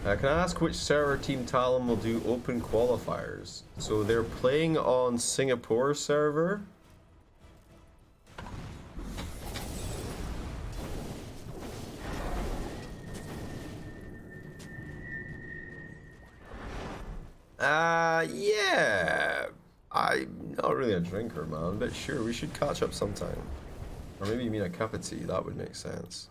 Can I ask which server Team Talon will do open qualifiers? So they're playing on Singapore server. Yeah. I'm not really a drinker, man, but sure, we should catch up sometime. Or maybe you mean a cup of tea, that would make sense.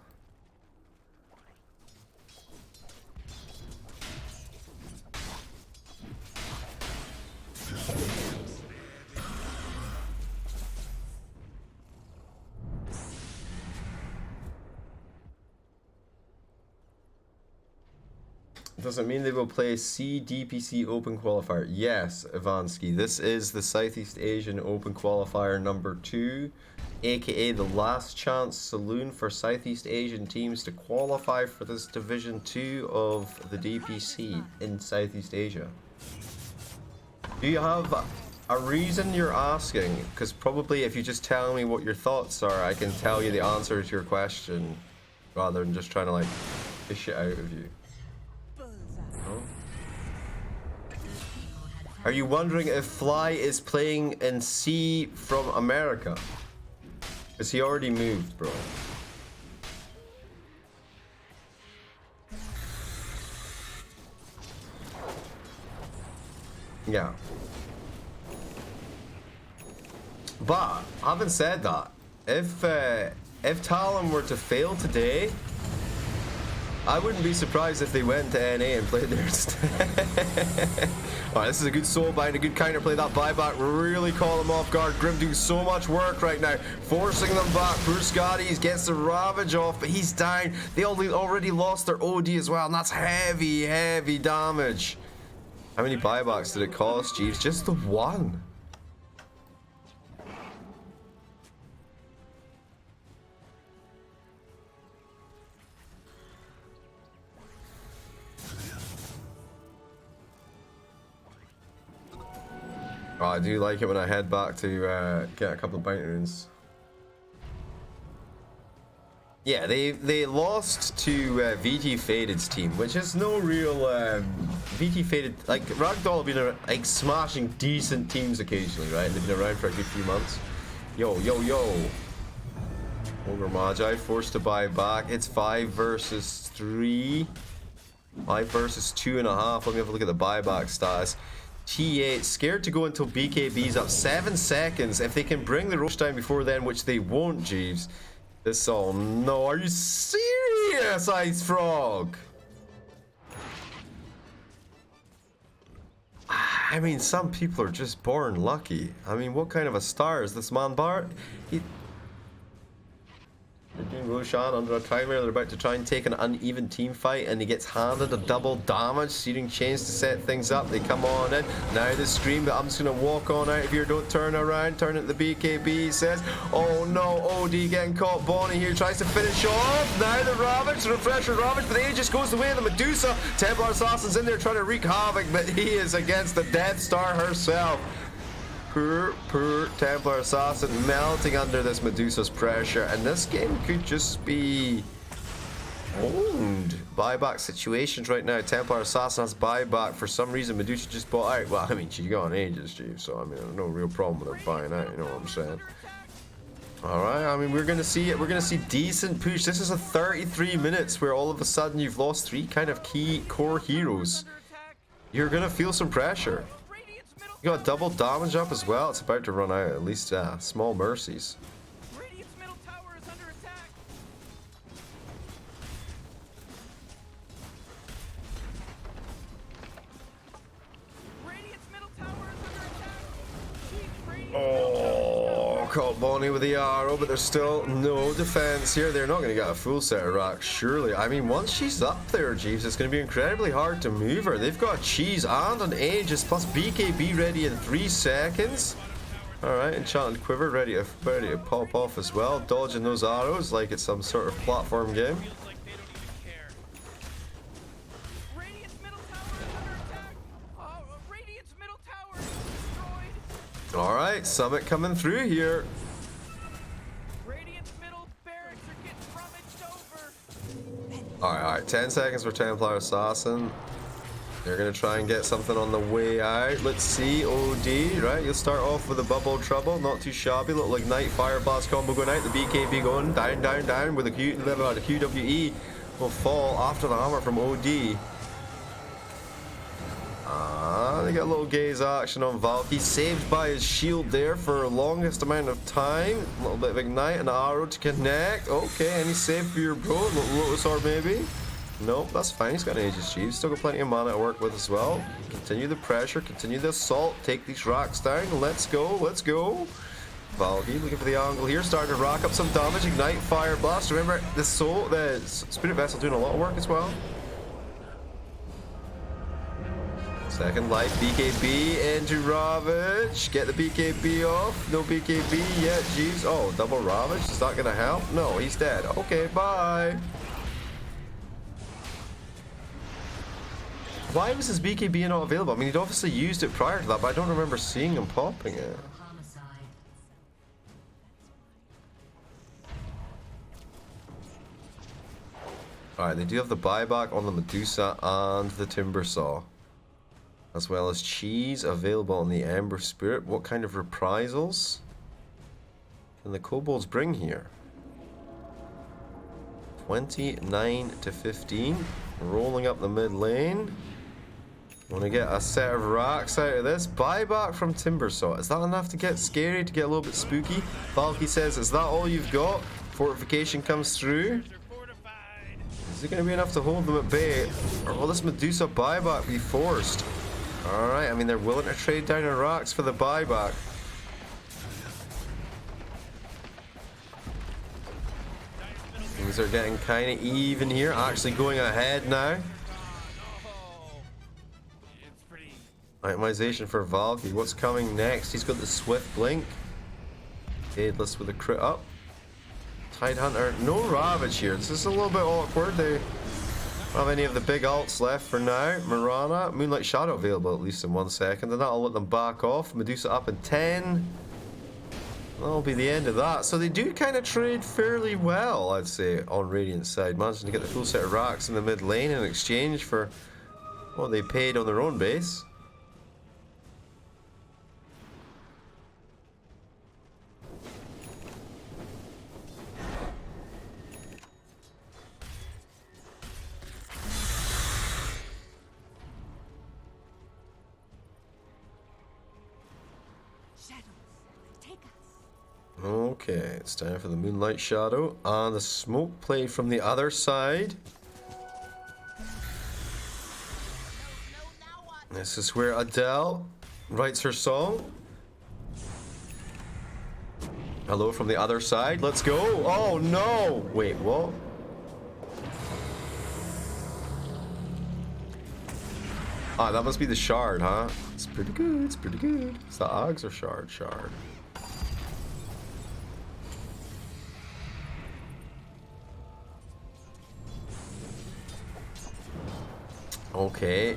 Does it mean they will play DPC Open Qualifier? Yes, Ivansky. This is the Southeast Asian Open Qualifier number 2, aka the last chance saloon for Southeast Asian teams to qualify for this Division 2 of the DPC in Southeast Asia. Do you have a reason you're asking? Because probably if you just tell me what your thoughts are, I can tell you the answer to your question, rather than just trying to like fish it out of you. Are you wondering if Fly is playing in C from America? Because he already moved, bro. Yeah. But, having said that, if Talon were to fail today, I wouldn't be surprised if they went to NA and played there instead. Alright, this is a good soul bind, a good counterplay. That buyback really caught them off guard. Grim doing so much work right now, forcing them back. Poor Scotty gets the Ravage off, but he's down. They already lost their OD as well, and that's heavy, heavy damage. How many buybacks did it cost, Jeeves? Just the one. Oh, I do like it when I head back to get a couple of bounty runes. Yeah, they lost to VT Faded's team, which is no real VT Faded. Like Ragdoll have been like smashing decent teams occasionally, right? They've been around for a good few months. Yo. Ogre Magi forced to buy back. It's 5 versus 3. 5 versus 2.5. Let me have a look at the buyback status. T8 scared to go until BKB's up 7 seconds. If they can bring the Roche down before then, which they won't, Jeeves. This, oh no, are you serious, Ice Frog? I mean, some people are just born lucky. I mean, what kind of a star is this man Bart? They're doing Roshan under a timer. They're about to try and take an uneven team fight, and he gets handed a double damage. Searing Chains to set things up. They come on in. Now the scream, but I'm just going to walk on out of here. Don't turn around. Turn it to the BKB, he says. Oh no, OD getting caught. Bonnie here tries to finish off. Now the Ravage, the refresher Ravage, but the Aegis goes the way of the Medusa. Templar Assassin's in there trying to wreak havoc, but he is against the Death Star herself. Poor Templar Assassin melting under this Medusa's pressure, and this game could just be owned. Buyback situations right now. Templar Assassin has buyback. For some reason, Medusa just bought out. Well, I mean, she's gone ages, Chief, so I mean, there's no real problem with her buying out, you know what I'm saying? Alright, I mean, we're gonna see it. We're gonna see decent push. This is a 33 minutes where all of a sudden you've lost 3 kind of key core heroes. You're gonna feel some pressure. You got double damage up as well. It's about to run out. At least small mercies. Radiant's middle tower is under attack. Radiant's middle tower is under attack. Chief, Radiant's Oh, caught Bonnie with the arrow, but there's still no defense here. They're not going to get a full set of racks, surely. I mean, once she's up there, Jeeves, it's going to be incredibly hard to move her. They've got Cheese and an Aegis plus BKB ready in 3 seconds. Alright, Enchanted Quiver ready to pop off as well. Dodging those arrows like it's some sort of platform game. Alright, Summit coming through here. Radiant's middle barracks are getting rummaged over. Alright, 10 seconds for Templar Assassin. They're gonna try and get something on the way out. Let's see, OD, right? You'll start off with a Bubble Trouble, not too shabby. Little Ignite Fire Blast combo going out. The BKB going down with the QWE will fall after the hammer from OD. They get a little gaze action on Valky. Saved by his shield there for the longest amount of time. A little bit of Ignite and arrow to connect. Okay, any save for your bro? A little Lotus Orb maybe? Nope, that's fine. He's got an Aegis Chief. Still got plenty of mana to work with as well. Continue the pressure, continue the assault. Take these racks down. Let's go, let's go. Valky looking for the angle here. Starting to rack up some damage. Ignite Fire Blast. Remember, the Spirit Vessel doing a lot of work as well. Second life, BKB into Ravage. Get the BKB off. No BKB yet. Jeez. Oh, double Ravage. Is that going to help? No, he's dead. Okay, bye. Why was his BKB not available? I mean, he'd obviously used it prior to that, but I don't remember seeing him popping it. Alright, they do have the buyback on the Medusa and the Timber Saw, as well as Cheese available on the Ember Spirit. What kind of reprisals can the Kobolds bring here? 29 to 15. Rolling up the mid lane. Want to get a set of racks out of this. Buyback from Timbersaw. Is that enough to get scary, to get a little bit spooky? Valky says, is that all you've got? Fortification comes through. Is it going to be enough to hold them at bay? Or will this Medusa buyback be forced? Alright, I mean, they're willing to trade down Iraqs for the buyback. Things are getting kind of even here. Actually going ahead now. Itemization for Valky. What's coming next? He's got the Swift Blink. Aidless with a crit up. Tidehunter. No Ravage here. This is a little bit awkward. They don't have any of the big alts left for now. Mirana. Moonlight Shadow available at least in 1 second. And that'll let them back off. Medusa up in 10. That'll be the end of that. So they do kind of trade fairly well, I'd say, on Radiant's side. Managing to get the full set of racks in the mid lane in exchange for what they paid on their own base. Okay, it's time for the Moonlight Shadow and the smoke play from the other side. This is where Adele writes her song. Hello from the other side. Let's go. Oh no! Wait, what? Ah, that must be the shard, huh? It's pretty good. It's pretty good. Is that Ags or shard? Shard. Okay.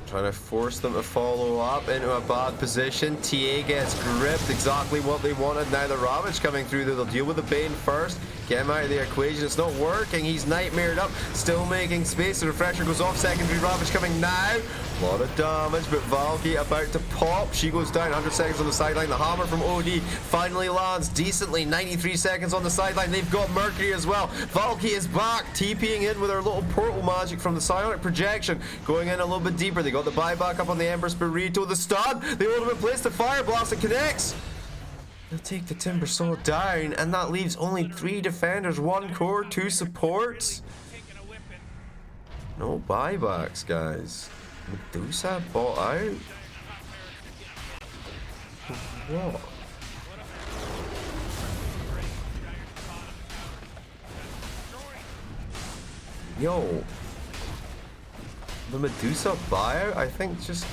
Trying to force them to follow up into a bad position. TA gets gripped. Exactly what they wanted. Now the Ravage coming through there. They'll deal with the Bane first. Get him out of the equation. It's not working. He's nightmared up. Still making space. The Refresher goes off. Secondary Ravage coming now. A lot of damage, but Valky about to pop. She goes down. 100 seconds on the sideline. The hammer from OD finally lands decently. 93 seconds on the sideline. They've got Mercury as well. Valky is back. TPing in with her little portal magic from the Psionic Projection. Going in a little bit deeper. They got the buyback up on the Empress Burrito. The stun. The ultimate place. The Fire Blast. It connects. They'll take the Timber Saw down, and that leaves only 3 defenders, 1 core, 2 supports. No buybacks, guys. Medusa bought out? What? Yo. The Medusa buyout, I think, just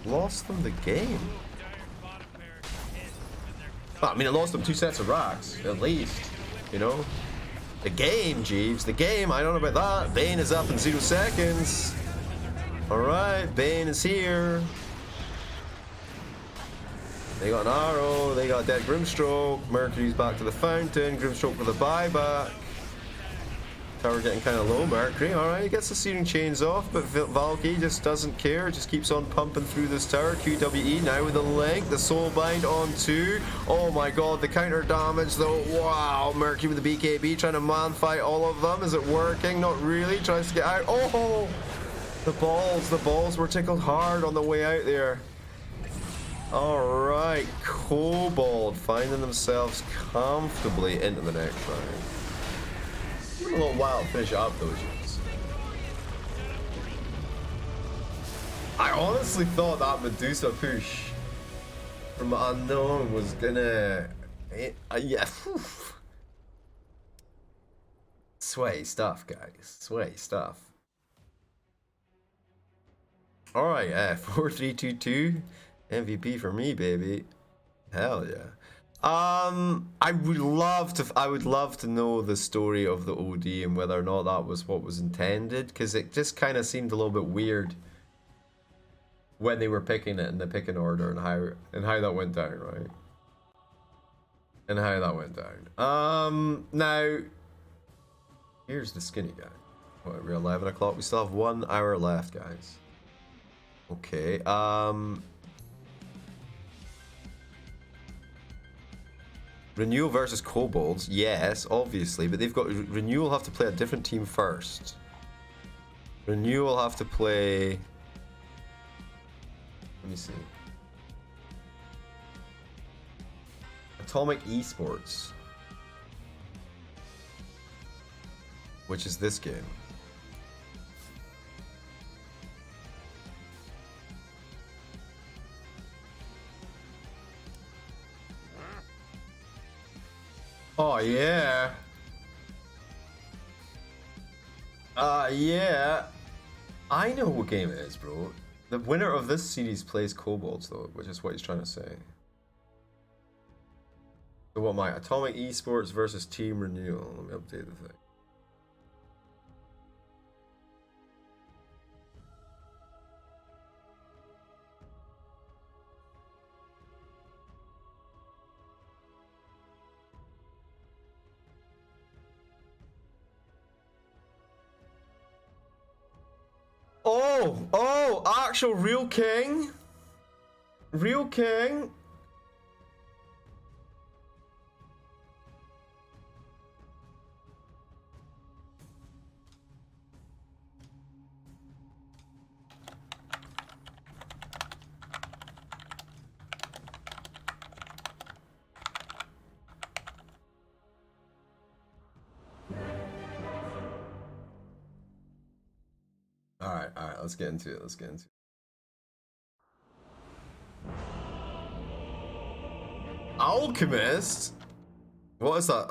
lost them the game. I mean, it lost them 2 sets of racks, at least. You know? The game, Jeeves. The game. I don't know about that. Bane is up in 0 seconds. Alright, Bane is here. They got an arrow. They got dead Grimstroke. Mercury's back to the fountain. Grimstroke with a buyback. Tower getting kind of low. Mercury, alright, he gets the Searing Chains off, but Valky just doesn't care, just keeps on pumping through this tower. QWE now with the link, the Soulbind on 2. Oh my god, the counter damage though. Wow, Mercury with the BKB trying to man fight all of them. Is it working? Not really. Tries to get out. Oh, the balls were tickled hard on the way out there. Alright, Kobold finding themselves comfortably into the next round. A little while to finish up those units. I honestly thought that Medusa push from Unknown was gonna... yeah. Sweaty stuff, guys. Sweaty stuff. Alright, 4-3-2-2. MVP for me, baby. Hell yeah. I would love to know the story of the OD and whether or not that was what was intended, because it just kind of seemed a little bit weird when they were picking it in the picking order and how that went down, right? And how that went down. Now here's the skinny guy. What, we're 11 o'clock. We still have 1 hour left, guys. Okay. Renewal versus Kobolds, yes, obviously, but they've got Renewal have to play a different team first. Renewal have to play. Let me see. Atomic Esports. which is this game. Oh yeah. Yeah. I know what game it is, bro. The winner of this series plays kobolds, though, which is what he's trying to say. So what am I? Atomic Esports versus Team Renewal. Let me update the thing. Oh, actual real king? Real king? Alright, let's get into it, Alchemist? What is that?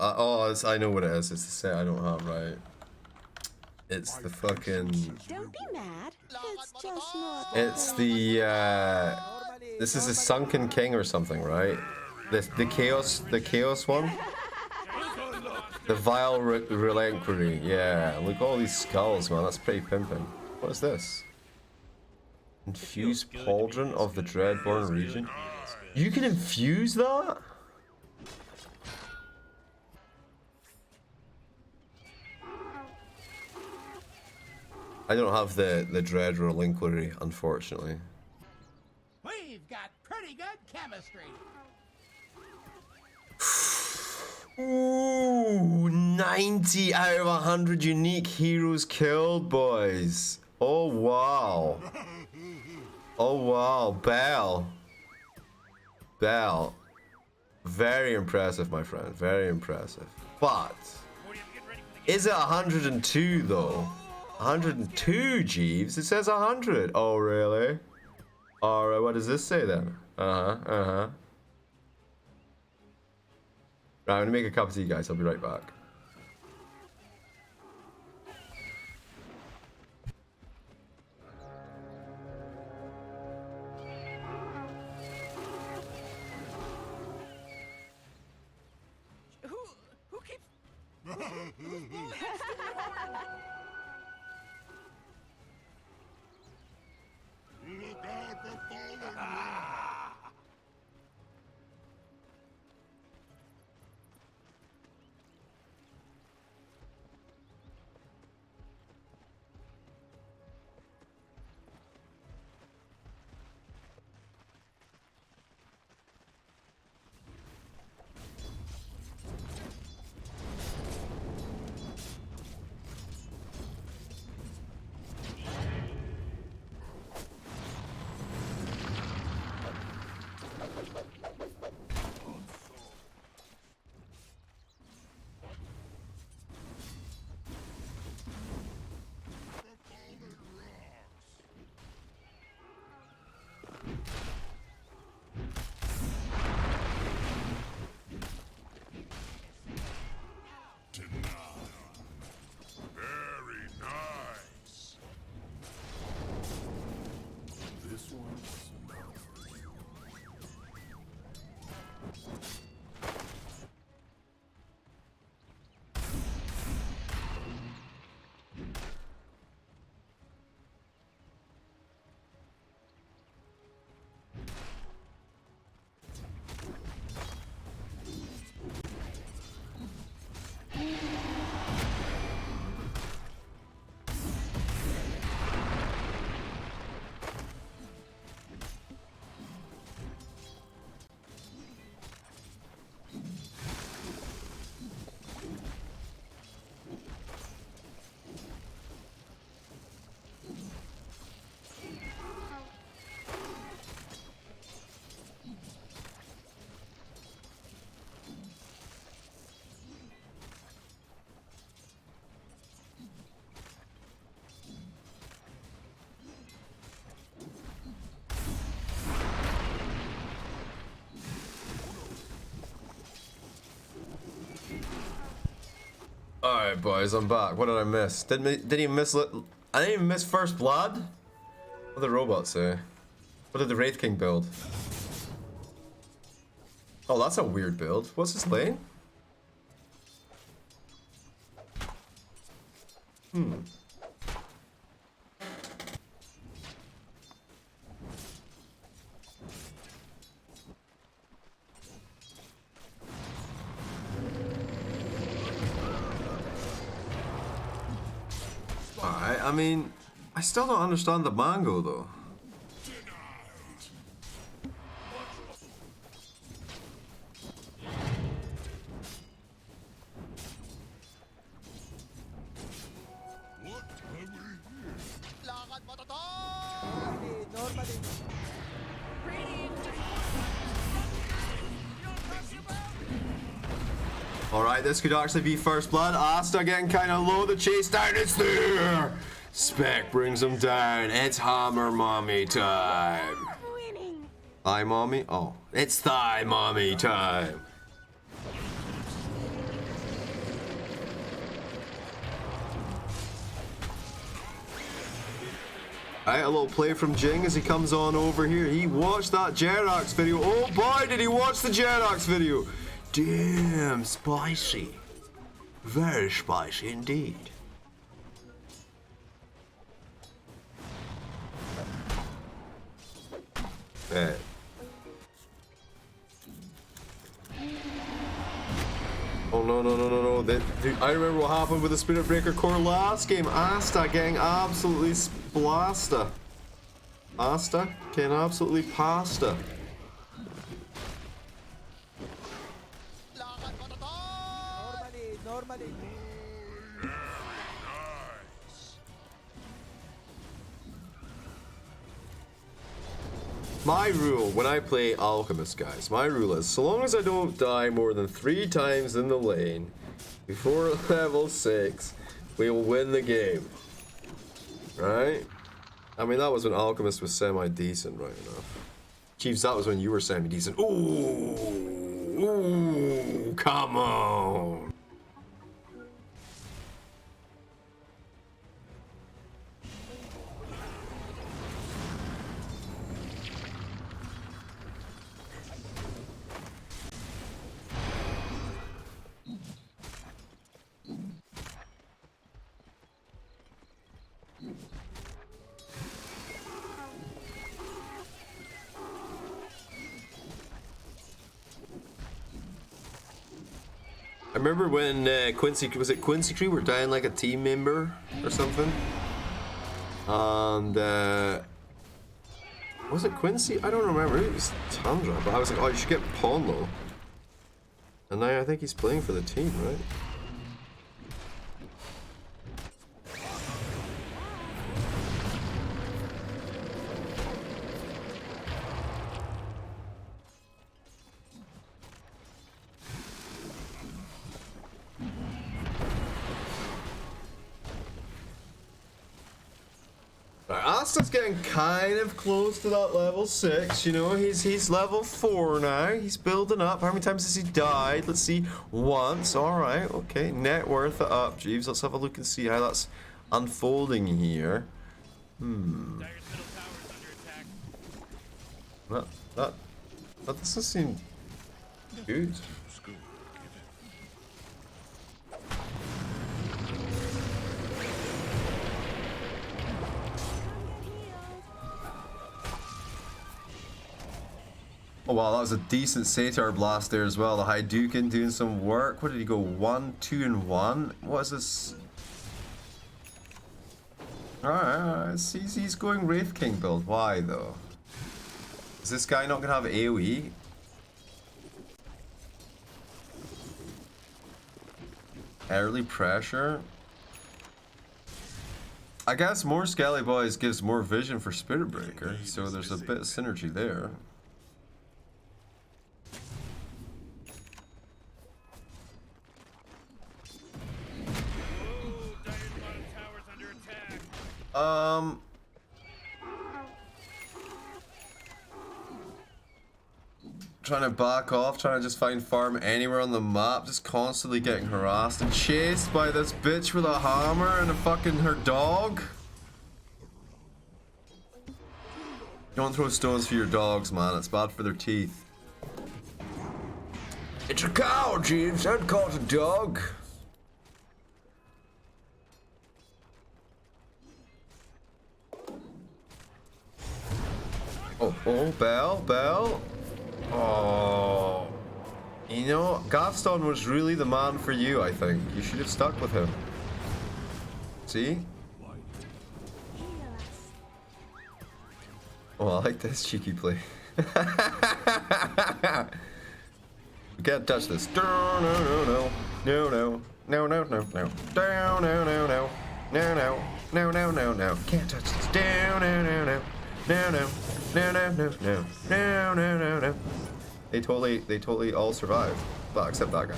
I know what it is. It's the set I don't have, right? It's the fucking... Don't be mad. It's just not. It's the, this is a Sunken King or something, right? The Chaos one? The Vile Relinquery, yeah. Look at all these skulls, man. That's pretty pimpin'. What is this? Infuse Pauldron of the Dreadborn region? You can infuse that? I don't have the Dread Relinquery, unfortunately. We've got pretty good chemistry. Ooh, 90 out of 100 unique heroes killed, boys. Oh, wow. Oh, wow. Bell. Very impressive, my friend. Very impressive. But, is it 102, though? 102, Jeeves? It says 100. Oh, really? Alright, what does this say, then? Right, I'm gonna make a cup of tea, guys. I'll be right back. Who keeps... Who's blowing extra horn? Look out for falling! Alright, boys, I'm back. What did I miss? Didn't even miss... I didn't even miss First Blood? What did the robots say? What did the Wraith King build? Oh, that's a weird build. What's his lane? Alright, I mean, I still don't understand the mango though. Normally. Alright, this could actually be First Blood. Asta getting kind of low. The chase down is there. Spec brings him down. It's Hammer Mommy time. Winning. Thigh Mommy? Oh, it's Thigh Mommy time. Alright, a little play from Jing as he comes on over here. He watched that Jerax video. Oh boy, did he watch the Jerax video. Damn, spicy. Very spicy indeed. Right. Oh no. I remember what happened with the Spirit Breaker core last game. Asta getting absolutely splasta. Asta getting absolutely pasta. Normally. My rule when I play Alchemist, guys, my rule is so long as I don't die more than 3 times in the lane before level 6, we will win the game. Right? I mean, that was when Alchemist was semi-decent, right enough. Chiefs, that was when you were semi-decent. Ooh, come on. I remember when Quincy Crew were dying like a team member or something, and was it Quincy? I don't remember. It was Tundra, but I was like, oh, you should get Ponlo, and now I think he's playing for the team, right? Asta's getting kind of close to that level 6, you know, he's level 4 now, he's building up. How many times has he died? Let's see, once, alright, okay, net worth up, Jeeves, let's have a look and see how that's unfolding here. That doesn't seem good. Oh wow, that was a decent Satyr blast there as well. The Hadouken doing some work. What did he go? 1, 2, and 1? What is this? Alright. He's going Wraith King build. Why though? Is this guy not gonna have AoE? Early pressure? I guess more Skelly Boys gives more vision for Spirit Breaker, so there's a bit of synergy there. trying to back off, trying to just find farm anywhere on the map, just constantly getting harassed and chased by this bitch with a hammer and a fucking her dog. Don't throw stones for your dogs, man. It's bad for their teeth. It's a cow, Jeeves. Don't call it a dog. Oh, Bell. Oh. You know, Gaston was really the man for you, I think. You should have stuck with him. See? Oh, I like this cheeky play. We can't touch this. No. Can't touch this. No. They totally all survived. Well, except that guy.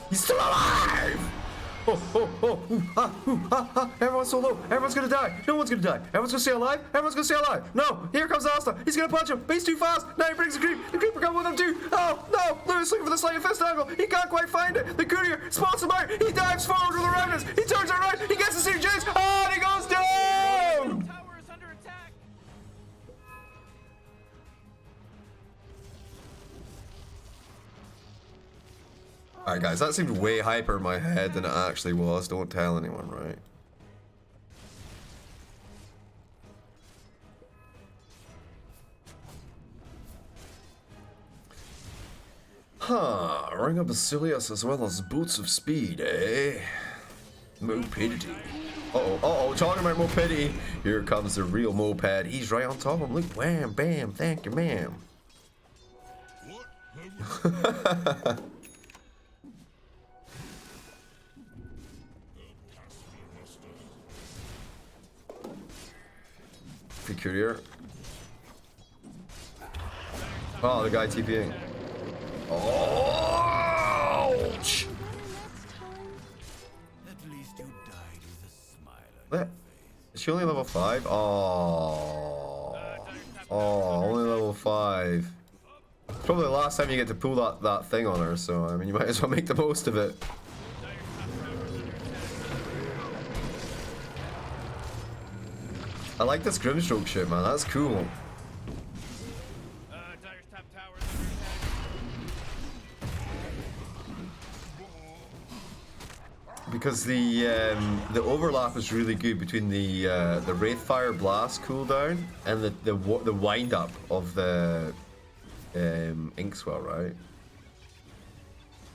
He's still alive! Everyone's so low. Everyone's gonna die. No one's gonna die. Everyone's gonna stay alive. Everyone's gonna stay alive. No, here comes Asta. He's gonna punch him, but he's too fast. Now he brings the creep. The creeper comes with him too. Oh no, Lewis looking for the sleight of fist angle. He can't quite find it. The courier spots him out. He dives forward with the roundness. He turns around. He gets the St. James. Oh, and he goes down. Tower is under attack. Alright guys, that seemed way hyper in my head than it actually was. Don't tell anyone, right? Huh, Ring of Basilius as well as Boots of Speed, eh? Mopedity. Uh-oh, talking about mopedity. Here comes the real moped. He's right on top of him. Look, wham, bam, thank you, ma'am. The courier. Oh, the guy TPing. Oh! Ouch! At least you died with a smile on What? Is she only level 5? Oh. Oh, only level 5. Probably the last time you get to pull that thing on her, so I mean you might as well make the most of it. I like this Grimstroke shit, man. That's cool. Dire's top tower is under attack. Because the overlap is really good between the Wraithfire Blast cooldown and the wind up of the Inkswell, right?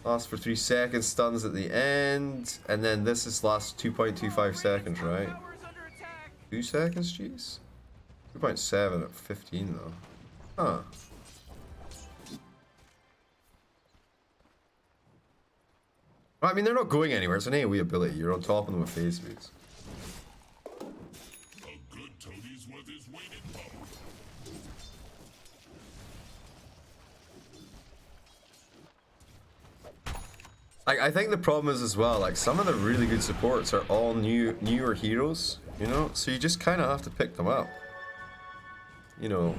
Lasts for 3 seconds, stuns at the end, and then this is lasts 2.25 seconds, right? 2 seconds, jeez. 2.7 at 15 though. Huh. I mean, they're not going anywhere. It's an AoE ability. You're on top of them with phase boots. I think the problem is as well, like some of the really good supports are all newer heroes, you know, so you just kind of have to pick them up. You know,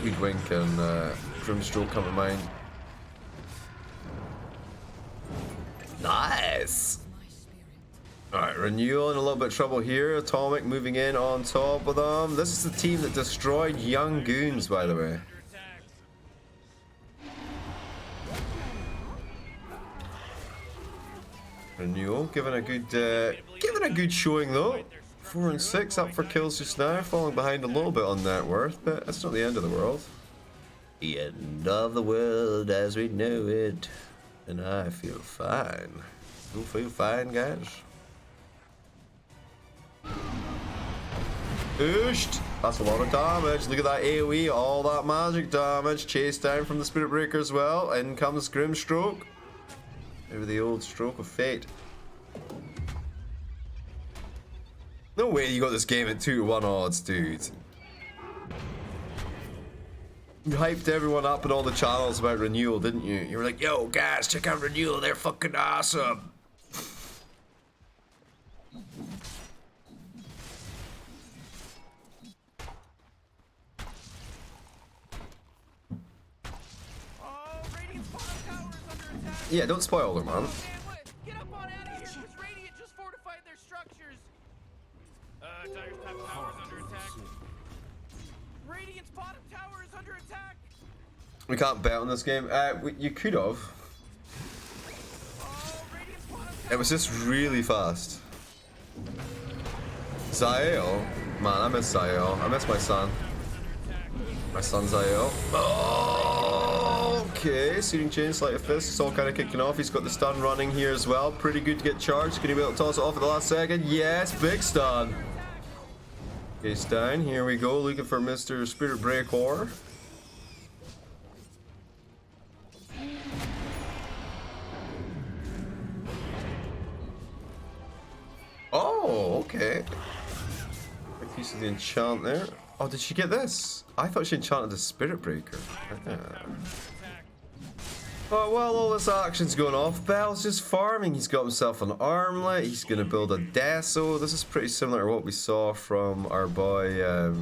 Hoodwink and Grimstroke come to mind. Nice! Alright, Renewal in a little bit of trouble here. Atomic moving in on top of them. This is the team that destroyed Young Goons, by the way. Renewal giving a good showing though. 4 and 6 up for kills just now, falling behind a little bit on net worth, but that's not the end of the world. The end of the world as we know it, and I feel fine. You feel fine, guys? Ooshed! That's a lot of damage. Look at that AoE, all that magic damage. Chased down from the Spirit Breaker as well. In comes Grimstroke. Maybe the old stroke of fate. No way you got this game at 2-1 odds, dude. You hyped everyone up in all the channels about Renewal, didn't you? You were like, yo, guys, check out Renewal, they're fucking awesome. Yeah, don't spoil them, man. Get up on out of here, because Radiant just fortified their structures. Dire's top tower is under attack. Radiant's bottom tower is under attack. We can't bet on this game. You could have. It was just really fast. Zael, man, I miss Zael. I miss my son. My son Zael. Oh, okay, Searing Chain, Sleight of Fist. It's all kind of kicking off. He's got the stun running here as well. Pretty good to get charged. Can he be able to toss it off at the last second? Yes, big stun. Okay, he's down. Here we go. Looking for Mr. Spirit Breaker. Oh, okay. A piece of the enchant there. Oh, did she get this? I thought she enchanted the Spirit Breaker. Oh, well, all this action's going off. Bel's just farming. He's got himself an armlet. He's going to build a Deso. This is pretty similar to what we saw from our boy,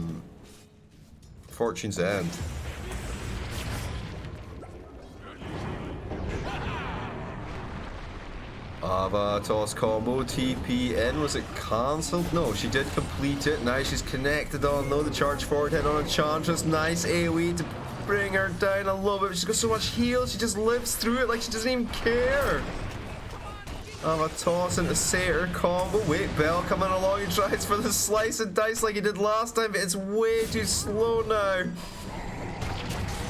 Fortune's End. Toss combo, TPN, was it cancelled? No, she did complete it. Now she's connected on though, the charge forward hit on Enchantress. Nice AoE to bring her down a little bit. She's got so much heal, she just lives through it like she doesn't even care. Toss into Satyr combo. Wait, Bell coming along, he tries for the slice and dice like he did last time, but it's way too slow now.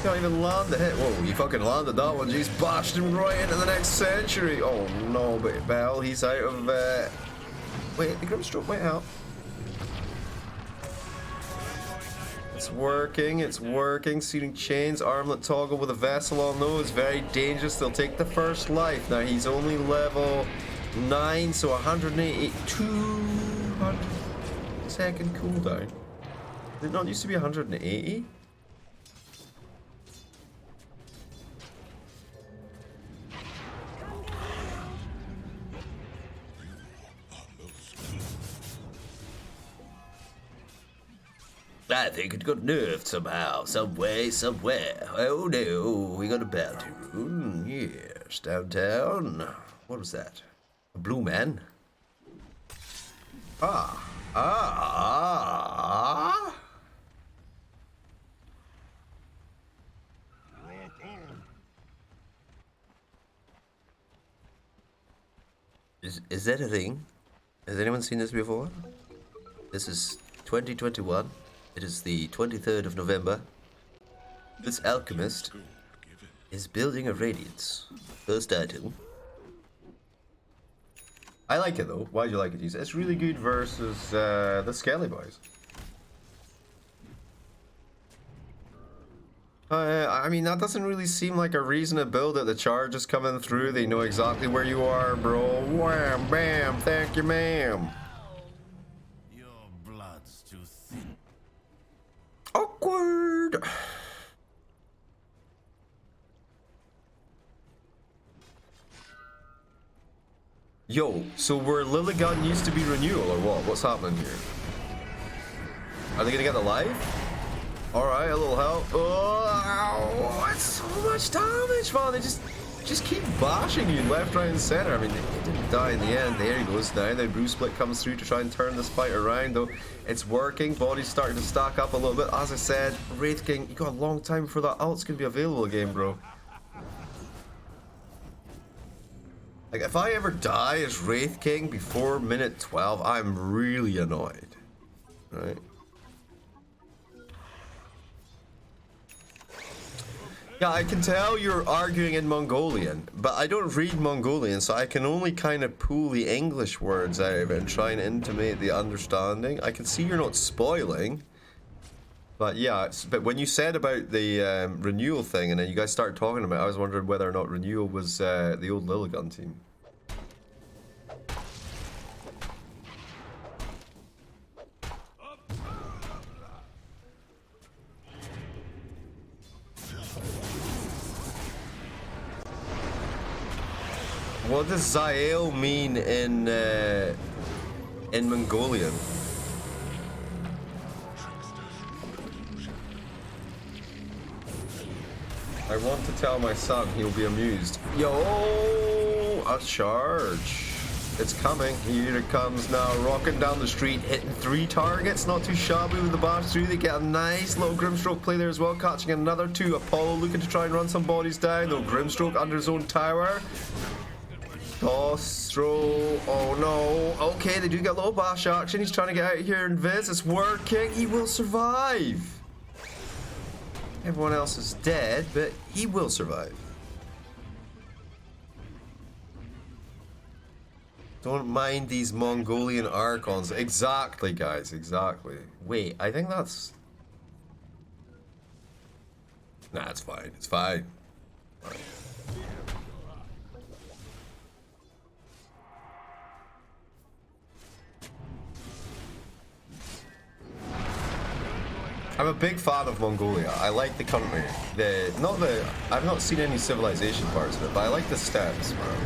Can't even land the hit. Whoa, you fucking landed that one. Jeez, bashed him right into the next century. Oh no, but Bell, he's out of. Wait, the Grimstroke might help. It's working, it's working. Searing Chains, armlet toggle with a vessel on those. Very dangerous. They'll take the first life. Now he's only level 9, so 180. 200 second cooldown. Did it not used to be 180? I think it got nerfed somehow, some way, somewhere. Oh no, we got a bell tune. Yes, downtown. What was that? A blue man? Is that a thing? Has anyone seen this before? This is 2021. It is the 23rd of November. This alchemist is building a radiance. First item. I like it though. Why do you like it, Jesus? It's really good versus the Skelly Boys. I mean, that doesn't really seem like a reason to build it. The charge is coming through. They know exactly where you are, bro. Wham, bam, thank you, ma'am. Awkward. Yo, so where Lilligan used to be renewal or what? What's happening here? Are they gonna get the life? Alright, a little help. Oh, it's so much damage, man. They just keep bashing you left, right, and center. I mean, they didn't die in the end. There he goes now. Then Bruce Split comes through to try and turn this fight around, though. It's working. Body's starting to stack up a little bit. As I said, Wraith King, you got a long time before that ult's gonna be available again, bro. Like, if I ever die as Wraith King before minute 12, I'm really annoyed. Right? Yeah, I can tell you're arguing in Mongolian, but I don't read Mongolian, so I can only kind of pull the English words out of it and try and intimate the understanding. I can see you're not spoiling, but yeah, but when you said about the renewal thing and then you guys started talking about it, I was wondering whether or not renewal was the old Lilligan team. What does Zael mean in Mongolian? I want to tell my son he'll be amused. Yo, a charge. It's coming. Here it comes now, rocking down the street, hitting 3 targets. Not too shabby with the bash through. They get a nice little Grimstroke play there as well, catching another 2. Apollo looking to try and run some bodies down. Though Grimstroke under his own tower. Toss-throw. Oh no. Okay, they do get a little bash action. He's trying to get out of here, and Viz, it's working. He will survive. Everyone else is dead, but he will survive. Don't mind these Mongolian Archons. Exactly, guys, exactly. Wait, I think that's... Nah, it's fine. It's fine. Fine. I'm a big fan of Mongolia. I like the country. I've not seen any civilization parts of it, but I like the steppes, man.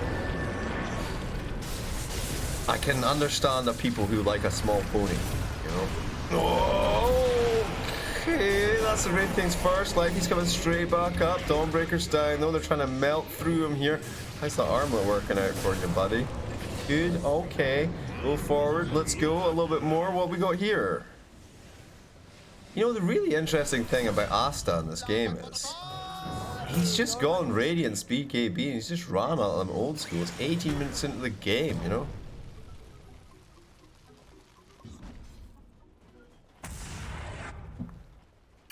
I can understand the people who like a small pony, you know? Oh, okay, that's the Wraith King's first life. He's coming straight back up. Dawnbreaker's down, though. They're trying to melt through him here. How's the armor working out for you, buddy? Good, okay. Go forward, let's go a little bit more. What we got here? You know, the really interesting thing about Asta in this game is he's just gone Radiance BKB and he's just ran out of them old school. It's 18 minutes into the game, you know?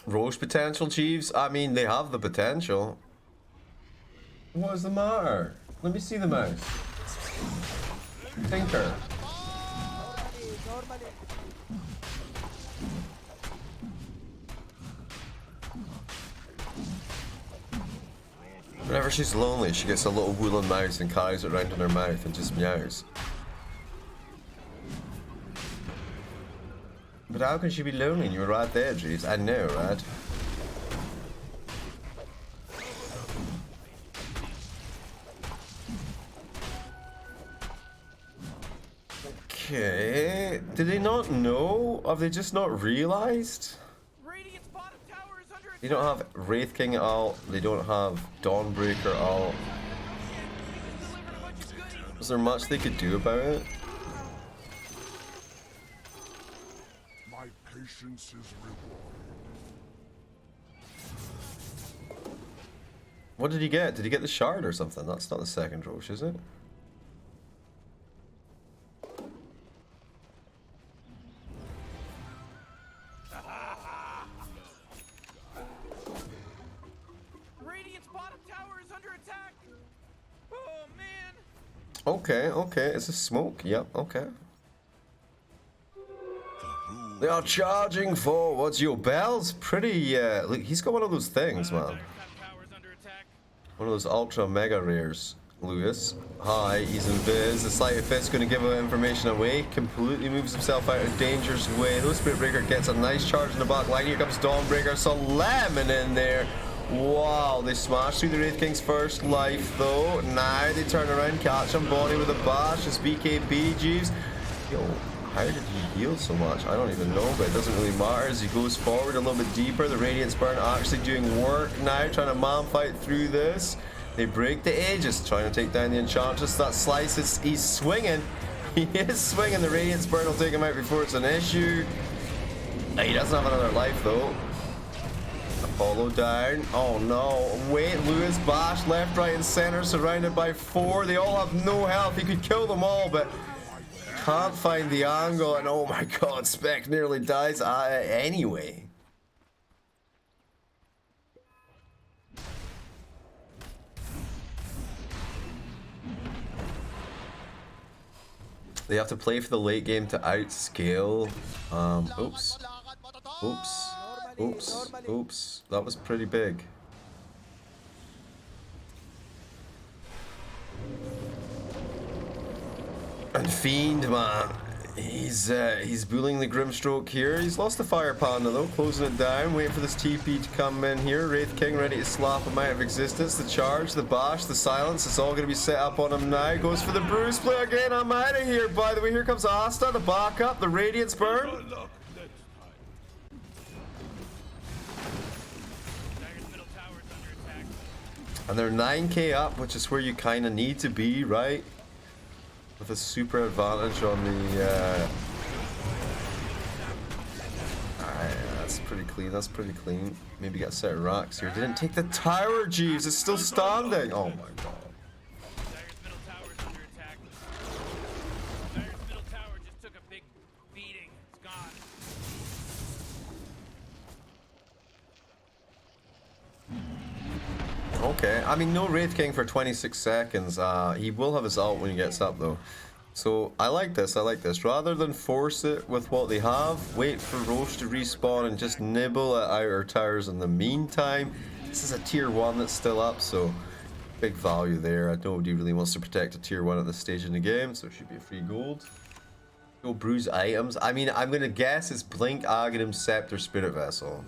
Roche potential, Chiefs? I mean, they have the potential. What is the matter? Let me see the mouse. Tinker. Whenever she's lonely, she gets a little woolen mouse and carries it around in her mouth and just meows. But how can she be lonely? You were right there, Jeeves. I know, right? Okay. Did they not know? Have they just not realized? They don't have Wraith King at all. They don't have Dawnbreaker at all. Was there much they could do about it? My patience is rewarded. What did he get? Did he get the shard or something? That's not the second Roche, is it? Okay, okay, it's a smoke. Yep, okay. They are charging forwards. Your bell's pretty, look, he's got one of those things, man. One of those ultra mega rares. Lewis. Hi, he's in Viz. The sleight of fist's going to give information away. Completely moves himself out of danger's way. Though Spirit Breaker gets a nice charge in the back line. Here comes Dawnbreaker. Slamming in there. Wow, they smashed through the Wraith King's first life, though. Now they turn around, catch him, body with a bash. It's BKB, Jeeves. Yo, how did he heal so much? I don't even know, but it doesn't really matter as he goes forward a little bit deeper. The Radiance Burn actually doing work now, trying to man fight through this. They break the Aegis, trying to take down the Enchantress. That slice, he's swinging. He is swinging. The Radiance Burn will take him out before it's an issue. He doesn't have another life, though. Apollo down. Oh no. Wait, Lewis bash left, right, and center, surrounded by 4. They all have no health. He could kill them all, but can't find the angle. And oh my god, Spec nearly dies anyway. They have to play for the late game to outscale. Oops. Oops. Oops, oops, that was pretty big. And Fiend, man, he's bullying the Grimstroke here. He's lost the Fire Panda though, closing it down, waiting for this TP to come in here. Wraith King ready to slap him out of existence. The charge, the bash, the silence, it's all going to be set up on him now. Goes for the Bruce play again. I'm out of here, by the way. Here comes Asta, the backup, the Radiance Burn. And they're 9k up, which is where you kind of need to be, right? With a super advantage on the... Alright, that's pretty clean, that's pretty clean. Maybe get a set of racks here. Didn't take the tower, Jeeves, it's still standing! Oh my god. Dyer's middle tower is under attack. Dyer's middle tower just took a big beating. It's gone. Okay, I mean, no Wraith King for 26 seconds. He will have his ult when he gets up, though. So, I like this, I like this. Rather than force it with what they have, wait for Roche to respawn and just nibble at outer towers in the meantime. This is a tier 1 that's still up, so big value there. Nobody really wants to protect a tier 1 at this stage in the game, so it should be a free gold. Go bruise items. I mean, I'm going to guess it's Blink, Aghanim, Scepter, Spirit Vessel.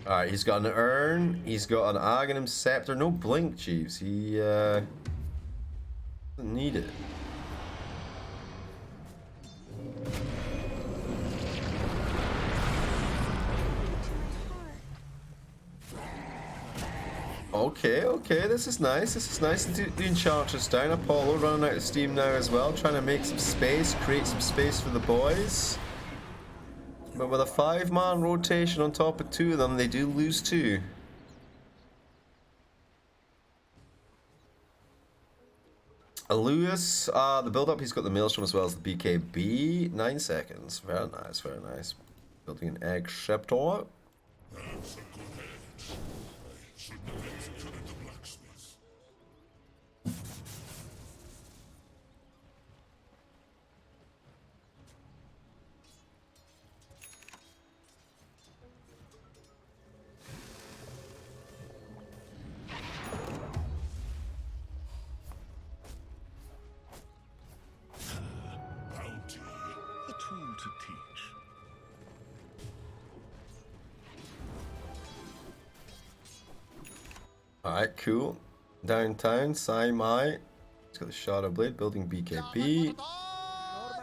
Alright, he's got an urn, he's got an Aghanim Scepter, no Blink, Jeeves. He doesn't need it. Okay, this is nice, The Enchantress down, Apollo running out of steam now as well, trying to make some space, create some space for the boys. But with a 5-man rotation on top of 2 of them, they do lose 2. Lewis, the build-up, he's got the Maelstrom as well as the BKB. 9 seconds. Very nice, very nice. Building an egg scepter. Alright, cool. Downtown, Sai-Mai. He's got the Shadow Blade, building BKB.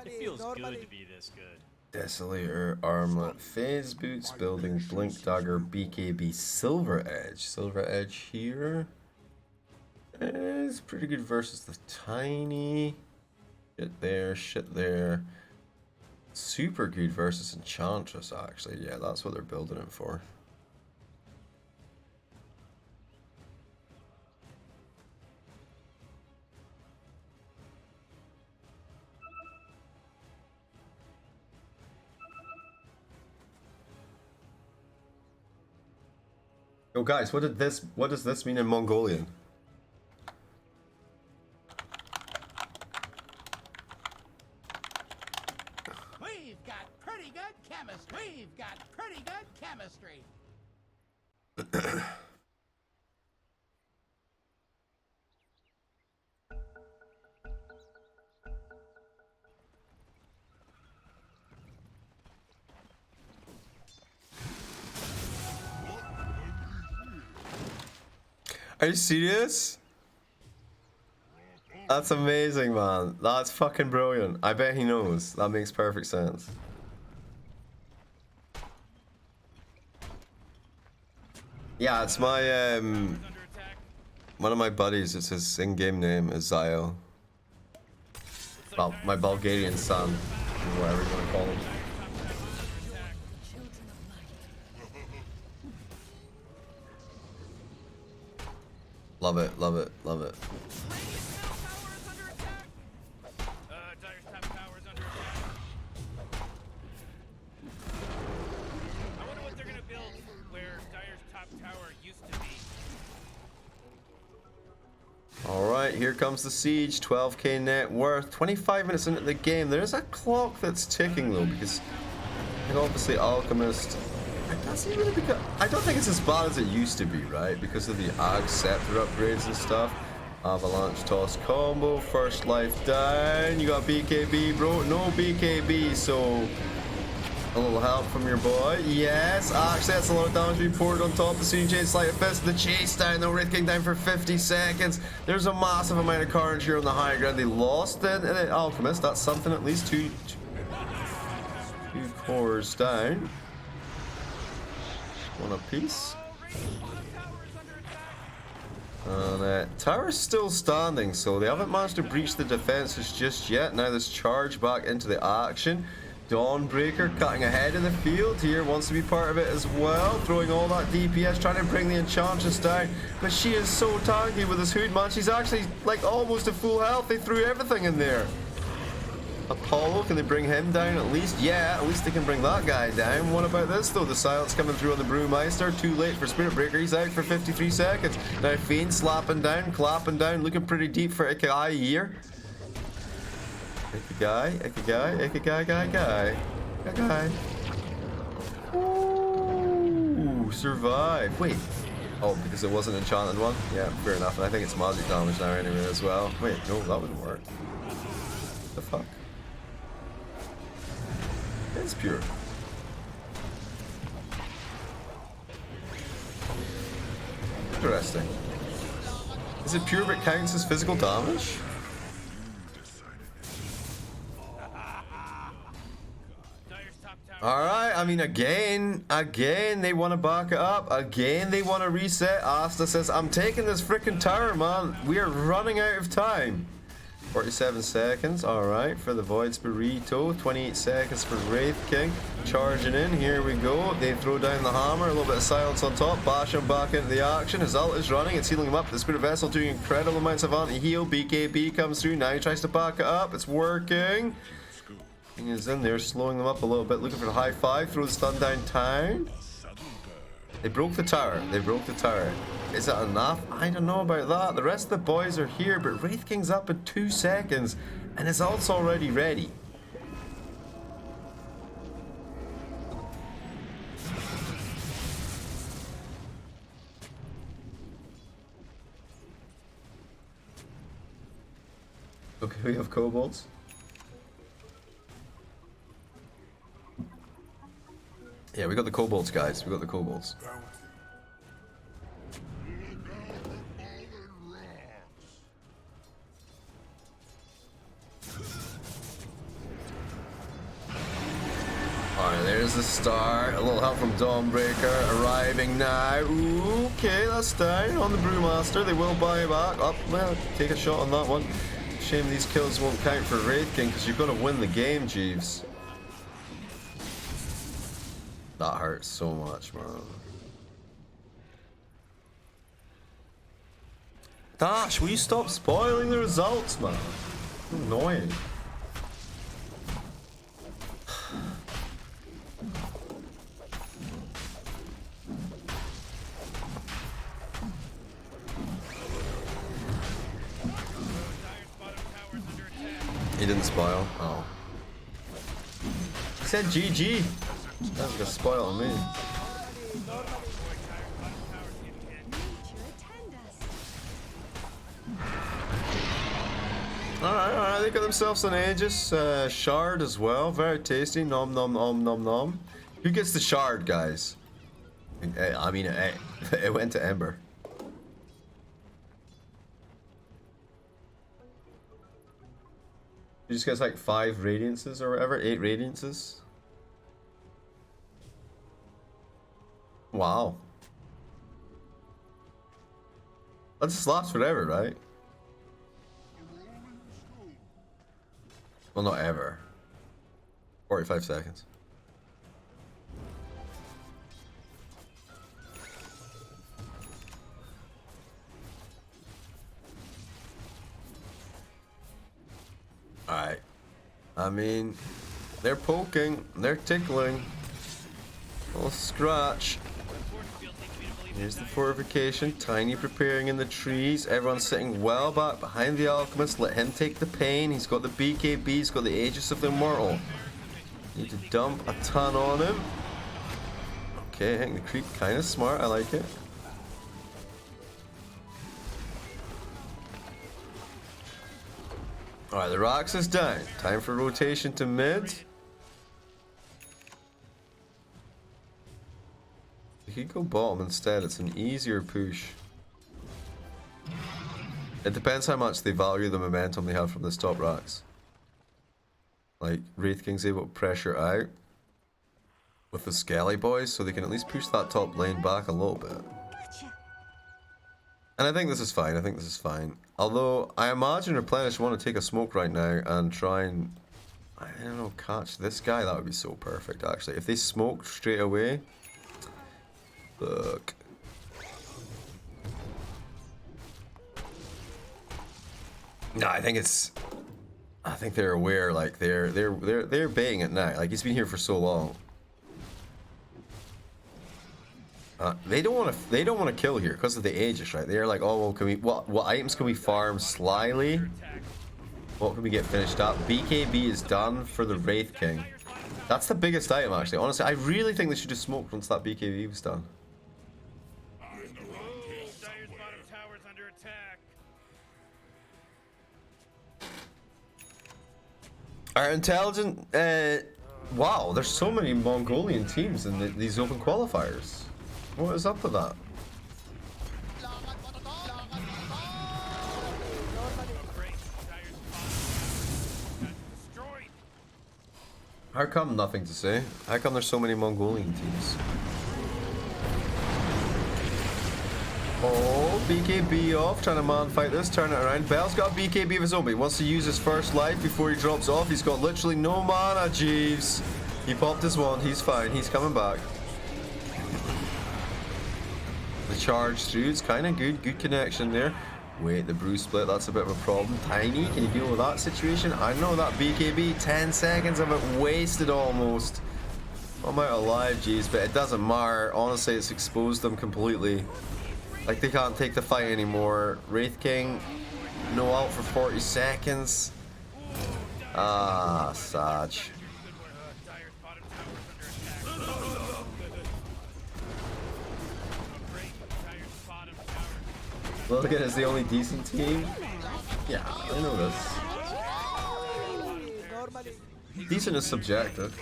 It feels good to be this good. Desolator, Armlet, Phase Boots, building Blink Dagger, BKB, Silver Edge. Silver Edge here. It's pretty good versus the Tiny. Shit there. Super good versus Enchantress, actually. Yeah, that's what they're building it for. Yo guys, what does this mean in Mongolian? We've got pretty good chemistry. We've got pretty good chemistry. Are you serious? That's amazing, man. That's fucking brilliant. I bet he knows. That makes perfect sense. Yeah, it's my one of my buddies. It's his in-game name is Zio. My Bulgarian son, whatever you want to call him. Love it, love it, love it. Dyer's top tower is under attack. I wonder what they're gonna build where Dyer's top tower used to be. Alright, here comes the siege. 12k net worth. 25 minutes into the game. There's a clock that's ticking though, because obviously Alchemist. I don't think it's as bad as it used to be, right? Because of the Ag Scepter upgrades and stuff. Avalanche Toss combo, first life down. You got BKB, bro. No BKB, so a little help from your boy. Yes, actually that's a lot of damage reported on top. The CJ Sleight of Fist, the chase down, the Wraith King down for 50 seconds. There's a massive amount of carnage here on the high ground. They lost it, and Alchemist, that's something at least. Two cores down. One apiece. And tower's still standing, so they haven't managed to breach the defenses just yet. Now this charge back into the action. Dawnbreaker cutting ahead in the field here, wants to be part of it as well. Throwing all that DPS, trying to bring the Enchantress down. But she is so tanky with this hood, man. She's actually like almost at full health. They threw everything in there. Apollo, can they bring him down at least? Yeah, at least they can bring that guy down. What about this though? The silence coming through on the Brewmeister. Too late for Spirit Breaker. He's out for 53 seconds. Now Fiend slapping down, clapping down, looking pretty deep for Ikigai here. Ikigai. Ooh, survive. Wait. Oh, because it was an enchanted one? Yeah, fair enough. And I think it's magic damage now anyway as well. Wait, no, that wouldn't work. The fuck? It's pure. Interesting. Is it pure but counts as physical damage? Alright, I mean, again, they want to back it up. Again, they want to reset. Asta says, I'm taking this freaking tower, man. We are running out of time. 47 seconds, alright, for the Void's Burrito. 28 seconds for Wraith King. Charging in, here we go. They throw down the hammer, a little bit of silence on top. Bash him back into the action. His ult is running, it's healing him up. The Spirit Vessel doing incredible amounts of anti-heal. BKB comes through, now he tries to back it up. It's working. King is in there, slowing them up a little bit, looking for the high five, throw the stun down town. They broke the tower. Is that enough? I don't know about that. The rest of the boys are here, but Wraith King's up in 2 seconds, and his ult's already ready. Okay, we have kobolds. Yeah, we got the kobolds, guys. We got the kobolds. Alright, there's the start. A little help from Dawnbreaker arriving now. Ooh, okay, that's down on the Brewmaster. They will buy back. Up, well, take a shot on that one. Shame these kills won't count for Wraith King because you're going to win the game, Jeeves. That hurts so much, man. Dash, will you stop spoiling the results, man? Annoying. He didn't spoil. Oh. He said GG. That's gonna spoil on me. Alright, they got themselves an Aegis shard as well. Very tasty. Nom nom nom nom nom. Who gets the shard, guys? I mean, it went to Ember. You just get like 5 radiances or whatever, 8 radiances. Wow. That just lasts forever, right? Well, not ever. 45 seconds. Alright. I mean, they're poking, they're tickling. A little scratch. Here's the fortification. Tiny preparing in the trees. Everyone's sitting well back behind the alchemist. Let him take the pain. He's got the BKB. He's got the Aegis of the Immortal. Need to dump a ton on him. Okay, I think the creep kind of smart. I like it. Alright, the Rox is down. Time for rotation to mid. You could go bottom instead, it's an easier push. It depends how much they value the momentum they have from this top racks. Like, Wraith King's able to pressure out with the Skelly boys, so they can at least push that top lane back a little bit. And I think this is fine. I think this is fine. Although, I imagine Replenish want to take a smoke right now and try and, I don't know, catch this guy. That would be so perfect, actually. If they smoked straight away. Look. No, I think they're aware, like, they're baiting it now. Like, he's been here for so long. They don't want to kill here because of the Aegis, right? They're like, oh well, can we what items can we farm slyly? What can we get finished up? BKB is done for the Wraith King. That's the biggest item, actually. Honestly, I really think they should have smoked once that BKB was done. Our intelligent, wow, there's so many Mongolian teams in these open qualifiers. What is up with that? How come nothing to say? How come there's so many Mongolian teams? Oh, BKB off, trying to man fight this, turn it around. Bell's got BKB of his own, but he wants to use his first life before he drops off. He's got literally no mana, Jeeves. He popped his wand, he's fine, he's coming back. The charge through, it's kind of good connection there. Wait, the brew split, that's a bit of a problem. Tiny, can you deal with that situation? I know that BKB, 10 seconds of it wasted almost. I'm out alive, Jeeves, but it doesn't matter. Honestly, it's exposed them completely. Like, they can't take the fight anymore. Wraith King, no ult for 40 seconds. Ah, Saj. Logan is the only decent team? Yeah, I know this. Decent is subjective.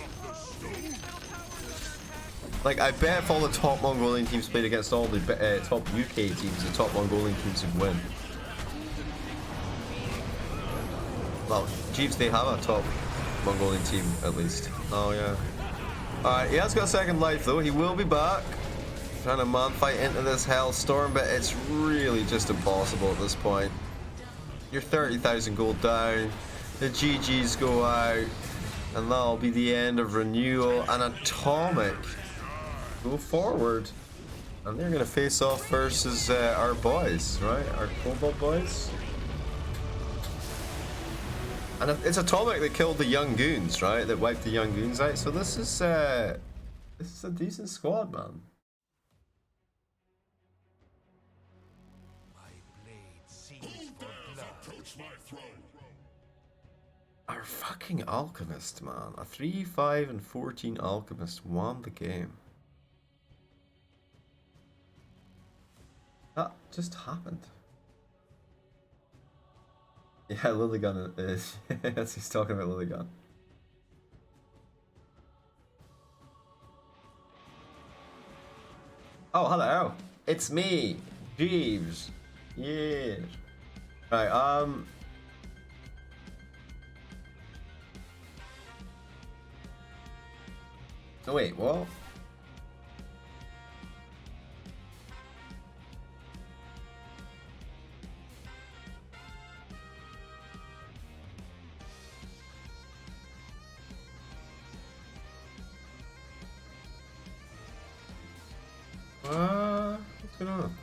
Like, I bet if all the top Mongolian teams played against all the top UK teams, the top Mongolian teams would win. Well, Jeeves, they have a top Mongolian team, at least. Oh, yeah. Alright, he has got a second life, though. He will be back. Trying to man fight into this hellstorm, but it's really just impossible at this point. You're 30,000 gold down. The GGs go out. And that'll be the end of Renewal. And Atomic go forward, and they're gonna face off versus our boys, right? Our Cobalt boys. And it's Atomic that killed the young goons, right? That wiped the young goons out. So this is a decent squad, man. Our fucking Alchemist, man. A 3, 5, and 14 Alchemist won the game. That just happened. Yeah, Lilligan is. Yes, he's talking about Lilligan. Oh, hello. It's me, Jeeves. Yeah. Right, oh, wait, what? What's going on?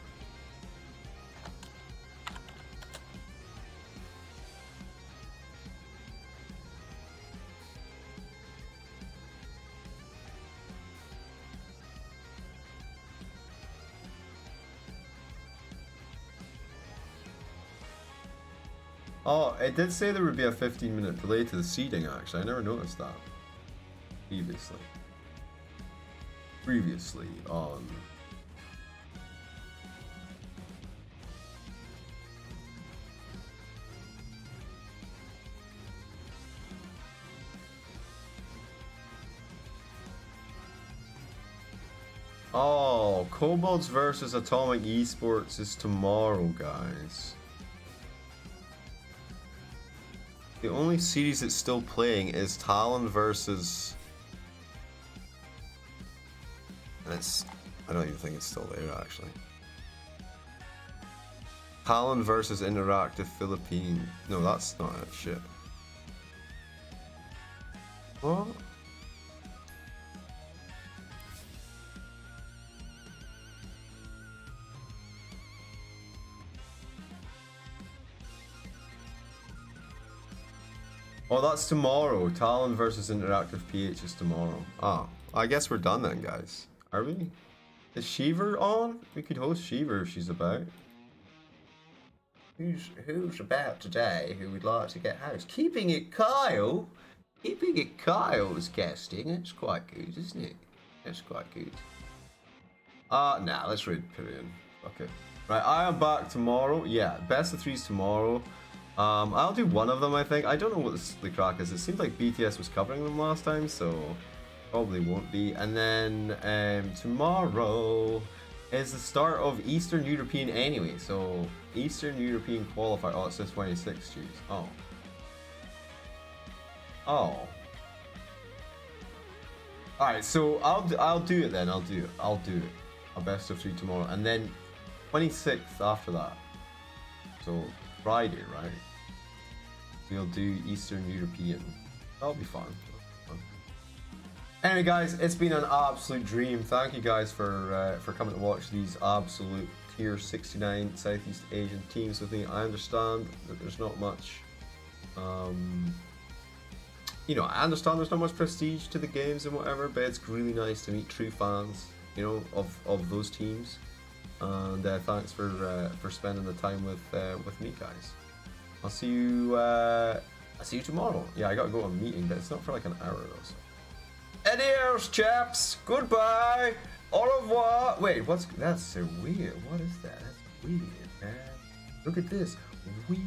Oh, it did say there would be a 15-minute delay to the seeding, actually. I never noticed that previously on Oh, Kobolds versus Atomic Esports is tomorrow, guys. The only series that's still playing is Talon versus... And it's... I don't even think it's still there, actually. Talon versus Interactive Philippines. No, that's not it. Shit. What? Oh, that's tomorrow. Talon versus Interactive PH is tomorrow. Ah, I guess we're done then, guys. Are we? Is Sheever on? We could host Sheever if she's about. Who's about today who would like to get host? Keeping it Kyle? Keeping it Kyle is guesting. It's quite good, isn't it? It's quite good. Nah, let's read Pyrian. Okay. Right, I am back tomorrow. Yeah, best of threes tomorrow. I'll do one of them, I think. I don't know what the crack is. It seemed like BTS was covering them last time, so probably won't be. And then tomorrow is the start of Eastern European anyway. So Eastern European qualifier. Oh, it says 26. Jeez. Oh. Oh. All right. So I'll do it then. I'll do it. A best of three tomorrow, and then 26th after that. So Friday, right? We'll do Eastern European. That'll be fun. Anyway, guys, it's been an absolute dream. Thank you guys for coming to watch these absolute tier 69 Southeast Asian teams with me. I understand that there's not much, you know, I understand there's not much prestige to the games and whatever, but it's really nice to meet true fans, you know, of those teams. And thanks for spending the time with me, guys. I'll see you tomorrow. Yeah, I gotta go to a meeting, but it's not for like an hour though. So. Adios, chaps. Goodbye. Au revoir. Wait, that's so weird. What is that? That's weird, man. Look at this. Weird.